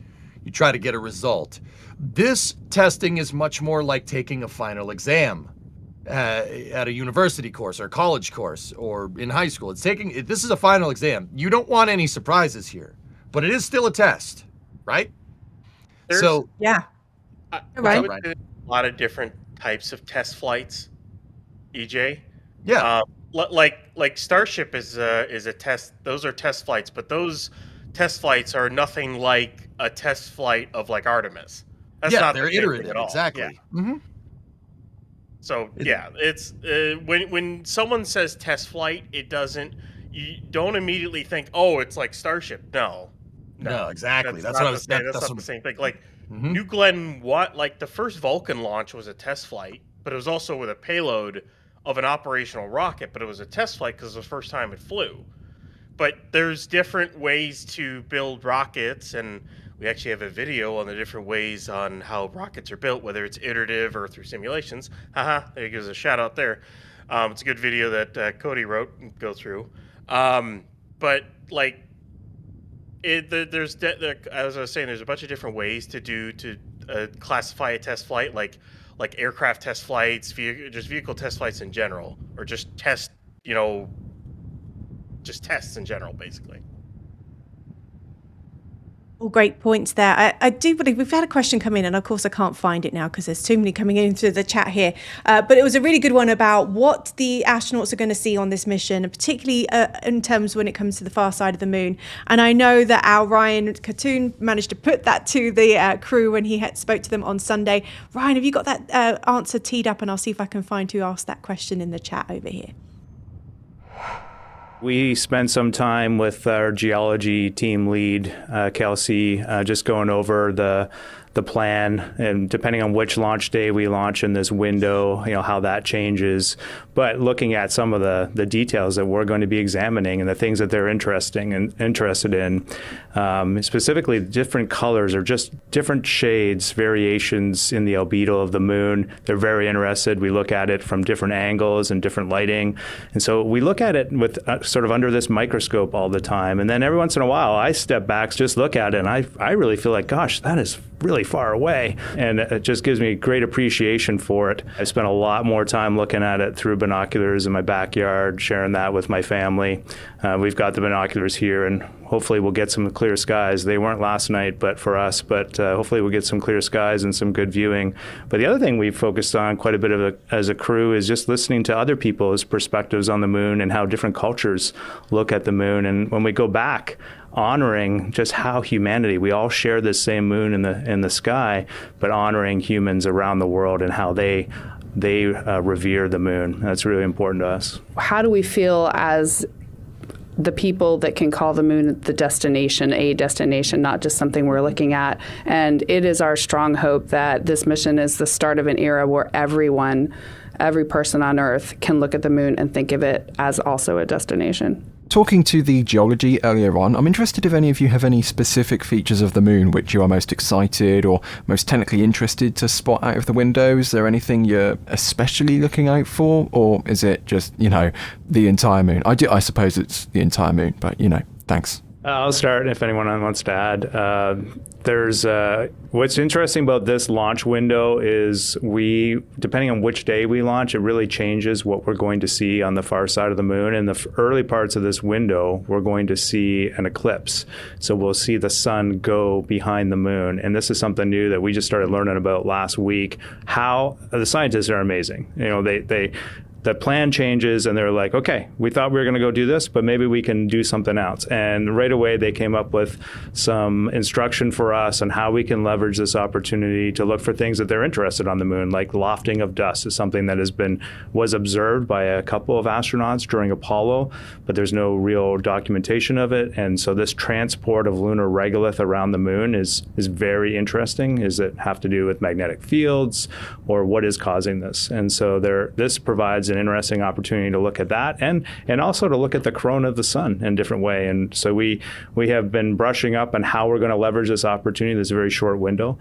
you try to get a result. This testing is much more like taking a final exam at a university course or college course or in high school. This is a final exam. You don't want any surprises here, but it is still a test, right? Yeah. I would say there's a lot of different types of test flights, EJ. Yeah. Like Starship is a test. Those are test flights, but those test flights are nothing like a test flight of like Artemis. They're iterative at all. Exactly. Yeah. Mm-hmm. So it's when someone says test flight, you don't immediately think, oh, it's like Starship. No, exactly. That's not the same thing. Like New Glenn, the first Vulcan launch was a test flight, but it was also with a payload of an operational rocket, but it was a test flight because it was the first time it flew. But there's different ways to build rockets, and we actually have a video on the different ways on how rockets are built, whether it's iterative or through simulations. There goes a shout out there. It's a good video that Cody wrote and go through. But like, as I was saying, there's a bunch of different ways to classify a test flight, like aircraft test flights, just vehicle test flights in general, or just tests in general, basically. All great points there. I do believe we've had a question come in, and of course I can't find it now because there's too many coming into the chat here. But it was a really good one about what the astronauts are going to see on this mission, and particularly in terms when it comes to the far side of the moon. And I know that our Ryan Cartoon managed to put that to the crew when he spoke to them on Sunday. Ryan, have you got that answer teed up? And I'll see if I can find who asked that question in the chat over here. We spent some time with our geology team lead, Kelsey, just going over the plan, and depending on which launch day we launch in this window, how that changes. But looking at some of the details that we're going to be examining and the things that they're interested in, specifically different colors or just different shades, variations in the albedo of the moon. They're very interested. We look at it from different angles and different lighting. And so we look at it with sort of under this microscope all the time. And then every once in a while, I step back, just look at it, and I really feel like, gosh, that is really far away. And it just gives me great appreciation for it. I spent a lot more time looking at it through binoculars in my backyard, sharing that with my family. We've got the binoculars here, and hopefully we'll get some clear skies. They weren't last night, but hopefully we'll get some clear skies and some good viewing. But the other thing we've focused on quite a bit as a crew is just listening to other people's perspectives on the moon and how different cultures look at the moon. And when we go back, honoring just how humanity, we all share this same moon in the sky, but honoring humans around the world and how they revere the moon. That's really important to us. How do we feel as the people that can call the moon the destination, a destination, not just something we're looking at? And it is our strong hope that this mission is the start of an era where every person on Earth can look at the moon and think of it as also a destination. Talking to the geology earlier on, I'm interested if any of you have any specific features of the moon which you are most excited or most technically interested to spot out of the window. Is there anything you're especially looking out for, or is it just, the entire moon? I suppose it's the entire moon, but, thanks. I'll start if anyone wants to add. There's what's interesting about this launch window is depending on which day we launch, it really changes what we're going to see on the far side of the moon. In the early parts of this window, we're going to see an eclipse. So we'll see the sun go behind the moon. And this is something new that we just started learning about last week. How the scientists are amazing. The plan changes and they're like, okay, we thought we were going to go do this, but maybe we can do something else. And right away, they came up with some instruction for us on how we can leverage this opportunity to look for things that they're interested on the moon, like lofting of dust is something that was observed by a couple of astronauts during Apollo, but there's no real documentation of it. And so this transport of lunar regolith around the moon is very interesting. Does it have to do with magnetic fields, or what is causing this? And so this provides an interesting opportunity to look at that and also to look at the corona of the sun in a different way. And so we have been brushing up on how we're going to leverage this opportunity. There's a very short window.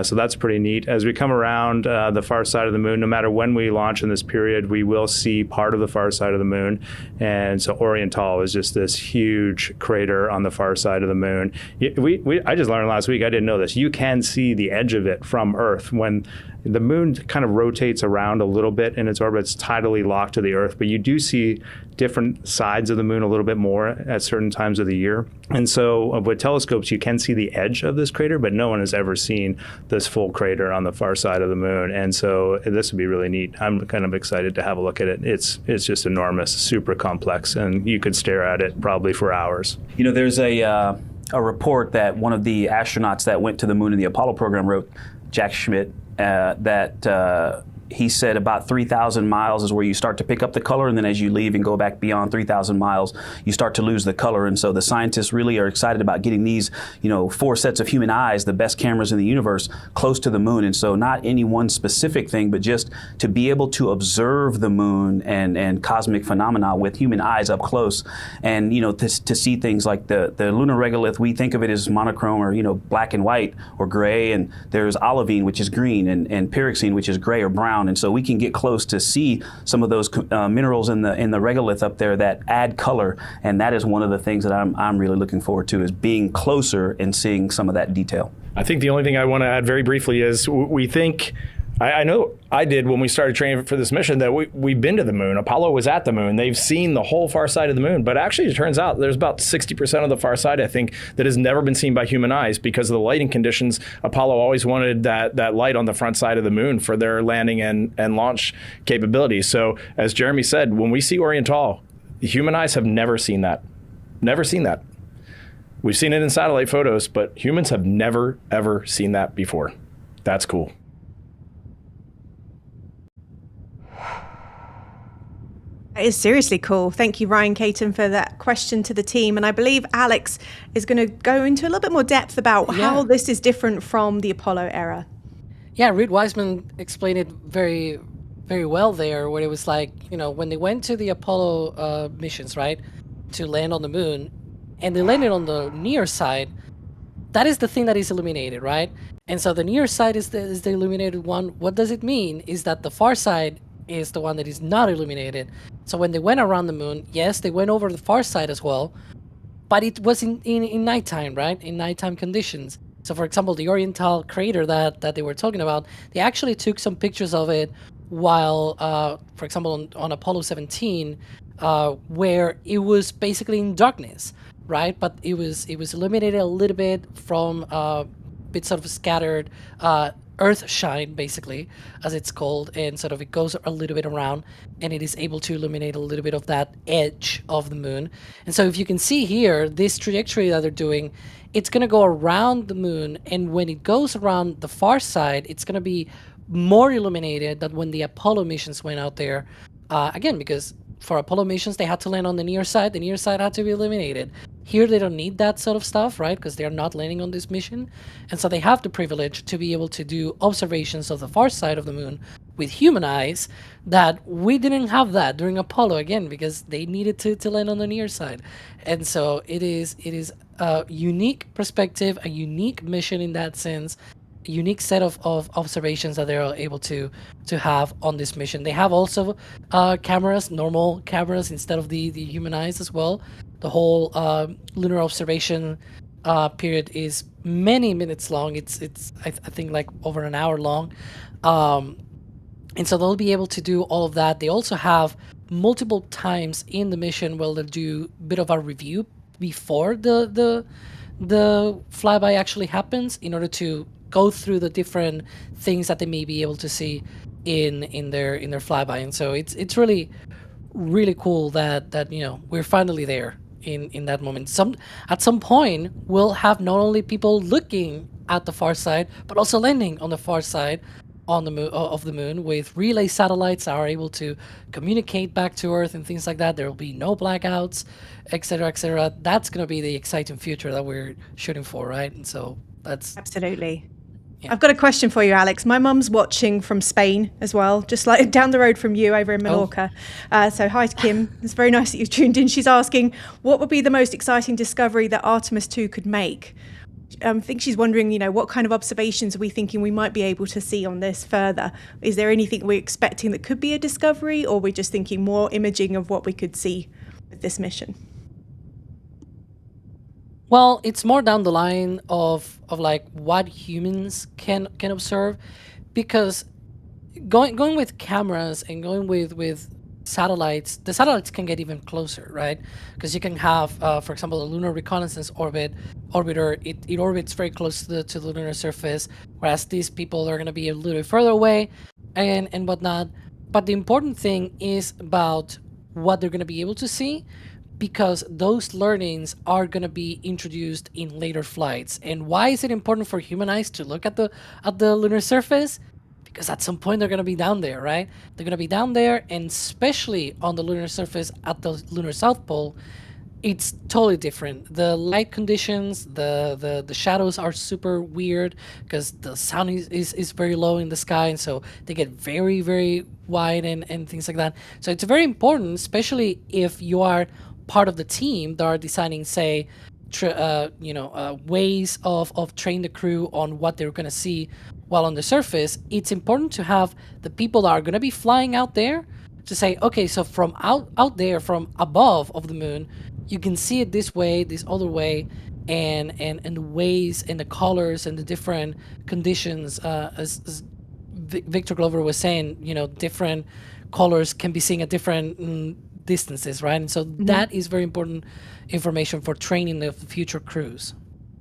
So that's pretty neat. As we come around the far side of the moon, no matter when we launch in this period, we will see part of the far side of the moon. And so Oriental is just this huge crater on the far side of the moon. I just learned last week, I didn't know this, you can see the edge of it from Earth. When the moon kind of rotates around a little bit in its orbit, it's tidally locked to the Earth, but you do see different sides of the moon a little bit more at certain times of the year. And so with telescopes, you can see the edge of this crater, but no one has ever seen this full crater on the far side of the moon. And so this would be really neat. I'm kind of excited to have a look at it. It's just enormous, super complex, and you could stare at it probably for hours. There's a report that one of the astronauts that went to the moon in the Apollo program wrote, Jack Schmidt, that he said about 3,000 miles is where you start to pick up the color, and then as you leave and go back beyond 3,000 miles, you start to lose the color. And so the scientists really are excited about getting these, 4 sets of human eyes, the best cameras in the universe, close to the moon. And so not any one specific thing, but just to be able to observe the moon and cosmic phenomena with human eyes up close, and to see things like the lunar regolith. We think of it as monochrome, or black and white or gray, and there's olivine, which is green, and pyroxene, which is gray or brown. And so we can get close to see some of those minerals in the regolith up there that add color. And that is one of the things that I'm really looking forward to, is being closer and seeing some of that detail. I think the only thing I want to add very briefly is we think I know I did when we started training for this mission that we've been to the moon. Apollo was at the moon. They've seen the whole far side of the moon. But actually, it turns out there's about 60% of the far side, I think, that has never been seen by human eyes because of the lighting conditions. Apollo always wanted that light on the front side of the moon for their landing and launch capabilities. So as Jeremy said, when we see Oriental, human eyes have never seen that. Never seen that. We've seen it in satellite photos, but humans have never, ever seen that before. That's cool. That is seriously cool. Thank you, Ryan Caton, for that question to the team. And I believe Alex is going to go into a little bit more depth about how this is different from the Apollo era. Yeah, Reed Wiseman explained it very, very well there, where it was like, when they went to the Apollo missions, right, to land on the moon, and they landed on the near side, that is the thing that is illuminated, right? And so the near side is the illuminated one. What does it mean is that the far side is the one that is not illuminated. So when they went around the moon, yes, they went over the far side as well, but it was in nighttime, right? In nighttime conditions. So for example, the Oriental crater that they were talking about, they actually took some pictures of it while, for example, on Apollo 17, where it was basically in darkness, right? But it was illuminated a little bit from bits of scattered earth shine, basically, as it's called, and sort of it goes a little bit around, and it is able to illuminate a little bit of that edge of the moon. And so if you can see here, this trajectory that they're doing, it's going to go around the moon, and when it goes around the far side, it's going to be more illuminated than when the Apollo missions went out there. Again, because for Apollo missions, they had to land on the near side. The near side had to be illuminated. Here, they don't need that sort of stuff, right? Because they're not landing on this mission. And so they have the privilege to be able to do observations of the far side of the moon with human eyes that we didn't have that during Apollo, again, because they needed to land on the near side. And so it is a unique perspective, a unique mission in that sense, a unique set of observations that they're able to have on this mission. They have also cameras, normal cameras, instead of the human eyes as well. The whole lunar observation period is many minutes long. It's I think like over an hour long. And so they'll be able to do all of that. They also have multiple times in the mission where they'll do a bit of a review before the flyby actually happens, in order to go through the different things that they may be able to see in their flyby. And so it's really, really cool that we're finally there in that moment. At some point, we'll have not only people looking at the far side, but also landing on the far side on the moon, of the moon, with relay satellites that are able to communicate back to Earth and things like that. There will be no blackouts, etc., etc. That's going to be the exciting future that we're shooting for, right? And so that's absolutely. I've got a question for you, Alex. My mum's watching from Spain as well, just like down the road from you over in Mallorca. So hi to Kim. It's very nice that you've tuned in. She's asking, what would be the most exciting discovery that Artemis 2 could make? I think she's wondering, what kind of observations are we thinking we might be able to see on this further? Is there anything we're expecting that could be a discovery, or we're just thinking more imaging of what we could see with this mission? Well, it's more down the line of like what humans can observe, because going with cameras and going with satellites, the satellites can get even closer, right? Because you can have, for example, a lunar reconnaissance orbiter. It orbits very close to the lunar surface, whereas these people are going to be a little bit further away and whatnot. But the important thing is about what they're going to be able to see, because those learnings are going to be introduced in later flights. And why is it important for human eyes to look at the lunar surface? Because at some point they're going to be down there, right? They're going to be down there, and especially on the lunar surface at the lunar South Pole, it's totally different. The light conditions, the shadows are super weird because the sun is very low in the sky, and so they get very, very wide and things like that. So it's very important, especially if you are part of the team that are designing, say, ways of training the crew on what they're going to see while on the surface. It's important to have the people that are going to be flying out there to say, okay, so from out there, from above of the moon, you can see it this way, this other way, and the ways and the colors and the different conditions as Victor Glover was saying, different colors can be seen at different distances, right? And so that is very important information for training the future crews.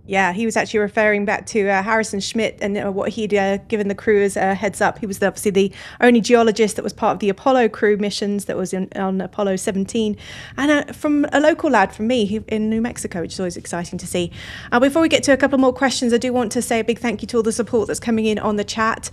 Yeah, he was actually referring back to Harrison Schmitt and what he'd given the crew as a heads up. He was obviously the only geologist that was part of the Apollo crew missions that was on Apollo 17. And from a local lad from me in New Mexico, which is always exciting to see. Before we get to a couple more questions, I do want to say a big thank you to all the support that's coming in on the chat.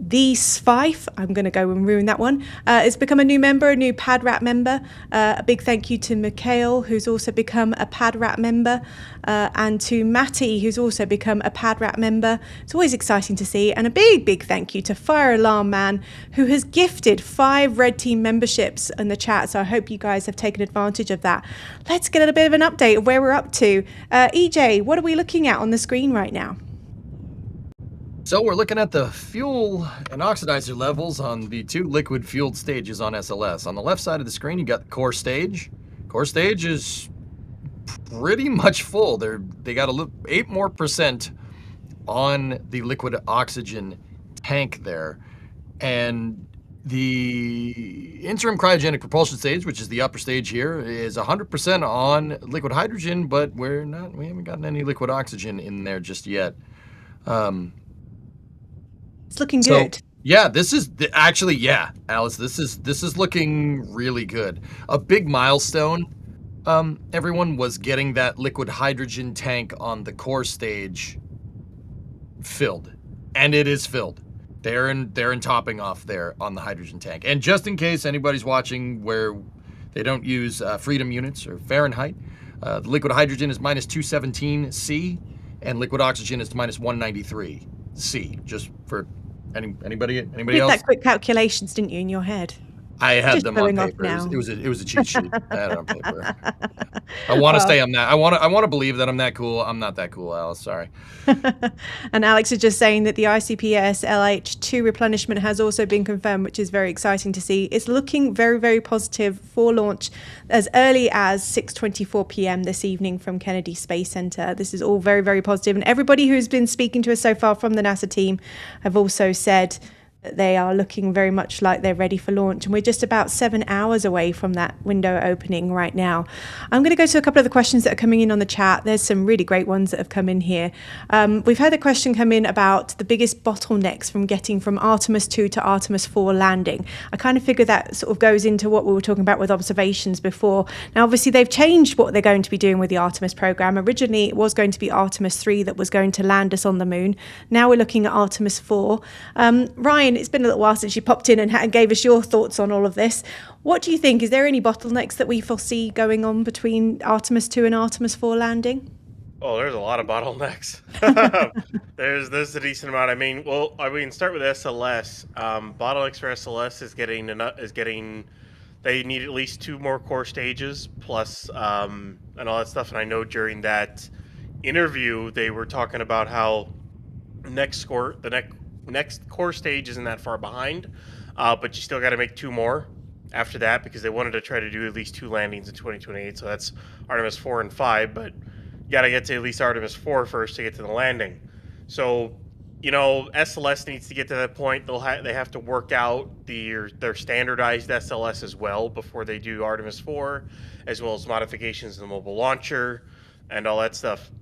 The Spife, I'm going to go and ruin that one, has become a new member, a new PadRat member. A big thank you to Mikhail, who's also become a PadRat member, and to Matty, who's also become a PadRat member. It's always exciting to see. And a big thank you to Fire Alarm Man, who has gifted 5 Red Team memberships in the chat. So I hope you guys have taken advantage of that. Let's get a bit of an update of where we're up to. EJ, what are we looking at on the screen right now? So we're looking at the fuel and oxidizer levels on the 2 liquid-fueled stages on SLS. On the left side of the screen, you got the core stage. Core stage is pretty much full. They got 8% more on the liquid oxygen tank there. And the interim cryogenic propulsion stage, which is the upper stage here, is 100% on liquid hydrogen, but we haven't gotten any liquid oxygen in there just yet. It's looking good. Yeah, this is actually, yeah, Alice, this is looking really good. A big milestone, everyone, was getting that liquid hydrogen tank on the core stage filled, and it is filled. They're in topping off there on the hydrogen tank. And just in case anybody's watching where they don't use Freedom units or Fahrenheit, the liquid hydrogen is minus 217 C, and liquid oxygen is minus 193 C. Just for anybody else? You did that quick calculations, didn't you, in your head? I had Just them on going off paper. now. It was a cheat sheet. I had it on paper. I want to say I'm that. I want to believe that I'm that cool. I'm not that cool, Alice. Sorry. And Alex is just saying that the ICPS LH2 replenishment has also been confirmed, which is very exciting to see. It's looking very, very positive for launch as early as 6:24 p.m. this evening from Kennedy Space Center. This is all very, very positive. And everybody who's been speaking to us so far from the NASA team have also said they are looking very much like they're ready for launch. And we're just about 7 hours away from that window opening right now. I'm going to go to a couple of the questions that are coming in on the chat. There's some really great ones that have come in here. We've had a question come in about the biggest bottlenecks from getting from Artemis 2 to Artemis 4 landing. I kind of figure that sort of goes into what we were talking about with observations before. Now, obviously, they've changed what they're going to be doing with the Artemis program. Originally, it was going to be Artemis 3 that was going to land us on the moon. Now we're looking at Artemis 4. Ryan, it's been a little while since you popped in and gave us your thoughts on all of this. What do you think? Is there any bottlenecks that we foresee going on between Artemis 2 and Artemis 4 landing? Oh, there's a lot of bottlenecks. there's a decent amount. I mean, start with SLS. Bottlenecks for SLS is getting. They need at least 2 more core stages plus and all that stuff. And I know during that interview they were talking about how the next core stage isn't that far behind, but you still got to make 2 more after that because they wanted to try to do at least 2 landings in 2028. So that's Artemis 4 and 5, but you got to get to at least Artemis 4 first to get to the landing. So, SLS needs to get to that point. They have to work out their standardized SLS as well before they do Artemis 4, as well as modifications in the mobile launcher and all that stuff.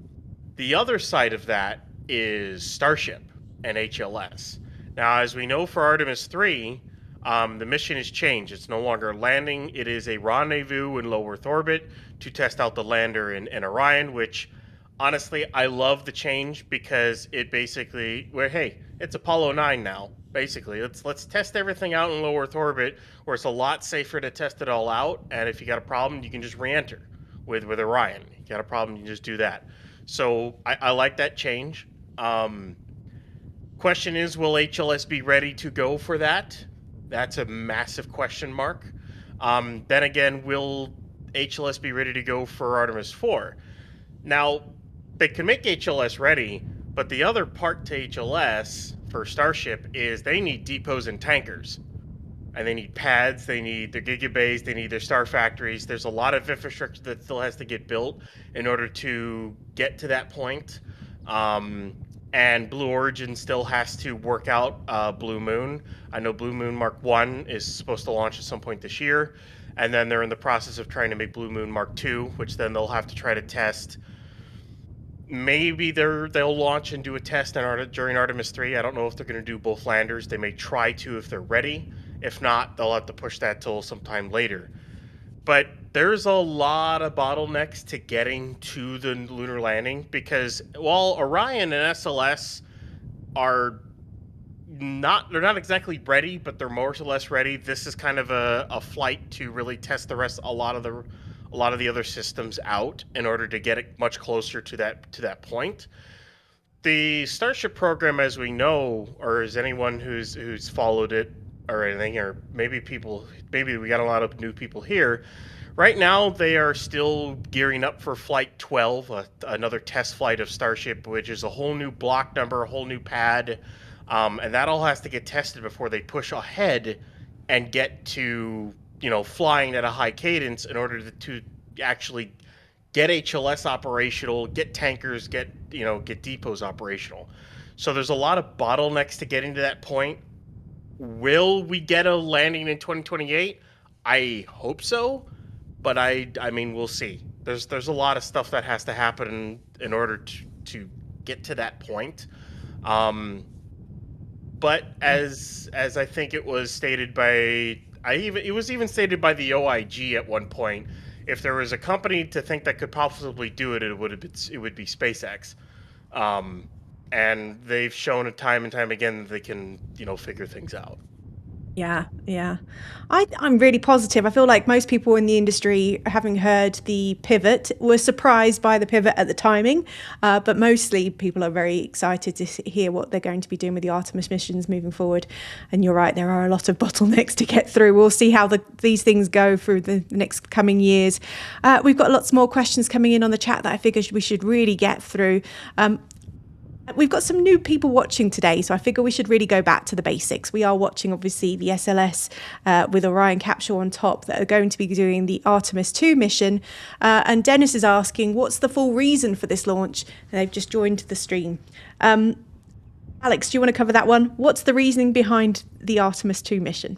The other side of that is Starship and HLS. Now, as we know for Artemis 3, the mission has changed. It's no longer landing. It is a rendezvous in low Earth orbit to test out the lander in Orion, which, honestly, I love the change because it basically, it's Apollo 9 now, basically. Let's test everything out in low Earth orbit where it's a lot safer to test it all out, and if you got a problem, you can just re-enter with Orion. You got a problem, you just do that. So I like that change. Question is, will HLS be ready to go for that? That's a massive question mark. Then again, will HLS be ready to go for Artemis 4? Now, they can make HLS ready, but the other part to HLS for Starship is they need depots and tankers. And they need pads, they need their gigabays, they need their star factories. There's a lot of infrastructure that still has to get built in order to get to that point. and Blue Origin still has to work out Blue Moon. I know Blue Moon Mark 1 is supposed to launch at some point this year, and then they're in the process of trying to make Blue Moon Mark 2, which then they'll have to try to test. Maybe they'll launch and do a test during Artemis 3. I don't know if they're going to do both landers. They may try to if they're ready. If not, they'll have to push that till sometime later. But there's a lot of bottlenecks to getting to the lunar landing, because while Orion and SLS are they're not exactly ready, but they're more or less ready. This is kind of a flight to really test a lot of the other systems out in order to get it much closer to that point. The Starship program, as we know, or as anyone who's followed it or anything, or maybe we got a lot of new people here. Right now, they are still gearing up for Flight 12, another test flight of Starship, which is a whole new block number, a whole new pad, and that all has to get tested before they push ahead and get to flying at a high cadence in order to actually get HLS operational, get tankers, get depots operational. So there's a lot of bottlenecks to getting to that point. Will we get a landing in 2028? I hope so, but I mean, we'll see. There's a lot of stuff that has to happen in order to get to that point. But as I think it was stated by it was even stated by the OIG at one point, if there was a company to think that could possibly do it, it would be SpaceX. And they've shown time and time again that they can, figure things out. Yeah. I'm really positive. I feel like most people in the industry, having heard the pivot, were surprised by the pivot at the timing. But mostly people are very excited to hear what they're going to be doing with the Artemis missions moving forward. And you're right, there are a lot of bottlenecks to get through. We'll see how these things go through the next coming years. We've got lots more questions coming in on the chat that I figured we should really get through. We've got some new people watching today, so I figure we should really go back to the basics. We are watching, obviously, the SLS with Orion capsule on top that are going to be doing the Artemis 2 mission. And Dennis is asking, what's the full reason for this launch? And they've just joined the stream. Alex, do you want to cover that one? What's the reasoning behind the Artemis 2 mission?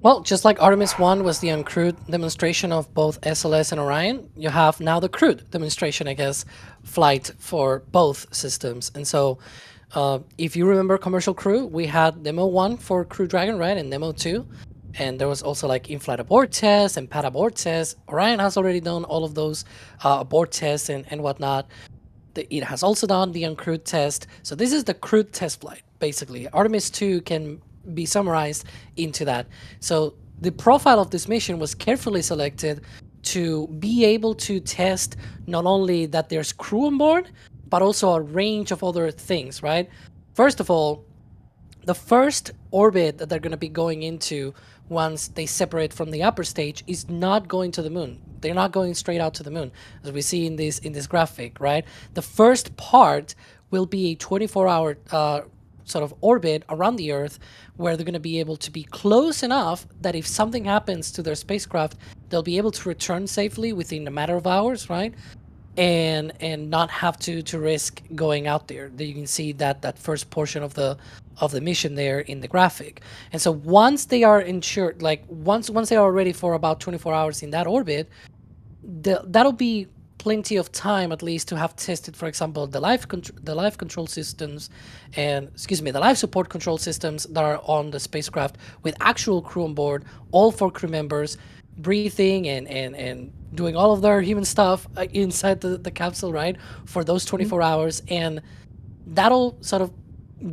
Well, just like Artemis 1 was the uncrewed demonstration of both SLS and Orion, you have now the crewed demonstration, I guess, flight for both systems. And so if you remember Commercial Crew, we had Demo 1 for Crew Dragon, right, and Demo 2. And there was also like in-flight abort tests and pad abort tests. Orion has already done all of those abort tests and whatnot. It has also done the uncrewed test. So this is the crewed test flight, basically. Artemis 2 can be summarized into that. So the profile of this mission was carefully selected to be able to test not only that there's crew on board, but also a range of other things, right? First of all, the first orbit that they're going to be going into once they separate from the upper stage is not going to the moon. They're not going straight out to the moon, as we see in this graphic, right? The first part will be a 24-hour sort of orbit around the Earth, where they're going to be able to be close enough that if something happens to their spacecraft, they'll be able to return safely within a matter of hours, right? And not have to risk going out there. You can see that first portion of the mission there in the graphic. And so once they are ensured, like once they are ready for about 24 hours in that orbit, that'll be plenty of time at least to have tested, for example, the life control systems and the life support control systems that are on the spacecraft with actual crew on board, all 4 crew members breathing and doing all of their human stuff inside the capsule, right, for those 24 hours. And that'll sort of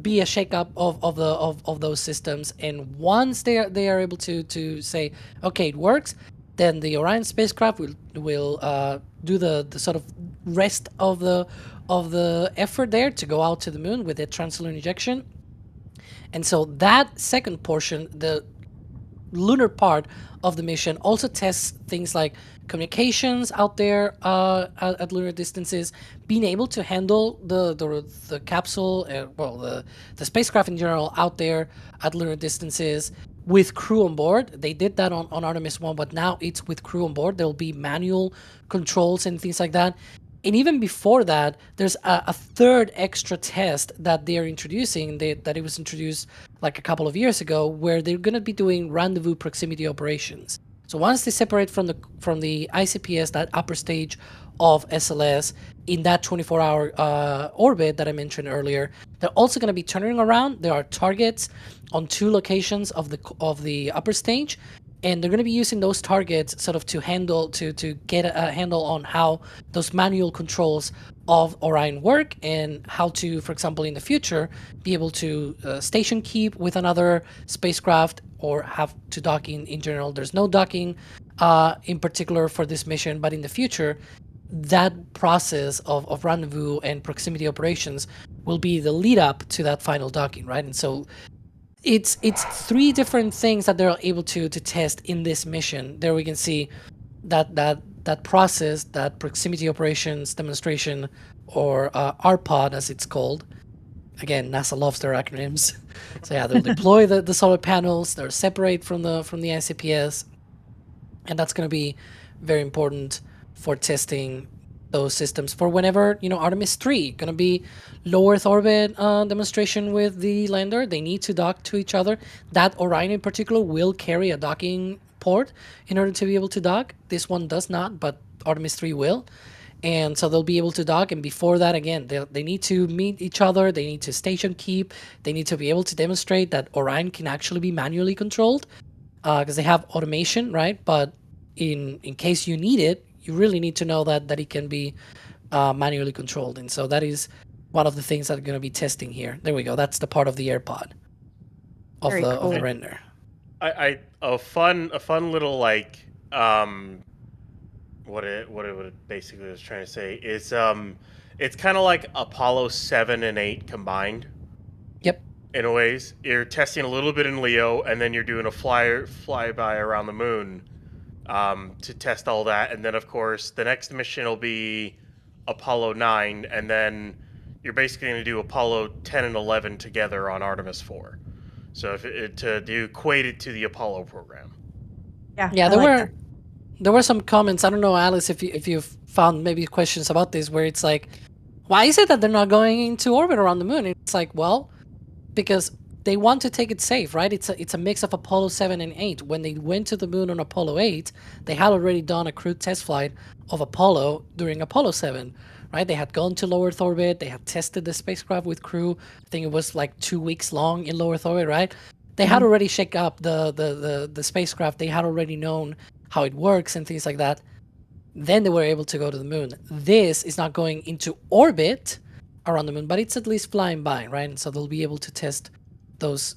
be a shakeup of those systems. And once they are able to say, okay, it works, then the Orion spacecraft will do the sort of rest of the effort there to go out to the moon with a translunar injection. And so that second portion, the lunar part of the mission, also tests things like communications out there at lunar distances, being able to handle the capsule, the spacecraft in general out there at lunar distances with crew on board. They did that on Artemis 1, but now it's with crew on board. There'll be manual controls and things like that. And even before that, there's a third extra test that they're introducing, that it was introduced like a couple of years ago, where they're going to be doing rendezvous proximity operations. So once they separate from the ICPS, that upper stage of SLS, in that 24-hour orbit that I mentioned earlier, they're also going to be turning around. There are targets on 2 locations of the upper stage, and they're going to be using those targets sort of to get a handle on how those manual controls of Orion work, and how to, for example, in the future, be able to station keep with another spacecraft, or have to dock in general. There's no docking in particular for this mission, but in the future, that process of rendezvous and proximity operations will be the lead up to that final docking, right? And so it's 3 different things that they're able to test in this mission. There we can see that process, that proximity operations demonstration, or RPOD as it's called. Again, NASA loves their acronyms. So yeah, they'll deploy the solar panels. They're separate from the ICPS, and that's going to be very important for testing those systems for whenever, Artemis 3 going to be low Earth orbit demonstration with the lander. They need to dock to each other. That Orion in particular will carry a docking port in order to be able to dock. This one does not, but Artemis 3 will. And so they'll be able to dock. And before that, again, they need to meet each other. They need to station keep. They need to be able to demonstrate that Orion can actually be manually controlled, because they have automation, right? But in case you need it, you really need to know that it can be manually controlled. And so that is one of the things that are going to be testing here. There we go. That's the part of the AirPod of the render. A fun little what it basically was trying to say is it's kind of like Apollo 7 and 8 combined. Yep. In a ways, you're testing a little bit in Leo, and then you're doing a flyby around the moon to test all that. And then, of course, the next mission will be Apollo 9, and then you're basically going to do Apollo 10 and 11 together on Artemis 4. So to equate it to the Apollo program. Yeah, there were some comments. I don't know, Alice, if you've found maybe questions about this, where it's like, why is it that they're not going into orbit around the moon? It's like, well, because they want to take it safe, right? It's a mix of Apollo 7 and 8. When they went to the moon on Apollo 8, they had already done a crewed test flight of Apollo during Apollo 7, right? They had gone to low Earth orbit. They had tested the spacecraft with crew. I think it was like 2 weeks long in low Earth orbit, right? They had already shaken up the spacecraft. They had already known how it works and things like that. Then they were able to go to the moon. This is not going into orbit around the moon, but it's at least flying by, right? And so they'll be able to test those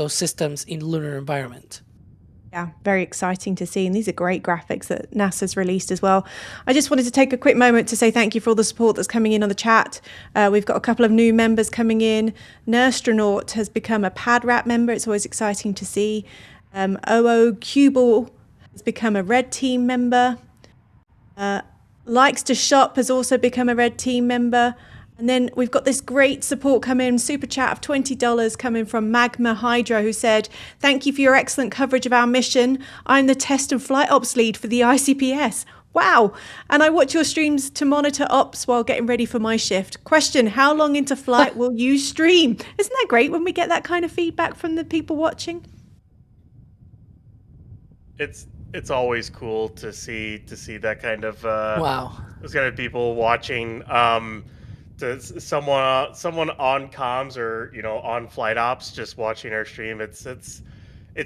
systems in lunar environment. Yeah, very exciting to see. And these are great graphics that NASA's released as well. I just wanted to take a quick moment to say thank you for all the support that's coming in on the chat. We've got a couple of new members coming in. Nerstronaut has become a PadRap member. It's always exciting to see. OO Cubal has become a Red Team member. Likes to Shop has also become a Red Team member. And then we've got this great support coming, super chat of $20 coming from Magma Hydra, who said, "Thank you for your excellent coverage of our mission. I'm the test and flight ops lead for the ICPS. Wow. And I watch your streams to monitor ops while getting ready for my shift. Question, how long into flight will you stream?" Isn't that great when we get that kind of feedback from the people watching? It's always cool to see that kind of wow. Those kind of people watching. To someone on comms or on flight ops just watching our stream, it's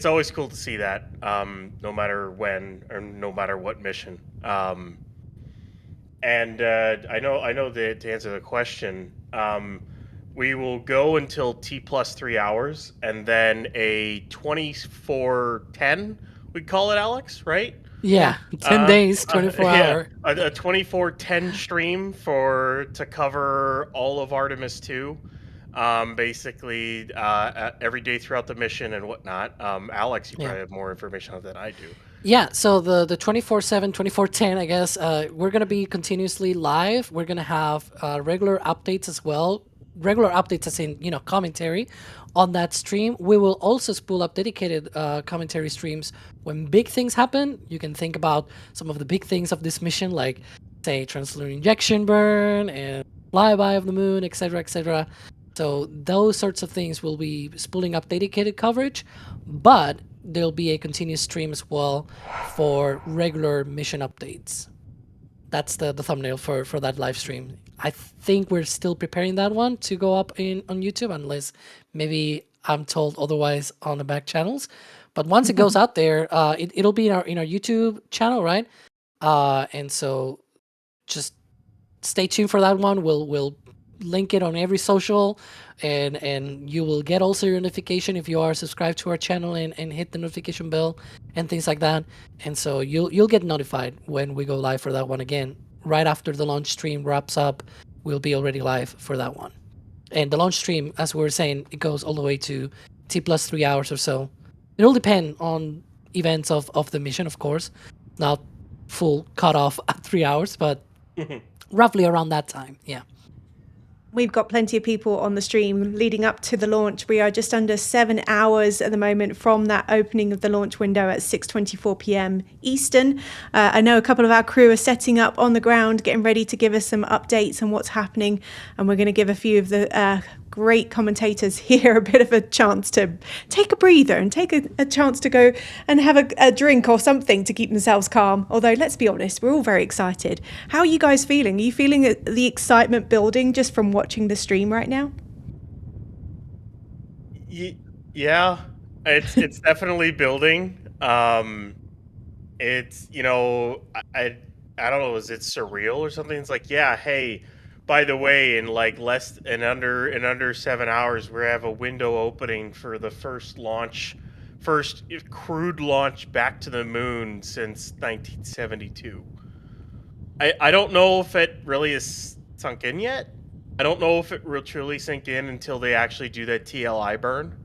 always cool to see that, no matter when or no matter what mission. And I know that to answer the question, we will go until T+3 hours, and then a 2410 we call it, Alex, right? Yeah, 10 days, 24 hour. A 24/10 stream to cover all of Artemis 2, basically every day throughout the mission and whatnot. Alex, you probably have more information on that than I do. Yeah, so the 24/7, 24/10, I guess, we're going to be continuously live. We're going to have regular updates as well. Regular updates as in, commentary on that stream. We will also spool up dedicated commentary streams when big things happen. You can think about some of the big things of this mission, like say, translunar injection burn and flyby of the moon, etc., etc. So those sorts of things will be spooling up dedicated coverage, but there'll be a continuous stream as well for regular mission updates. That's the thumbnail for that live stream. I think we're still preparing that one to go up on YouTube, unless maybe I'm told otherwise on the back channels. But once it goes out there, it'll be in our YouTube channel, right? And so just stay tuned for that one. We'll link it on every social, and you will get also your notification if you are subscribed to our channel and hit the notification bell and things like that. And so you'll get notified when we go live for that one again. Right after the launch stream wraps up, we'll be already live for that one. And the launch stream, as we were saying, it goes all the way to T plus 3 hours or so. It'll depend on events of the mission, of course. Not full cutoff at 3 hours, but roughly around that time, yeah. We've got plenty of people on the stream leading up to the launch. We are just under 7 hours at the moment from that opening of the launch window at 6:24 p.m. Eastern. I know a couple of our crew are setting up on the ground, getting ready to give us some updates on what's happening. And we're going to give a few of the great commentators here a bit of a chance to take a breather and take a chance to go and have a drink or something to keep themselves calm. Although, let's be honest, we're all very excited. How are you guys feeling? Are you feeling the excitement building just from watching the stream right now? Yeah, it's definitely building. It's, you know, I don't know, is it surreal or something? It's like, yeah, hey, by the way, in like under 7 hours, we have a window opening for the first crewed launch back to the moon since 1972. I don't know if it really is sunk in yet. I don't know if it will truly sink in until they actually do that TLI burn.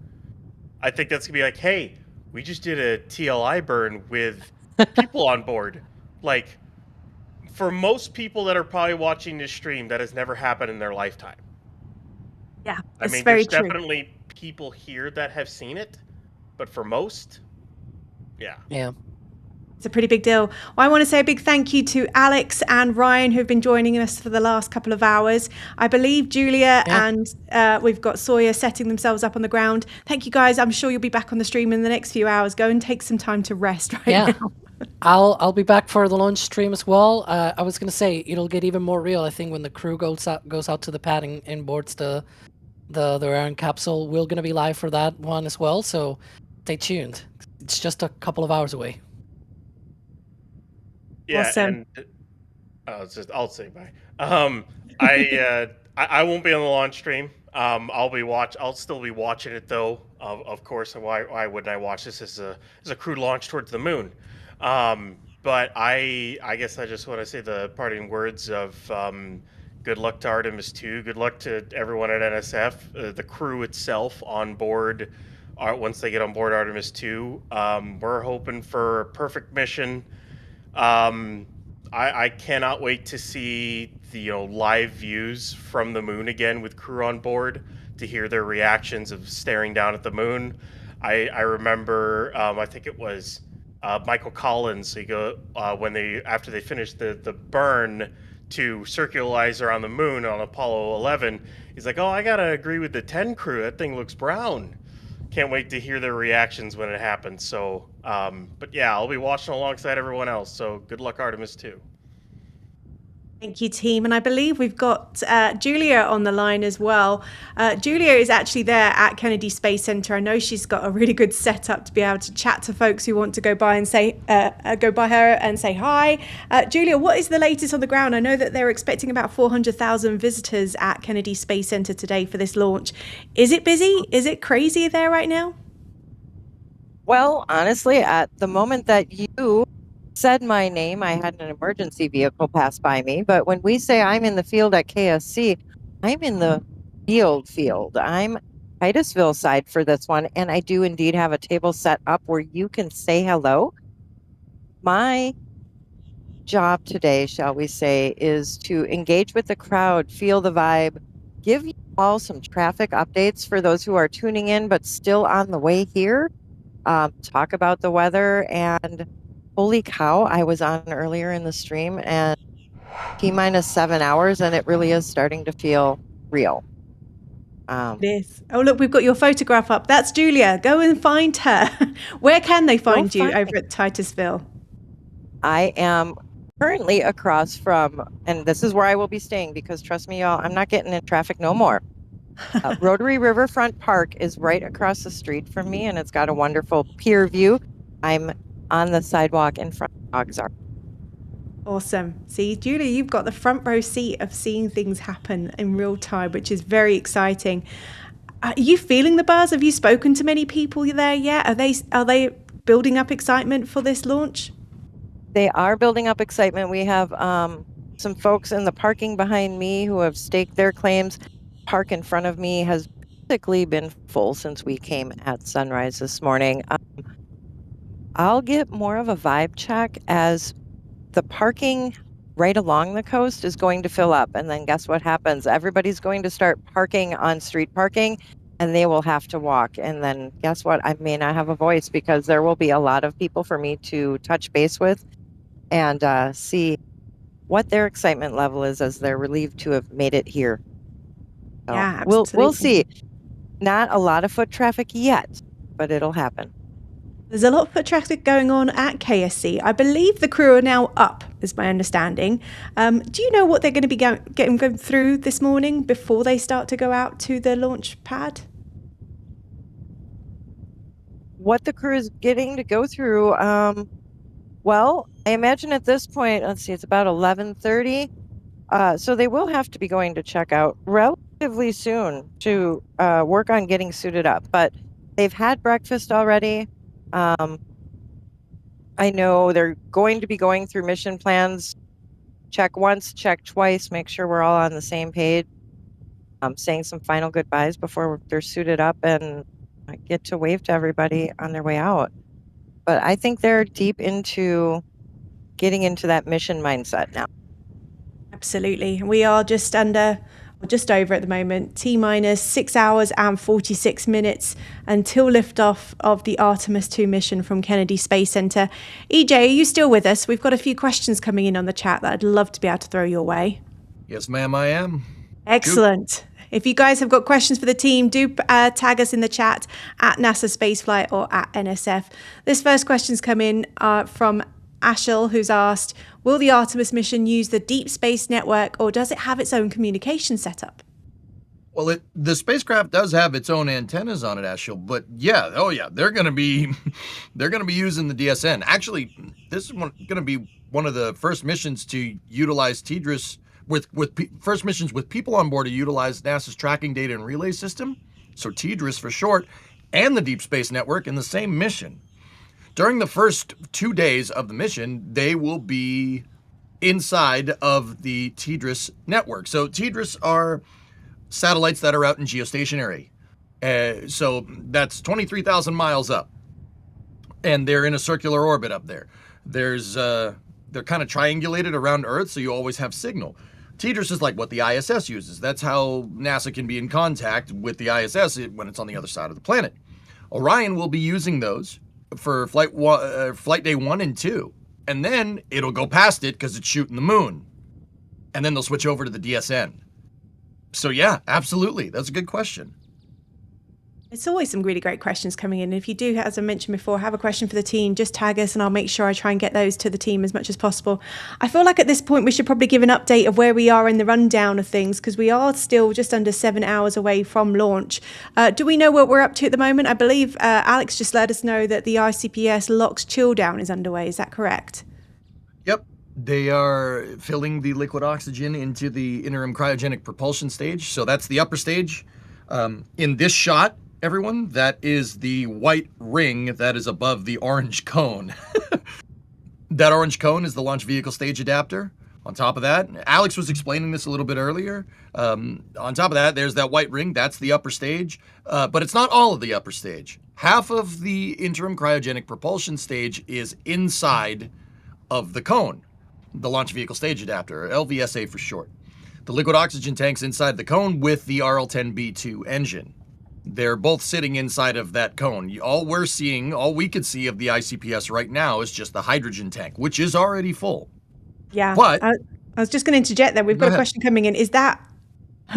I think that's gonna be like, hey, we just did a TLI burn with people on board. Like, for most people that are probably watching this stream, that has never happened in their lifetime. Yeah, I mean, there's definitely people here that have seen it, but for most, yeah. Yeah. It's a pretty big deal. Well, I want to say a big thank you to Alex and Ryan, who've been joining us for the last couple of hours. I believe Julia and we've got Sawyer setting themselves up on the ground. Thank you, guys. I'm sure you'll be back on the stream in the next few hours. Go and take some time to rest right now. I'll be back for the launch stream as well. I was gonna say it'll get even more real. I think when the crew goes out to the pad and boards the Orion capsule, we're gonna be live for that one as well. So stay tuned. It's just a couple of hours away. Yeah, awesome. And I'll say bye. I won't be on the launch stream. I'll still be watching it though. Of course. Why wouldn't I watch this as a crewed launch towards the moon? But I guess I just want to say the parting words of good luck to Artemis 2. Good luck to everyone at NSF, the crew itself on board. Once they get on board Artemis 2, we're hoping for a perfect mission. I cannot wait to see the live views from the moon again with crew on board, to hear their reactions of staring down at the moon. I remember I think it was Michael Collins. After they finished the burn to circularize around the moon on Apollo 11, he's like, "Oh, I gotta agree with the 10 crew. That thing looks brown." Can't wait to hear their reactions when it happens. So, but yeah, I'll be watching alongside everyone else. So good luck, Artemis 2. Thank you, team. And I believe we've got Julia on the line as well. Julia is actually there at Kennedy Space Center. I know she's got a really good setup to be able to chat to folks who want to go by and go by her and say hi. Julia, what is the latest on the ground? I know that they're expecting about 400,000 visitors at Kennedy Space Center today for this launch. Is it busy? Is it crazy there right now? Well, honestly, at the moment that you said my name, I had an emergency vehicle pass by me. But when we say I'm in the field at KSC, I'm in the field. I'm Titusville side for this one. And I do indeed have a table set up where you can say hello. My job today, shall we say, is to engage with the crowd, feel the vibe, give you all some traffic updates for those who are tuning in but still on the way here, talk about the weather. And holy cow, I was on earlier in the stream and T-minus 7 hours, and it really is starting to feel real. It is. Oh, look, we've got your photograph up. That's Julia. Go and find her. Where can they find you over at Titusville? I am currently across from, and this is where I will be staying because trust me, y'all, I'm not getting in traffic no more. Rotary Riverfront Park is right across the street from me, and it's got a wonderful pier view. I'm on the sidewalk in front of dogs are. Awesome. See, Julia, you've got the front row seat of seeing things happen in real time, which is very exciting. Are you feeling the buzz? Have you spoken to many people there yet? Are they building up excitement for this launch? They are building up excitement. We have some folks in the parking behind me who have staked their claims. Park in front of me has basically been full since we came at sunrise this morning. I'll get more of a vibe check as the parking right along the coast is going to fill up. And then guess what happens? Everybody's going to start parking on street parking and they will have to walk. And then guess what? I may not have a voice because there will be a lot of people for me to touch base with and see what their excitement level is as they're relieved to have made it here. So yeah, we'll see. Not a lot of foot traffic yet, but it'll happen. There's a lot of foot traffic going on at KSC. I believe the crew are now up, is my understanding. Do you know what they're going to be going through this morning before they start to go out to the launch pad? What the crew is getting to go through, well, I imagine at this point, let's see, it's about 11:30. So they will have to be going to check out relatively soon to work on getting suited up. But they've had breakfast already. I know they're going to be going through mission plans. Check once, check twice, make sure we're all on the same page. Saying some final goodbyes before they're suited up and get to wave to everybody on their way out. But I think they're deep into getting into that mission mindset now. Absolutely. We are just over at the moment, T-minus 6 hours and 46 minutes until liftoff of the Artemis 2 mission from Kennedy Space Center. EJ, are you still with us? We've got a few questions coming in on the chat that I'd love to be able to throw your way. Yes, ma'am, I am. Excellent. If you guys have got questions for the team, do tag us in the chat at NASASpaceflight or at NSF. This first question's come in from Ashel, who's asked, will the Artemis mission use the Deep Space Network or does it have its own communication setup? Well, the spacecraft does have its own antennas on it, Ashel, but yeah, they're going to be using the DSN. Actually, this is going to be one of the first missions to utilize TDRS first missions with people on board to utilize NASA's tracking data and relay system, so TDRS for short, and the Deep Space Network in the same mission. During the first 2 days of the mission, they will be inside of the TDRS network. So TDRS are satellites that are out in geostationary. So that's 23,000 miles up. And they're in a circular orbit up there. They're kind of triangulated around Earth, so you always have signal. TDRS is like what the ISS uses. That's how NASA can be in contact with the ISS when it's on the other side of the planet. Orion will be using those for flight day 1 and 2. And then it'll go past it because it's shooting the moon. And then they'll switch over to the DSN. So yeah, absolutely. That's a good question. It's always some really great questions coming in. If you do, as I mentioned before, have a question for the team, just tag us and I'll make sure I try and get those to the team as much as possible. I feel like at this point we should probably give an update of where we are in the rundown of things because we are still just under 7 hours away from launch. Do we know what we're up to at the moment? I believe Alex just let us know that the ICPS LOX chill down is underway. Is that correct? Yep. They are filling the liquid oxygen into the interim cryogenic propulsion stage. So that's the upper stage. In this shot, everyone, that is the white ring that is above the orange cone. That orange cone is the launch vehicle stage adapter. On top of that, Alex was explaining this a little bit earlier. On top of that, there's that white ring. That's the upper stage. But it's not all of the upper stage. Half of the interim cryogenic propulsion stage is inside of the cone, the launch vehicle stage adapter, LVSA for short. The liquid oxygen tank's inside the cone with the RL-10B2 engine. They're both sitting inside of that cone. All we could see of the ICPS right now is just the hydrogen tank, which is already full. Yeah. But I was just going to interject there. We've got a question coming in. Is that,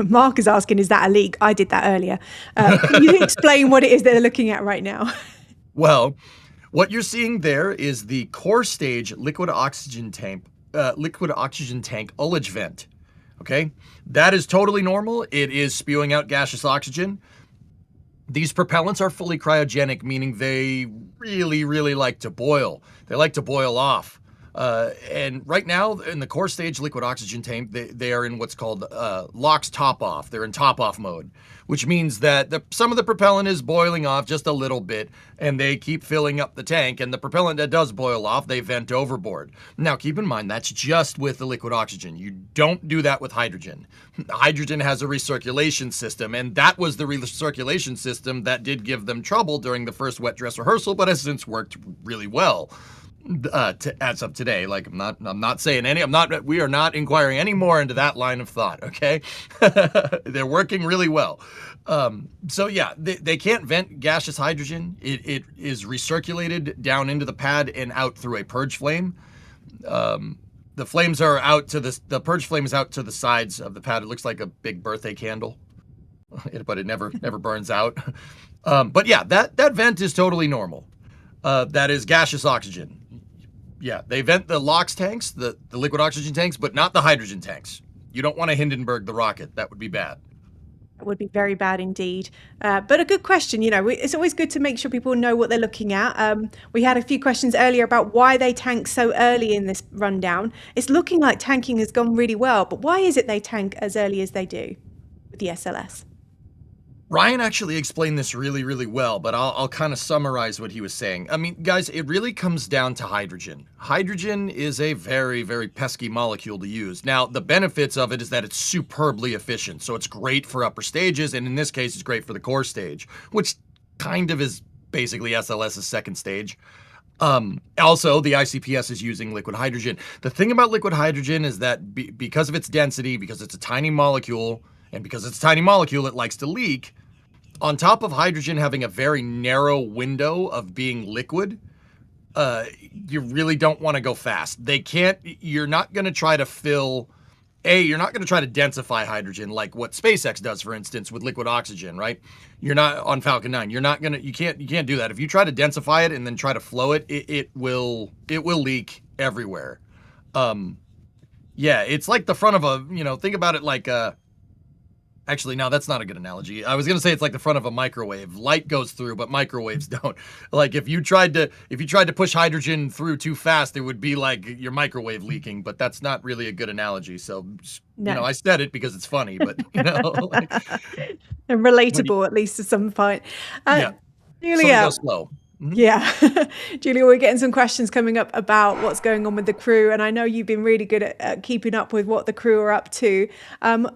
Mark is asking, is that a leak? I did that earlier. Can you explain what it is they're looking at right now? Well, what you're seeing there is the core stage liquid oxygen tank ullage vent. Okay, that is totally normal. It is spewing out gaseous oxygen. These propellants are fully cryogenic, meaning they really, really like to boil. They like to boil off. And right now, in the core stage liquid oxygen tank, they are in what's called LOX top off. They're in top off mode, which means that some of the propellant is boiling off just a little bit, and they keep filling up the tank. And the propellant that does boil off, they vent overboard. Now, keep in mind, that's just with the liquid oxygen. You don't do that with hydrogen. Hydrogen has a recirculation system, and that was the recirculation system that did give them trouble during the first wet dress rehearsal, but has since worked really well. As of today, like we are not inquiring any more into that line of thought. Okay. They're working really well. So yeah, they can't vent gaseous hydrogen. It is recirculated down into the pad and out through a purge flame. The flames are out to the purge flame is out to the sides of the pad. It looks like a big birthday candle, but it never burns out. But yeah, that vent is totally normal. That is gaseous oxygen. Yeah, they vent the LOX tanks, the liquid oxygen tanks, but not the hydrogen tanks. You don't want to Hindenburg the rocket. That would be bad. It would be very bad indeed. But a good question. It's always good to make sure people know what they're looking at. We had a few questions earlier about why they tank so early in this rundown. It's looking like tanking has gone really well, but why is it they tank as early as they do with the SLS? Ryan actually explained this really, really well, but I'll kind of summarize what he was saying. I mean, guys, it really comes down to hydrogen. Hydrogen is a very, very pesky molecule to use. Now, the benefits of it is that it's superbly efficient, so it's great for upper stages, and in this case, it's great for the core stage, which kind of is basically SLS's second stage. Also, the ICPS is using liquid hydrogen. The thing about liquid hydrogen is that because of its density, because it's a tiny molecule, and because it's a tiny molecule, it likes to leak. On top of hydrogen having a very narrow window of being liquid, you really don't want to go fast. You're not going to try to densify hydrogen like what SpaceX does, for instance, with liquid oxygen, right? You're not on Falcon 9. You can't do that. If you try to densify it and then try to flow it, it will leak everywhere. Yeah, it's like the front of think about it like actually, no, that's not a good analogy. I was going to say it's like the front of a microwave. Light goes through, but microwaves don't. Like if you tried to push hydrogen through too fast, it would be like your microwave leaking, but that's not really a good analogy. So, No. I said it because it's funny, but And relatable, at least to some point. yeah. Julia. Go slow. Mm-hmm. Yeah. Julia, we're getting some questions coming up about what's going on with the crew. And I know you've been really good at keeping up with what the crew are up to.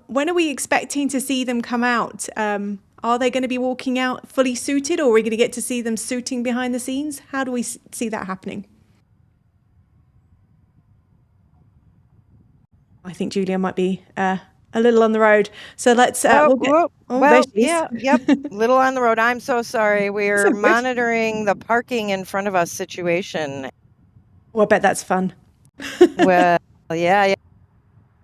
When are we expecting to see them come out? Are they going to be walking out fully suited, or are we going to get to see them suiting behind the scenes? How do we see that happening? I think Julia might be a little on the road. So let's... Little on the road. I'm so sorry. We're good. monitoring the parking in front of us situation. Well, I bet that's fun. Well, yeah.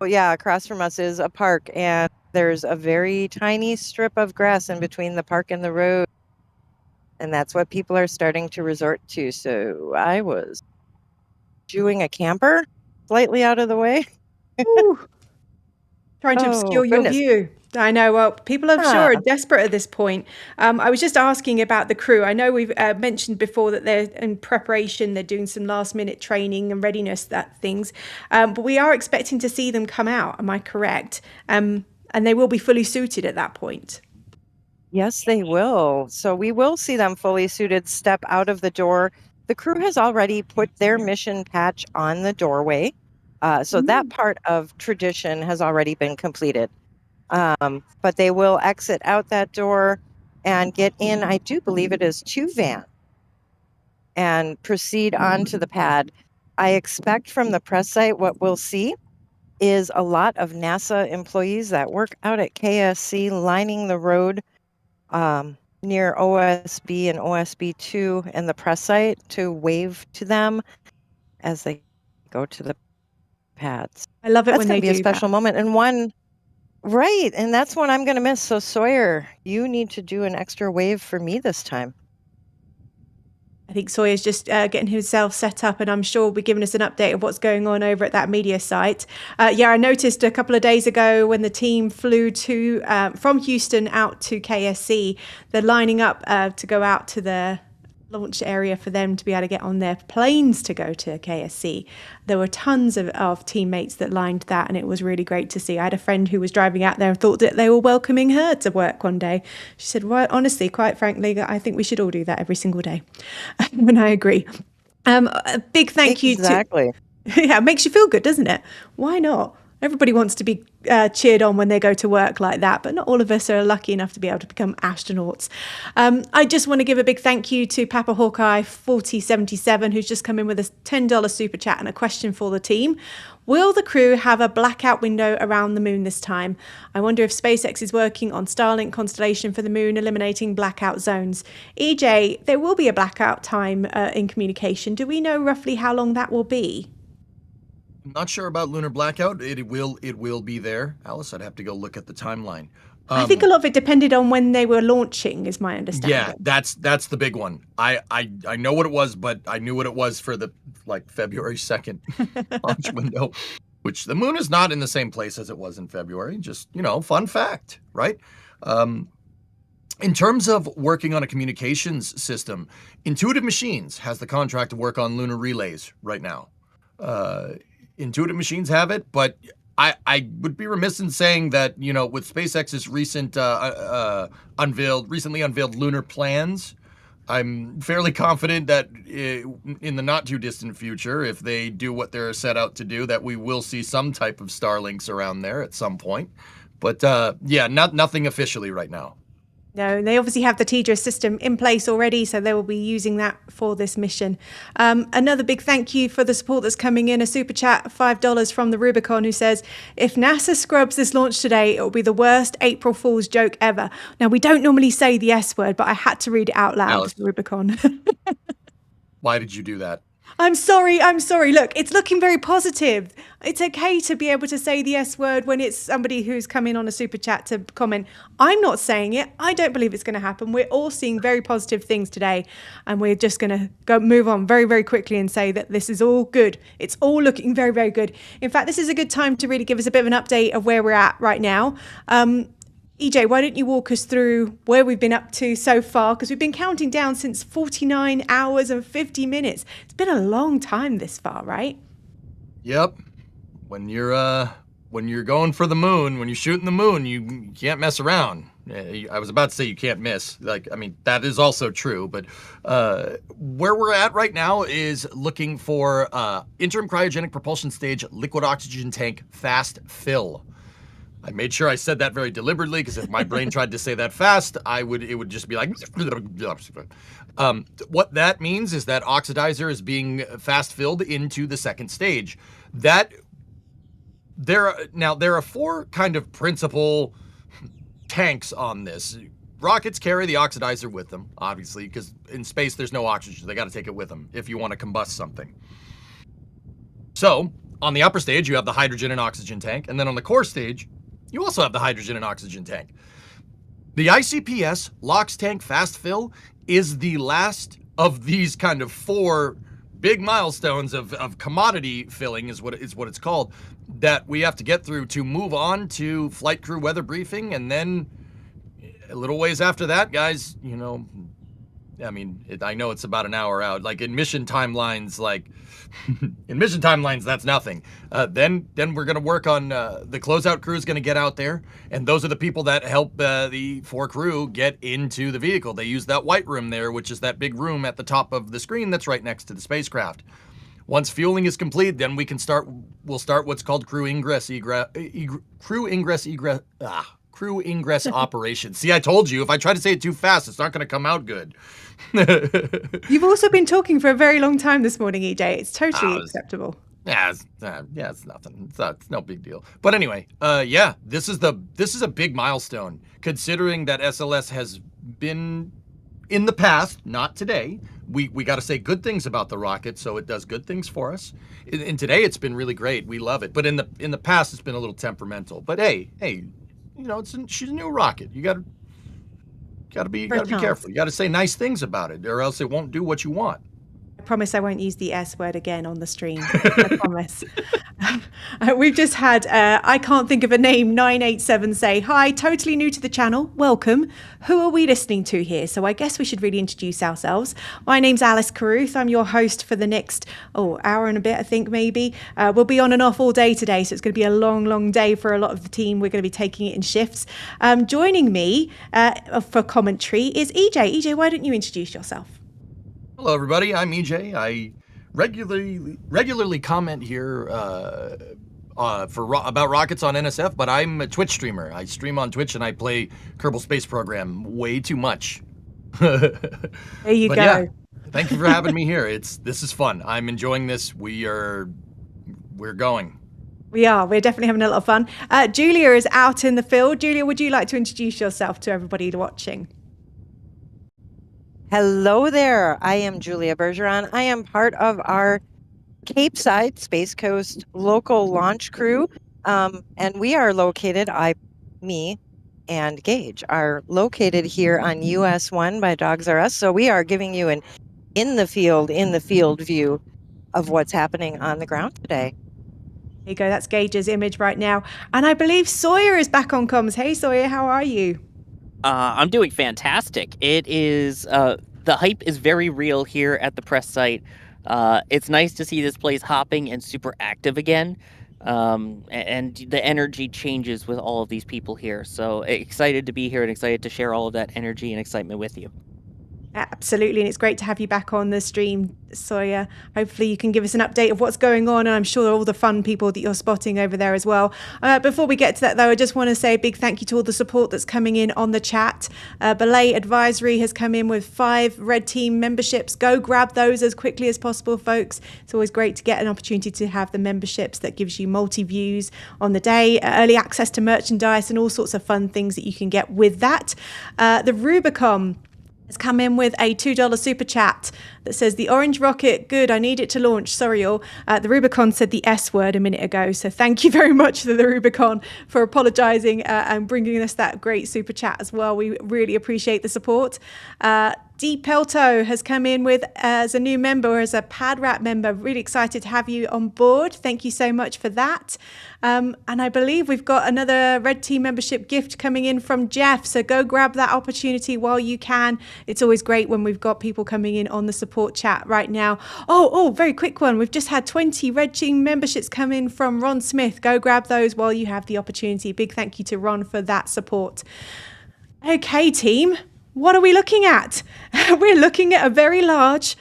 Yeah, across from us is a park, and there's a very tiny strip of grass in between the park and the road. And that's what people are starting to resort to. So I was doing a camper slightly out of the way. Trying to obscure your view. I know. Well, people I'm sure are desperate at this point. I was just asking about the crew. I know we've mentioned before that they're in preparation. They're doing some last minute training and readiness things. But we are expecting to see them come out. Am I correct? And they will be fully suited at that point. Yes, they will. So we will see them fully suited step out of the door. The crew has already put their mission patch on the doorway. So that part of tradition has already been completed. But they will exit out that door and get in, I do believe it is 2 vans, and proceed on to the pad. I expect from the press site what we'll see is a lot of NASA employees that work out at KSC lining the road near OSB and OSB2 and the press site to wave to them as they go to the pads. I love it That's when going they to be a do special that. moment. And one, right. And that's one I'm going to miss. So, Sawyer, you need to do an extra wave for me this time. I think Sawyer's just getting himself set up, and I'm sure will be giving us an update of what's going on over at that media site. I noticed a couple of days ago when the team flew from Houston out to KSC, they're lining up to go out to the launch area for them to be able to get on their planes to go to KSC. There were tons of teammates that lined that, and it was really great to see. I had a friend who was driving out there and thought that they were welcoming her to work one day. She said, well, honestly, quite frankly, I think we should all do that every single day. And I agree. A big thank you to... Exactly. Yeah, it makes you feel good, doesn't it? Why not? Everybody wants to be cheered on when they go to work like that, but not all of us are lucky enough to be able to become astronauts. I just want to give a big thank you to Papa Hawkeye 4077, who's just come in with a $10 super chat and a question for the team. Will the crew have a blackout window around the moon this time? I wonder if SpaceX is working on Starlink constellation for the moon, eliminating blackout zones. EJ, there will be a blackout time in communication. Do we know roughly how long that will be? I'm not sure about lunar blackout. It will be there. Alice, I'd have to go look at the timeline. I think a lot of it depended on when they were launching, is my understanding. Yeah, that's the big one. I know what it was, but I knew what it was for the February 2nd launch window, which the moon is not in the same place as it was in February. Just, fun fact, right? In terms of working on a communications system, Intuitive Machines has the contract to work on lunar relays right now. Intuitive Machines have it, but I would be remiss in saying that, with SpaceX's recently unveiled lunar plans, I'm fairly confident that in the not too distant future, if they do what they're set out to do, that we will see some type of Starlinks around there at some point. But nothing officially right now. No, they obviously have the TDRS system in place already, so they will be using that for this mission. Another big thank you for the support that's coming in. A super chat, $5 from the Rubicon, who says, if NASA scrubs this launch today, it will be the worst April Fool's joke ever. Now, we don't normally say the S word, but I had to read it out loud, Alice, Rubicon. Why did you do that? I'm sorry. Look, it's looking very positive. It's okay to be able to say the S word when it's somebody who's come in on a super chat to comment. I'm not saying it. I don't believe it's going to happen. We're all seeing very positive things today, and we're just going to move on very, very quickly and say that this is all good. It's all looking very, very good. In fact, this is a good time to really give us a bit of an update of where we're at right now. EJ, why don't you walk us through where we've been up to so far? Because we've been counting down since 49 hours and 50 minutes. It's been a long time this far, right? Yep. When you're going for the moon, when you're shooting the moon, you can't mess around. I was about to say you can't miss. That is also true. But where we're at right now is looking for interim cryogenic propulsion stage liquid oxygen tank fast fill. I made sure I said that very deliberately, because if my brain tried to say that fast, it would just be like... What that means is that oxidizer is being fast filled into the second stage. There are four kind of principal tanks on this. Rockets carry the oxidizer with them, obviously, because in space there's no oxygen. They got to take it with them if you want to combust something. So, on the upper stage, you have the hydrogen and oxygen tank, and then on the core stage, you also have the hydrogen and oxygen tank. The ICPS LOX tank fast fill is the last of these kind of four big milestones of commodity filling is what it's called, that we have to get through to move on to flight crew weather briefing. And then a little ways after that, guys, I know it's about an hour out. In mission timelines, that's nothing. Then we're going to work on the closeout crew is going to get out there, and those are the people that help the four crew get into the vehicle. They use that white room there, which is that big room at the top of the screen that's right next to the spacecraft. Once fueling is complete, then we'll start what's called crew ingress operations. See, I told you, if I try to say it too fast, it's not going to come out good. You've also been talking for a very long time this morning, EJ. It's totally acceptable. Yeah, it's nothing. It's no big deal. But anyway, this is a big milestone, considering that SLS has been in the past, not today, we got to say good things about the rocket, so it does good things for us. And today it's been really great. We love it. But in the past, it's been a little temperamental. But hey, she's a new rocket. You gotta be careful. You gotta say nice things about it, or else it won't do what you want. I promise I won't use the S word again on the stream. I promise. We've just had, I can't think of a name, 987 say, hi, totally new to the channel. Welcome. Who are we listening to here? So I guess we should really introduce ourselves. My name's Alice Carruth. I'm your host for the next, hour and a bit, I think maybe. We'll be on and off all day today, so it's going to be a long, long day for a lot of the team. We're going to be taking it in shifts. Joining me for commentary is EJ. EJ, why don't you introduce yourself? Hello, everybody. I'm EJ. I regularly comment here about rockets on NSF, but I'm a Twitch streamer. I stream on Twitch and I play Kerbal Space Program way too much. There you go. Yeah, thank you for having me here. This is fun. I'm enjoying this. We're going. We are. We're definitely having a lot of fun. Julia is out in the field. Julia, would you like to introduce yourself to everybody watching? Hello there. I am Julia Bergeron. I am part of our Cape Side Space Coast local launch crew. And we are located, me and Gage are located here on US 1 by Dogs R Us. So we are giving you an in the field view of what's happening on the ground today. There you go. That's Gage's image right now. And I believe Sawyer is back on comms. Hey, Sawyer, how are you? I'm doing fantastic. It is, the hype is very real here at the press site. It's nice to see this place hopping and super active again. And the energy changes with all of these people here. So excited to be here and excited to share all of that energy and excitement with you. Absolutely, and it's great to have you back on the stream, Sawyer. Hopefully you can give us an update of what's going on, and I'm sure all the fun people that you're spotting over there as well. Before we get to that, though, I just want to say a big thank you to all the support that's coming in on the chat. Belay Advisory has come in with 5 Red Team memberships. Go grab those as quickly as possible, folks. It's always great to get an opportunity to have the memberships that gives you multi-views on the day, early access to merchandise, and all sorts of fun things that you can get with that. The Rubicon has come in with a $2 super chat that says, the orange rocket, good, I need it to launch. Sorry, all. The Rubicon said the S word a minute ago, so thank you very much to the Rubicon for apologising and bringing us that great super chat as well. We really appreciate the support. D. Pelto has come in with as a new member, or as a PadRat member. Really excited to have you on board. Thank you so much for that. And I believe we've got another Red Team membership gift coming in from Jeff. So go grab that opportunity while you can. It's always great when we've got people coming in on the support chat right now. Oh, very quick one. We've just had 20 Red Team memberships come in from Ron Smith. Go grab those while you have the opportunity. Big thank you to Ron for that support. Okay, team. What are we looking at? We're looking at a very large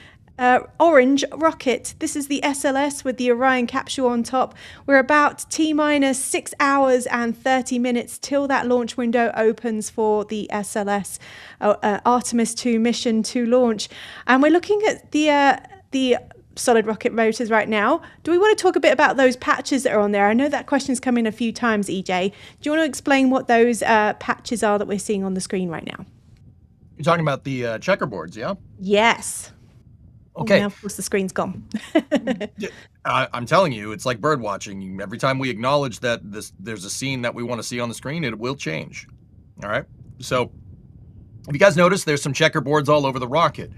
orange rocket. This is the SLS with the Orion capsule on top. We're about T-minus 6 hours and 30 minutes till that launch window opens for the SLS Artemis 2 mission to launch. And we're looking at the solid rocket motors right now. Do we want to talk a bit about those patches that are on there? I know that question's come in a few times, EJ. Do you want to explain what those patches are that we're seeing on the screen right now? You're talking about the checkerboards, yeah? Yes. Okay. Oh, now, of course, the screen's gone. I'm telling you, it's like bird watching. Every time we acknowledge that there's a scene that we want to see on the screen, it will change. All right? So, if you guys notice, there's some checkerboards all over the rocket.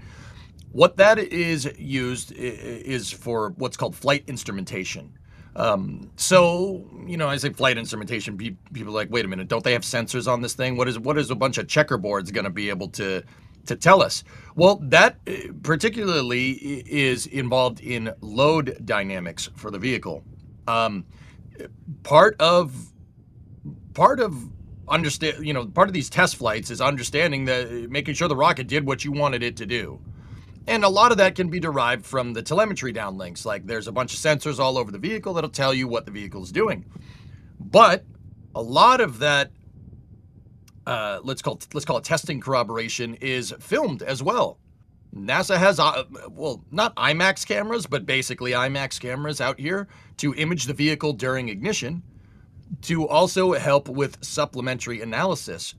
What that is used is for what's called flight instrumentation. So, I say flight instrumentation, people are like, wait a minute, don't they have sensors on this thing? What is a bunch of checkerboards going to be able to tell us? Well, that particularly is involved in load dynamics for the vehicle. Part of these test flights is understanding making sure the rocket did what you wanted it to do. And a lot of that can be derived from the telemetry downlinks. Like there's a bunch of sensors all over the vehicle that'll tell you what the vehicle is doing. But a lot of that, let's call it testing corroboration, is filmed as well. NASA has, not IMAX cameras, but basically IMAX cameras out here to image the vehicle during ignition, to also help with supplementary analysis,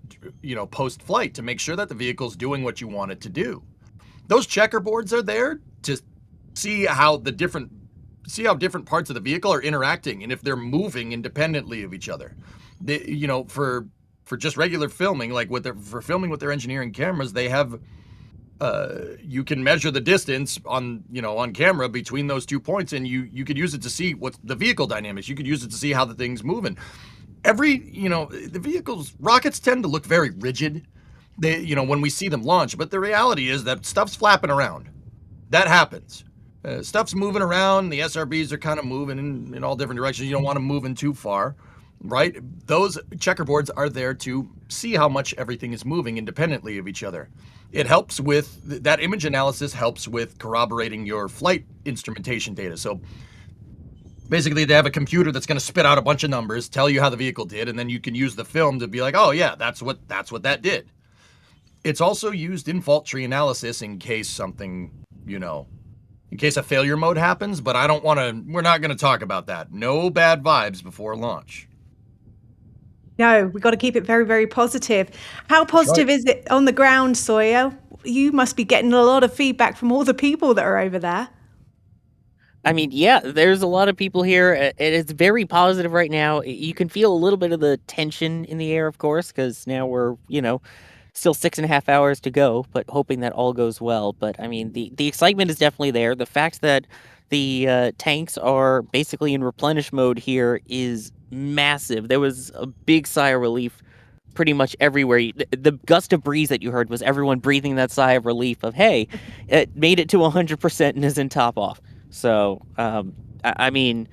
post-flight, to make sure that the vehicle's doing what you want it to do. those checkerboards are there to see how different parts of the vehicle are interacting and if they're moving independently of each other. For just regular filming, like for filming with their engineering cameras, they have you can measure the distance on camera between those 2 points, and you could use it to see what's the vehicle dynamics. You could use it to see how the thing's moving. The vehicles, rockets tend to look very rigid. When we see them launch, but the reality is that stuff's flapping around. That happens. Stuff's moving around. The SRBs are kind of moving in all different directions. You don't want them moving too far, right? Those checkerboards are there to see how much everything is moving independently of each other. It helps with that image analysis, helps with corroborating your flight instrumentation data. So basically, they have a computer that's going to spit out a bunch of numbers, tell you how the vehicle did, and then you can use the film to be like, oh yeah, that's what that did. It's also used in fault tree analysis in case something, in case a failure mode happens, but we're not going to talk about that. No bad vibes before launch. No, we've got to keep it very, very positive. How positive is it on the ground, Sawyer? You must be getting a lot of feedback from all the people that are over there. I mean, yeah, there's a lot of people here. It's very positive right now. You can feel a little bit of the tension in the air, of course, because now we're, still 6.5 hours to go, but hoping that all goes well. But I mean, the excitement is definitely there. The fact that the tanks are basically in replenish mode here is massive. There was a big sigh of relief pretty much everywhere. The gust of breeze that you heard was everyone breathing that sigh of relief of, hey, it made it to 100% and is in top off. So, I mean,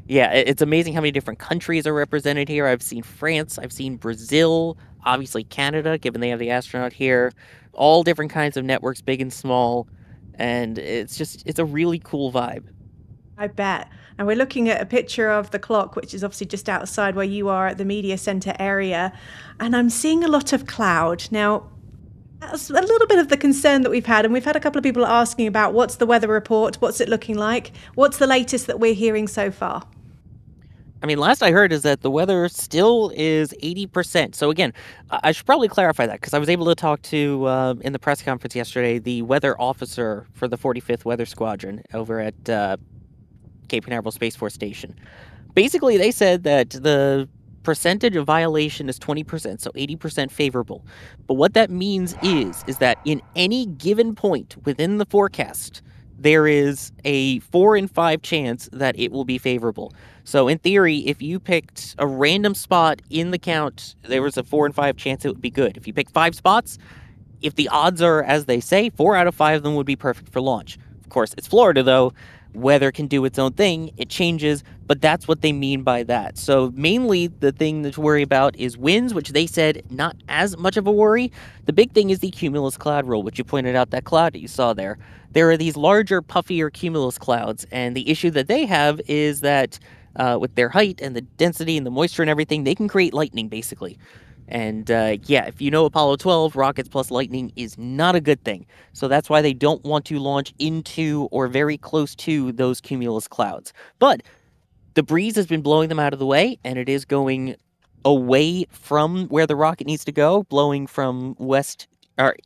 yeah, it's amazing how many different countries are represented here. I've seen France, I've seen Brazil, obviously Canada, given they have the astronaut here, all different kinds of networks, big and small. And it's a really cool vibe. I bet. And we're looking at a picture of the clock, which is obviously just outside where you are at the media center area. And I'm seeing a lot of cloud. Now, that's a little bit of the concern that we've had. And we've had a couple of people asking about what's the weather report? What's it looking like? What's the latest that we're hearing so far? I mean, last I heard is that the weather still is 80%. So again, I should probably clarify that because I was able to talk to, in the press conference yesterday, the weather officer for the 45th Weather Squadron over at Cape Canaveral Space Force Station. Basically, they said that the percentage of violation is 20%, so 80% favorable. But what that means is that in any given point within the forecast, there is a 4 in 5 chance that it will be favorable. So in theory, if you picked a random spot in the count, there was a 4 in 5 chance it would be good. If you pick 5 spots, if the odds are as they say, 4 out of 5 of them would be perfect for launch. Of course, it's Florida though. Weather can do its own thing. It changes, but that's what they mean by that. So mainly the thing to worry about is winds, which they said not as much of a worry. The big thing is the cumulus cloud rule, which you pointed out that cloud that you saw there. There are these larger, puffier cumulus clouds, and the issue that they have is that with their height and the density and the moisture and everything, they can create lightning, basically. And yeah, if you know Apollo 12, rockets plus lightning is not a good thing. So that's why they don't want to launch into or very close to those cumulus clouds. But the breeze has been blowing them out of the way, and it is going away from where the rocket needs to go, blowing from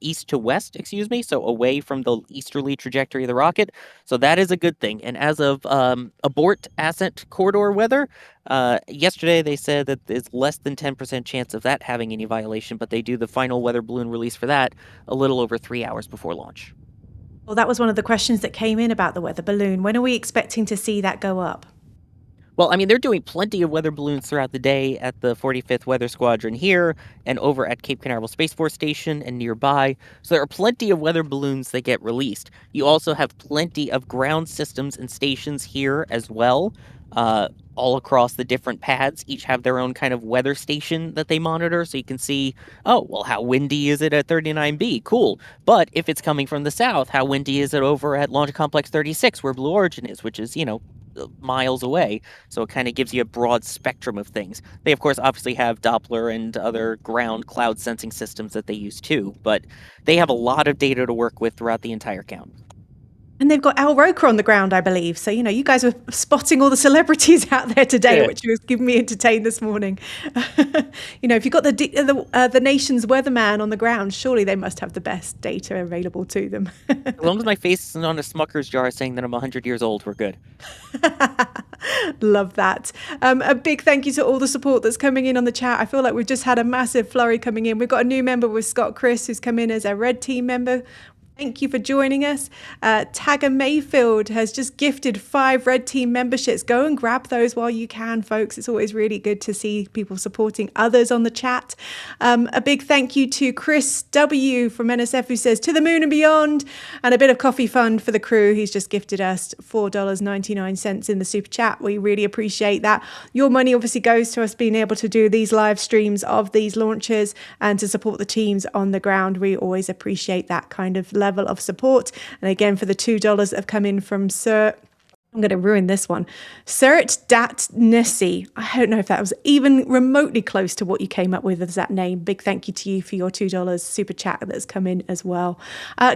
east to west, so away from the easterly trajectory of the rocket. So that is a good thing. And as of Abort ascent corridor weather, yesterday they said that there's less than 10% chance of that having any violation, but they do the final weather balloon release for that a little over 3 hours before launch. Well, that was one of the questions that came in about the weather balloon. When are we expecting to see that go up? Well, I mean, they're doing plenty of weather balloons throughout the day at the 45th Weather Squadron here and over at Cape Canaveral Space Force Station and nearby. So there are plenty of weather balloons that get released. You also have plenty of ground systems and stations here as well, all across the different pads. Each have their own kind of weather station that they monitor. So you can see, oh, well, how windy is it at 39B? Cool. But if it's coming from the south, how windy is it over at Launch Complex 36, where Blue Origin is, which is, miles away, so it kind of gives you a broad spectrum of things. They, of course, obviously have Doppler and other ground cloud sensing systems that they use too, but they have a lot of data to work with throughout the entire count. And they've got Al Roker on the ground, I believe. So, you guys were spotting all the celebrities out there today, which was keeping me entertained this morning. If you've got the nation's weatherman on the ground, surely they must have the best data available to them. As long as my face isn't on a Smucker's jar saying that I'm 100 years old, we're good. Love that. A big thank you to all the support that's coming in on the chat. I feel like we've just had a massive flurry coming in. We've got a new member with Scott Chris, who's come in as a red team member. Thank you for joining us. Tagger Mayfield has just gifted 5 red team memberships. Go and grab those while you can, folks. It's always really good to see people supporting others on the chat. A big thank you to Chris W. from NSF, who says, to the moon and beyond, and a bit of coffee fund for the crew. He's just gifted us $4.99 in the super chat. We really appreciate that. Your money obviously goes to us being able to do these live streams of these launches and to support the teams on the ground. We always appreciate that kind of level of support. And again, for the $2 that have come in from Sir, I'm going to ruin this one, Sert Dat Nessie. I don't know if that was even remotely close to what you came up with as that name. Big thank you to you for your $2 super chat that's come in as well.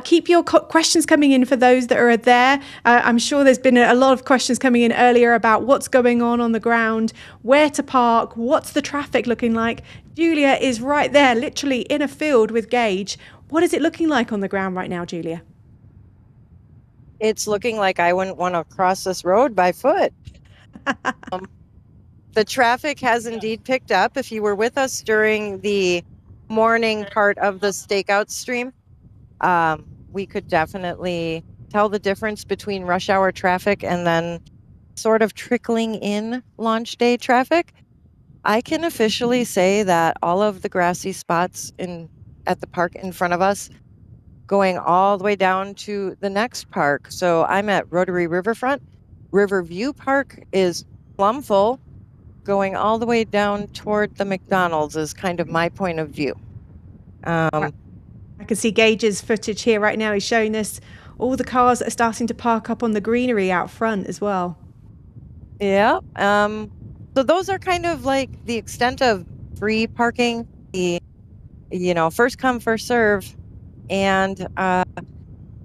Keep your questions coming in for those that are there. I'm sure there's been a lot of questions coming in earlier about what's going on the ground, where to park, what's the traffic looking like. Julia is right there, literally in a field with Gage. What is it looking like on the ground right now, Julia? It's looking like I wouldn't want to cross this road by foot. The traffic has indeed picked up. If you were with us during the morning part of the Stakeout stream, we could definitely tell the difference between rush hour traffic and then sort of trickling in launch day traffic. I can officially say that all of the grassy spots at the park in front of us, going all the way down to the next park. So I'm at Rotary Riverfront. Riverview Park is plumb full. Going all the way down toward the McDonald's is kind of my point of view. I can see Gage's footage here right now. He's showing us all the cars that are starting to park up on the greenery out front as well. Yeah. So those are kind of like the extent of free parking. The first come, first serve. And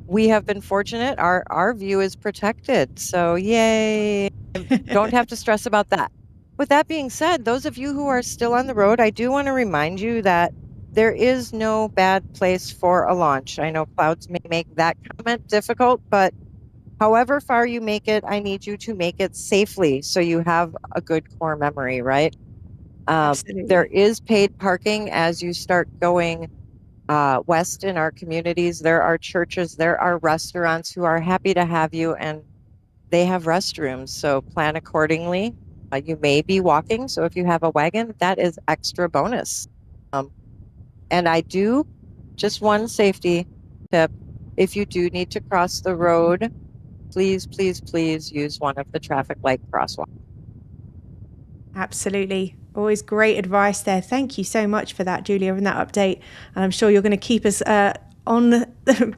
we have been fortunate. Our view is protected. So yay. Don't have to stress about that. With that being said, those of you who are still on the road, I do want to remind you that there is no bad place for a launch. I know clouds may make that comment difficult, but however far you make it, I need you to make it safely so you have a good core memory, right? There is paid parking as you start going west in our communities. There are churches, there are restaurants who are happy to have you, and they have restrooms, so plan accordingly. You may be walking, so if you have a wagon, that is extra bonus. And I do, just one safety tip, if you do need to cross the road, please, please, please use one of the traffic light crosswalks. Absolutely. Always great advice there. Thank you so much for that, Julia, and that update. And I'm sure you're going to keep us on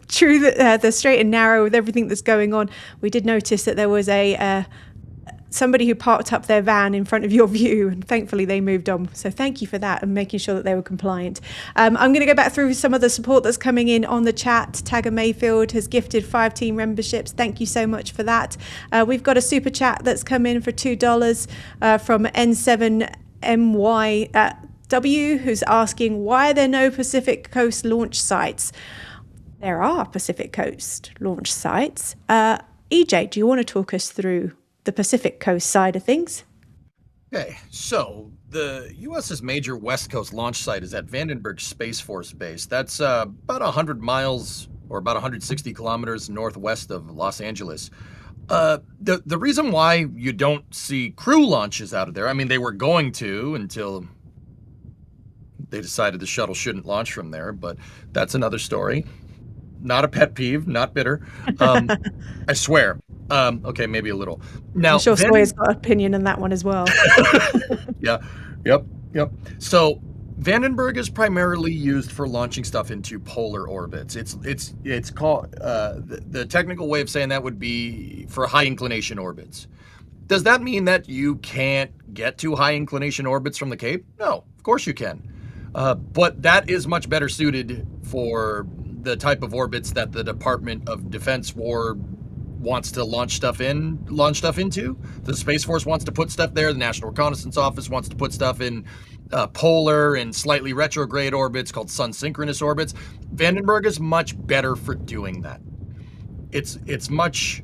through the straight and narrow with everything that's going on. We did notice that there was somebody who parked up their van in front of your view, and thankfully they moved on. So thank you for that and making sure that they were compliant. I'm going to go back through some of the support that's coming in on the chat. Tagger Mayfield has gifted 5 team memberships. Thank you so much for that. We've got a super chat that's come in for $2 from N7MYW, who's asking, why are there no Pacific Coast launch sites? There are Pacific Coast launch sites. EJ, do you want to talk us through the Pacific Coast side of things? Okay, so the U.S.'s major West Coast launch site is at Vandenberg Space Force Base. That's about 100 miles or about 160 kilometers northwest of Los Angeles. The reason why you don't see crew launches out of there, I mean, they were going to until they decided the shuttle shouldn't launch from there, but that's another story. Not a pet peeve, not bitter. I swear. Okay, maybe a little. Now, I'm sure Sawyer's got an opinion on that one as well. Yeah, yep. So Vandenberg is primarily used for launching stuff into polar orbits. It's called the technical way of saying that would be for high inclination orbits. Does that mean that you can't get to high inclination orbits from the Cape? No, of course you can. But that is much better suited for the type of orbits that the Department of Defense wore wants to launch stuff into. The Space Force wants to put stuff there. The National Reconnaissance Office wants to put stuff in polar and slightly retrograde orbits called sun synchronous orbits. Vandenberg is much better for doing that. It's much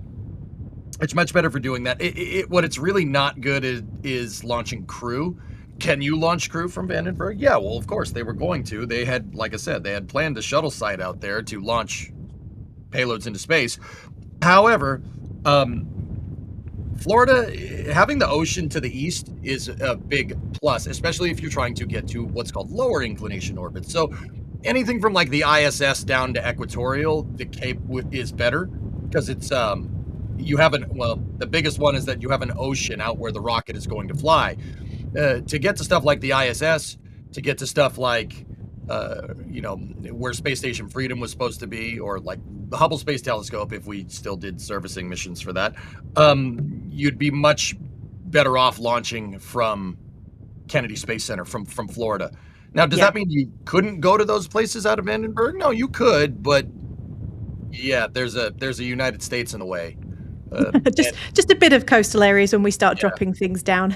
better for doing that. What it's really not good is launching crew. Can you launch crew from Vandenberg? Yeah, well, of course they were going to. They had, like I said, they had planned a shuttle site out there to launch payloads into space. However, Florida, having the ocean to the east is a big plus, especially if you're trying to get to what's called lower inclination orbits. So anything from like the ISS down to equatorial, the Cape is better because it's you have the biggest one is that you have an ocean out where the rocket is going to fly. To get to stuff like the ISS, to get to stuff like where Space Station Freedom was supposed to be, or like the Hubble Space Telescope, if we still did servicing missions for that, you'd be much better off launching from Kennedy Space Center from Florida. Now, does that mean you couldn't go to those places out of Vandenberg? No, you could, but yeah, there's a United States in the way. Just a bit of coastal areas when we start dropping things down.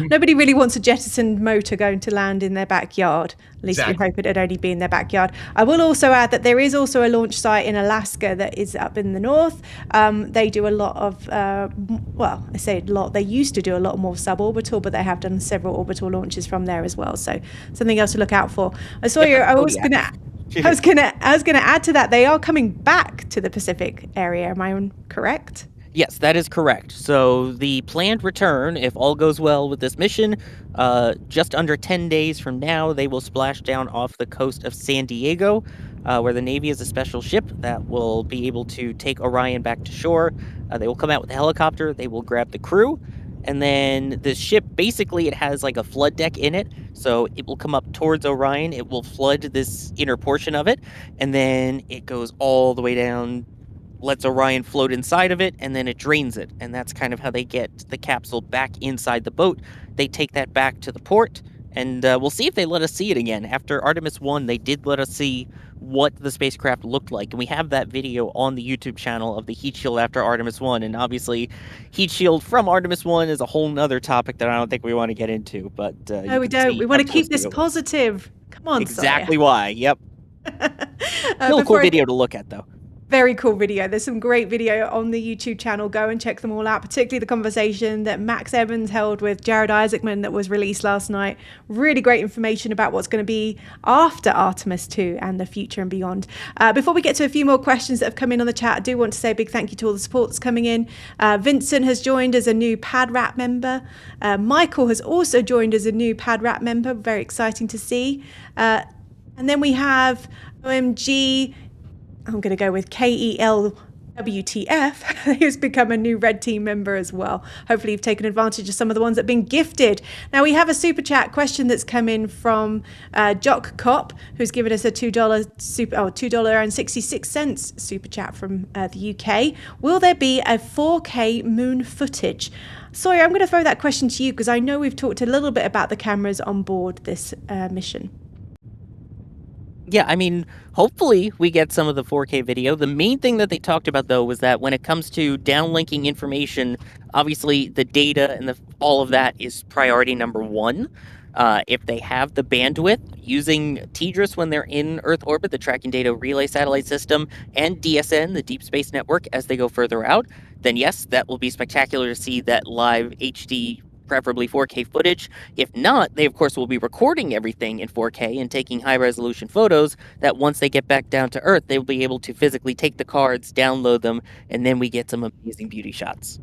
Nobody really wants a jettisoned motor going to land in their backyard. At least we hope it'd only be in their backyard. I will also add that there is also a launch site in Alaska that is up in the north. They do a lot of, I say a lot. They used to do a lot more suborbital, but they have done several orbital launches from there as well. So something else to look out for. I was going to add to that. They are coming back to the Pacific area. Am I correct? Yes, that is correct. So the planned return, if all goes well with this mission, just under 10 days from now, they will splash down off the coast of San Diego, where the Navy has a special ship that will be able to take Orion back to shore. They will come out with a helicopter. They will grab the crew. And then the ship, basically, it has like a flood deck in it. So it will come up towards Orion. It will flood this inner portion of it. And then it goes all the way down, lets Orion float inside of it, and then it drains it. And that's kind of how they get the capsule back inside the boat. They take that back to the port, and we'll see if they let us see it again. After Artemis 1, they did let us see what the spacecraft looked like. And we have that video on the YouTube channel of the heat shield after Artemis 1. And obviously, heat shield from Artemis 1 is a whole nother topic that I don't think we want to get into. But no, we don't. We want to keep this positive. Come on, exactly why. Yep. Still a cool video to look at, though. Very cool video. There's some great video on the YouTube channel. Go and check them all out, particularly the conversation that Max Evans held with Jared Isaacman that was released last night. Really great information about what's going to be after Artemis 2 and the future and beyond. Before we get to a few more questions that have come in on the chat, I do want to say a big thank you to all the support that's coming in. Vincent has joined as a new PadRap member. Michael has also joined as a new PadRap member. Very exciting to see. And then we have OMG... I'm going to go with KELWTF, who's become a new Red Team member as well. Hopefully you've taken advantage of some of the ones that have been gifted. Now we have a super chat question that's come in from Jock Cop, who's given us a $2.66 super chat from the UK. Will there be a 4K moon footage? Sorry, I'm going to throw that question to you because I know we've talked a little bit about the cameras on board this mission. Yeah, I mean, hopefully we get some of the 4K video. The main thing that they talked about, though, was that when it comes to downlinking information, obviously the data and all of that is priority number one. If they have the bandwidth, using TDRS when they're in Earth orbit, the Tracking Data Relay Satellite System, and DSN, the Deep Space Network, as they go further out, then yes, that will be spectacular to see that live HD, preferably 4K footage. If not, they of course will be recording everything in 4K and taking high resolution photos that once they get back down to Earth, they will be able to physically take the cards, download them, and then we get some amazing beauty shots.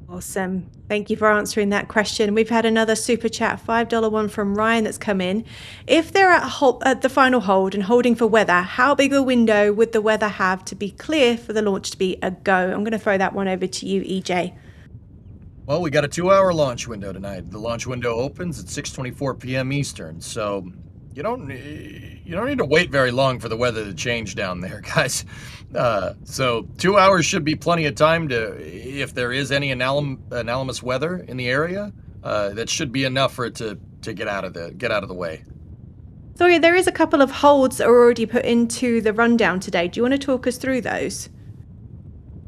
Awesome. Thank you for answering that question. We've had another super chat, $5 one from Ryan that's come in. If they're at the final hold and holding for weather, how big a window would the weather have to be clear for the launch to be a go? I'm going to throw that one over to you, EJ. Well, we got a 2-hour launch window tonight. The launch window opens at 6:24 p.m. Eastern, so you don't need to wait very long for the weather to change down there, guys. So 2 hours should be plenty of time to, if there is any anomalous weather in the area, that should be enough for it to get out of the way. So yeah, there is a couple of holds that are already put into the rundown today. Do you want to talk us through those?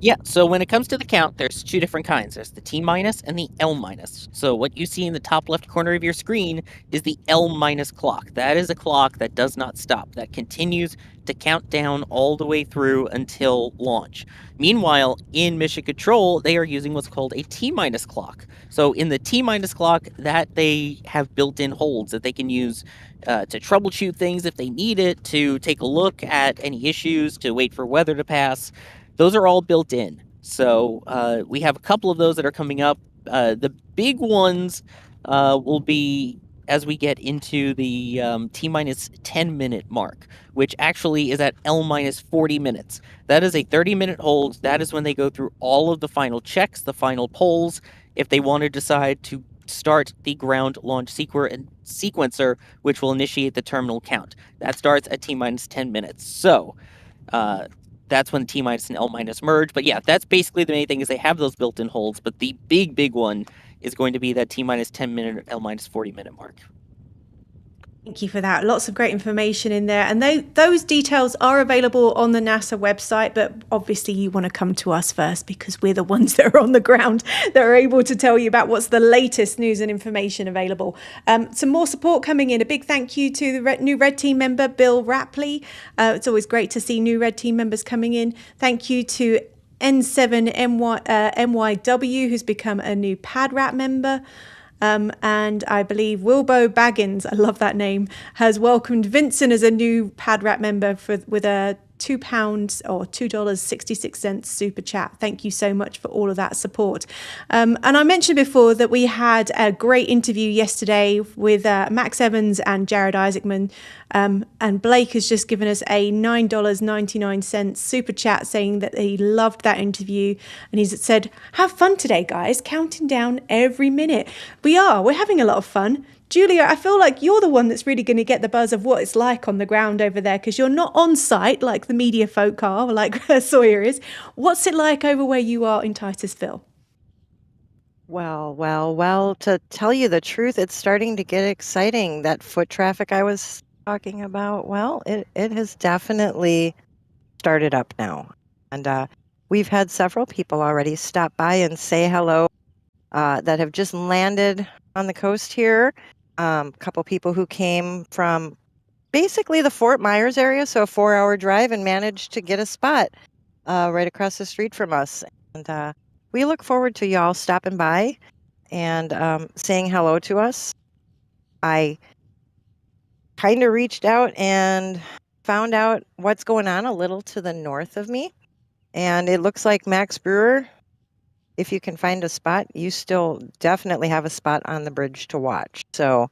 Yeah, so when it comes to the count, there's two different kinds. There's the T minus and the L minus. So what you see in the top left corner of your screen is the L minus clock. That is a clock that does not stop. That continues to count down all the way through until launch. Meanwhile, in Mission Control, they are using what's called a T minus clock. So in the T minus clock, that they have built-in holds that they can use to troubleshoot things if they need it, to take a look at any issues, to wait for weather to pass. Those are all built in. So we have a couple of those that are coming up. The big ones will be as we get into the T minus 10 minute mark, which actually is at L minus 40 minutes. That is a 30-minute hold. That is when they go through all of the final checks, the final polls, if they want to decide to start the ground launch sequencer, which will initiate the terminal count. That starts at T minus 10 minutes. So that's when T minus and L minus merge. But yeah, that's basically the main thing, is they have those built-in holds. But the big one is going to be that T minus 10 minute, L minus 40 minute mark. Thank you for that. Lots of great information in there. And those details are available on the NASA website, but obviously you want to come to us first because we're the ones that are on the ground that are able to tell you about what's the latest news and information available. Some more support coming in. A big thank you to the new Red Team member, Bill Rapley. It's always great to see new Red Team members coming in. Thank you to N7MYW, who's become a new PadRat member. And I believe Wilbo Baggins, I love that name, has welcomed Vincent as a new PadRat member with a £2 or $2.66 super chat. Thank you so much for all of that support. And I mentioned before that we had a great interview yesterday with Max Evans and Jared Isaacman. And Blake has just given us a $9.99 super chat saying that he loved that interview. And he's said, have fun today, guys, counting down every minute. We're having a lot of fun. Julia, I feel like you're the one that's really going to get the buzz of what it's like on the ground over there, because you're not on site like the media folk are, like Sawyer is. What's it like over where you are in Titusville? Well, to tell you the truth, it's starting to get exciting. That foot traffic I was talking about, well, it has definitely started up now. And we've had several people already stop by and say hello that have just landed on the coast here. A couple people who came from basically the Fort Myers area, so a 4-hour drive, and managed to get a spot right across the street from us. And we look forward to y'all stopping by and saying hello to us. I kind of reached out and found out what's going on a little to the north of me. And it looks like Max Brewer, if you can find a spot, you still definitely have a spot on the bridge to watch. So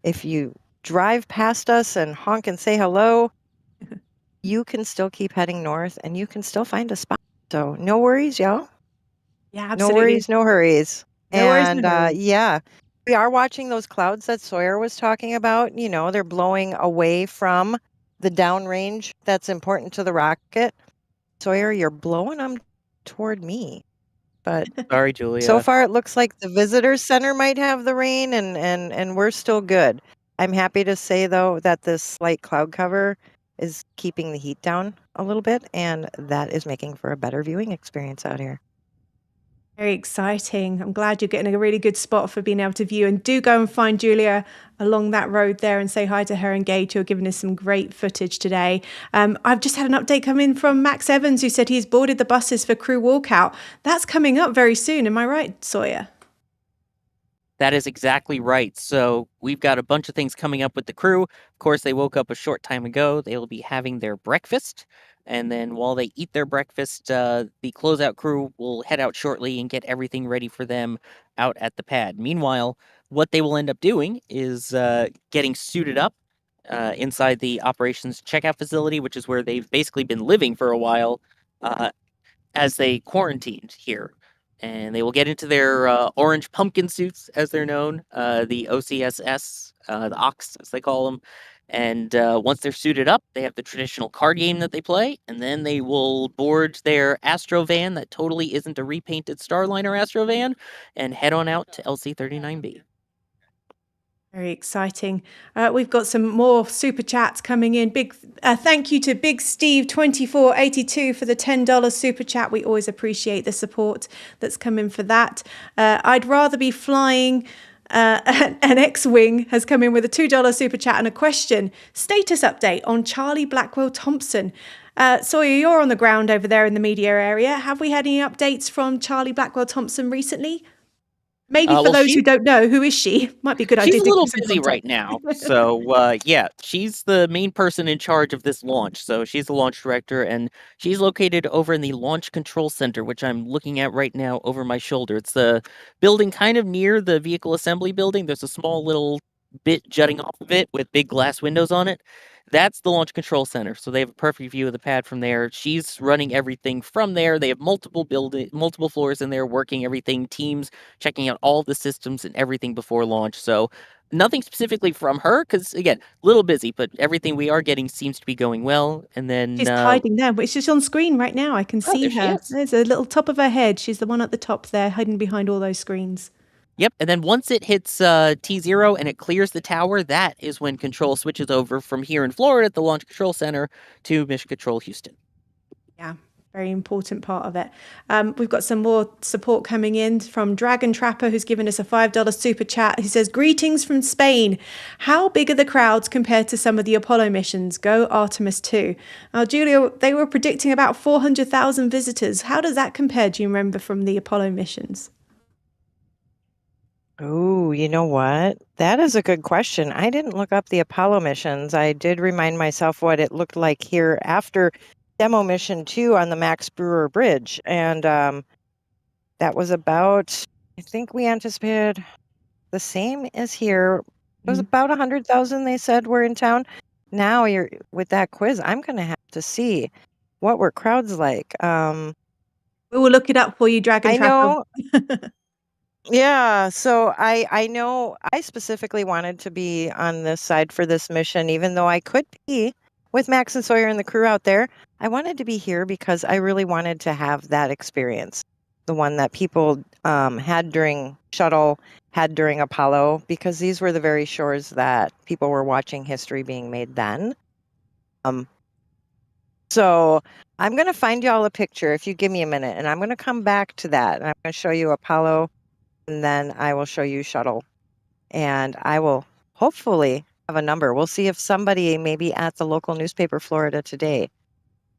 if you drive past us and honk and say hello, you can still keep heading north and you can still find a spot. So no worries, y'all. Yeah, absolutely. No worries, no hurries. No worries, no hurries. Yeah, we are watching those clouds that Sawyer was talking about. You know, they're blowing away from the downrange that's important to the rocket. Sawyer, you're blowing them toward me. But sorry, Julia. So far, it looks like the visitor center might have the rain, and we're still good. I'm happy to say, though, that this slight cloud cover is keeping the heat down a little bit, and that is making for a better viewing experience out here. Very exciting. I'm glad you're getting a really good spot for being able to view. And do go and find Julia along that road there and say hi to her and Gage, who are giving us some great footage today. I've just had an update come in from Max Evans, who said he's boarded the buses for crew walkout. That's coming up very soon. Am I right, Sawyer? That is exactly right. So we've got a bunch of things coming up with the crew. Of course, they woke up a short time ago. They will be having their breakfast. And then while they eat their breakfast, the closeout crew will head out shortly and get everything ready for them out at the pad. Meanwhile, what they will end up doing is getting suited up inside the operations checkout facility, which is where they've basically been living for a while as they quarantined here. And they will get into their orange pumpkin suits, as they're known, the OCSS, the Ox, as they call them. And once they're suited up, they have the traditional card game that they play, and then they will board their Astro van that totally isn't a repainted Starliner Astro van and head on out to LC-39B. Very exciting. We've got some more super chats coming in. Big thank you to Big Steve 2482 for the $10 super chat. We always appreciate the support that's come in for that. I'd rather be flying. An X-Wing has come in with a $2 super chat and a question. Status update on Charlie Blackwell Thompson. Sawyer, you're on the ground over there in the media area. Have we had any updates from Charlie Blackwell Thompson recently? Maybe for those who don't know, who is she? Might be a good idea. She's a to little give some busy right context. now. So, yeah, she's the main person in charge of this launch. So she's the launch director, and she's located over in the Launch Control Center, which I'm looking at right now over my shoulder. It's the building kind of near the vehicle assembly building. There's a small little bit jutting off of it with big glass windows on it. That's the Launch Control Center. So they have a perfect view of the pad from there. She's running everything from there. They have multiple floors in there, working everything, teams checking out all the systems and everything before launch. So nothing specifically from her, because again, a little busy, but everything we are getting seems to be going well. And then She's hiding there, but she's on screen right now. I can see her. There's a little top of her head. She's the one at the top there, hiding behind all those screens. Yep, and then once it hits T0 and it clears the tower, that is when control switches over from here in Florida at the Launch Control Center to Mission Control Houston. Yeah, very important part of it. We've got some more support coming in from Dragon Trapper, who's given us a $5 super chat. He says, greetings from Spain. How big are the crowds compared to some of the Apollo missions? Go Artemis 2. Julia, they were predicting about 400,000 visitors. How does that compare, do you remember, from the Apollo missions? Oh, you know what? That is a good question. I didn't look up the Apollo missions. I did remind myself what it looked like here after demo mission 2 on the Max Brewer Bridge. And that was about, I think we anticipated the same as here. It was about 100,000 they said were in town. Now you're with that quiz, I'm going to have to see what were crowds like. We will look it up for you, Dragon Trapper. know. Yeah, so I know I specifically wanted to be on this side for this mission, even though I could be with Max and Sawyer and the crew out there. I wanted to be here because I really wanted to have that experience, the one that people had during Shuttle, had during Apollo, because these were the very shores that people were watching history being made then. So I'm going to find y'all a picture if you give me a minute, and I'm going to come back to that, and I'm going to show you Apollo. And then I will show you Shuttle. And I will hopefully have a number. We'll see if somebody maybe at the local newspaper Florida Today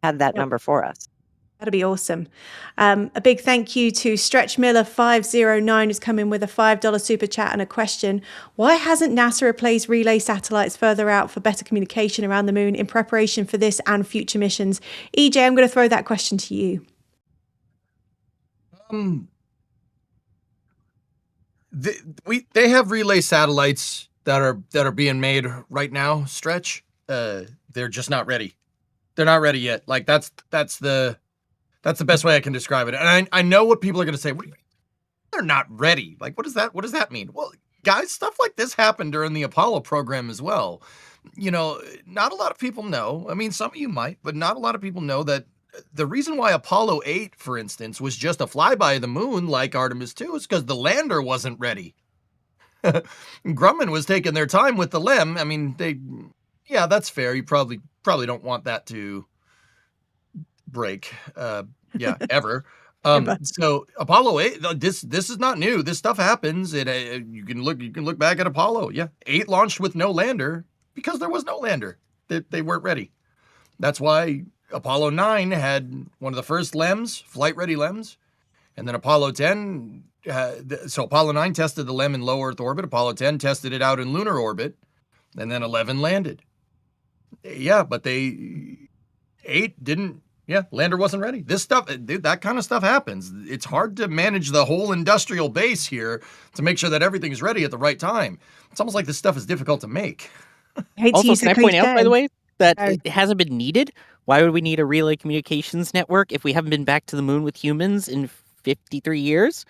had that number for us. That'd be awesome. A big thank you to Stretch Miller 509 who's come in with a $5 super chat and a question. Why hasn't NASA replaced relay satellites further out for better communication around the moon in preparation for this and future missions? EJ, I'm going to throw that question to you. They have relay satellites that are being made right now. Stretch, they're just not ready. They're not ready yet. Like that's the best way I can describe it. And I know what people are going to say. What do you mean? They're not ready. Like what does that mean? Well, guys, stuff like this happened during the Apollo program as well. You know, not a lot of people know. I mean, some of you might, but not a lot of people know that. The reason why Apollo 8, for instance, was just a flyby of the moon like Artemis 2 is because the lander wasn't ready. Grumman was taking their time with the LEM. I mean, yeah, that's fair. You probably don't want that to break, ever. So Apollo 8, this is not new. This stuff happens. You can look back at Apollo. Yeah, 8 launched with no lander because there was no lander. They weren't ready. That's why Apollo 9 had one of the first LEMs, flight-ready LEMs, and then Apollo 10, so Apollo 9 tested the LEM in low Earth orbit, Apollo 10 tested it out in lunar orbit, and then 11 landed. Yeah, but 8 didn't, lander wasn't ready. This stuff, that kind of stuff happens. It's hard to manage the whole industrial base here to make sure that everything is ready at the right time. It's almost like this stuff is difficult to make. Also, can I point out, by the way, that it hasn't been needed? Why would we need a relay communications network if we haven't been back to the moon with humans in 53 years?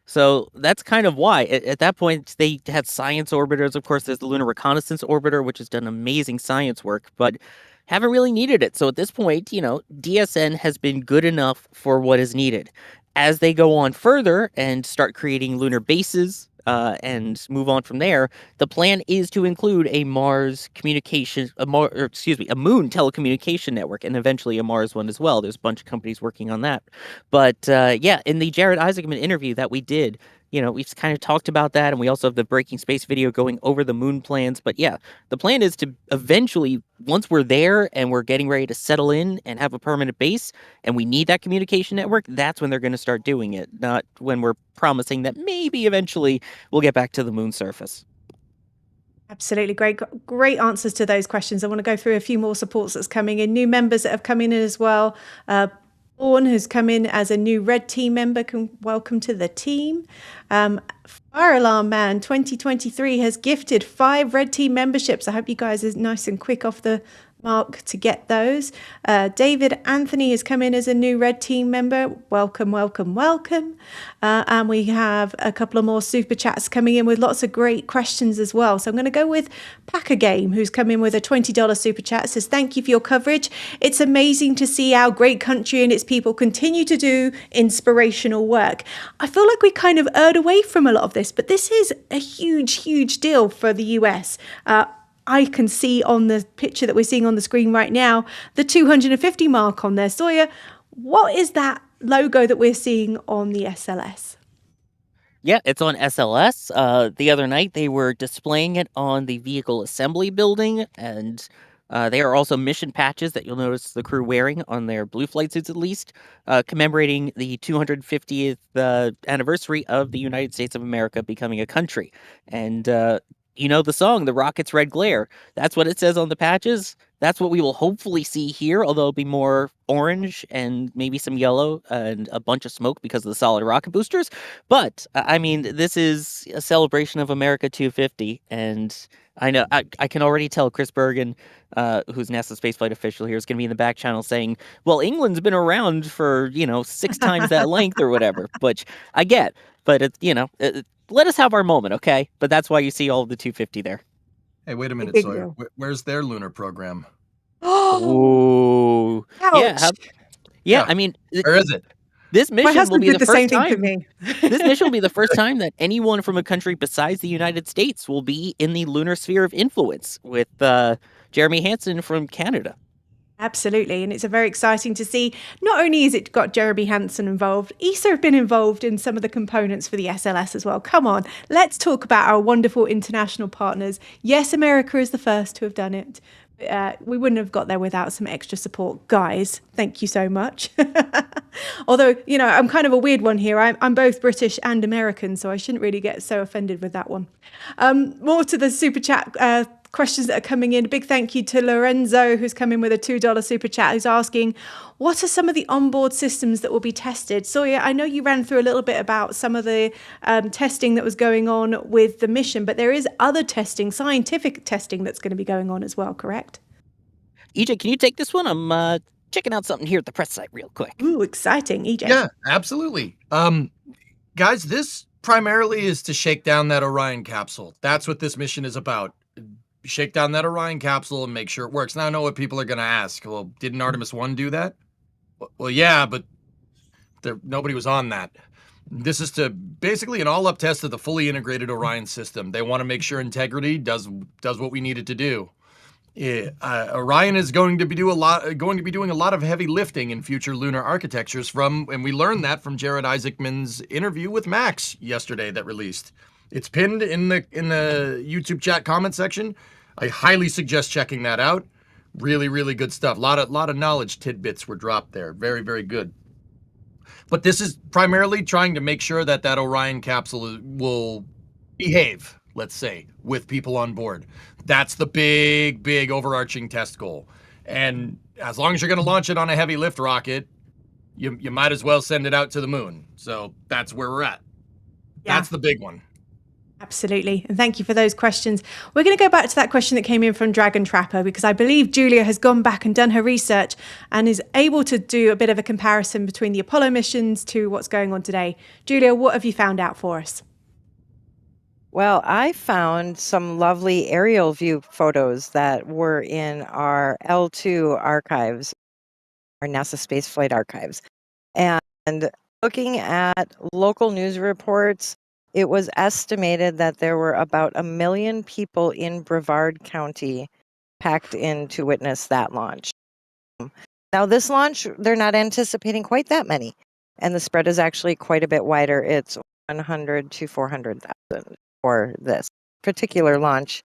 So that's kind of why. At that point, they had science orbiters. Of course, there's the Lunar Reconnaissance Orbiter, which has done amazing science work, but haven't really needed it. So at this point, DSN has been good enough for what is needed. As they go on further and start creating lunar bases, and move on from there. The plan is to include a Mars communication, a moon telecommunication network, and eventually a Mars one as well. There's a bunch of companies working on that. But yeah, in the Jared Isaacman interview that we did, we've kind of talked about that, and we also have the Breaking Space video going over the moon plans. But yeah, the plan is to eventually, once we're there and we're getting ready to settle in and have a permanent base, and we need that communication network, that's when they're going to start doing it, not when we're promising that maybe eventually we'll get back to the moon surface. Absolutely great answers to those questions. I want to go through a few more supports that's coming in, new members that have come in as well. Orn, who's come in as a new Red Team member, welcome to the team. Fire Alarm Man 2023 has gifted 5 Red Team memberships. I hope you guys are nice and quick off the mark to get those. David Anthony has come in as a new Red Team member. Welcome, welcome, welcome. And we have a couple of more super chats coming in with lots of great questions as well. So I'm going to go with Packer Game, who's come in with a $20 super chat. It says, thank you for your coverage. It's amazing to see our great country and its people continue to do inspirational work. I feel like we kind of erred away from a lot of this, but this is a huge, huge deal for the US. I can see on the picture that we're seeing on the screen right now, the 250 mark on there. Sawyer, what is that logo that we're seeing on the SLS? Yeah, it's on SLS. The other night, they were displaying it on the vehicle assembly building, and there are also mission patches that you'll notice the crew wearing on their blue flight suits, at least, commemorating the 250th anniversary of the United States of America becoming a country. And the song, The Rocket's Red Glare. That's what it says on the patches. That's what we will hopefully see here, although it'll be more orange and maybe some yellow and a bunch of smoke because of the solid rocket boosters. But, I mean, this is a celebration of America 250, and I know I can already tell Chris Bergen, who's NASA's spaceflight official here, is going to be in the back channel saying, well, England's been around for, 6 times that length or whatever, which I get. But, let us have our moment, okay? But that's why you see all of the 250 there. Hey, wait a minute, Sawyer. Where's their lunar program? Oh, yeah. I mean, where is it? This mission will be the first time. To me. This mission will be the first time that anyone from a country besides the United States will be in the lunar sphere of influence with Jeremy Hansen from Canada. Absolutely, and it's very exciting to see. Not only has it got Jeremy Hansen involved, ESA have been involved in some of the components for the SLS as well. Come on, let's talk about our wonderful international partners. Yes, America is the first to have done it. We wouldn't have got there without some extra support. Guys, thank you so much. Although, I'm kind of a weird one here. I'm both British and American, so I shouldn't really get so offended with that one. More to the super chat questions that are coming in. A big thank you to Lorenzo, who's come in with a $2 super chat, who's asking, what are some of the onboard systems that will be tested? Sawyer, I know you ran through a little bit about some of the testing that was going on with the mission, but there is other testing, scientific testing that's going to be going on as well, correct? EJ, can you take this one? I'm checking out something here at the press site real quick. Ooh, exciting, EJ. Yeah, absolutely. Guys, this primarily is to shake down that Orion capsule. That's what this mission is about. Shake down that Orion capsule and make sure it works. Now I know what people are going to ask. Well, didn't Artemis 1 do that? Well, yeah, but nobody was on that. This is to basically an all-up test of the fully integrated Orion system. They want to make sure integrity does what we need it to do. Orion is going to be doing a lot of heavy lifting in future lunar architectures and we learned that from Jared Isaacman's interview with Max yesterday that released. It's pinned in the YouTube chat comment section. I highly suggest checking that out. Really, really good stuff. A lot of knowledge tidbits were dropped there. Very, very good. But this is primarily trying to make sure that Orion capsule will behave, let's say, with people on board. That's the big, big overarching test goal. And as long as you're going to launch it on a heavy lift rocket, you might as well send it out to the moon. So that's where we're at. Yeah. That's the big one. Absolutely. And thank you for those questions. We're going to go back to that question that came in from Dragon Trapper, because I believe Julia has gone back and done her research and is able to do a bit of a comparison between the Apollo missions to what's going on today. Julia, what have you found out for us? Well, I found some lovely aerial view photos that were in our L2 archives, our NASA spaceflight archives. And looking at local news reports, it was estimated that there were about 1 million people in Brevard County packed in to witness that launch. Now, this launch, they're not anticipating quite that many, and the spread is actually quite a bit wider. It's 100 to 400,000 for this particular launch.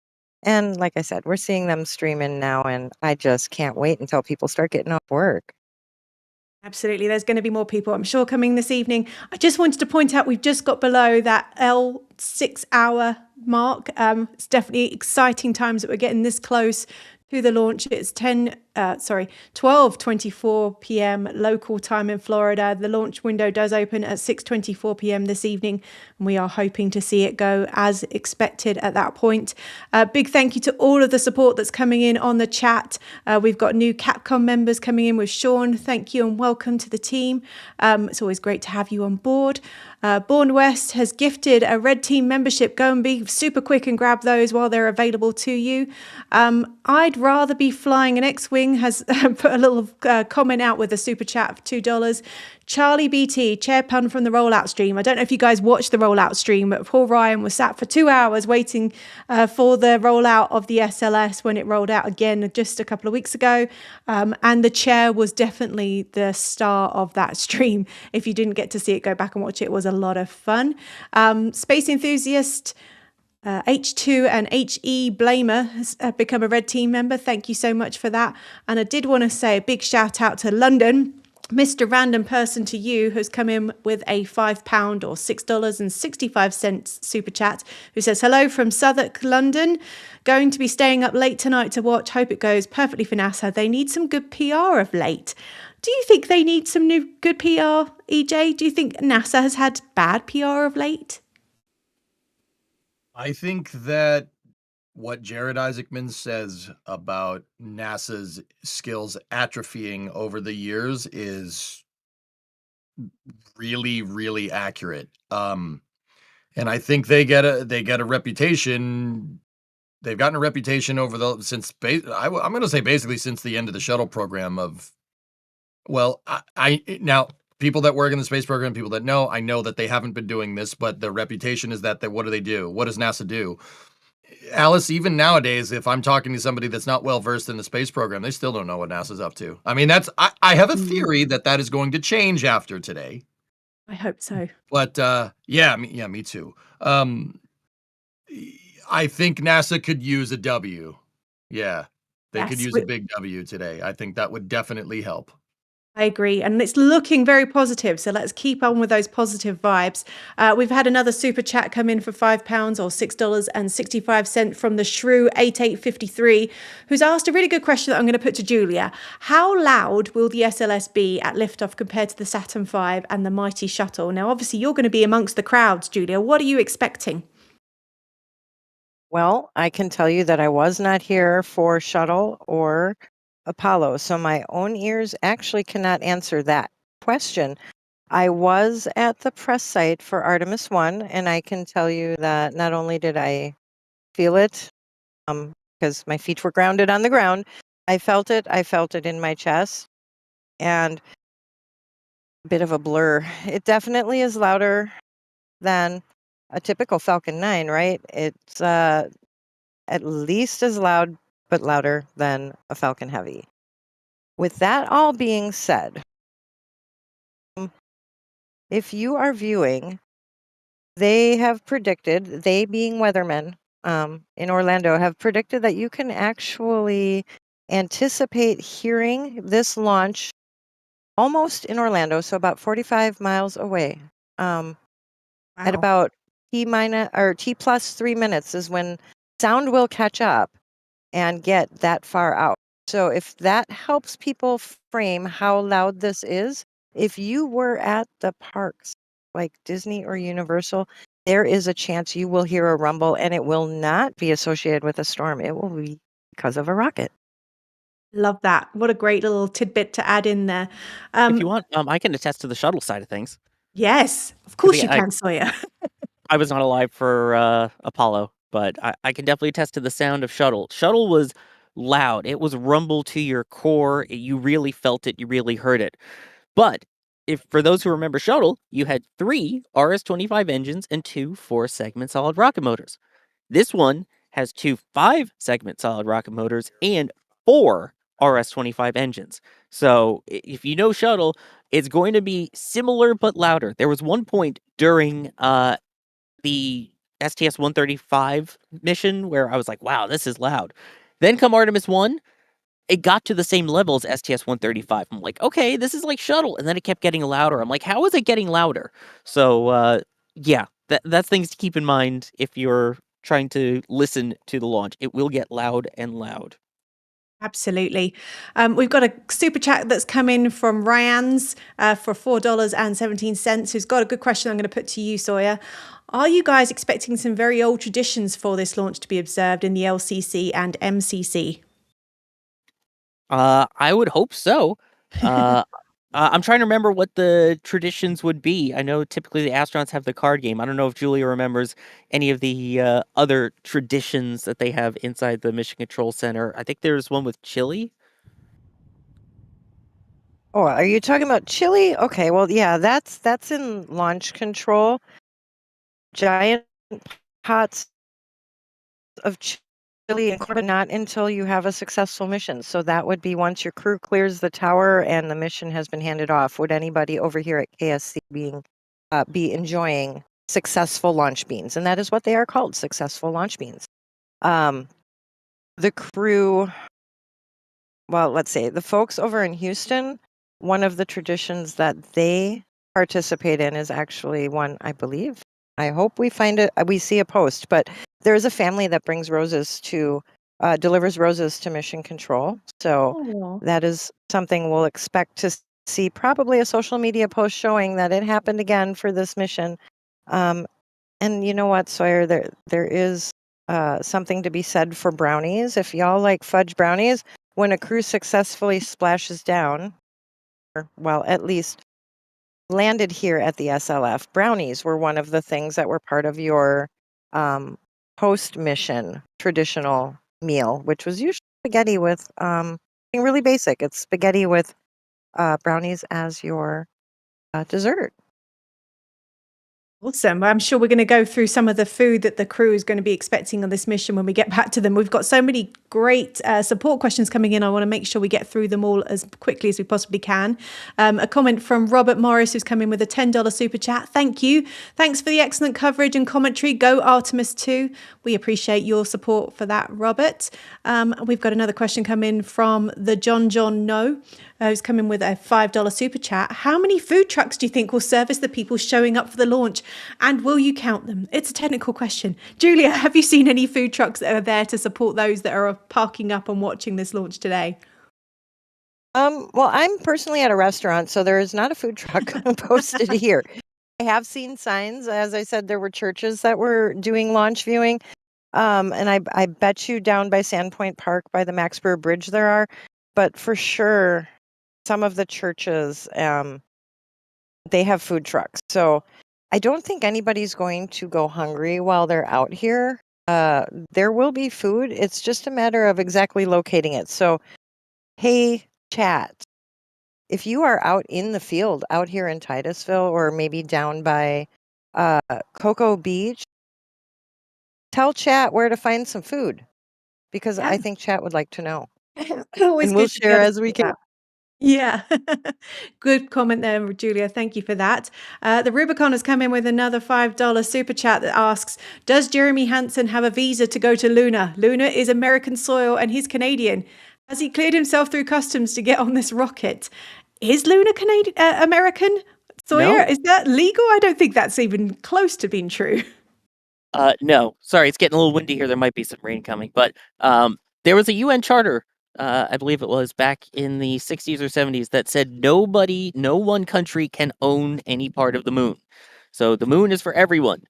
And like I said, we're seeing them stream in now, and I just can't wait until people start getting off work. Absolutely. There's going to be more people, I'm sure, coming this evening. I just wanted to point out we've just got below that L6 hour mark. It's definitely exciting times that we're getting this close to the launch. It's 12:24 p.m. local time in Florida. The launch window does open at 6:24 p.m. this evening, and we are hoping to see it go as expected at that point. Big thank you to all of the support that's coming in on the chat. We've got new Capcom members coming in with Sean. Thank you and welcome to the team. It's always great to have you on board. Born West has gifted a Red Team membership. Go and be super quick and grab those while they're available to you. I'd rather be flying an X-Wing has put a little comment out with a super chat of $2. Charlie BT, chair pun from the rollout stream. I don't know if you guys watched the rollout stream, but poor Ryan was sat for 2 hours waiting for the rollout of the SLS when it rolled out again just a couple of weeks ago. And the chair was definitely the star of that stream. If you didn't get to see it, go back and watch it. It was a lot of fun. Space Enthusiast H2 and HE Blamer has become a Red Team member. Thank you so much for that. And I did want to say a big shout out to London. Mr. Random Person to You has come in with a £5 or $6.65 super chat, who says, hello from Southwark, London. Going to be staying up late tonight to watch. Hope it goes perfectly for NASA. They need some good PR of late. Do you think they need some new good PR, EJ? Do you think NASA has had bad PR of late? I think that what Jared Isaacman says about NASA's skills atrophying over the years is really, really accurate. And I think they get a reputation. They've gotten a reputation over I'm going to say basically since the end of the shuttle program of, well, I now people that work in the space program, people that know, I know that they haven't been doing this, but the reputation is that what do they do? What does NASA do? Alice, even nowadays, if I'm talking to somebody that's not well versed in the space program, they still don't know what NASA's up to. I mean, I have a theory that is going to change after today. I hope so. But me too. I think NASA could use a W. Yeah, they could use a big W today. I think that would definitely help. I agree. And it's looking very positive. So let's keep on with those positive vibes. We've had another super chat come in for £5 or $6.65 from the Shrew 8853, who's asked a really good question that I'm going to put to Julia. How loud will the SLS be at liftoff compared to the Saturn V and the mighty shuttle? Now, obviously, you're going to be amongst the crowds, Julia. What are you expecting? Well, I can tell you that I was not here for shuttle or Apollo, so my own ears actually cannot answer that question. I was at the press site for Artemis 1, and I can tell you that not only did I feel it, because my feet were grounded on the ground, I felt it in my chest, and a bit of a blur. It definitely is louder than a typical Falcon 9, right? It's at least as loud, but louder than a Falcon Heavy. With that all being said, if you are viewing, they have predicted, they being weathermen in Orlando, have predicted that you can actually anticipate hearing this launch almost in Orlando, so about 45 miles away. At about T plus 3 minutes is when sound will catch up and get that far out. So if that helps people frame how loud this is, if you were at the parks like Disney or Universal, there is a chance you will hear a rumble, and it will not be associated with a storm. It will be because of a rocket. Love that. What a great little tidbit to add in there. If you want, I can attest to the shuttle side of things. Yes, of course you can, Sawyer. I was not alive for Apollo, but I can definitely attest to the sound of shuttle. Shuttle was loud. It was rumble to your core. You really felt it. You really heard it. But if for those who remember Shuttle, you had 3 RS-25 engines and 2 4-segment solid rocket motors. This one has 2 5-segment solid rocket motors and 4 RS-25 engines. So if you know Shuttle, it's going to be similar but louder. There was one point during the STS-135 mission where I was like, wow, this is loud. Then come Artemis 1, it got to the same level as STS-135. I'm like, okay, this is like Shuttle. And then it kept getting louder. I'm like, how is it getting louder? So, yeah, that's things to keep in mind if you're trying to listen to the launch. It will get loud and loud. Absolutely. We've got a super chat that's come in from Ryan's for $4.17, who's got a good question I'm going to put to you, Sawyer. Are you guys expecting some very old traditions for this launch to be observed in the LCC and MCC? I would hope so. I'm trying to remember what the traditions would be. I know typically the astronauts have the card game. I don't know if Julia remembers any of the other traditions that they have inside the Mission Control Center. I think there's one with chili. Oh, are you talking about chili? Okay, well, yeah, that's in launch control. Giant pots of chili, but not until you have a successful mission. So that would be once your crew clears the tower and the mission has been handed off. Would anybody over here at KSC be enjoying successful launch beans? And that is what they are called, successful launch beans. The crew, well, let's say the folks over in Houston, one of the traditions that they participate in is actually one, I believe. I hope we find it. We see a post, but there's a family that brings roses to, delivers roses to Mission Control. So that is something we'll expect to see. Probably a social media post showing that it happened again for this mission. And you know what, Sawyer? There is something to be said for brownies. If y'all like fudge brownies, when a crew successfully splashes down, or well, at least landed here at the SLF, brownies were one of the things that were part of your post-mission traditional meal, which was usually spaghetti with really basic. It's spaghetti with brownies as your dessert. Awesome. I'm sure we're going to go through some of the food that the crew is going to be expecting on this mission when we get back to them. We've got so many great support questions coming in. I want to make sure we get through them all as quickly as we possibly can. A comment from Robert Morris, who's come in with a $10 super chat. Thank you. Thanks for the excellent coverage and commentary. Go Artemis 2. We appreciate your support for that, Robert. We've got another question come in from the John No. Who's come in with a $5 super chat. How many food trucks do you think will service the people showing up for the launch? And will you count them? It's a technical question. Julia, have you seen any food trucks that are there to support those that are parking up and watching this launch today? Well, I'm personally at a restaurant, so there is not a food truck posted here. I have seen signs. As I said, there were churches that were doing launch viewing. And I bet you down by Sandpoint Park by the Maxborough Bridge there are. But for sure, some of the churches, they have food trucks. So I don't think anybody's going to go hungry while they're out here. There will be food. It's just a matter of exactly locating it. So, hey, chat, if you are out in the field, out here in Titusville, or maybe down by Cocoa Beach, tell chat where to find some food, because I think chat would like to know. Always And we'll good to be share able to as we see can. that. Yeah, good comment there, Julia. Thank you for that. The Rubicon has come in with another $5 super chat that asks, does Jeremy Hansen have a visa to go to Luna? Luna is American soil and he's Canadian. Has he cleared himself through customs to get on this rocket? Is Luna Canadian, American? Sawyer, No. is that legal? I don't think that's even close to being true. No. Sorry, it's getting a little windy here. There might be some rain coming. But there was a UN charter, I believe it was back in the 60s or 70s, that said no one country can own any part of the moon. So the moon is for everyone.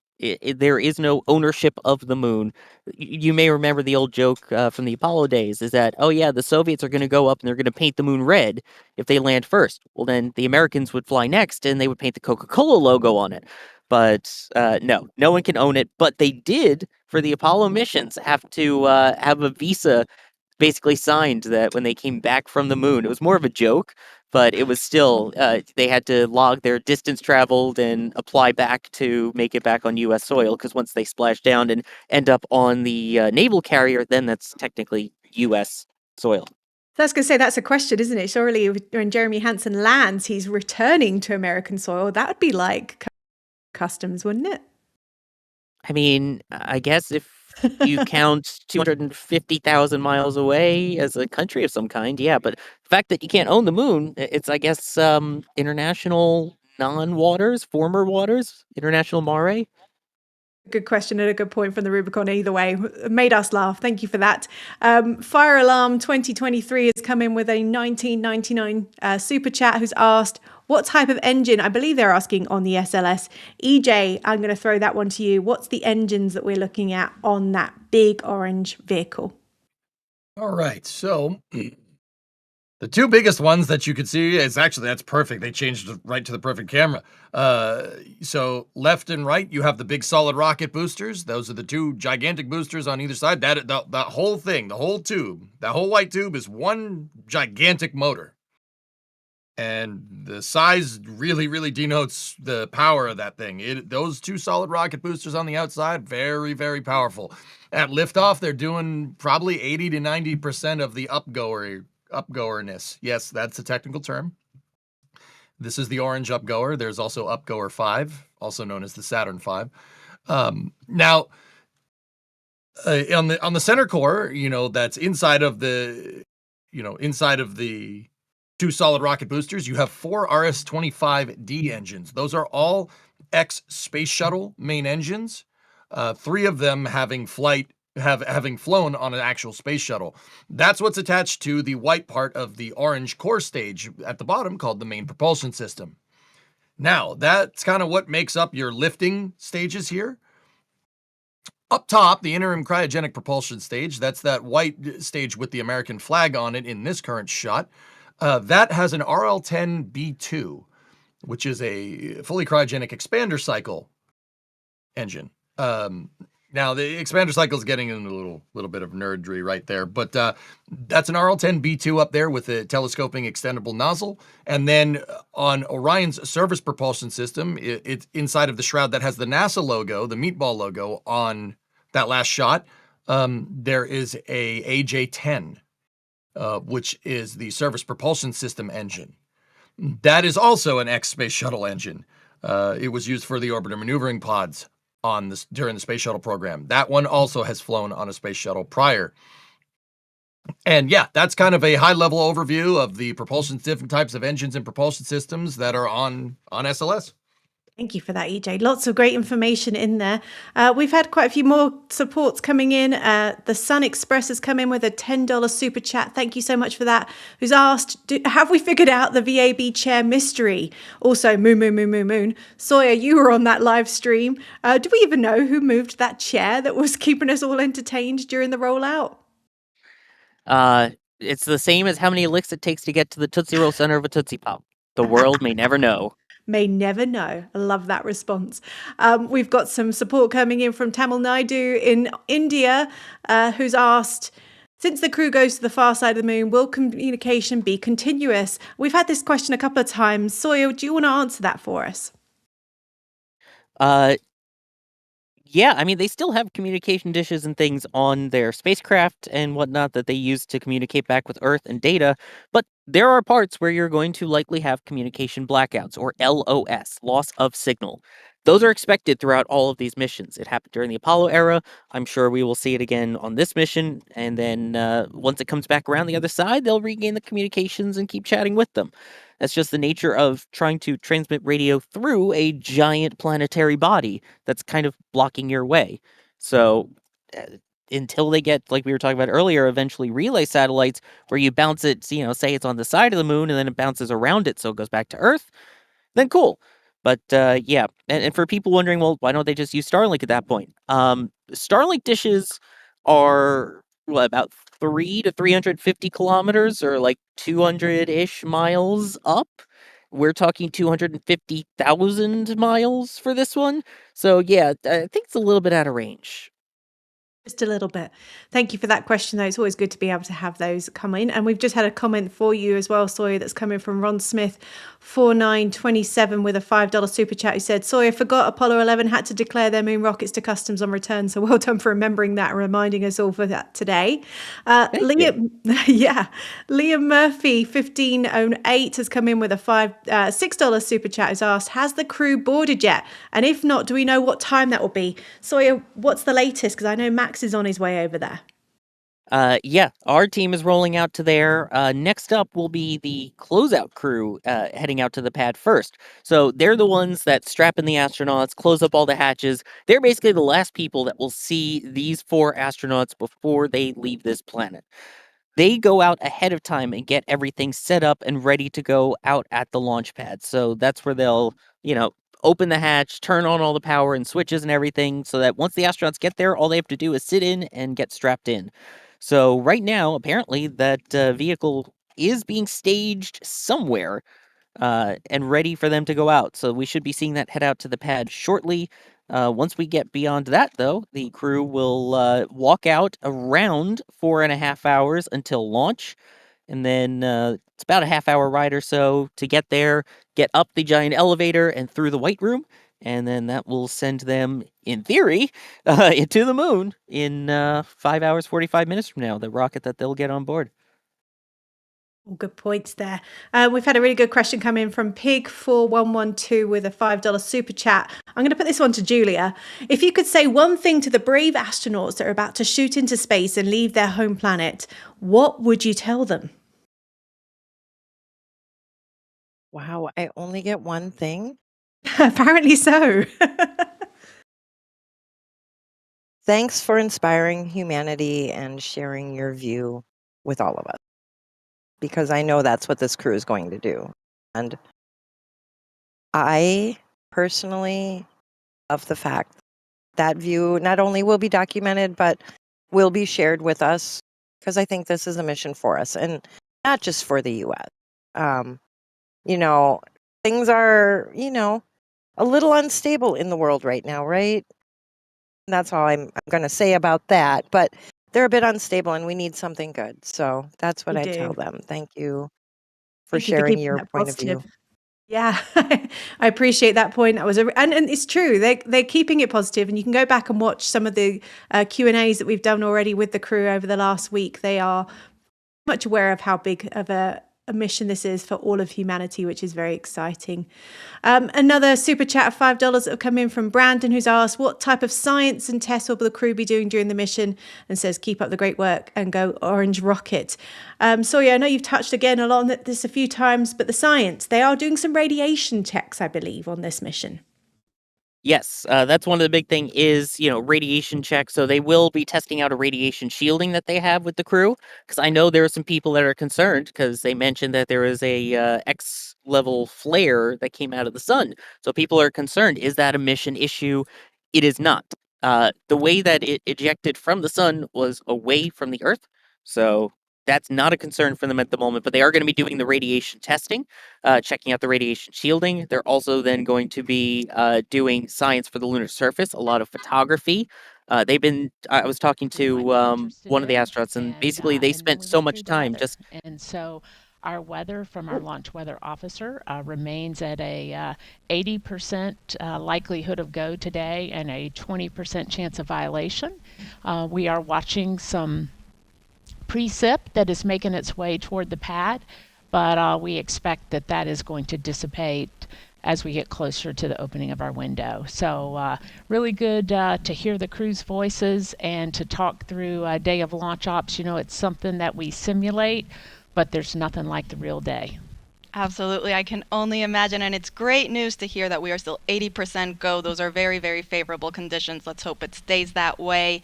There is no ownership of the moon. You may remember the old joke from the Apollo days is that, oh yeah, the Soviets are going to go up and they're going to paint the moon red if they land first. Well, then the Americans would fly next and they would paint the Coca-Cola logo on it. But no one can own it. But they did, for the Apollo missions, have to have a visa basically signed that when they came back from the moon. It was more of a joke, but it was still they had to log their distance traveled and apply back to make it back on U.S. soil, because once they splash down and end up on the naval carrier, then that's technically U.S. soil. So I was going to say, that's a question, isn't it? Surely when Jeremy Hansen lands, he's returning to American soil. That would be like customs, wouldn't it? I mean, I guess if you count 250,000 miles away as a country of some kind, yeah. But the fact that you can't own the moon, it's, I guess, international non-waters, former waters, international mare. Good question and a good point from the Rubicon either way. Made us laugh. Thank you for that. Fire Alarm 2023 has come in with a 1999 super chat who's asked, what type of engine? I believe they're asking on the SLS. EJ, I'm going to throw that one to you. What's the engines that we're looking at on that big orange vehicle? All right. So the two biggest ones that you could see is actually, that's perfect. They changed it right to the perfect camera. So left and right, you have the big solid rocket boosters. Those are the two gigantic boosters on either side. That whole thing, the whole tube, that whole white tube is one gigantic motor. And the size really, really denotes the power of that thing. Those two solid rocket boosters on the outside, very, very powerful. At liftoff, they're doing probably 80 to 90% of the upgoerness. Yes, that's a technical term. This is the orange upgoer. There's also upgoer 5, also known as the Saturn V. Now, on the center core, that's inside of the two solid rocket boosters, you have 4 RS-25D engines. Those are all ex-space shuttle main engines. 3 of them having flown on an actual space shuttle. That's what's attached to the white part of the orange core stage at the bottom, called the main propulsion system. Now, that's kind of what makes up your lifting stages here. Up top, the interim cryogenic propulsion stage, that's that white stage with the American flag on it in this current shot. That has an RL-10B2, which is a fully cryogenic expander cycle engine. Now, the expander cycle is getting into a little bit of nerdry right there, but that's an RL-10B2 up there with a telescoping extendable nozzle. And then on Orion's service propulsion system, it's inside of the shroud that has the NASA logo, the meatball logo on that last shot, there is a AJ-10. Which is the service propulsion system engine. That is also an X-Space Shuttle engine. It was used for the orbiter maneuvering pods during the Space Shuttle program. That one also has flown on a Space Shuttle prior. And yeah, that's kind of a high-level overview of the different types of engines and propulsion systems that are on SLS. Thank you for that, EJ. Lots of great information in there. We've had quite a few more supports coming in. The Sun Express has come in with a $10 super chat. Thank you so much for that. Who's asked, have we figured out the VAB chair mystery? Also, moon. Sawyer, you were on that live stream. Do we even know who moved that chair that was keeping us all entertained during the rollout? It's the same as how many licks it takes to get to the Tootsie Roll center of a Tootsie Pop. The world may never know. May never know. I love that response. We've got some support coming in from Tamil Naidu in India, who's asked, since the crew goes to the far side of the moon, will communication be continuous? We've had this question a couple of times. Sawyer, do you want to answer that for us? Yeah, I mean, they still have communication dishes and things on their spacecraft and whatnot that they use to communicate back with Earth and data, but there are parts where you're going to likely have communication blackouts, or LOS, loss of signal. Those are expected throughout all of these missions. It happened during the Apollo era. I'm sure we will see it again on this mission, and then once it comes back around the other side, they'll regain the communications and keep chatting with them. That's just the nature of trying to transmit radio through a giant planetary body that's kind of blocking your way. So until they get, like we were talking about earlier, eventually relay satellites where you bounce it, say it's on the side of the moon and then it bounces around it so it goes back to Earth, then cool. But yeah, and for people wondering, well, why don't they just use Starlink at that point? Starlink dishes are about 3 to 350 kilometers, or like 200-ish miles up. We're talking 250,000 miles for this one. So yeah, I think it's a little bit out of range. Just a little bit. Thank you for that question, though. It's always good to be able to have those come in. And we've just had a comment for you as well, Sawyer, that's coming from Ron Smith, 4927, with a $5 super chat, who said, Sawyer forgot Apollo 11 had to declare their moon rockets to customs on return. So well done for remembering that and reminding us all for that today. Liam, yeah, Liam Murphy, 1508, has come in with a $6 super chat, who's asked, has the crew boarded yet? And if not, do we know what time that will be? Sawyer, what's the latest? Because I know Max is on his way over there. Yeah, our team is rolling out to there. Next up will be the closeout crew heading out to the pad first. So they're the ones that strap in the astronauts, close up all the hatches. They're basically the last people that will see these 4 astronauts before they leave this planet. They go out ahead of time and get everything set up and ready to go out at the launch pad. So that's where they'll, open the hatch, turn on all the power and switches and everything, so that once the astronauts get there, all they have to do is sit in and get strapped in. So right now, apparently, that vehicle is being staged somewhere and ready for them to go out. So we should be seeing that head out to the pad shortly. Once we get beyond that, though, the crew will walk out around 4.5 hours until launch. And then it's about a half-hour ride or so to get there, get up the giant elevator and through the White Room. And then that will send them, in theory, into the moon in 5 hours, 45 minutes from now, the rocket that they'll get on board. All good points there. We've had a really good question come in from Pig4112 with a $5 super chat. I'm going to put this one to Julia. If you could say one thing to the brave astronauts that are about to shoot into space and leave their home planet, what would you tell them? Wow, I only get one thing? Apparently so. Thanks for inspiring humanity and sharing your view with all of us, because I know that's what this crew is going to do. And I personally love the fact that view not only will be documented, but will be shared with us, because I think this is a mission for us and not just for the U.S. Things are, a little unstable in the world right now, right? That's all I'm going to say about that. But they're a bit unstable and we need something good. So that's what I tell them. Thank you for sharing your point of view. Yeah, I appreciate that point. That was and it's true. They're keeping it positive, and you can go back and watch some of the Q&As that we've done already with the crew over the last week. They are much aware of how big of a mission this is for all of humanity, which is very exciting. Another super chat of $5 that have come in from Brandon, who's asked, what type of science and tests will the crew be doing during the mission? And says, keep up the great work and go Orange Rocket. Sawyer, I know you've touched again a lot on this a few times, but the science, they are doing some radiation checks, I believe, on this mission. Yes, that's one of the big thing is, radiation checks. So they will be testing out a radiation shielding that they have with the crew. Because I know there are some people that are concerned because they mentioned that there is a X-level flare that came out of the sun. So people are concerned, is that a mission issue? It is not. The way that it ejected from the sun was away from the Earth. So that's not a concern for them at the moment, but they are going to be doing the radiation testing, checking out the radiation shielding. They're also then going to be doing science for the lunar surface, a lot of photography. I was talking to one of the astronauts, and basically they spent so much time just... And so our weather from our launch weather officer remains at a 80% likelihood of go today and a 20% chance of violation. We are watching some precip that is making its way toward the pad, but we expect that is going to dissipate as we get closer to the opening of our window. So really good to hear the crew's voices and to talk through a day of launch ops. It's something that we simulate, but there's nothing like the real day. Absolutely. I can only imagine. And it's great news to hear that we are still 80% go. Those are very, very favorable conditions. Let's hope it stays that way.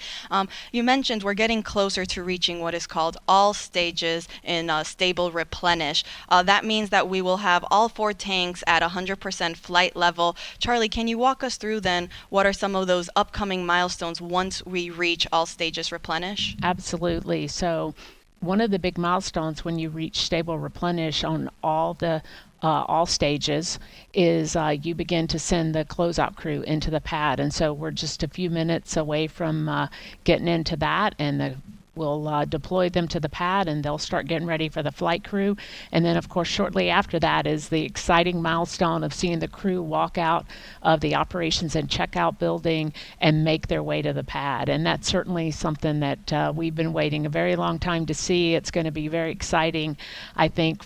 You mentioned we're getting closer to reaching what is called all stages in stable replenish. That means that we will have all 4 tanks at 100% flight level. Charlie, can you walk us through then what are some of those upcoming milestones once we reach all stages replenish? Absolutely. So one of the big milestones when you reach stable replenish on all the all stages, is you begin to send the closeout crew into the pad. And so we're just a few minutes away from getting into that, and we'll deploy them to the pad, and they'll start getting ready for the flight crew. And then, of course, shortly after that is the exciting milestone of seeing the crew walk out of the operations and checkout building and make their way to the pad. And that's certainly something that we've been waiting a very long time to see. It's going to be very exciting, I think,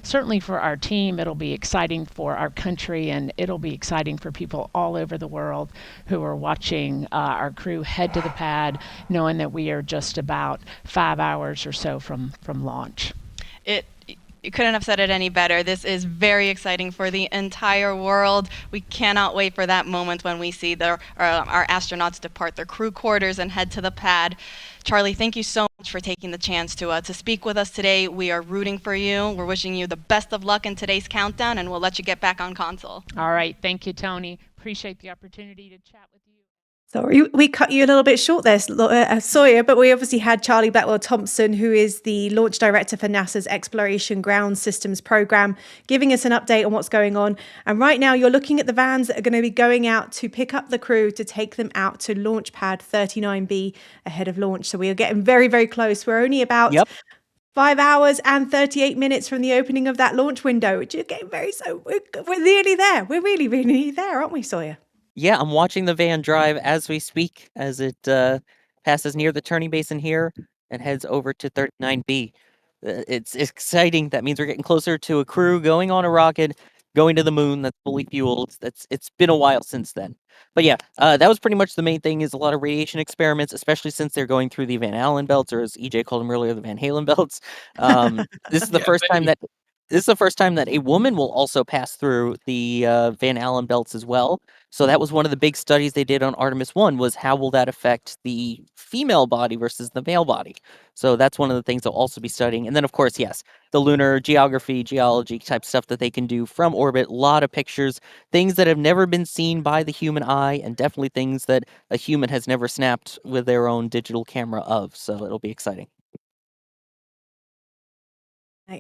certainly for our team. It'll be exciting for our country, and it'll be exciting for people all over the world who are watching our crew head to the pad, knowing that we are just about 5 hours or so from launch. You couldn't have said it any better. This is very exciting for the entire world. We cannot wait for that moment when we see our astronauts depart their crew quarters and head to the pad. Charlie, thank you so much for taking the chance to speak with us today. We are rooting for you. We're wishing you the best of luck in today's countdown, and we'll let you get back on console. All right. Thank you, Tony. Appreciate the opportunity to chat with you. Sorry, we cut you a little bit short there, Sawyer, but we obviously had Charlie Blackwell-Thompson, who is the launch director for NASA's Exploration Ground Systems program, giving us an update on what's going on. And right now you're looking at the vans that are going to be going out to pick up the crew to take them out to launch pad 39B ahead of launch. So we are getting very, very close. We're only about 5 hours and 38 minutes from the opening of that launch window, which is getting we're nearly there. We're really, really there, aren't we, Sawyer? Yeah, I'm watching the van drive as we speak, as it passes near the turning basin here and heads over to 39B. It's exciting. That means we're getting closer to a crew going on a rocket, going to the moon that's fully fueled. It's been a while since then. But yeah, that was pretty much the main thing, is a lot of radiation experiments, especially since they're going through the Van Allen belts, or as EJ called them earlier, the Van Halen belts. This is the first time that a woman will also pass through the Van Allen belts as well. So that was one of the big studies they did on Artemis 1, was how will that affect the female body versus the male body. So that's one of the things they'll also be studying. And then, of course, yes, the lunar geography, geology type stuff that they can do from orbit. A lot of pictures, things that have never been seen by the human eye, and definitely things that a human has never snapped with their own digital camera of. So it'll be exciting.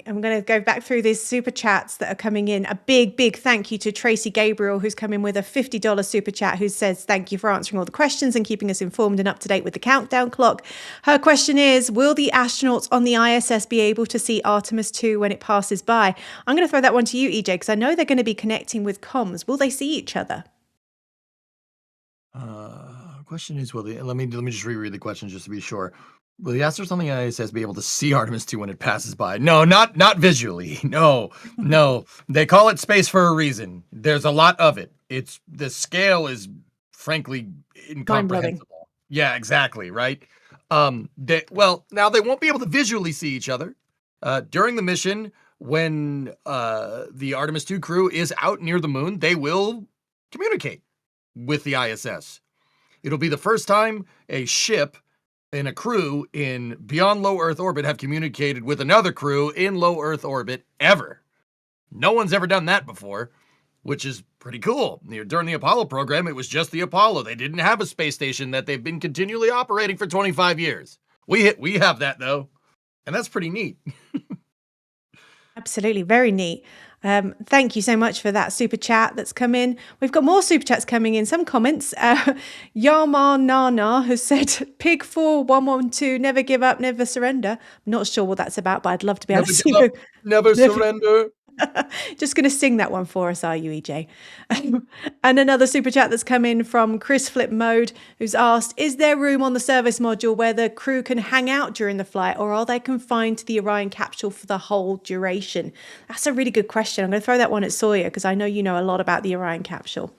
I'm going to go back through these super chats that are coming in. A big, big thank you to Tracy Gabriel, who's come in with a $50 super chat, who says, thank you for answering all the questions and keeping us informed and up to date with the countdown clock. Her question is, will the astronauts on the ISS be able to see Artemis 2 when it passes by? I'm going to throw that one to you, EJ, because I know they're going to be connecting with comms. Will they see each other? Question is, let me just reread the question just to be sure. Will the astronauts on the ISS be able to see Artemis 2 when it passes by? No, not visually. No. They call it space for a reason. There's a lot of it. The scale is frankly incomprehensible. Yeah, exactly, right? Now they won't be able to visually see each other. During the mission, when the Artemis 2 crew is out near the moon, they will communicate with the ISS. It'll be the first time a ship and a crew in beyond low Earth orbit have communicated with another crew in low Earth orbit ever. No one's ever done that before, which is pretty cool. During the Apollo program, it was just the Apollo. They didn't have a space station that they've been continually operating for 25 years. We have that, though, and that's pretty neat. Absolutely, very neat. Thank you so much for that super chat that's come in. We've got more super chats coming in, some comments. Yama Nana has said, Pig 4112, never give up, never surrender. I'm not sure what that's about, but I'd love to be able to sing it. Never surrender. Just going to sing that one for us, are you, EJ? And another super chat that's come in from Chris Flip Mode, who's asked, is there room on the service module where the crew can hang out during the flight, or are they confined to the Orion capsule for the whole duration? That's a really good question. I'm going to throw that one at Sawyer, because I know you know a lot about the Orion capsule.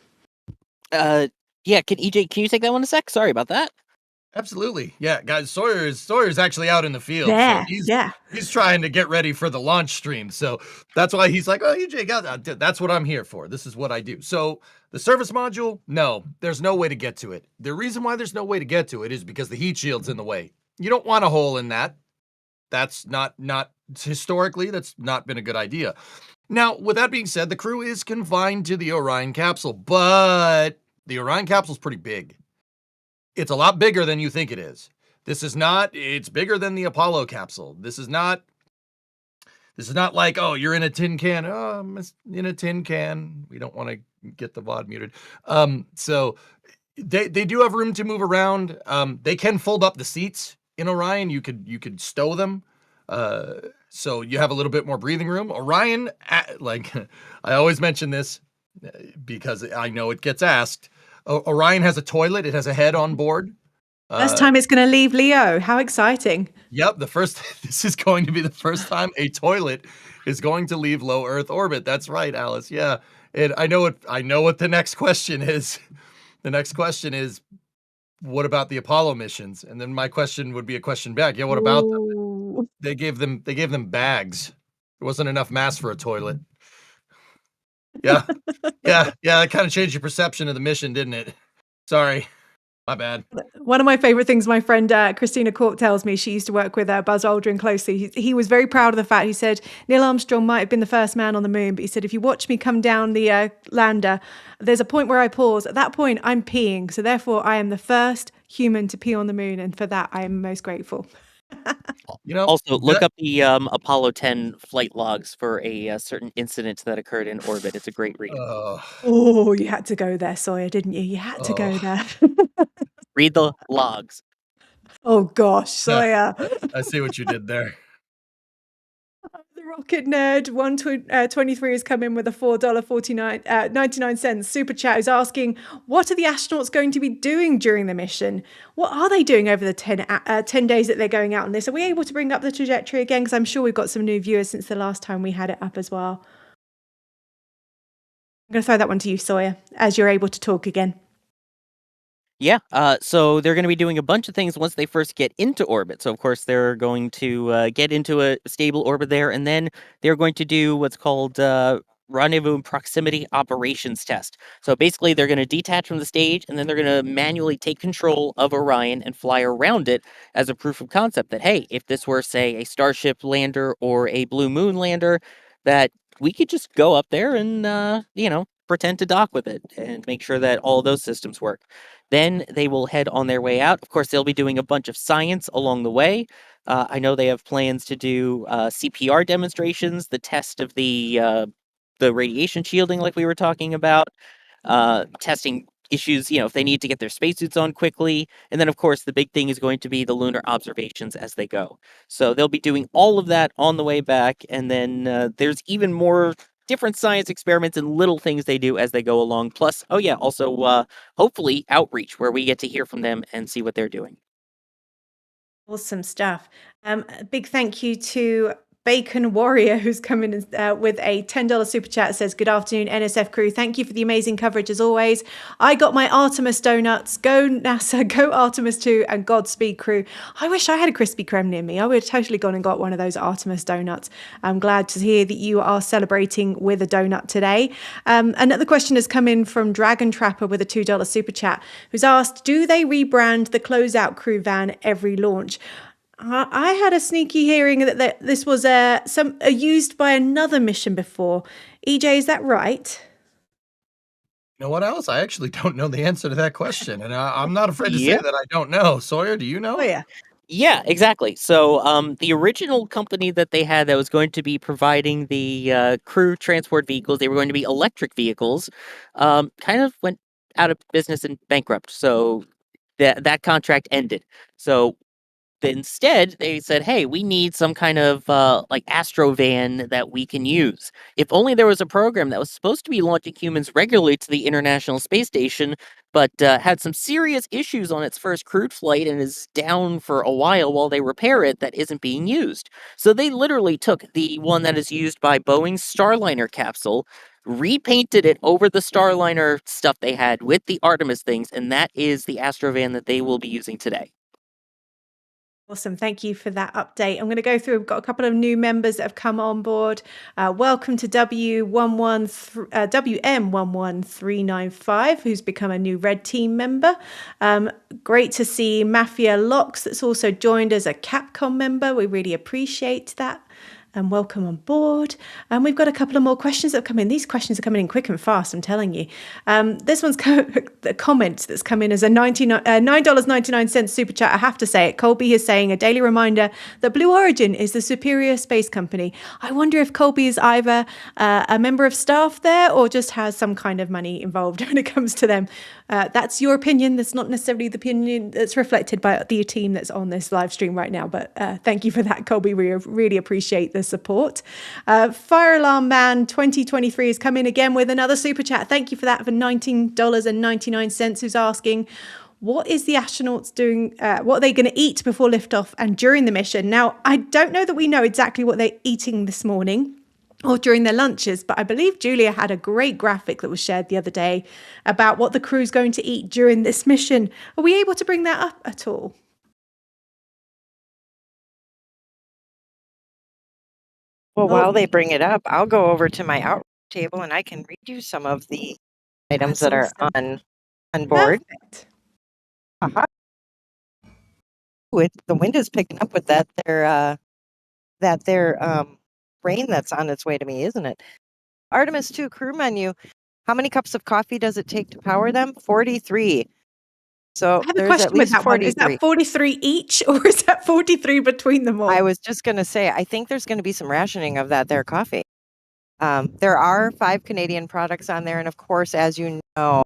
Yeah, can you take that one a sec? Sorry about that. Absolutely. Yeah, guys, Sawyer's actually out in the field. Yeah, so he's trying to get ready for the launch stream. So that's why he's like, oh, EJ, that's what I'm here for. This is what I do. So the service module, no, there's no way to get to it. The reason why there's no way to get to it is because the heat shield's in the way. You don't want a hole in that. That's not historically, that's not been a good idea. Now, with that being said, the crew is confined to the Orion capsule, but the Orion capsule's pretty big. It's a lot bigger than you think it is. It's bigger than the Apollo capsule. This is not This is not like, oh, you're in a tin can. Oh, I'm in a tin can. We don't want to get the VOD muted. So they do have room to move around. They can fold up the seats in Orion. You could stow them. So you have a little bit more breathing room. Orion, like I always mention this because I know it gets asked. Orion has a toilet. It has a head on board. First time it's going to leave Leo. How exciting. Yep, this is going to be the first time a toilet is going to leave low Earth orbit. That's right, Alice. Yeah. And I know what the next question is. The next question is, what about the Apollo missions? And then my question would be a question back. Yeah, what about them? They gave them bags. There wasn't enough mass for a toilet. Yeah. Yeah, that kind of changed your perception of the mission, didn't it? Sorry. My bad. One of my favorite things my friend Christina Cork tells me, she used to work with Buzz Aldrin closely. He was very proud of the fact, he said, Neil Armstrong might have been the first man on the moon, but he said, if you watch me come down the lander, there's a point where I pause. At that point, I'm peeing. So therefore, I am the first human to pee on the moon. And for that, I am most grateful. Also, look up the Apollo 10 flight logs for a certain incident that occurred in orbit. It's a great read. Oh, you had to go there, Sawyer, didn't you? You had to go there. Read the logs. Oh, gosh, Sawyer. I see what you did there. The Rocket Nerd 123 has come in with a $4.99 super chat. Who's asking, what are the astronauts going to be doing during the mission? What are they doing over the 10 days that they're going out on this? Are we able to bring up the trajectory again? Because I'm sure we've got some new viewers since the last time we had it up as well. I'm going to throw that one to you, Sawyer, as you're able to talk again. Yeah, so they're going to be doing a bunch of things once they first get into orbit. So, of course, they're going to get into a stable orbit there, and then they're going to do what's called rendezvous proximity operations test. So basically, they're going to detach from the stage, and then they're going to manually take control of Orion and fly around it as a proof of concept that, hey, if this were, say, a Starship lander or a Blue Moon lander, that we could just go up there and, pretend to dock with it and make sure that all those systems work. Then they will head on their way out. Of course, they'll be doing a bunch of science along the way. I know they have plans to do CPR demonstrations, the test of the radiation shielding like we were talking about, testing issues, if they need to get their spacesuits on quickly. And then, of course, the big thing is going to be the lunar observations as they go. So they'll be doing all of that on the way back. And then there's even more different science experiments and little things they do as they go along. Plus, also hopefully outreach where we get to hear from them and see what they're doing. Awesome stuff. A big thank you to Bacon Warrior, who's coming with a $10 super chat. Says, good afternoon, NSF crew. Thank you for the amazing coverage as always. I got my Artemis donuts. Go NASA, go Artemis 2, and Godspeed crew. I wish I had a Krispy Kreme near me. I would have totally gone and got one of those Artemis donuts. I'm glad to hear that you are celebrating with a donut today. Another question has come in from Dragon Trapper with a $2 super chat, who's asked, do they rebrand the closeout crew van every launch? I had a sneaky hearing that this was used by another mission before. EJ, is that right? You know what else? I actually don't know the answer to that question, and I'm not afraid to say that I don't know. Sawyer, do you know? Oh, yeah. Yeah, exactly. So the original company that they had that was going to be providing the crew transport vehicles, they were going to be electric vehicles, kind of went out of business and bankrupt. So that contract ended. So instead, they said, hey, we need some kind of Astro van that we can use. If only there was a program that was supposed to be launching humans regularly to the International Space Station, but had some serious issues on its first crewed flight and is down for a while they repair it, that isn't being used. So they literally took the one that is used by Boeing's Starliner capsule, repainted it over the Starliner stuff they had with the Artemis things, and that is the Astro van that they will be using today. Awesome. Thank you for that update. I'm going to go through. We've got a couple of new members that have come on board. Welcome to WM11395, who's become a new Red Team member. Great to see Mafia Locks that's also joined as a Capcom member. We really appreciate that. and welcome on board. And we've got a couple of more questions that have come in. These questions are coming in quick and fast, I'm telling you. This one's the comment that's come in as a $9.99 super chat. I have to say it. Colby is saying, a daily reminder that Blue Origin is the superior space company. I wonder if Colby is either a member of staff there or just has some kind of money involved when it comes to them. That's your opinion. That's not necessarily the opinion that's reflected by the team that's on this live stream right now. But thank you for that, Colby. We really appreciate the support. Fire Alarm Man 2023 has come in again with another super chat. Thank you for that, for $19.99, who's asking, what is the astronauts doing? What are they going to eat before liftoff and during the mission? Now, I don't know that we know exactly what they're eating this morning or during their lunches, but I believe Julia had a great graphic that was shared the other day about what the crew's going to eat during this mission. Are we able to bring that up at all? Well, while they bring it up, I'll go over to my out table and I can read you some of the items that are on board. Perfect. Uh-huh. The wind is picking up with that rain that's on its way to me, isn't it? Artemis 2 crew menu. How many cups of coffee does it take to power them? 43. So I have a there's question at with least that one. 43. Is that 43 each or is that 43 between them all? I was just going to say, I think there's going to be some rationing of that coffee. There are 5 Canadian products on there. And of course, as you know,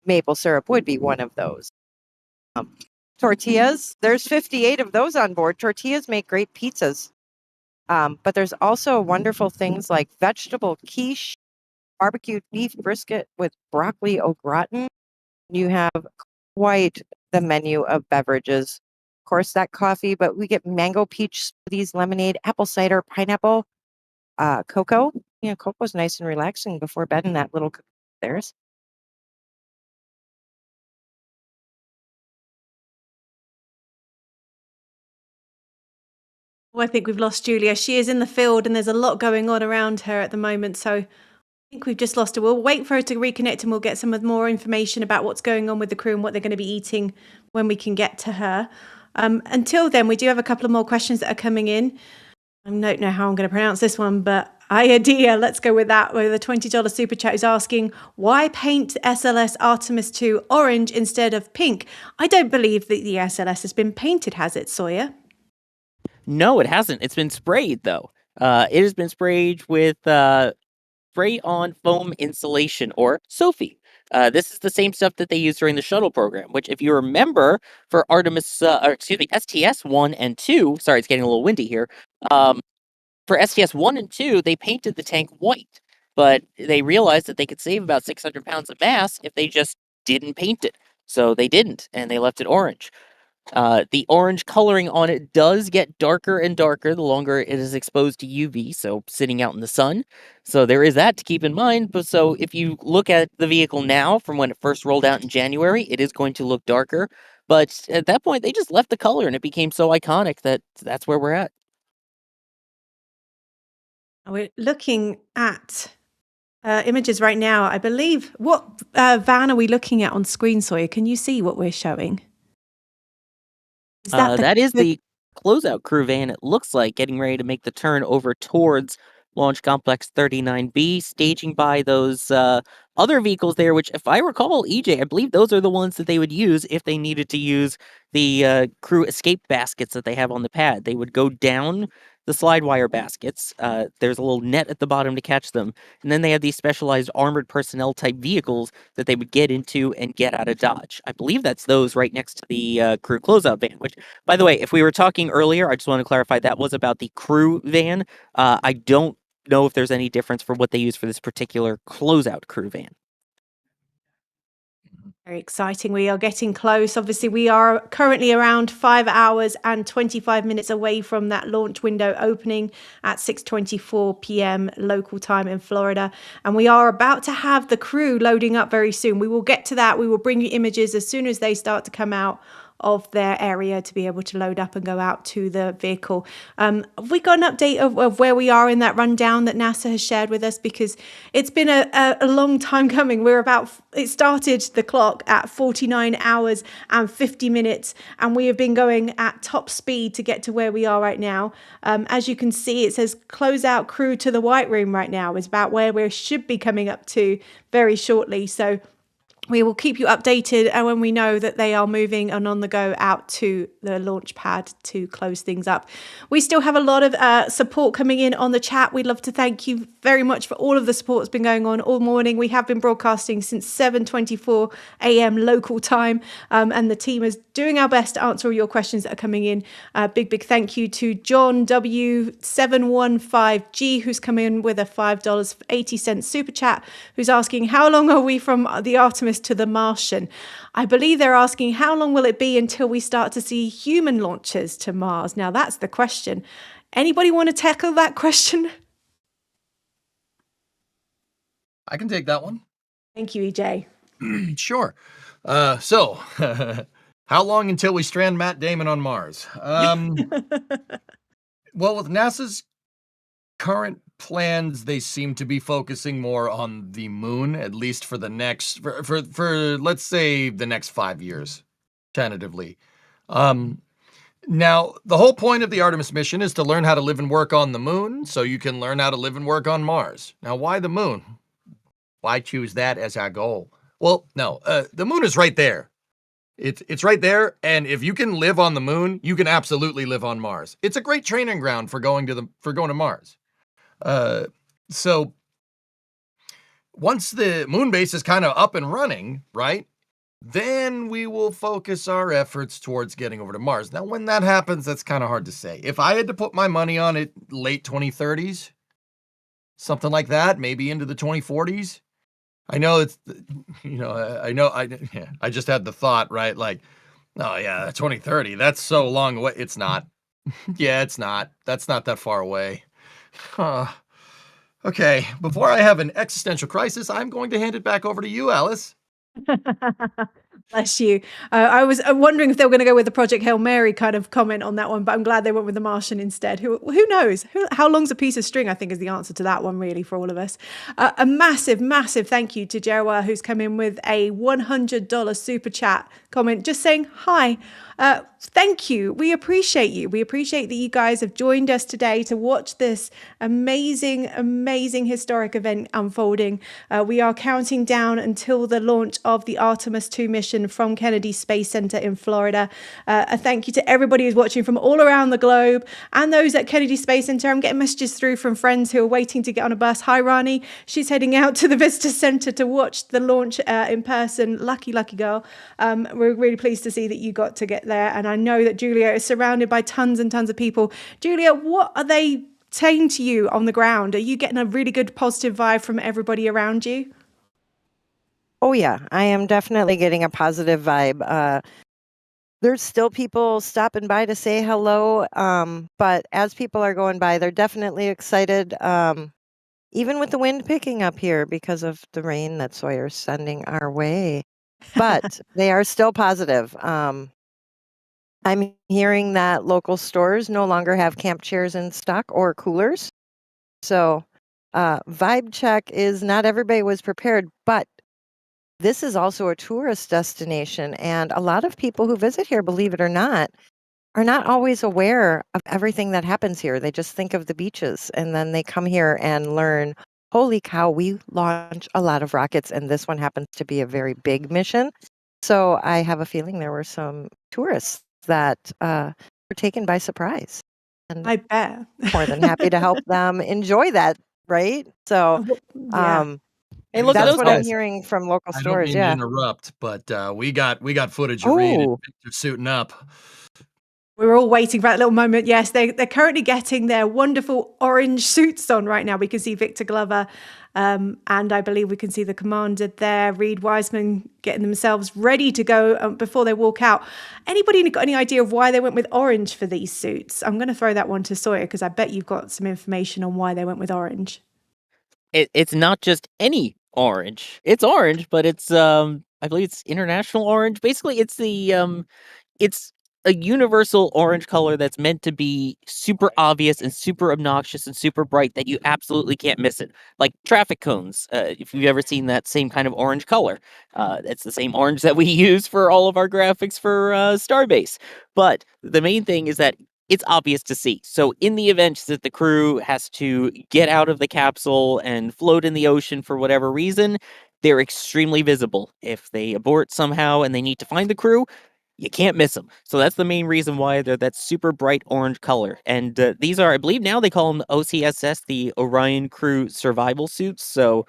maple syrup would be one of those. Tortillas, there's 58 of those on board. Tortillas make great pizzas. But there's also wonderful things like vegetable quiche, barbecued beef brisket with broccoli au gratin. You have quite the menu of beverages. Of course, that coffee, but we get mango peach smoothies, lemonade, apple cider, pineapple, cocoa. You know, cocoa's nice and relaxing before bed in that little theirs. Well, I think we've lost Julia. She is in the field and there's a lot going on around her at the moment. So I think we've just lost her. We'll wait for her to reconnect and we'll get some more information about what's going on with the crew and what they're going to be eating when we can get to her. Until then, we do have a couple of more questions that are coming in. I don't know how I'm going to pronounce this one, but Idea, let's go with that, with a $20 super chat, is asking, why paint SLS Artemis 2 orange instead of pink? I don't believe that the SLS has been painted, has it, Sawyer? No, it hasn't. It's been sprayed, though. It has been sprayed with spray-on foam insulation, or SOFI. This is the same stuff that they used during the shuttle program, which, if you remember, for Artemis, STS 1 and 2, sorry, it's getting a little windy here. For STS 1 and 2, they painted the tank white, but they realized that they could save about 600 pounds of mass if they just didn't paint it. So they didn't, and they left it orange. The orange coloring on it does get darker and darker the longer it is exposed to UV, so sitting out in the sun. So there is that to keep in mind. But so if you look at the vehicle now from when it first rolled out in January, it is going to look darker. But at that point, they just left the color and it became so iconic that that's where we're at. We're looking at images right now. I believe, what van are we looking at on screen, Sawyer? Can you see what we're showing? Is that is the closeout crew van, it looks like, getting ready to make the turn over towards Launch Complex 39B, staging by those other vehicles there, which, if I recall, EJ, I believe those are the ones that they would use if they needed to use the crew escape baskets that they have on the pad. They would go down the slide wire baskets. There's a little net at the bottom to catch them. And then they have these specialized armored personnel type vehicles that they would get into and get out of Dodge. I believe that's those right next to the crew closeout van, which, by the way, if we were talking earlier, I just want to clarify that was about the crew van. I don't know if there's any difference for what they use for this particular closeout crew van. Very exciting. We are getting close. Obviously, we are currently around 5 hours and 25 minutes away from that launch window opening at 6:24 p.m. local time in Florida. And we are about to have the crew loading up very soon. We will get to that. We will bring you images as soon as they start to come out of their area to be able to load up and go out to the vehicle. Have we got an update of where we are in that rundown that NASA has shared with us? Because it's been a long time coming. It started the clock at 49 hours and 50 minutes, and we have been going at top speed to get to where we are right now. As you can see, it says close out crew to the White Room right now is about where we should be coming up to very shortly. So we will keep you updated, and when we know that they are moving and on the go out to the launch pad to close things up. We still have a lot of support coming in on the chat. We'd love to thank you very much for all of the support that's been going on all morning. We have been broadcasting since 7:24 a.m. local time, and the team is doing our best to answer all your questions that are coming in. Big thank you to John W715G, who's come in with a $5.80 super chat, who's asking, how long are we from the Artemis to the Martian? I believe they're asking, how long will it be until we start to see human launches to Mars? Now, that's the question. Anybody want to tackle that question? I can take that one. Thank you, EJ. Sure. So, how long until we strand Matt Damon on Mars? Well, with NASA's current plans, they seem to be focusing more on the moon, at least for the next, for let's say the next 5 years, tentatively. Now, the whole point of the Artemis mission is to learn how to live and work on the moon, so you can learn how to live and work on Mars. Now, why the moon? Why choose that as our goal? Well, no, the moon is right there. It's right there, and if you can live on the moon, you can absolutely live on Mars. It's a great training ground for going to Mars. So once the moon base is kind of up and running, right, then we will focus our efforts towards getting over to Mars. Now, when that happens, that's kind of hard to say. If I had to put my money on it, late 2030s, something like that, maybe into the 2040s. I know it's, I just had the thought, right? Like, oh yeah, 2030, that's so long away. It's not. Yeah, it's not. That's not that far away. Okay, before I have an existential crisis, I'm going to hand it back over to you, Alice. Bless you. I was wondering if they were going to go with the Project Hail Mary kind of comment on that one, but I'm glad they went with the Martian instead. Who knows? How long's a piece of string, I think, is the answer to that one, really, for all of us. A massive, massive thank you to Jerwa, who's come in with a $100 super chat comment, just saying hi. Thank you. We appreciate you. We appreciate that you guys have joined us today to watch this amazing, amazing historic event unfolding. We are counting down until the launch of the Artemis 2 mission from Kennedy Space Center in Florida. A thank you to everybody who's watching from all around the globe and those at Kennedy Space Center. I'm getting messages through from friends who are waiting to get on a bus. Hi, Rani. She's heading out to the Visitor Center to watch the launch in person. Lucky girl. We're really pleased to see that you got to get there. And I know that Julia is surrounded by tons and tons of people. Julia, what are they saying to you on the ground? Are you getting a really good positive vibe from everybody around you? Oh, yeah, I am definitely getting a positive vibe. There's still people stopping by to say hello, but as people are going by, they're definitely excited, even with the wind picking up here because of the rain that Sawyer's sending our way. But they are still positive. I'm hearing that local stores no longer have camp chairs in stock or coolers. So vibe check is not everybody was prepared, but this is also a tourist destination. And a lot of people who visit here, believe it or not, are not always aware of everything that happens here. They just think of the beaches, and then they come here and learn, holy cow, we launch a lot of rockets, and this one happens to be a very big mission. So I have a feeling there were some tourists that were taken by surprise. And I bet. More than happy to help them enjoy that, right? So Hey, look at that's those what guys. I'm hearing from local I don't stores. mean Yeah. to interrupt, but we got footage of Reed and Victor suiting up. We're all waiting for that little moment. Yes, they're currently getting their wonderful orange suits on right now. We can see Victor Glover, and I believe we can see the commander there, Reed Wiseman, getting themselves ready to go before they walk out. Anybody got any idea of why they went with orange for these suits? I'm going to throw that one to Sawyer because I bet you've got some information on why they went with orange. It's not just any orange. It's orange, but it's I believe it's international orange. Basically, it's the it's a universal orange color that's meant to be super obvious and super obnoxious and super bright that you absolutely can't miss it. Like traffic cones, if you've ever seen that same kind of orange color. It's the same orange that we use for all of our graphics for Starbase. But the main thing is that it's obvious to see. So in the event that the crew has to get out of the capsule and float in the ocean for whatever reason, they're extremely visible. If they abort somehow and they need to find the crew, you can't miss them. So that's the main reason why they're that super bright orange color. And these are, I believe now they call them the OCSS, the Orion Crew Survival Suits. So,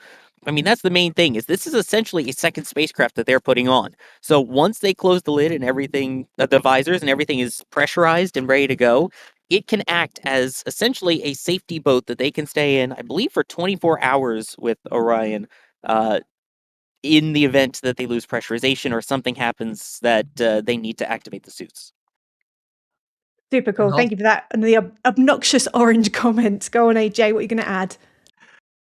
I mean, that's the main thing is this is essentially a second spacecraft that they're putting on. So once they close the lid and everything, the visors and everything is pressurized and ready to go, it can act as essentially a safety boat that they can stay in, I believe, for 24 hours with Orion. In the event that they lose pressurization or something happens that they need to activate the suits. Super cool. Thank you for that. And the obnoxious orange comments. Go on, AJ. What are you going to add?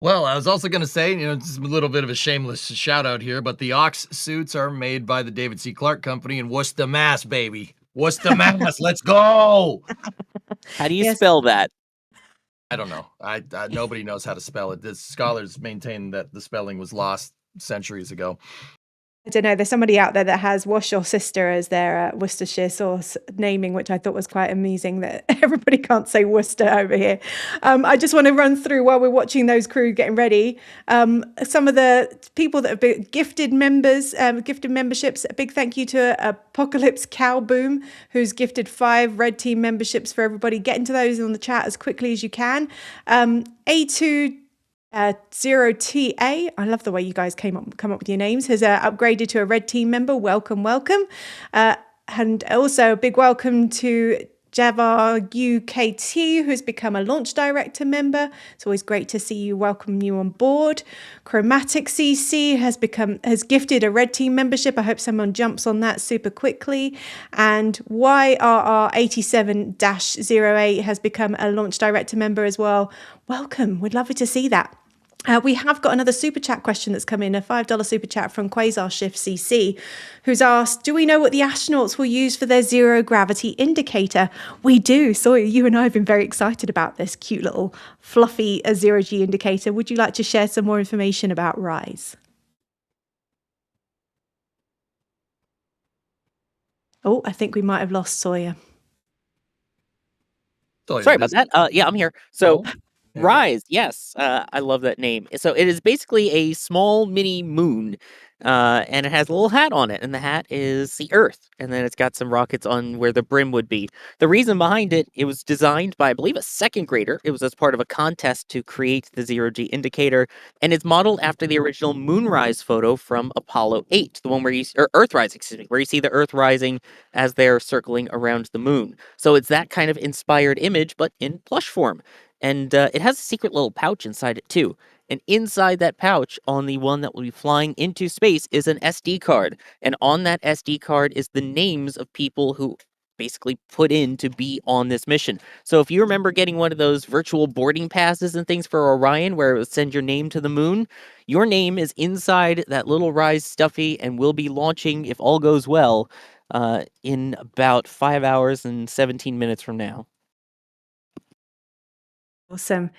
Well, I was also going to say, just a little bit of a shameless shout out here, but the Ox suits are made by the David C. Clark Company in Worcester, Mass, baby. Worcester, Mass. Let's go. How do you spell that? I don't know. I nobody knows how to spell it. The scholars maintain that the spelling was lost centuries ago. I don't know. There's somebody out there that has Wash Your Sister as their Worcestershire sauce naming, which I thought was quite amusing that everybody can't say Worcester over here. I just want to run through while we're watching those crew getting ready. Some of the people that have been gifted members, gifted memberships. A big thank you to Apocalypse Cowboom, who's gifted 5 Red Team memberships for everybody. Get into those on the chat as quickly as you can. A2 0TA, I love the way you guys come up with your names, has upgraded to a Red Team member. Welcome. And also a big welcome to Javar UKT, who's become a Launch Director member. It's always great to see you, welcome you on board. Chromatic CC has gifted a Red Team membership. I hope someone jumps on that super quickly. And YRR87-08 has become a Launch Director member as well. Welcome. We'd love to see that. We have got another super chat question that's come in, a $5 super chat from Quasar Shift CC, who's asked, do we know what the astronauts will use for their zero gravity indicator? We do. Sawyer, you and I have been very excited about this cute little fluffy zero G indicator. Would you like to share some more information about RISE? Oh, I think we might have lost Sawyer. Sorry about that. Yeah, I'm here. So Rise, yes, I love that name. So it is basically a small mini moon, and it has a little hat on it, and the hat is the Earth, and then it's got some rockets on where the brim would be. The reason behind it, it was designed by, I believe, a second grader. It was as part of a contest to create the zero-G indicator, and it's modeled after the original moonrise photo from Apollo 8, the one where or Earthrise, excuse me, where you see the Earth rising as they're circling around the moon. So it's that kind of inspired image, but in plush form. And it has a secret little pouch inside it, too. And inside that pouch, on the one that will be flying into space, is an SD card. And on that SD card is the names of people who basically put in to be on this mission. So if you remember getting one of those virtual boarding passes and things for Orion, where it would send your name to the moon, your name is inside that little Rise stuffy and will be launching, if all goes well, in about 5 hours and 17 minutes from now. Awesome.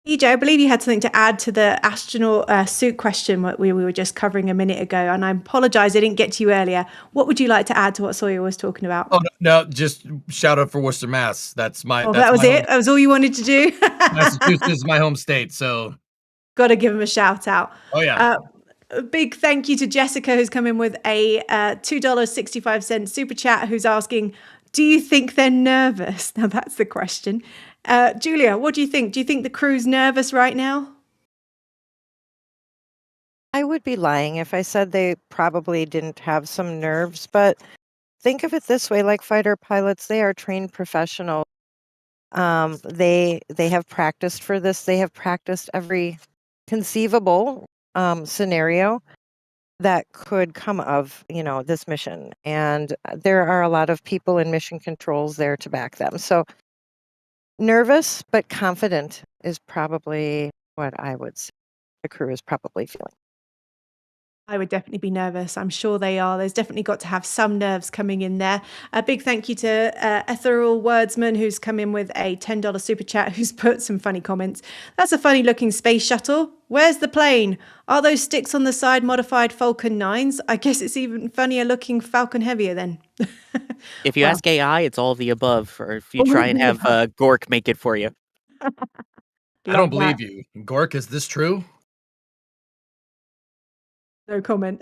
EJ, I believe you had something to add to the astronaut suit question that we were just covering a minute ago, and I apologize I didn't get to you earlier. What would you like to add to what Sawyer was talking about? Oh, no, just shout out for Worcester, Mass. That's my. Oh, that was it? That was all you wanted to do? Massachusetts is my home state, so. Got to give him a shout out. Oh, yeah. A big thank you to Jessica, who's come in with a $2.65 super chat, who's asking, do you think they're nervous? Now, that's the question. Julia, what do you think? Do you think the crew's nervous right now? I would be lying if I said they probably didn't have some nerves, but think of it this way, like fighter pilots, they are trained professionals. They have practiced for this. They have practiced every conceivable scenario that could come of, this mission. And there are a lot of people in mission controls there to back them. So nervous but confident is probably what I would say the crew is probably feeling. I would definitely be nervous. I'm sure they are. There's definitely got to have some nerves coming in there. A big thank you to Ethereal Wordsman, who's come in with a $10 super chat, who's put some funny comments. That's a funny looking space shuttle. Where's the plane? Are those sticks on the side modified Falcon 9s? I guess it's even funnier looking Falcon Heavier then. If you Wow. ask AI, it's all of the above, or if you All try of and the have above. Gork make it for you. I Love don't that. believe you. Gork, is this true? No comment.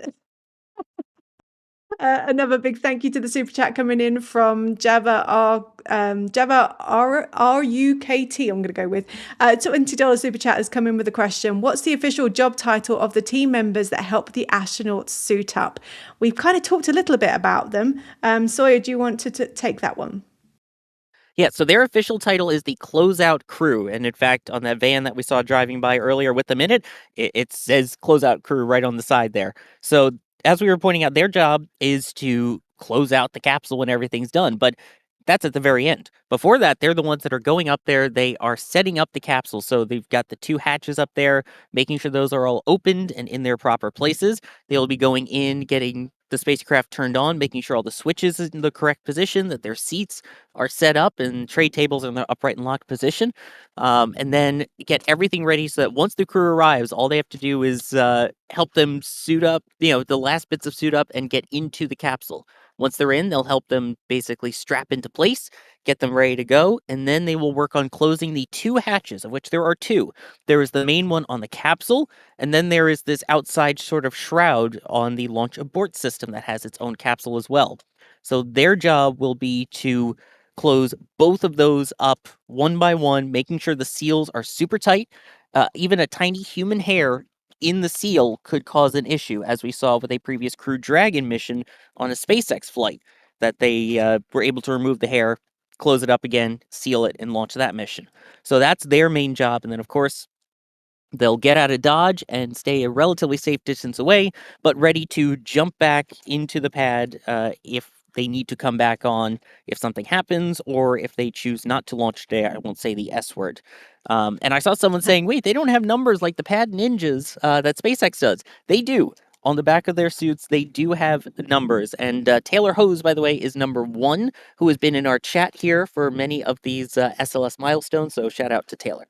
Another big thank you to the super chat coming in from Java RUKT. I'm going to go with $20 super chat has come in with a question. What's the official job title of the team members that help the astronauts suit up? We've kind of talked a little bit about them. Sawyer, do you want to take that one? Yeah, so their official title is the Closeout Crew. And in fact, on that van that we saw driving by earlier with them in it, it says Closeout Crew right on the side there. So as we were pointing out, their job is to close out the capsule when everything's done. But that's at the very end. Before that, they're the ones that are going up there. They are setting up the capsule. So they've got the 2 hatches up there, making sure those are all opened and in their proper places. They'll be going in, getting the spacecraft turned on, making sure all the switches is in the correct position, that their seats are set up and tray tables are in their upright and locked position. And then get everything ready so that once the crew arrives, all they have to do is help them suit up, the last bits of suit up and get into the capsule. Once they're in, they'll help them basically strap into place, get them ready to go, and then they will work on closing the 2 hatches, of which there are 2. There is the main one on the capsule, and then there is this outside sort of shroud on the launch abort system that has its own capsule as well. So their job will be to close both of those up one by one, making sure the seals are super tight. Even a tiny human hair in the seal could cause an issue, as we saw with a previous Crew Dragon mission on a SpaceX flight, that they were able to remove the hair, close it up again, seal it, and launch that mission. So that's their main job. And then, of course, they'll get out of Dodge and stay a relatively safe distance away, but ready to jump back into the pad if they need to come back on, if something happens, or if they choose not to launch today. I won't say the S word. And I saw someone saying, wait, they don't have numbers like the pad ninjas that SpaceX does. They do. On the back of their suits, they do have numbers. And Taylor Hose, by the way, is number 1, who has been in our chat here for many of these SLS milestones. So shout out to Taylor.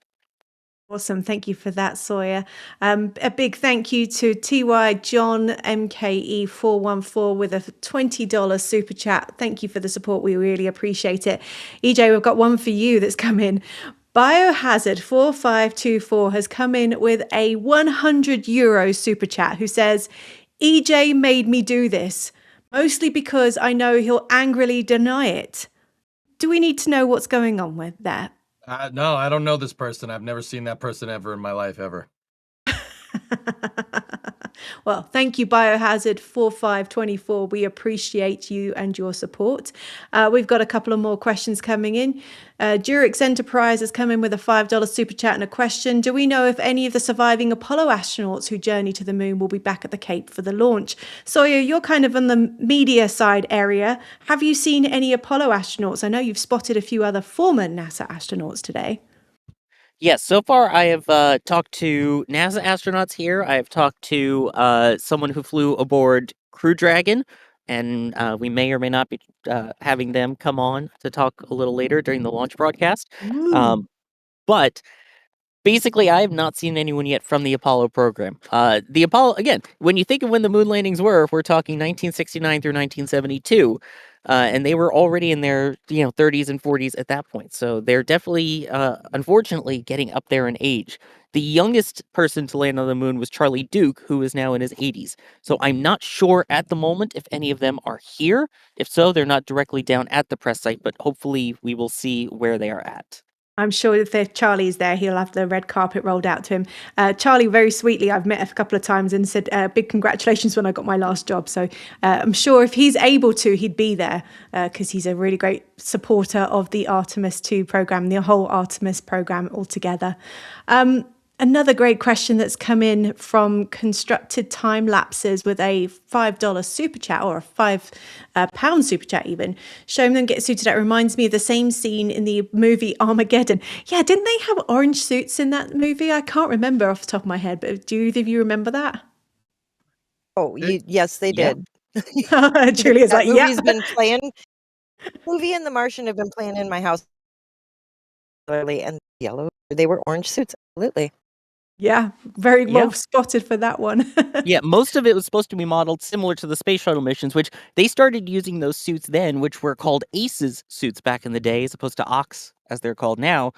Awesome. Thank you for that, Sawyer. A big thank you to TY John MKE 414 with a $20 super chat. Thank you for the support. We really appreciate it. EJ, we've got one for you that's come in. Biohazard 4524 has come in with a €100 super chat who says, EJ made me do this, mostly because I know he'll angrily deny it. Do we need to know what's going on with that? No, I don't know this person. I've never seen that person ever in my life, ever. Well, thank you, Biohazard 4524. We appreciate you and your support. We've got a couple of more questions coming in. Durix Enterprise has come in with a $5 super chat and a question. Do we know if any of the surviving Apollo astronauts who journeyed to the moon will be back at the Cape for the launch? Sawyer, you're kind of on the media side area. Have you seen any Apollo astronauts? I know you've spotted a few other former NASA astronauts today. Yes, so far I have talked to NASA astronauts here. I have talked to someone who flew aboard Crew Dragon, and we may or may not be having them come on to talk a little later during the launch broadcast. But basically, I have not seen anyone yet from the Apollo program. The Apollo, again, when you think of when the moon landings were, we're talking 1969 through 1972. And they were already in their 30s and 40s at that point. So they're definitely, unfortunately, getting up there in age. The youngest person to land on the moon was Charlie Duke, who is now in his 80s. So I'm not sure at the moment if any of them are here. If so, they're not directly down at the press site, but hopefully we will see where they are at. I'm sure if Charlie's there, he'll have the red carpet rolled out to him. Charlie, very sweetly, I've met a couple of times and said, big congratulations when I got my last job. So I'm sure if he's able to, he'd be there because he's a really great supporter of the Artemis 2 program, the whole Artemis program altogether. Another great question that's come in from Constructed Time Lapses with a $5 super chat, or a £5 super chat even. Showing them get suited out reminds me of the same scene in the movie Armageddon. Yeah, didn't they have orange suits in that movie? I can't remember off the top of my head, but do either of you remember that? Oh, yes, they Yeah. did. Julia's That like, yeah. movie's been playing. Movie and The Martian have been playing in my house regularly, and yellow. They were orange suits. Absolutely. Yeah, very Yeah. well spotted for that one. Yeah, most of it was supposed to be modeled similar to the space shuttle missions, which they started using those suits then, which were called ACES suits back in the day, as opposed to OX, as they're called now.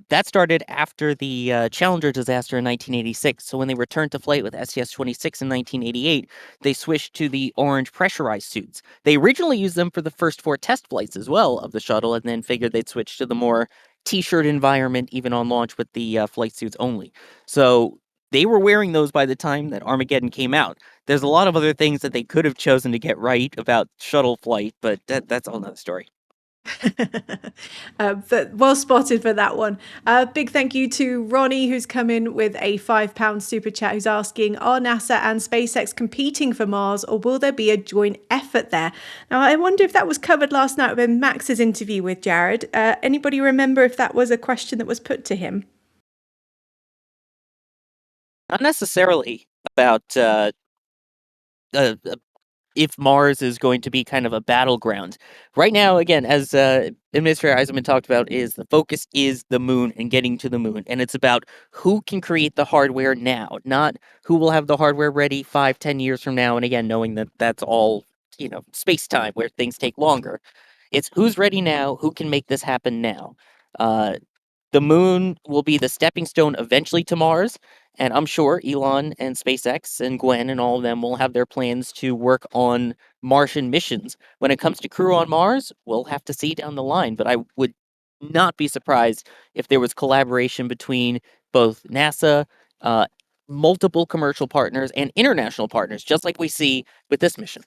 That started after the Challenger disaster in 1986. So when they returned to flight with STS-26 in 1988, they switched to the orange pressurized suits. They originally used them for the first 4 test flights as well of the shuttle, and then figured they'd switch to the more T-shirt environment, even on launch with the flight suits only. So they were wearing those by the time that Armageddon came out. There's a lot of other things that they could have chosen to get right about shuttle flight, but that's all another story. But well spotted for that one. Big thank you to Ronnie, who's come in with a £5 super chat, who's asking, are NASA and SpaceX competing for Mars, or will there be a joint effort there? Now, I wonder if that was covered last night with Max's interview with Jared. Anybody remember if that was a question that was put to him? Not necessarily about if Mars is going to be kind of a battleground. Right now, again, as Administrator Eisenman talked about, is the focus is the moon and getting to the moon. And it's about who can create the hardware now, not who will have the hardware ready 5-10 years from now. And again, knowing that that's all, space time where things take longer. It's who's ready now, who can make this happen now. The moon will be the stepping stone eventually to Mars, and I'm sure Elon and SpaceX and Gwen and all of them will have their plans to work on Martian missions. When it comes to crew on Mars, we'll have to see down the line, but I would not be surprised if there was collaboration between both NASA, multiple commercial partners, and international partners, just like we see with this mission.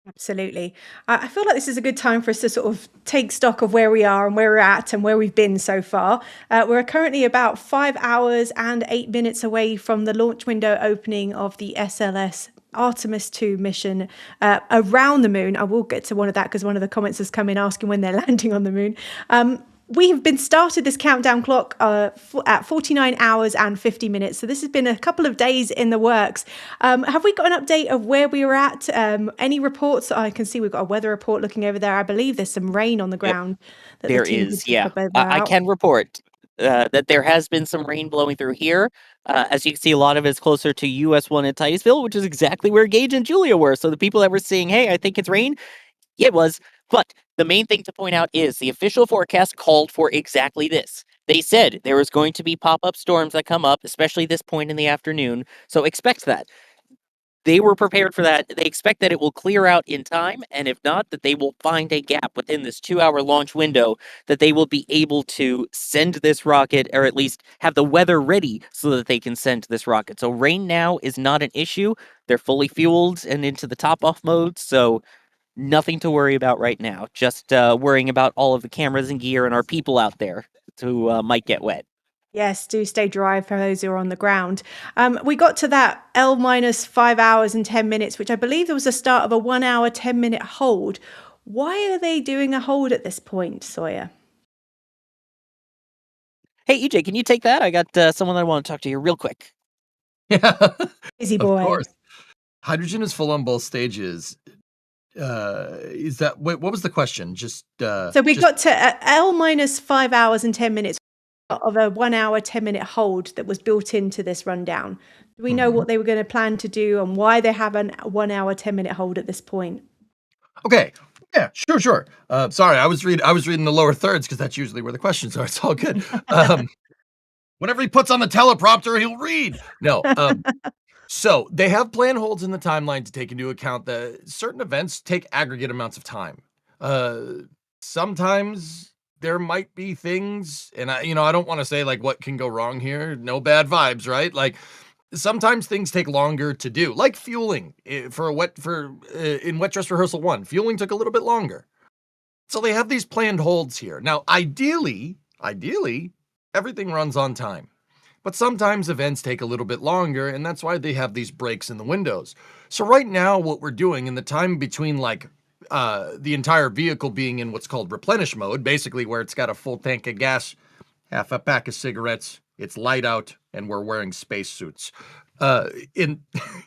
Absolutely. I feel like this is a good time for us to sort of take stock of where we are and where we're at and where we've been so far. We're currently about 5 hours and 8 minutes away from the launch window opening of the SLS Artemis 2 mission around the moon. I will get to one of that because one of the comments has come in asking when they're landing on the moon. We have been started this countdown clock at 49 hours and 50 minutes. So this has been a couple of days in the works. Have we got an update of where we were at? Any reports? I can see we've got a weather report looking over there. I believe there's some rain on the ground. That There the team is, could pick yeah. up over I out. can report that there has been some rain blowing through here. As you can see, a lot of it's closer to US 1 at Titusville, which is exactly where Gage and Julia were. So the people that were saying, hey, I think it's rain, yeah, it was. But the main thing to point out is the official forecast called for exactly this. They said there was going to be pop-up storms that come up, especially this point in the afternoon. So expect that. They were prepared for that. They expect that it will clear out in time, and if not, that they will find a gap within this 2-hour launch window that they will be able to send this rocket, or at least have the weather ready so that they can send this rocket. So rain now is not an issue. They're fully fueled and into the top-off mode, so nothing to worry about right now. Just worrying about all of the cameras and gear and our people out there who might get wet. Yes, do stay dry for those who are on the ground. We got to that L minus 5 hours and 10 minutes, which I believe there was the start of a 1 hour, 10-minute hold. Why are they doing a hold at this point, Sawyer? Hey, EJ, can you take that? I got someone I want to talk to you real quick. Busy boy. Of course. Hydrogen is full on both stages. Is that what was the question? So we got to L minus 5 hours and 10 minutes of a 1 hour, 10-minute hold that was built into this rundown. Do we know what they were going to plan to do and why they have a 1 hour, 10-minute hold at this point? Okay. Yeah, sure. Sorry, I was reading the lower thirds because that's usually where the questions are. It's all good. Whenever he puts on the teleprompter, he'll read. No. So they have plan holds in the timeline to take into account that certain events take aggregate amounts of time. Sometimes there might be things, and I don't want to say like what can go wrong here. No bad vibes, right? Like sometimes things take longer to do, like fueling in wet dress rehearsal 1. Fueling took a little bit longer. So they have these planned holds here. Now, ideally, everything runs on time. But sometimes events take a little bit longer, and that's why they have these breaks in the windows. So right now, what we're doing in the time between the entire vehicle being in what's called replenish mode, basically where it's got a full tank of gas, half a pack of cigarettes, it's light out, and we're wearing spacesuits.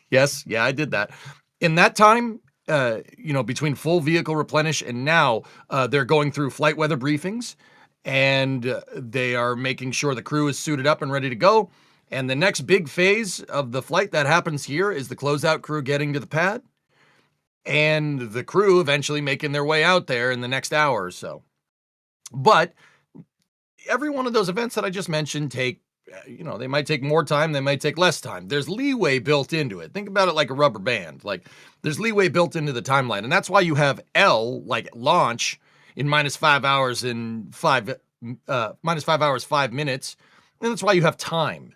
Yes, yeah, I did that. In that time, between full vehicle replenish and now, they're going through flight weather briefings, and they are making sure the crew is suited up and ready to go. And the next big phase of the flight that happens here is the closeout crew getting to the pad, and the crew eventually making their way out there in the next hour or so. But every one of those events that I just mentioned they might take more time, they might take less time. There's leeway built into it. Think about it like a rubber band. Like, there's leeway built into the timeline. And that's why you have L, like launch, in minus 5 hours 5 minutes. And that's why you have time.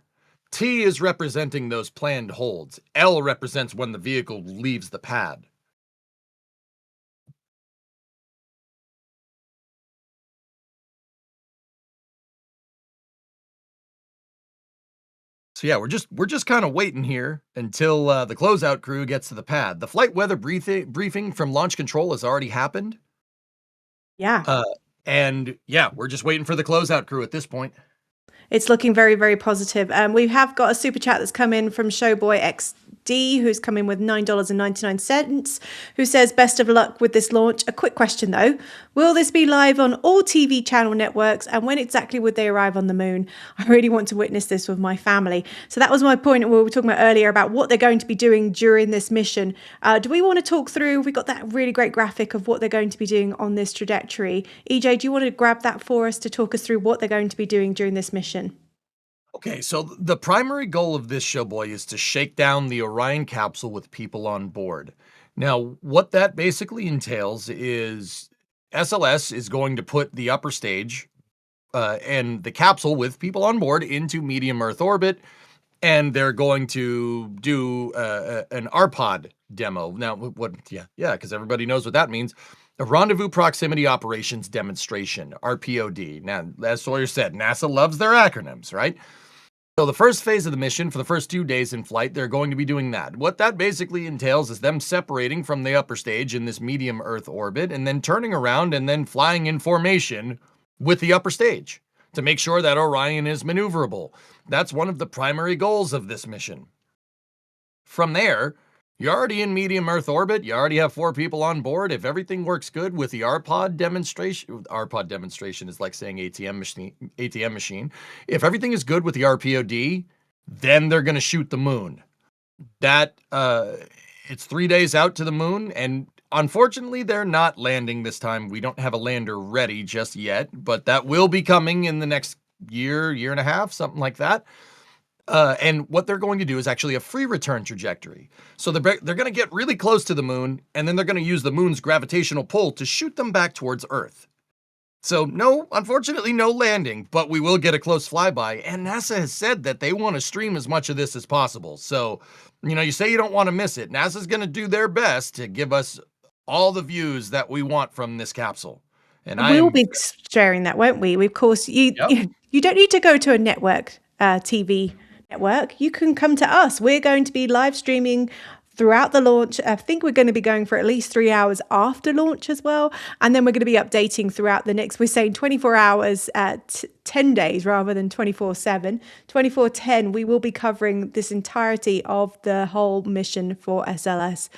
T is representing those planned holds. L represents when the vehicle leaves the pad. So yeah, we're just kind of waiting here until the closeout crew gets to the pad. The flight weather briefing from launch control has already happened. Yeah. And yeah, we're just waiting for the closeout crew at this point. It's looking very, very positive. We have got a super chat that's come in from Showboy XD, who's come in with $9.99, who says, best of luck with this launch. A quick question, though. Will this be live on all TV channel networks? And when exactly would they arrive on the moon? I really want to witness this with my family. So that was my point we were talking about earlier about what they're going to be doing during this mission. Do we want to talk through? We got that really great graphic of what they're going to be doing on this trajectory. EJ, do you want to grab that for us to talk us through what they're going to be doing during this mission? Okay, so the primary goal of this showboy is to shake down the Orion capsule with people on board. Now, what that basically entails is SLS is going to put the upper stage and the capsule with people on board into medium Earth orbit, and they're going to do an RPOD demo. Now, because everybody knows what that means. A Rendezvous Proximity Operations Demonstration, RPOD. Now, as Sawyer said, NASA loves their acronyms, right? So the first phase of the mission, for the first 2 days in flight, they're going to be doing that. What that basically entails is them separating from the upper stage in this medium Earth orbit and then turning around and then flying in formation with the upper stage to make sure that Orion is maneuverable. That's one of the primary goals of this mission. From there, you're already in medium Earth orbit. You already have 4 people on board. If everything works good with the RPOD demonstration is like saying ATM machine. If everything is good with the RPOD, then they're going to shoot the moon. It's 3 days out to the moon, and unfortunately, they're not landing this time. We don't have a lander ready just yet, but that will be coming in the next year and a half, something like that. And what they're going to do is actually a free return trajectory. So they're going to get really close to the moon, and then they're going to use the moon's gravitational pull to shoot them back towards Earth. So unfortunately, no landing, but we will get a close flyby. And NASA has said that they want to stream as much of this as possible. So, you say you don't want to miss it. NASA's going to do their best to give us all the views that we want from this capsule. And we'll be sharing that, won't we? Of course, you don't need to go to a network, TV network. You can come to us. We're going to be live streaming throughout the launch. I think we're going to be going for at least 3 hours after launch as well. And then we're going to be updating throughout the next, we're saying 24 hours at 10 days rather than 24/7. 24/10, we will be covering this entirety of the whole mission for SLS.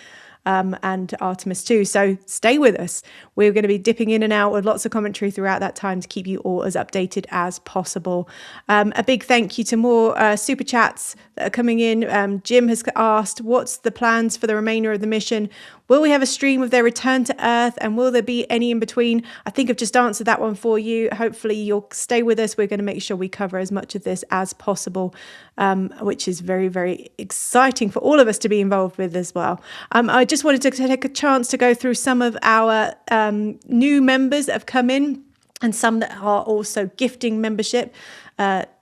And Artemis too. So stay with us. We're going to be dipping in and out with lots of commentary throughout that time to keep you all as updated as possible. A big thank you to more super chats that are coming in. Jim has asked, what's the plans for the remainder of the mission? Will we have a stream of their return to Earth, and will there be any in between? I think I've just answered that one for you. Hopefully you'll stay with us. We're going to make sure we cover as much of this as possible, which is very, very exciting for all of us to be involved with as well. I just wanted to take a chance to go through some of our new members that have come in and some that are also gifting membership.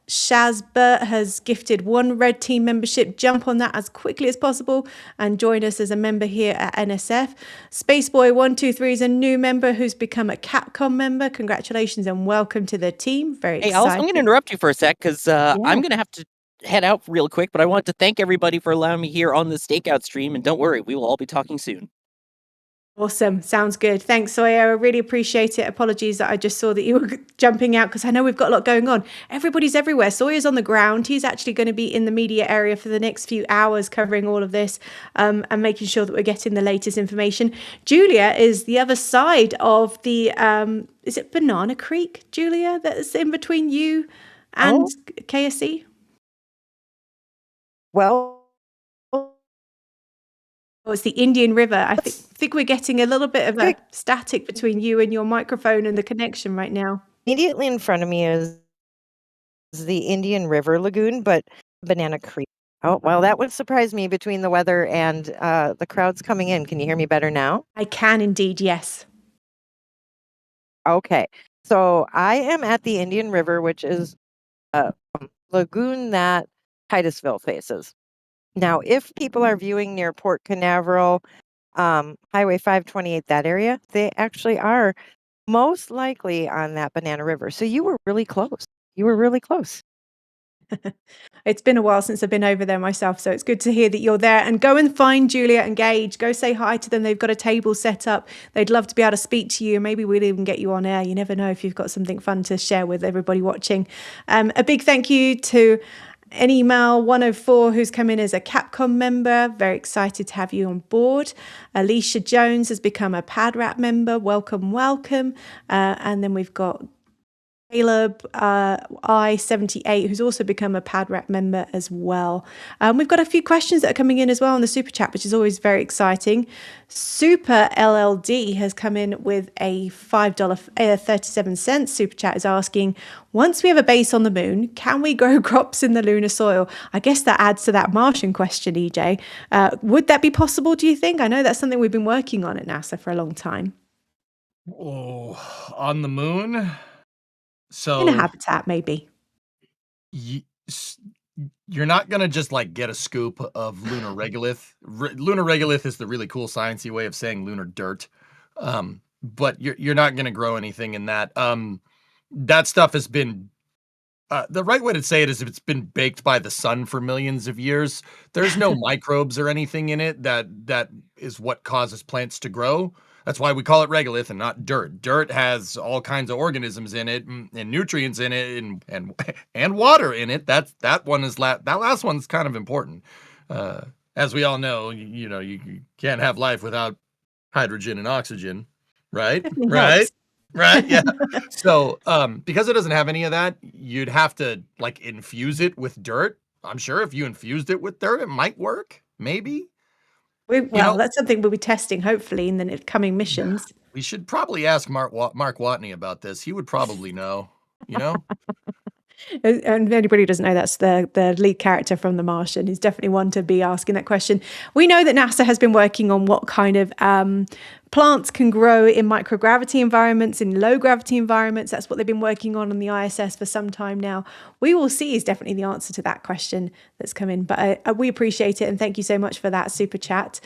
Shazbert has gifted 1 Red Team membership. Jump on that as quickly as possible and join us as a member here at NSF. Spaceboy123 is a new member who's become a Capcom member. Congratulations and welcome to the team. Very exciting. Alice, I'm going to interrupt you for a sec because I'm going to have to head out real quick, but I want to thank everybody for allowing me here on the Stakeout stream. And don't worry, we will all be talking soon. Awesome. Sounds good. Thanks, Sawyer. I really appreciate it. Apologies that I just saw that you were jumping out because I know we've got a lot going on. Everybody's everywhere. Sawyer's on the ground. He's actually going to be in the media area for the next few hours covering all of this and making sure that we're getting the latest information. Julia is the other side of the, is it Banana Creek, Julia, that's in between you and KSC? Well, Oh, it's the Indian River. I think we're getting a little bit of a static between you and your microphone and the connection right now. Immediately in front of me is the Indian River Lagoon, but Banana Creek. Oh, well, that would surprise me between the weather and the crowds coming in. Can you hear me better now? I can indeed, yes. Okay. So I am at the Indian River, which is a lagoon that Titusville faces. Now, if people are viewing near Port Canaveral, Highway 528, that area, they actually are most likely on that Banana River. So you were really close. You were really close. It's been a while since I've been over there myself, so it's good to hear that you're there. And go and find Julia and Gage. Go say hi to them. They've got a table set up. They'd love to be able to speak to you. Maybe we'll even get you on air. You never know if you've got something fun to share with everybody watching. A big thank you to Email 104, who's come in as a Capcom member. Very excited to have you on board. Alicia Jones has become a PadRap member. Welcome, welcome. And then we've got Caleb I78, who's also become a PadRap member as well. We've got a few questions that are coming in as well on the super chat, which is always very exciting. Super LLD has come in with a $5.37 super chat, is asking, once we have a base on the moon, can we grow crops in the lunar soil? I guess that adds to that Martian question, EJ. Would that be possible, do you think? I know that's something we've been working on at NASA for a long time. Oh, on the moon? So In a habitat, maybe. You're not gonna just like get a scoop of lunar regolith. Lunar regolith is the really cool sciencey way of saying lunar dirt, but you're not gonna grow anything in that. That stuff has been the right way to say it is if it's been baked by the sun for millions of years. There's no microbes or anything in it that is what causes plants to grow. That's why we call it regolith and not dirt. Dirt has all kinds of organisms in it and nutrients in it and water in it. That last one's kind of important. As we all know, you can't have life without hydrogen and oxygen, right? Right? Yeah. So, because it doesn't have any of that, you'd have to like infuse it with dirt. I'm sure if you infused it with dirt, it might work. Maybe. That's something we'll be testing, hopefully, in the coming missions. We should probably ask Mark Watney about this. He would probably know, And if anybody who doesn't know, that's the lead character from The Martian. He's definitely one to be asking that question. We know that NASA has been working on what kind of plants can grow in microgravity environments, in low gravity environments. That's what they've been working on the ISS for some time now. We will see is definitely the answer to that question that's come in. But we appreciate it, and thank you so much for that super chat.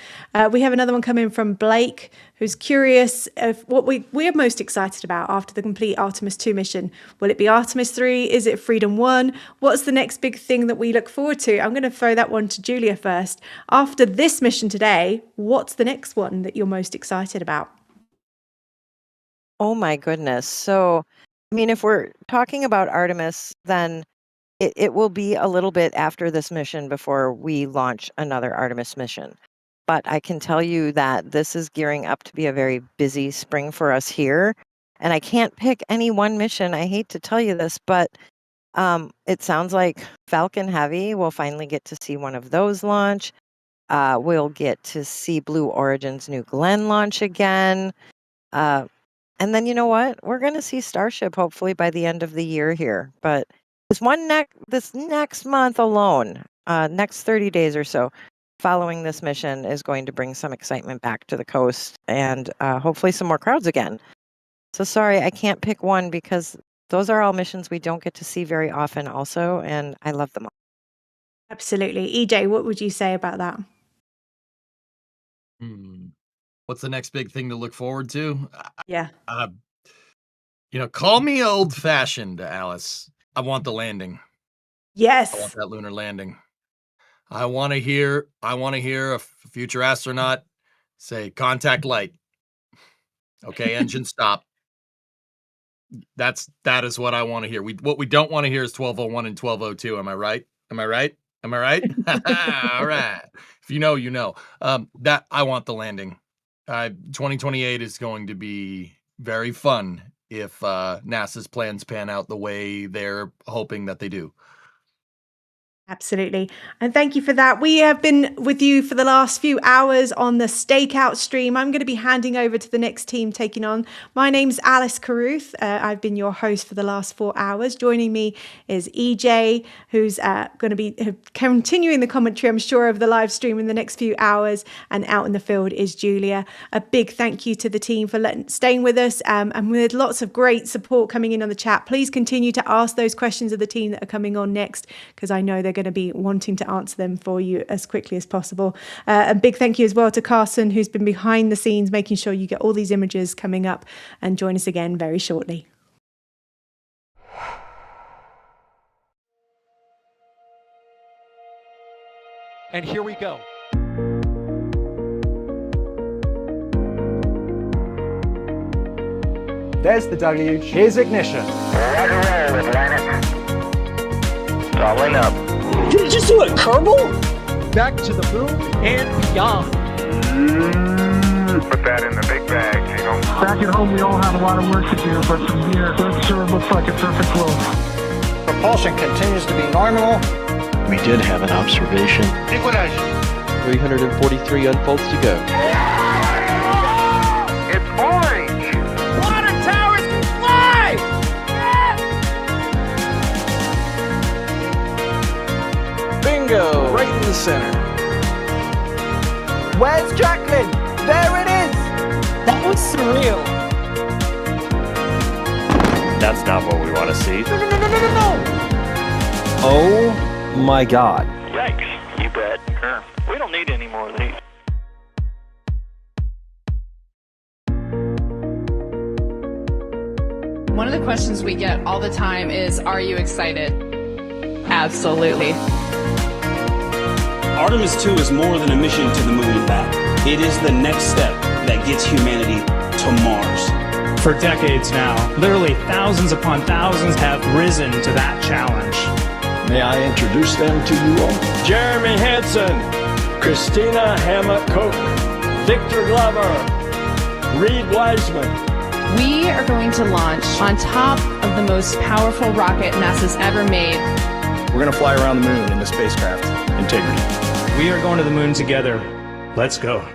We have another one coming from Blake, who's curious of what we're most excited about after the complete Artemis 2 mission. Will it be Artemis 3? Is it Freedom 1? What's the next big thing that we look forward to? I'm going to throw that one to Julia first. After this mission today, what's the next one that you're most excited about? Oh my goodness. So, I mean, if we're talking about Artemis, then it will be a little bit after this mission before we launch another Artemis mission. But I can tell you that this is gearing up to be a very busy spring for us here. And I can't pick any one mission. I hate to tell you this, but it sounds like Falcon Heavy. We'll finally get to see one of those launch. We'll get to see Blue Origin's New Glenn launch again. And then you know what? We're going to see Starship hopefully by the end of the year here. But this next month alone, next 30 days or so, following this mission is going to bring some excitement back to the coast and hopefully some more crowds again. So sorry, I can't pick one because those are all missions we don't get to see very often also, and I love them all. Absolutely. EJ, what would you say about that? What's the next big thing to look forward to? Yeah. Call me old-fashioned, Alice. I want the landing. Yes. I want that lunar landing. I want to hear a future astronaut say contact light. Okay, engine stop. That is what I want to hear. What we don't want to hear is 1201 and 1202. Am I right? Am I right? Am I right? All right. If you know, you know. That I want the landing. 2028 is going to be very fun if NASA's plans pan out the way they're hoping that they do. Absolutely. And thank you for that. We have been with you for the last few hours on the Stakeout stream. I'm going to be handing over to the next team taking on. My name's Alice Carruth. I've been your host for the last 4 hours. Joining me is EJ, who's going to be continuing the commentary, I'm sure, of the live stream in the next few hours. And out in the field is Julia. A big thank you to the team for staying with us. And with lots of great support coming in on the chat, please continue to ask those questions of the team that are coming on next, because I know they're going to be wanting to answer them for you as quickly as possible. A big thank you as well to Carson, who's been behind the scenes making sure you get all these images coming up, and join us again very shortly. And here we go. There's the deluge. Here's ignition. Doubling up. Did it just do a Kerbal? Back to the moon and beyond. Put that in the big bag, you know. Back at home, we all have a lot of work to do, but from here, it sure looks like a perfect flow. Propulsion continues to be normal. We did have an observation. Equalize. 343 unfolds to go. It's orange. Water towers can fly! Bingo! Right in the center. Where's Jacqueline? There it is! That was surreal. That's not what we want to see. No! Oh my God. Yikes, you bet. Sure. We don't need any more of these. One of the questions we get all the time is, are you excited? Absolutely. Artemis 2 is more than a mission to the moon and back. It is the next step that gets humanity to Mars. For decades now, literally thousands upon thousands have risen to that challenge. May I introduce them to you all? Jeremy Hansen, Christina Hammett-Koch, Victor Glover, Reed Wiseman. We are going to launch on top of the most powerful rocket NASA's ever made. We're going to fly around the moon in the spacecraft Integrity. We are going to the moon together. Let's go.